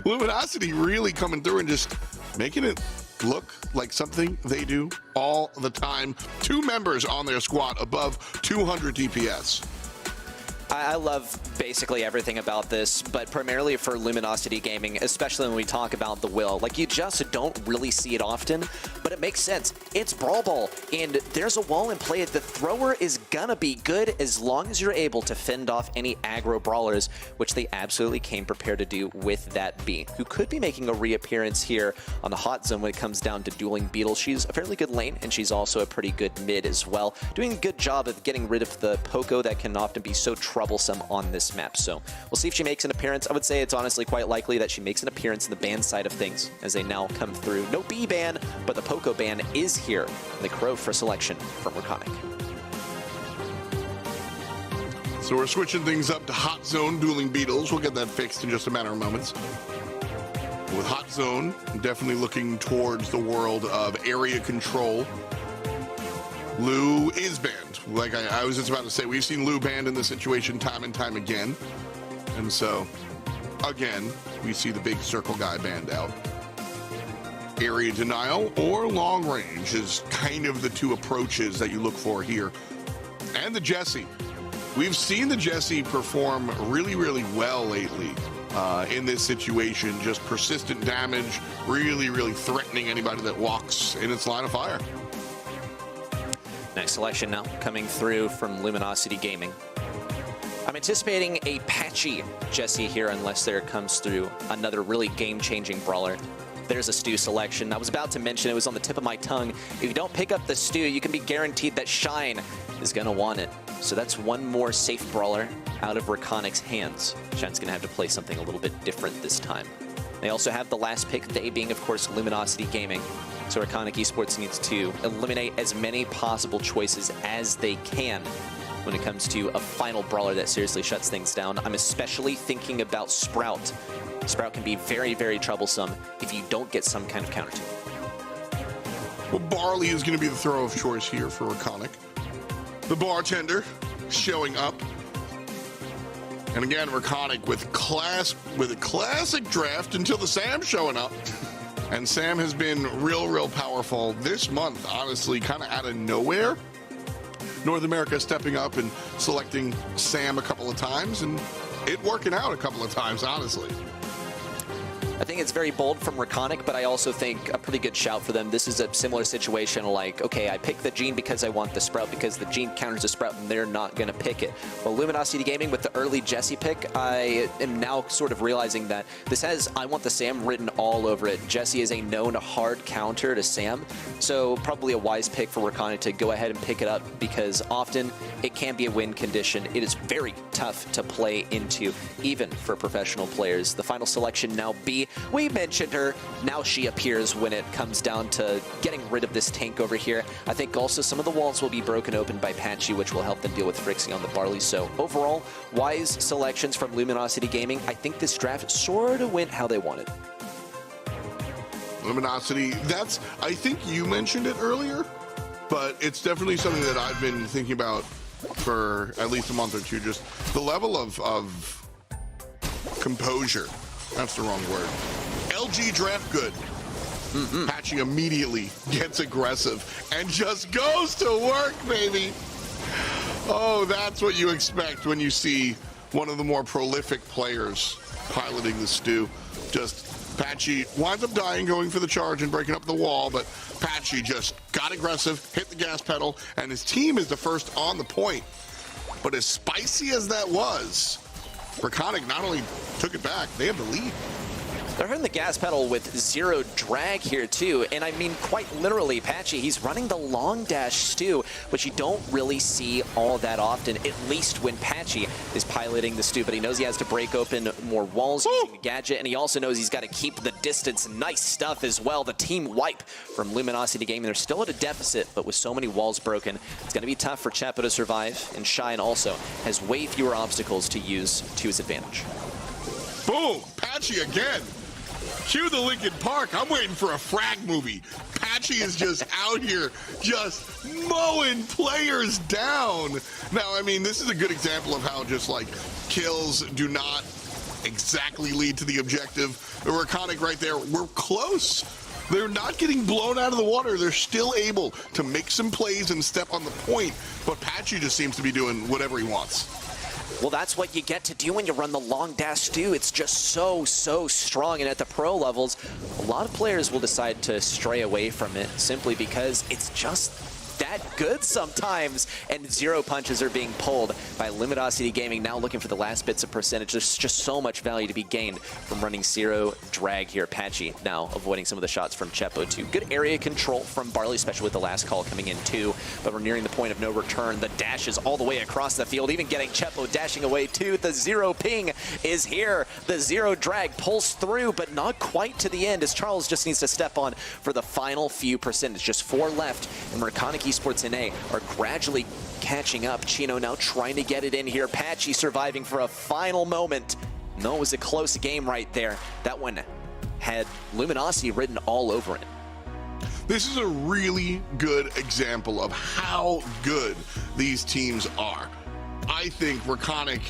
Luminosity really coming through and just making it look like something they do all the time. 2 members on their squad above 200 DPS. I love basically everything about this, but primarily for Luminosity Gaming, especially when we talk about the Will. Like, you just don't really see it often, but it makes sense. It's Brawl Ball, and there's a wall in play. The thrower is gonna be good as long as you're able to fend off any aggro brawlers, which they absolutely came prepared to do with that B, who could be making a reappearance here on the hot zone when it comes down to dueling Beetle. She's a fairly good lane, and she's also a pretty good mid as well, doing a good job of getting rid of the Poco that can often be so troublesome on this map. So we'll see if she makes an appearance. I would say it's honestly quite likely that she makes an appearance in the ban side of things as they now come through. No B ban, but the Poco ban is here. And the Crow for selection from Reconic. So So we're switching things up to Hot Zone dueling Beetles. We'll get that fixed in just a matter of moments. With Hot Zone, definitely looking towards the world of area control. Lu is banned. Like I was just about to say, we've seen Lu banned in this situation time and time again. And so, again, we see the big circle guy banned out. Area denial or long range is kind of the two approaches that you look for here. And the Jessie. We've seen the Jessie perform really, really well lately in this situation. Just persistent damage, really, really threatening anybody that walks in its line of fire. Next selection now coming through from Luminosity Gaming. I'm anticipating a patchy Jessie here unless there comes through another really game-changing brawler. There's a Stu selection. I was about to mention, it was on the tip of my tongue. If you don't pick up the Stu, you can be guaranteed that Shine is going to want it. So that's one more safe brawler out of Reconic's hands. Shine's going to have to play something a little bit different this time. They also have the last pick of the day being, of course, Luminosity Gaming. So Reconic Esports needs to eliminate as many possible choices as they can when it comes to a final brawler that seriously shuts things down. I'm especially thinking about Sprout. Sprout can be very, very troublesome if you don't get some kind of counter to it. Well, Barley is going to be the throw of choice here for Reconic. The bartender showing up. And again, Reconic with a classic draft until the Sam showing up. And Sam has been real, real powerful this month, honestly, kind of out of nowhere. North America stepping up and selecting Sam a couple of times, and it working out a couple of times, honestly. I think it's very bold from Reconic, but I also think a pretty good shout for them. This is a similar situation like, okay, I picked the Gene because I want the Sprout, because the Gene counters the Sprout, and they're not going to pick it. Well, Luminosity Gaming with the early Jessie pick, I am now sort of realizing that this has I want the Sam written all over it. Jessie is a known hard counter to Sam, so probably a wise pick for Reconic to go ahead and pick it up, because often it can be a win condition. It is very tough to play into, even for professional players. The final selection now B. We mentioned her. Now she appears when it comes down to getting rid of this tank over here. I think also some of the walls will be broken open by Patchy, which will help them deal with Frixie on the Barley. So overall, wise selections from Luminosity Gaming. I think this draft sort of went how they wanted. Luminosity, I think you mentioned it earlier, but it's definitely something that I've been thinking about for at least a month or two. Just the level of composure. That's the wrong word. LG draft good. Patchy immediately gets aggressive and just goes to work, baby. Oh, that's what you expect when you see one of the more prolific players piloting the Stu. Just Patchy winds up dying, going for the charge and breaking up the wall, but Patchy just got aggressive, hit the gas pedal, and his team is the first on the point. But as spicy as that was, Reconic not only took it back, they have the lead. They're hitting the gas pedal with zero drag here too, and I mean quite literally, Patchy, he's running the long dash Stu, which you don't really see all that often, at least when Patchy is piloting the Stu, but he knows he has to break open more walls using the gadget, and he also knows he's got to keep the distance. Nice stuff as well. The team wipe from Luminosity Gaming. They're still at a deficit, but with so many walls broken, it's going to be tough for Chapo to survive, and Shine also has way fewer obstacles to use to his advantage. Boom! Patchy again. Cue the Linkin Park. I'm waiting for a frag movie. Patchy is just out here just mowing players down. Now, I mean, this is a good example of how just like kills do not exactly lead to the objective. Reconic right there, we're close. They're not getting blown out of the water. They're still able to make some plays and step on the point, but Patchy just seems to be doing whatever he wants. Well, that's what you get to do when you run the long dash Stu. It's just so strong, and at the pro levels, a lot of players will decide to stray away from it simply because it's just that good sometimes, and zero punches are being pulled by Luminosity Gaming, now looking for the last bits of percentage. There's just so much value to be gained from running zero drag here. Patchy now avoiding some of the shots from Chepo too. Good area control from Barley, especially with the last call coming in too, but we're nearing the point of no return. The dash is all the way across the field, even getting Chepo dashing away too. The zero ping is here. The zero drag pulls through, but not quite to the end, as Charles just needs to step on for the final few percentage. Just 4 left, and Reconic Esports Esports NA are gradually catching up. Chino now trying to get it in here. Patchy surviving for a final moment. No, it was a close game right there. That one had Luminosity written all over it. This is a really good example of how good these teams are. I think Reconic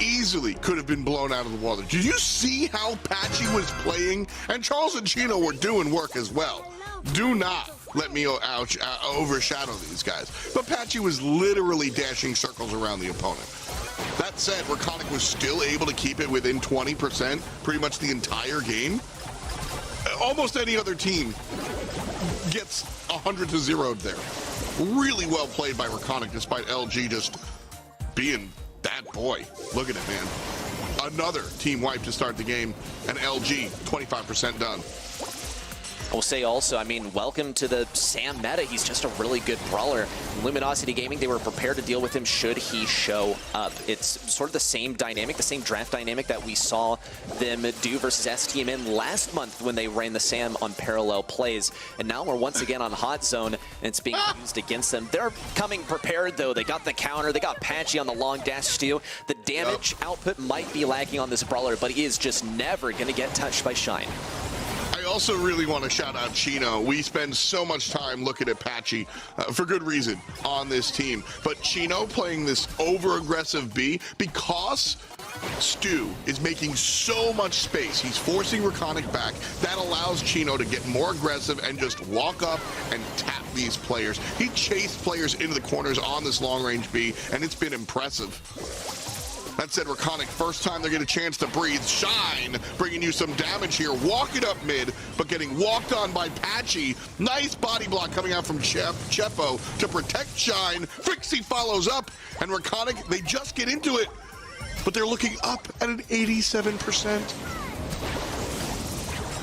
easily could have been blown out of the water. Did you see how Patchy was playing? And Charles and Chino were doing work as well. Do not let me overshadow these guys. But Patchy was literally dashing circles around the opponent. That said, Reconic was still able to keep it within 20% pretty much the entire game. Almost any other team gets 100-0 there. Really well played by Reconic, despite LG just being that boy. Look at it, man. Another team wipe to start the game, and LG 25% done. I will say also, I mean, welcome to the Sam meta. He's just a really good brawler. Luminosity Gaming, they were prepared to deal with him should he show up. It's sort of the same dynamic, the same draft dynamic that we saw them do versus STMN last month when they ran the Sam on parallel plays. And now we're once again on Hot Zone, and it's being used against them. They're coming prepared, though. They got the counter. They got Patchy on the long dash too. The damage output might be lacking on this brawler, but he is just never going to get touched by Shine. I also really want to shout out Chino. We spend so much time looking at Patchy for good reason on this team. But Chino playing this over-aggressive B because Stu is making so much space. He's forcing Reconic back. That allows Chino to get more aggressive and just walk up and tap these players. He chased players into the corners on this long-range B, and it's been impressive. That said, Reconic, first time they get a chance to breathe. Shine, bringing you some damage here. Walking up mid, but getting walked on by Patchy. Nice body block coming out from Chefo to protect Shine. Frixie follows up, and Reconic, they just get into it, but they're looking up at an 87%.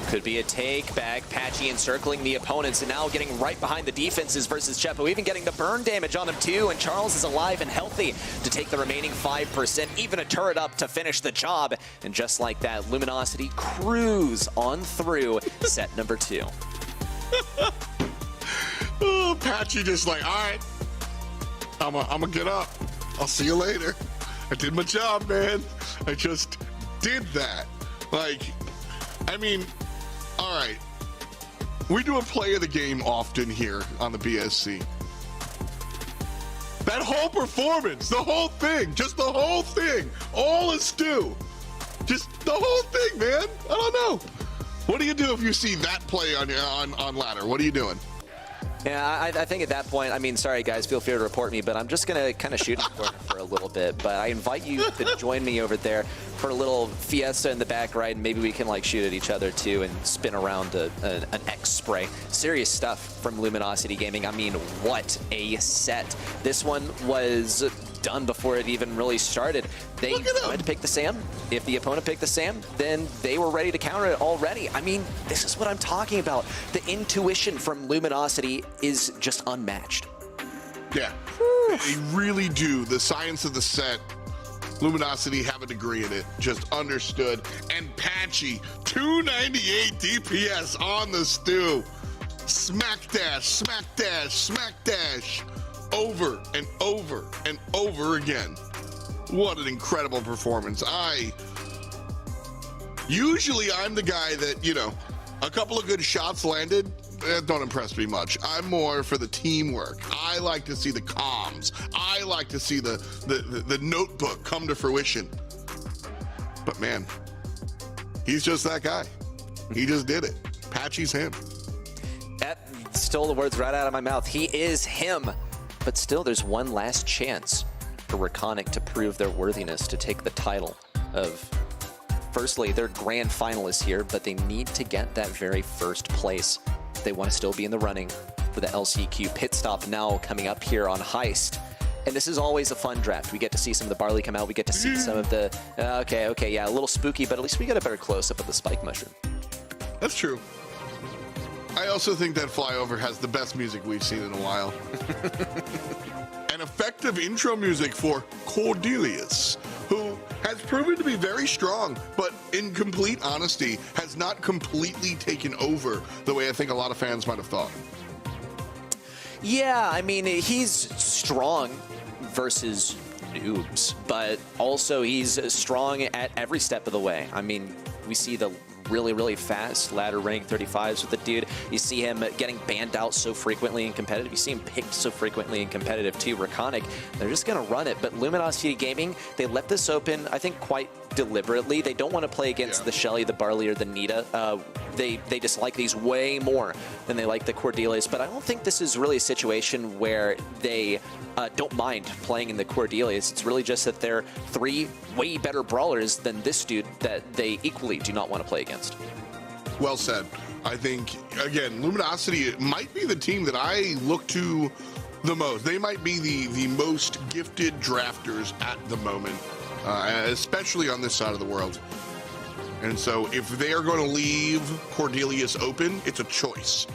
Could be a take back. Patchy encircling the opponents and now getting right behind the defenses versus Chepo, even getting the burn damage on him too. And Charles is alive and healthy to take the remaining 5%, even a turret up to finish the job. And just like that, Luminosity cruise on through set number 2. Oh, Patchy just like, all right, I'm gonna get up. I'll see you later. I did my job, man. I just did that. Like, I mean, all right, we do a play of the game often here on the BSC. That whole performance, the whole thing, just the whole thing, all is Stu. Just the whole thing, man. I don't know. What do you do if you see that play on ladder? What are you doing? Yeah, I think at that point, I mean, sorry guys, feel free to report me, but I'm just going to kind of shoot for a little bit. But I invite you to join me over there for a little fiesta in the back, right? And maybe we can like shoot at each other too and spin around an X spray. Serious stuff from Luminosity Gaming. I mean, what a set. This one was done before it even really started. They wanted to pick the Sam. If the opponent picked the Sam, then they were ready to counter it already. I mean, this is what I'm talking about. The intuition from Luminosity is just unmatched. Yeah, they really do. The science of the set, Luminosity have a degree in it, just understood. And Patchy, 298 DPS on the Stu. Smack dash, smack dash, smack dash. Over and over and over again. What an incredible performance. Usually I'm the guy that, you know, a couple of good shots landed, don't impress me much. I'm more for the teamwork. I like to see the comms. I like to see the notebook come to fruition. But man, he's just that guy. He just did it. Patchy's him. That stole the words right out of my mouth. He is him. But still, there's one last chance for Reconic to prove their worthiness to take the title of, firstly, they're grand finalists here, but they need to get that very first place. They want to still be in the running for the LCQ pit stop now coming up here on Heist. And this is always a fun draft. We get to see some of the Barley come out. We get to see some of the, okay, yeah, a little spooky, but at least we get a better close-up of the Spike Mushroom. That's true. I also think that flyover has the best music we've seen in a while. An effective intro music for Cordelius, who has proven to be very strong, but in complete honesty, has not completely taken over the way I think a lot of fans might have thought. Yeah, I mean, he's strong versus noobs, but also he's strong at every step of the way. I mean, we see the really fast ladder rank 35s with the dude. You see him getting banned out so frequently in competitive. You see him picked so frequently in competitive too. Reconic, they're just going to run it. But Luminosity Gaming, they left this open, I think, quite deliberately. They don't want to play against the Shelly, the Barley, or the Nita. They dislike these way more than they like the Cordelias. But I don't think this is really a situation where they don't mind playing in the Cordelias. It's really just that they're 3 way better brawlers than this dude that they equally do not want to play against. Well said. I think, again, Luminosity might be the team that I look to the most. They might be the most gifted drafters at the moment, especially on this side of the world. And so if they are going to leave Cordelius open, it's a choice.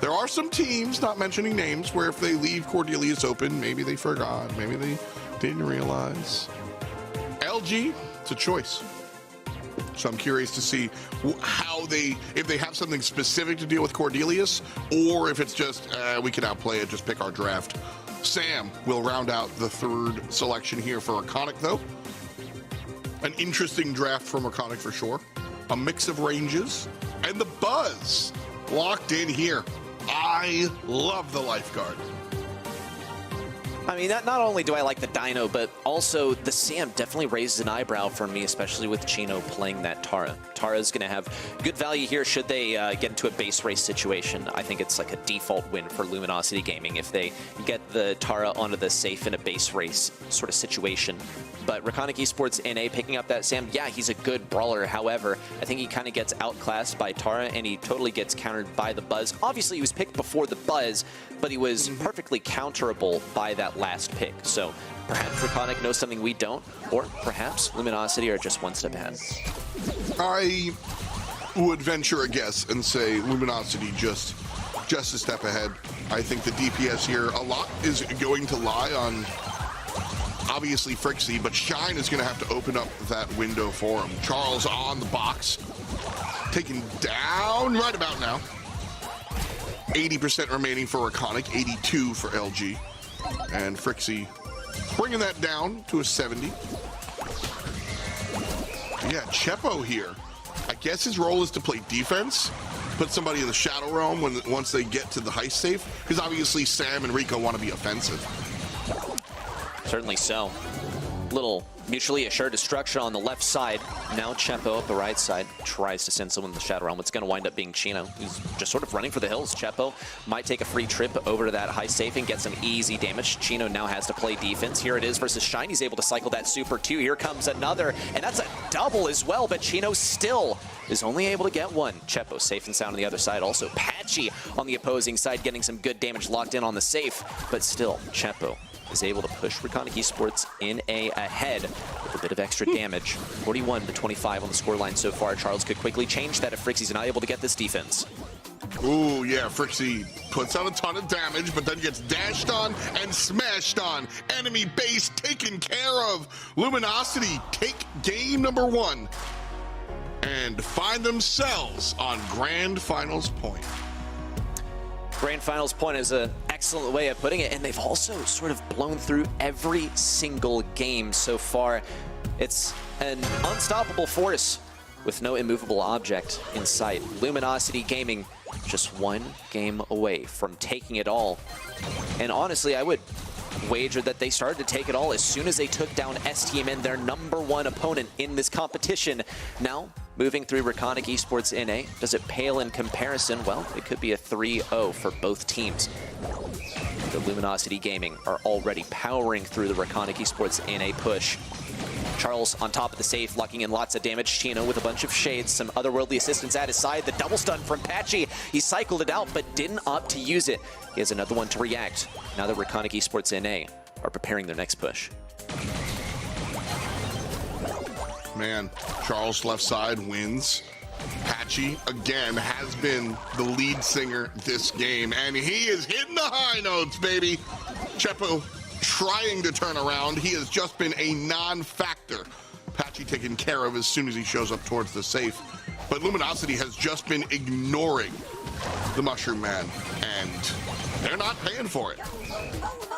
There are some teams, not mentioning names, where if they leave Cordelius open, maybe they forgot, maybe they didn't realize. LG, it's a choice. So I'm curious to see how if they have something specific to deal with Cordelius, or if it's just, we can outplay it, just pick our draft. Sam will round out the 3rd selection here for Reconic, though. An interesting draft from Reconic for sure. A mix of ranges, and the buzz locked in here. I love the lifeguard. I mean, not only do I like the Dino, but also the Sam definitely raises an eyebrow for me, especially with Chino playing that Tara. Tara's going to have good value here should they get into a base race situation. I think it's like a default win for Luminosity Gaming if they get the Tara onto the safe in a base race sort of situation. But Reconic Esports NA picking up that Sam, yeah, he's a good brawler. However, I think he kind of gets outclassed by Tara, and he totally gets countered by the Buzz. Obviously, he was picked before the Buzz, but he was perfectly counterable by that last pick. So perhaps Reconic knows something we don't, or perhaps Luminosity are just one step ahead. I would venture a guess and say Luminosity just a step ahead. I think the DPS here, a lot is going to lie on obviously Frixie, but Shine is going to have to open up that window for him. Charles on the box, taken down right about now. 80% remaining for Reconic, 82 for LG. And Frixie bringing that down to a 70. Yeah, Chepo here. I guess his role is to play defense, put somebody in the Shadow Realm once they get to the heist safe, because obviously Sam and Rico want to be offensive. Certainly so. Little mutually assured destruction on the left side. Now Chepo up the right side tries to send someone in the Shadow Realm. It's going to wind up being Chino, who's just sort of running for the hills. Chepo might take a free trip over to that high safe and get some easy damage. Chino now has to play defense. Here it is versus Shine. He's able to cycle that super too. Here comes another, and that's a double as well, but Chino still is only able to get one. Chepo safe and sound on the other side. Also Patchy on the opposing side getting some good damage locked in on the safe, but still Chepo is able to push Reconic Esports NA ahead with a bit of extra damage. 41-25 on the scoreline so far. Charles could quickly change that if Frixie's not able to get this defense. Ooh, yeah, Frixie puts out a ton of damage, but then gets dashed on and smashed on. Enemy base taken care of. Luminosity take game number 1 and find themselves on Grand Finals point. Grand Finals point is an excellent way of putting it, and they've also sort of blown through every single game so far. It's an unstoppable force with no immovable object in sight. Luminosity Gaming just 1 game away from taking it all. And honestly, I would wager that they started to take it all as soon as they took down STMN, their #1 opponent in this competition. Now, moving through Reconic Esports NA, does it pale in comparison? Well, it could be a 3-0 for both teams. The Luminosity Gaming are already powering through the Reconic Esports NA push. Charles on top of the safe, locking in lots of damage. Chino with a bunch of shades, some otherworldly assistance at his side. The double stun from Patchy. He cycled it out, but didn't opt to use it. He has another one to react. Now that Reconic Esports NA are preparing their next push. Man, Charles left side wins. Patchy, again, has been the lead singer this game, and he is hitting the high notes, baby. Chepo trying to turn around. He has just been a non-factor. Patchy taken care of as soon as he shows up towards the safe. But Luminosity has just been ignoring the Mushroom Man, and they're not paying for it.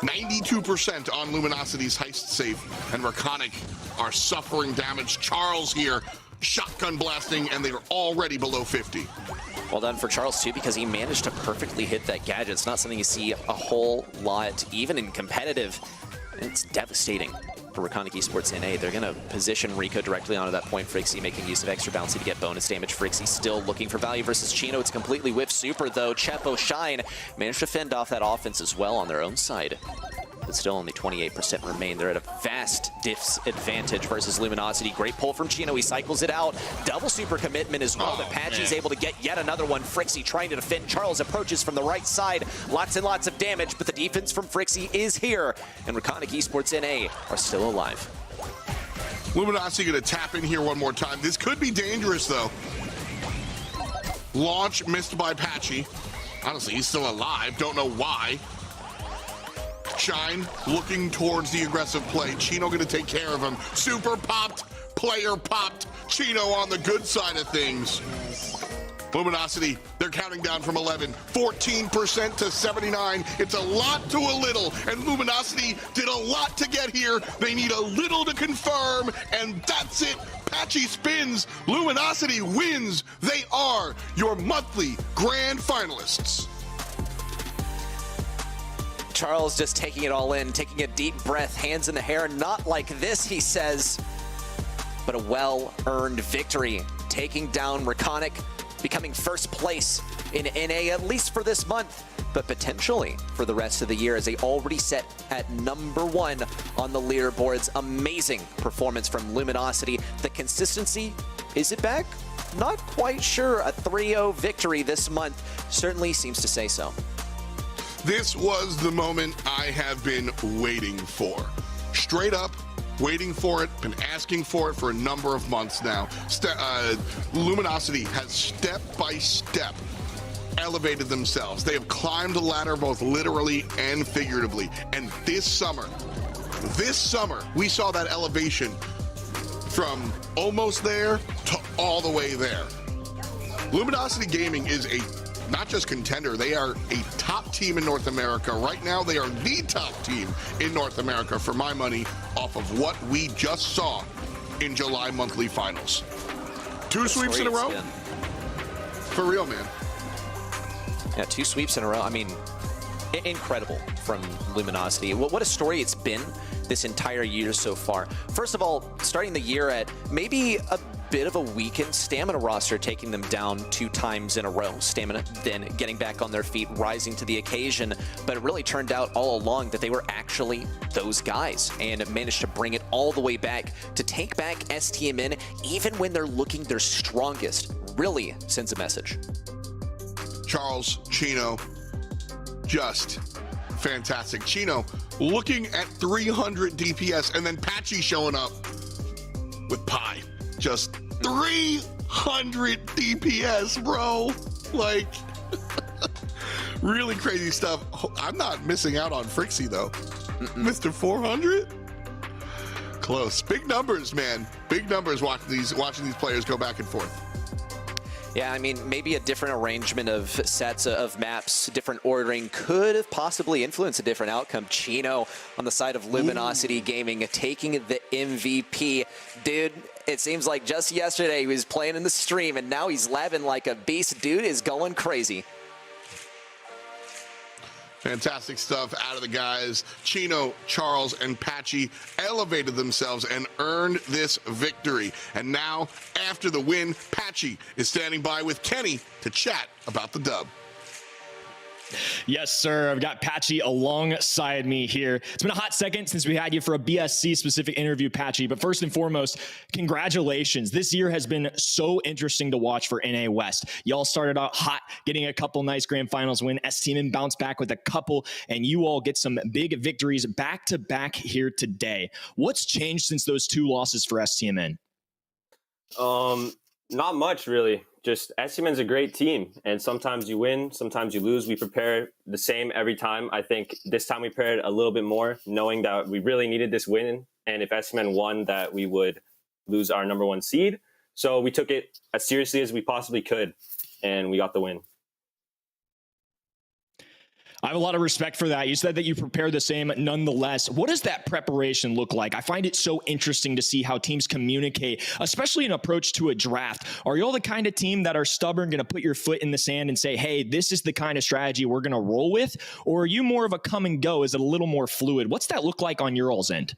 92% on Luminosity's heist safe, and Reconic are suffering damage. Charles here, shotgun blasting, and they're already below 50. Well done for Charles, too, because he managed to perfectly hit that gadget. It's not something you see a whole lot, even in competitive. It's devastating for Reconic Esports NA. They're going to position Rico directly onto that point. Frixie making use of extra bouncy to get bonus damage. Frixie still looking for value versus Chino. It's completely whiff super, though. Chepo Shine managed to fend off that offense as well on their own side. But still only 28% remain. They're at a vast diffs advantage versus Luminosity. Great pull from Chino. He cycles it out. Double super commitment as well. But Patchy's able to get yet another one. Frixie trying to defend. Charles approaches from the right side. Lots and lots of damage, but the defense from Frixie is here. And Reconic Esports NA are still alive. Luminosity going to tap in here one more time. This could be dangerous, though. Launch missed by Patchy. Honestly, he's still alive. Don't know why. Shine looking towards the aggressive play. Chino going to take care of him. Super popped. Player popped. Chino on the good side of things. Luminosity, they're counting down from 11. 14% to 79. It's a lot to a little. And Luminosity did a lot to get here. They need a little to confirm. And that's it. Patchy spins. Luminosity wins. They are your monthly grand finalists. Charles just taking it all in, taking a deep breath, hands in the hair. Not like this, he says, but a well-earned victory. Taking down Reconic, becoming first place in NA, at least for this month, but potentially for the rest of the year, as they already set at #1 on the leaderboards. Amazing performance from Luminosity. The consistency, is it back? Not quite sure. A 3-0 victory this month certainly seems to say so. This was the moment I have been waiting for. Straight up, waiting for it, been asking for it for a number of months now. Luminosity has step by step elevated themselves. They have climbed the ladder both literally and figuratively. And this summer, we saw that elevation from almost there to all the way there. Luminosity Gaming is a not just contender, they are a top team in North America. Right now, they are the top team in North America, for my money, off of what we just saw in July monthly finals. 2 sweeps in a row? For real, man. Yeah, 2 sweeps in a row. I mean, incredible from Luminosity. What a story it's been this entire year so far. First of all, starting the year at maybe a bit of a weakened Stamina roster, taking them down 2 times in a row. Stamina then getting back on their feet, rising to the occasion, but it really turned out all along that they were actually those guys and managed to bring it all the way back to take back STMN even when they're looking their strongest. Really sends a message. Charles, Chino, just fantastic. Chino looking at 300 DPS, and then Patchy showing up with Pi. Just 300 DPS, bro. Like, really crazy stuff. I'm not missing out on Frixie, though. Mr. 400? Close. Big numbers, man. Big numbers watching these players go back and forth. Yeah, I mean, maybe a different arrangement of sets of maps, different ordering could have possibly influenced a different outcome. Chino on the side of Luminosity Gaming taking the MVP. Dude, it seems like just yesterday he was playing in the stream and now he's labbing like a beast. Dude is going crazy. Fantastic stuff out of the guys. Chino, Charles, and Patchy elevated themselves and earned this victory. And now, after the win, Patchy is standing by with Kenny to chat about the dub. Yes, sir. I've got Patchy alongside me here. It's been a hot second since we had you for a BSC specific interview, Patchy. But first and foremost, congratulations. This year has been so interesting to watch for NA West. Y'all started out hot, getting a couple nice grand finals win. STMN bounced back with a couple, and you all get some big victories back to back here today. What's changed since those 2 losses for STMN? Not much, really. Just STMN's a great team, and sometimes you win, sometimes you lose. We prepare the same every time. I think this time we prepared a little bit more, knowing that we really needed this win, and if STMN won, that we would lose our #1 seed. So we took it as seriously as we possibly could, and we got the win. I have a lot of respect for that. You said that you prepare the same nonetheless. What does that preparation look like? I find it so interesting to see how teams communicate, especially an approach to a draft. Are you all the kind of team that are stubborn, going to put your foot in the sand and say, hey, this is the kind of strategy we're going to roll with? Or are you more of a come and go? Is it a little more fluid? What's that look like on your all's end?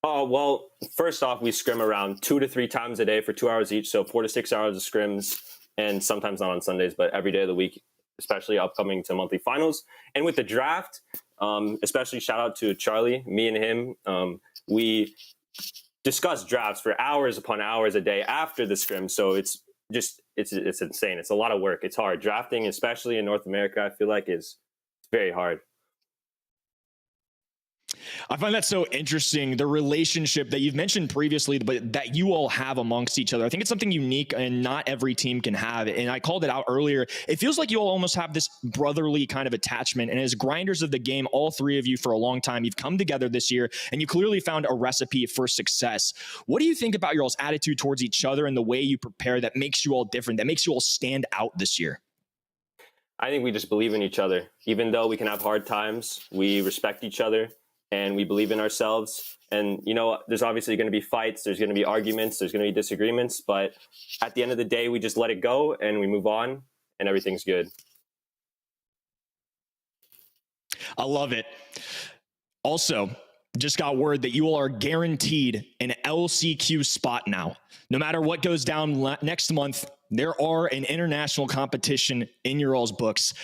Oh, well, first off, we scrim around 2 to 3 times a day for 2 hours each. So 4 to 6 hours of scrims, and sometimes not on Sundays, but every day of the week, especially upcoming to monthly finals. And with the draft, especially shout out to Charlie, me and him, we discuss drafts for hours upon hours a day after the scrim. So it's insane. It's a lot of work. It's hard. Drafting, especially in North America, I feel like is very hard. I find that so interesting, the relationship that you've mentioned previously, but that you all have amongst each other. I think it's something unique and not every team can have. And I called it out earlier. It feels like you all almost have this brotherly kind of attachment. And as grinders of the game, all three of you for a long time, you've come together this year and you clearly found a recipe for success. What do you think about your all's attitude towards each other and the way you prepare that makes you all different, that makes you all stand out this year? I think we just believe in each other. Even though we can have hard times, we respect each other. And we believe in ourselves. And, you know, there's obviously going to be fights. There's going to be arguments. There's going to be disagreements. But at the end of the day, we just let it go and we move on and everything's good. I love it. Also, just got word that you all are guaranteed an LCQ spot now. No matter what goes down next month, there are an international competition in your all's books.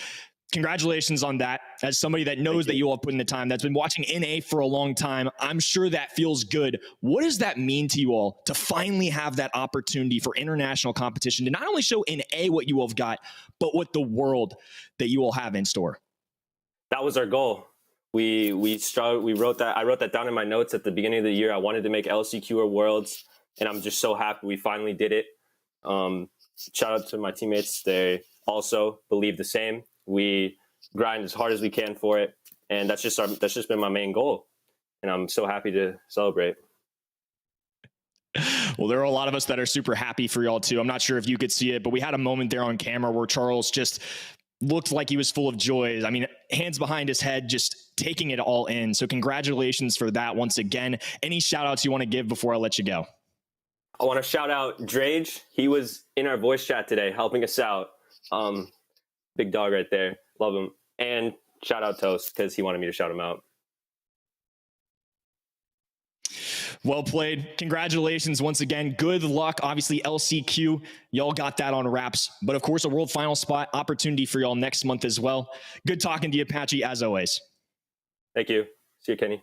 Congratulations on that. As somebody that knows that you all have put in the time, that's been watching NA for a long time, I'm sure that feels good. What does that mean to you all to finally have that opportunity for international competition to not only show NA what you all have got, but what the world that you all have in store? That was our goal. We wrote that. I wrote that down in my notes at the beginning of the year. I wanted to make LCQ or Worlds, and I'm just so happy we finally did it. Shout out to my teammates. They also believe the same. We grind as hard as we can for it, and that's just been my main goal, and I'm so happy to celebrate. Well, there are a lot of us that are super happy for y'all too. I'm not sure if you could see it, but we had a moment there on camera where Charles just looked like he was full of joy. I mean, hands behind his head, just taking it all in. So congratulations for that once again. Any shout outs you want to give before I let you go? I want to shout out Drage. He was in our voice chat today helping us out. Big dog right there. Love him. And shout out Toast because he wanted me to shout him out. Well played. Congratulations once again. Good luck. Obviously, LCQ, y'all got that on wraps. But of course, a world final spot opportunity for y'all next month as well. Good talking to you, Apache, as always. Thank you. See you, Kenny.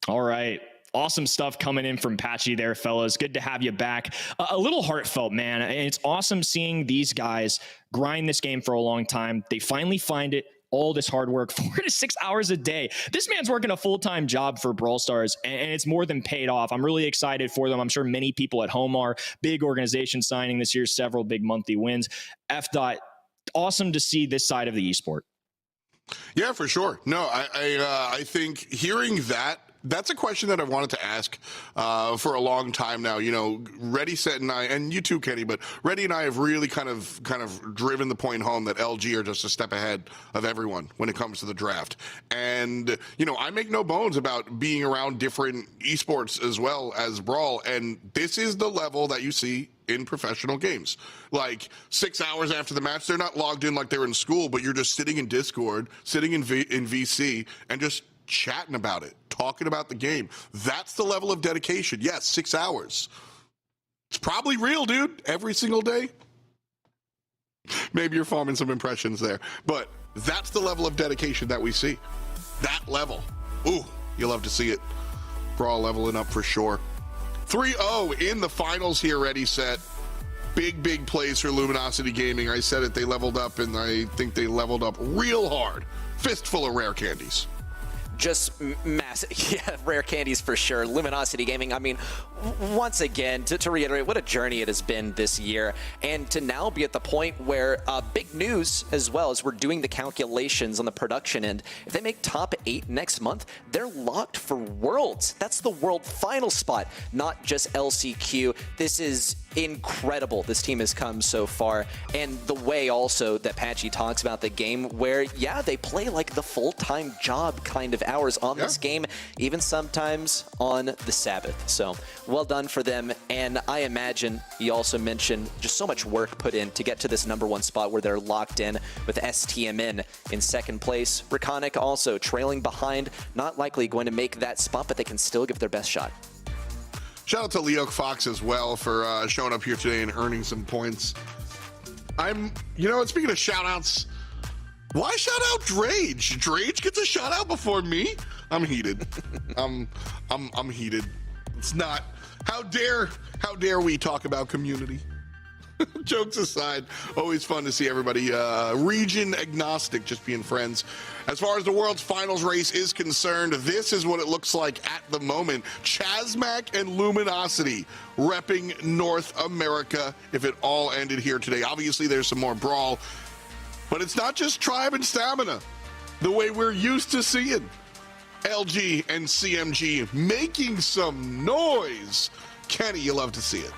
All right. Awesome stuff coming in from Patchy there, fellas. Good to have you back. A little heartfelt, man. And it's awesome seeing these guys grind this game for a long time. They finally find it. All this hard work, 4 to 6 hours a day. This man's working a full-time job for Brawl Stars, and it's more than paid off. I'm really excited for them. I'm sure many people at home are. Big organization signing this year, several big monthly wins. Awesome to see this side of the esport. Yeah, for sure. No, I think hearing that, that's a question that I've wanted to ask for a long time now. You know, Reddy, Set, and I, and you too, Kenny, but Reddy and I have really kind of driven the point home that LG are just a step ahead of everyone when it comes to the draft. And, you know, I make no bones about being around different esports as well as Brawl, and this is the level that you see in professional games. Like 6 hours after the match, they're not logged in like they're in school, but you're just sitting in Discord, sitting in VC, and just chatting about it, talking about the game. That's the level of dedication. Yes, 6 hours. It's probably real, dude. Every single day. Maybe you're farming some impressions there, but that's the level of dedication that we see. That level. Ooh, you'll love to see it. Brawl leveling up for sure. 3-0 in the finals here, Ready, Set. Big plays for Luminosity Gaming. I said it, they leveled up, and I think they leveled up real hard. Fistful of rare candies. Just massive. Yeah, rare candies for sure. Luminosity Gaming, I mean, once again, to reiterate, what a journey it has been this year. And to now be at the point where big news as well as we're doing the calculations on the production end. If they make top 8 next month, they're locked for Worlds. That's the World final spot, not just LCQ. This is incredible. This team has come so far. And the way also that Patchy talks about the game where, yeah, they play like the full-time job kind of hours on this game, even sometimes on the Sabbath. So well done for them. And I imagine you also mentioned just so much work put in to get to this #1 spot where they're locked in with STMN in second place. Reconic also trailing behind, not likely going to make that spot, but they can still give their best shot. Shout out to LyokFox as well for showing up here today and earning some points. You know what, speaking of shout outs, why shout out Drage? Drage gets a shout out before me? I'm heated. I'm heated. It's not, how dare we talk about community? Jokes aside, always fun to see everybody region agnostic, just being friends. As far as the world's finals race is concerned, this is what it looks like at the moment. Chasmac and Luminosity repping North America if it all ended here today. Obviously, there's some more Brawl, but it's not just Tribe and Stamina the way we're used to seeing. LG and CMG making some noise. Kenny, you love to see it.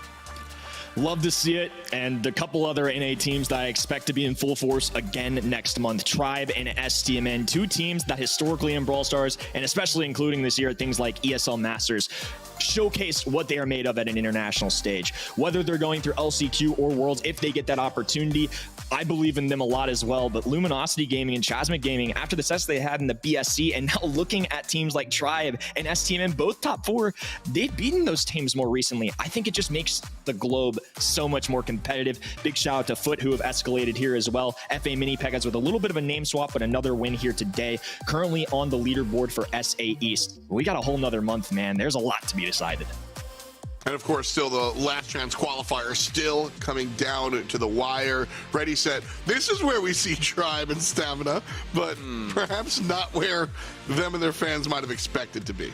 Love to see it, and a couple other NA teams that I expect to be in full force again next month. Tribe and STMN, two teams that historically in Brawl Stars, and especially including this year, things like ESL Masters, showcase what they are made of at an international stage. Whether they're going through LCQ or Worlds, if they get that opportunity, I believe in them a lot as well. But Luminosity Gaming and Chasmac Gaming, after the success they had in the BSC, and now looking at teams like Tribe and STMN, both top 4, they've beaten those teams more recently. I think it just makes the globe so much more competitive. Big shout out to Foot, who have escalated here as well. FA Mini Pegas with a little bit of a name swap, but another win here today. Currently on the leaderboard for SA East. We got a whole nother month, man. There's a lot to be decided. And of course, still the last chance qualifier still coming down to the wire. Ready, set. This is where we see Tribe and Stamina, but perhaps not where them and their fans might have expected to be.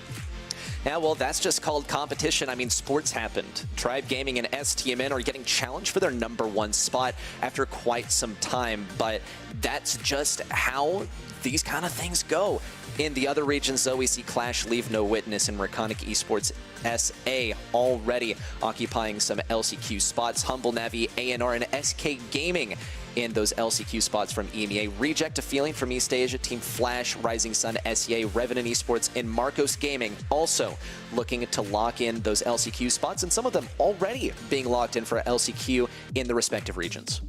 Yeah, well, that's just called competition. I mean, sports happened. Tribe Gaming and STMN are getting challenged for their #1 spot after quite some time, but that's just how these kind of things go. In the other regions, though, we see Clash leave no witness in Reconic Esports SA already occupying some LCQ spots. Humble Navi, ANR, and SK Gaming in those LCQ spots from EMEA. Reject a feeling from East Asia, Team Flash, Rising Sun, SEA, Revenant Esports, and Marcos Gaming also looking to lock in those LCQ spots, and some of them already being locked in for LCQ in the respective regions.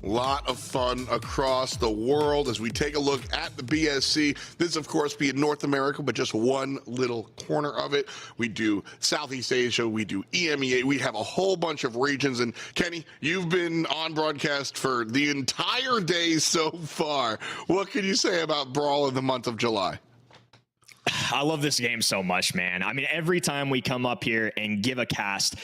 Lot of fun across the world as we take a look at the BSC. This, of course, being North America, but just one little corner of it. We do Southeast Asia, we do EMEA, we have a whole bunch of regions. And Kenny, you've been on broadcast for the entire day so far. What can you say about Brawl in the month of July? I love this game so much, man. I mean, every time we come up here and give a cast,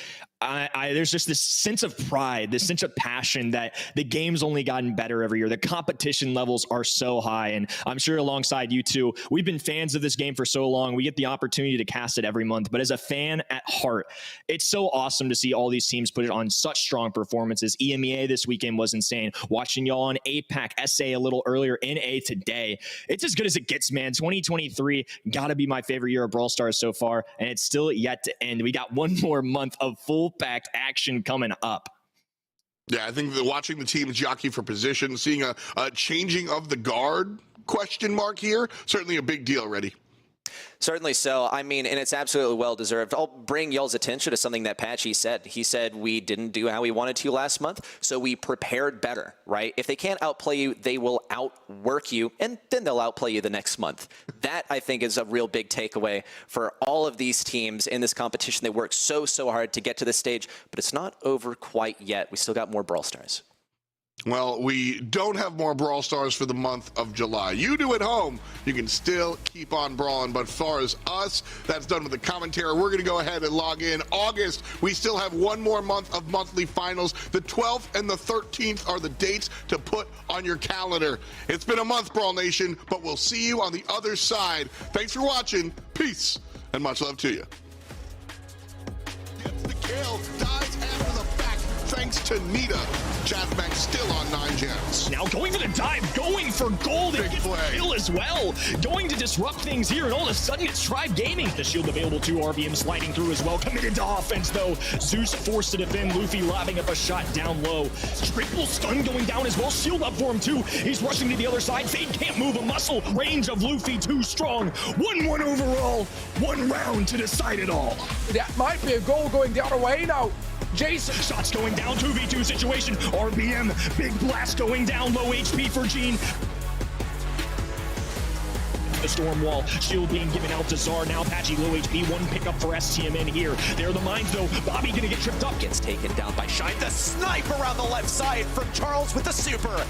there's just this sense of pride, this sense of passion that the game's only gotten better every year. The competition levels are so high, and I'm sure alongside you two, we've been fans of this game for so long. We get the opportunity to cast it every month, but as a fan at heart, it's so awesome to see all these teams put it on such strong performances. EMEA this weekend was insane. Watching y'all on APAC, SA a little earlier, NA today. It's as good as it gets, man. 2023 gotta be my favorite year of Brawl Stars so far, and it's still yet to end. We got one more month of full-packed action coming up. Yeah, I think that watching the teams jockey for position, seeing a changing of the guard question mark here, certainly a big deal already. Certainly so. I mean, and it's absolutely well-deserved. I'll bring y'all's attention to something that Patchy said. He said we didn't do how we wanted to last month, so we prepared better, right? If they can't outplay you, they will outwork you, and then they'll outplay you the next month. That, I think, is a real big takeaway for all of these teams in this competition. They work so hard to get to this stage, but it's not over quite yet. We still got more Brawl Stars. Well, we don't have more Brawl Stars for the month of July. You do at home, you can still keep on brawling. But as far as us, that's done with the commentary. We're going to go ahead and log in. August, we still have one more month of monthly finals. The 12th and the 13th are the dates to put on your calendar. It's been a month, Brawl Nation, but we'll see you on the other side. Thanks for watching. Peace, and much love to you. Gets the kill, dies after the fact, thanks to Nita. Chasmac still on 9 gems. Now going for the dive, going for gold, and gets the kill as well. Going to disrupt things here, and all of a sudden it's Tribe Gaming. The shield available to RBM sliding through as well. Committed to offense though. Zeus forced to defend. Luffy lobbing up a shot down low. Triple stun going down as well. Shield up for him too. He's rushing to the other side. Fade can't move a muscle. Range of Luffy too strong. 1-1 overall. One round to decide it all. That might be a goal going the other way now. Jason, shots going down, 2v2 situation. RBM, big blast going down, low HP for Gene. The storm wall, shield being given out to Czar. Now Patchy low HP, one pickup for STMN here. There are the mines though. Bobby gonna get tripped up. Gets taken down by Shine. The snipe around the left side from Charles with the super.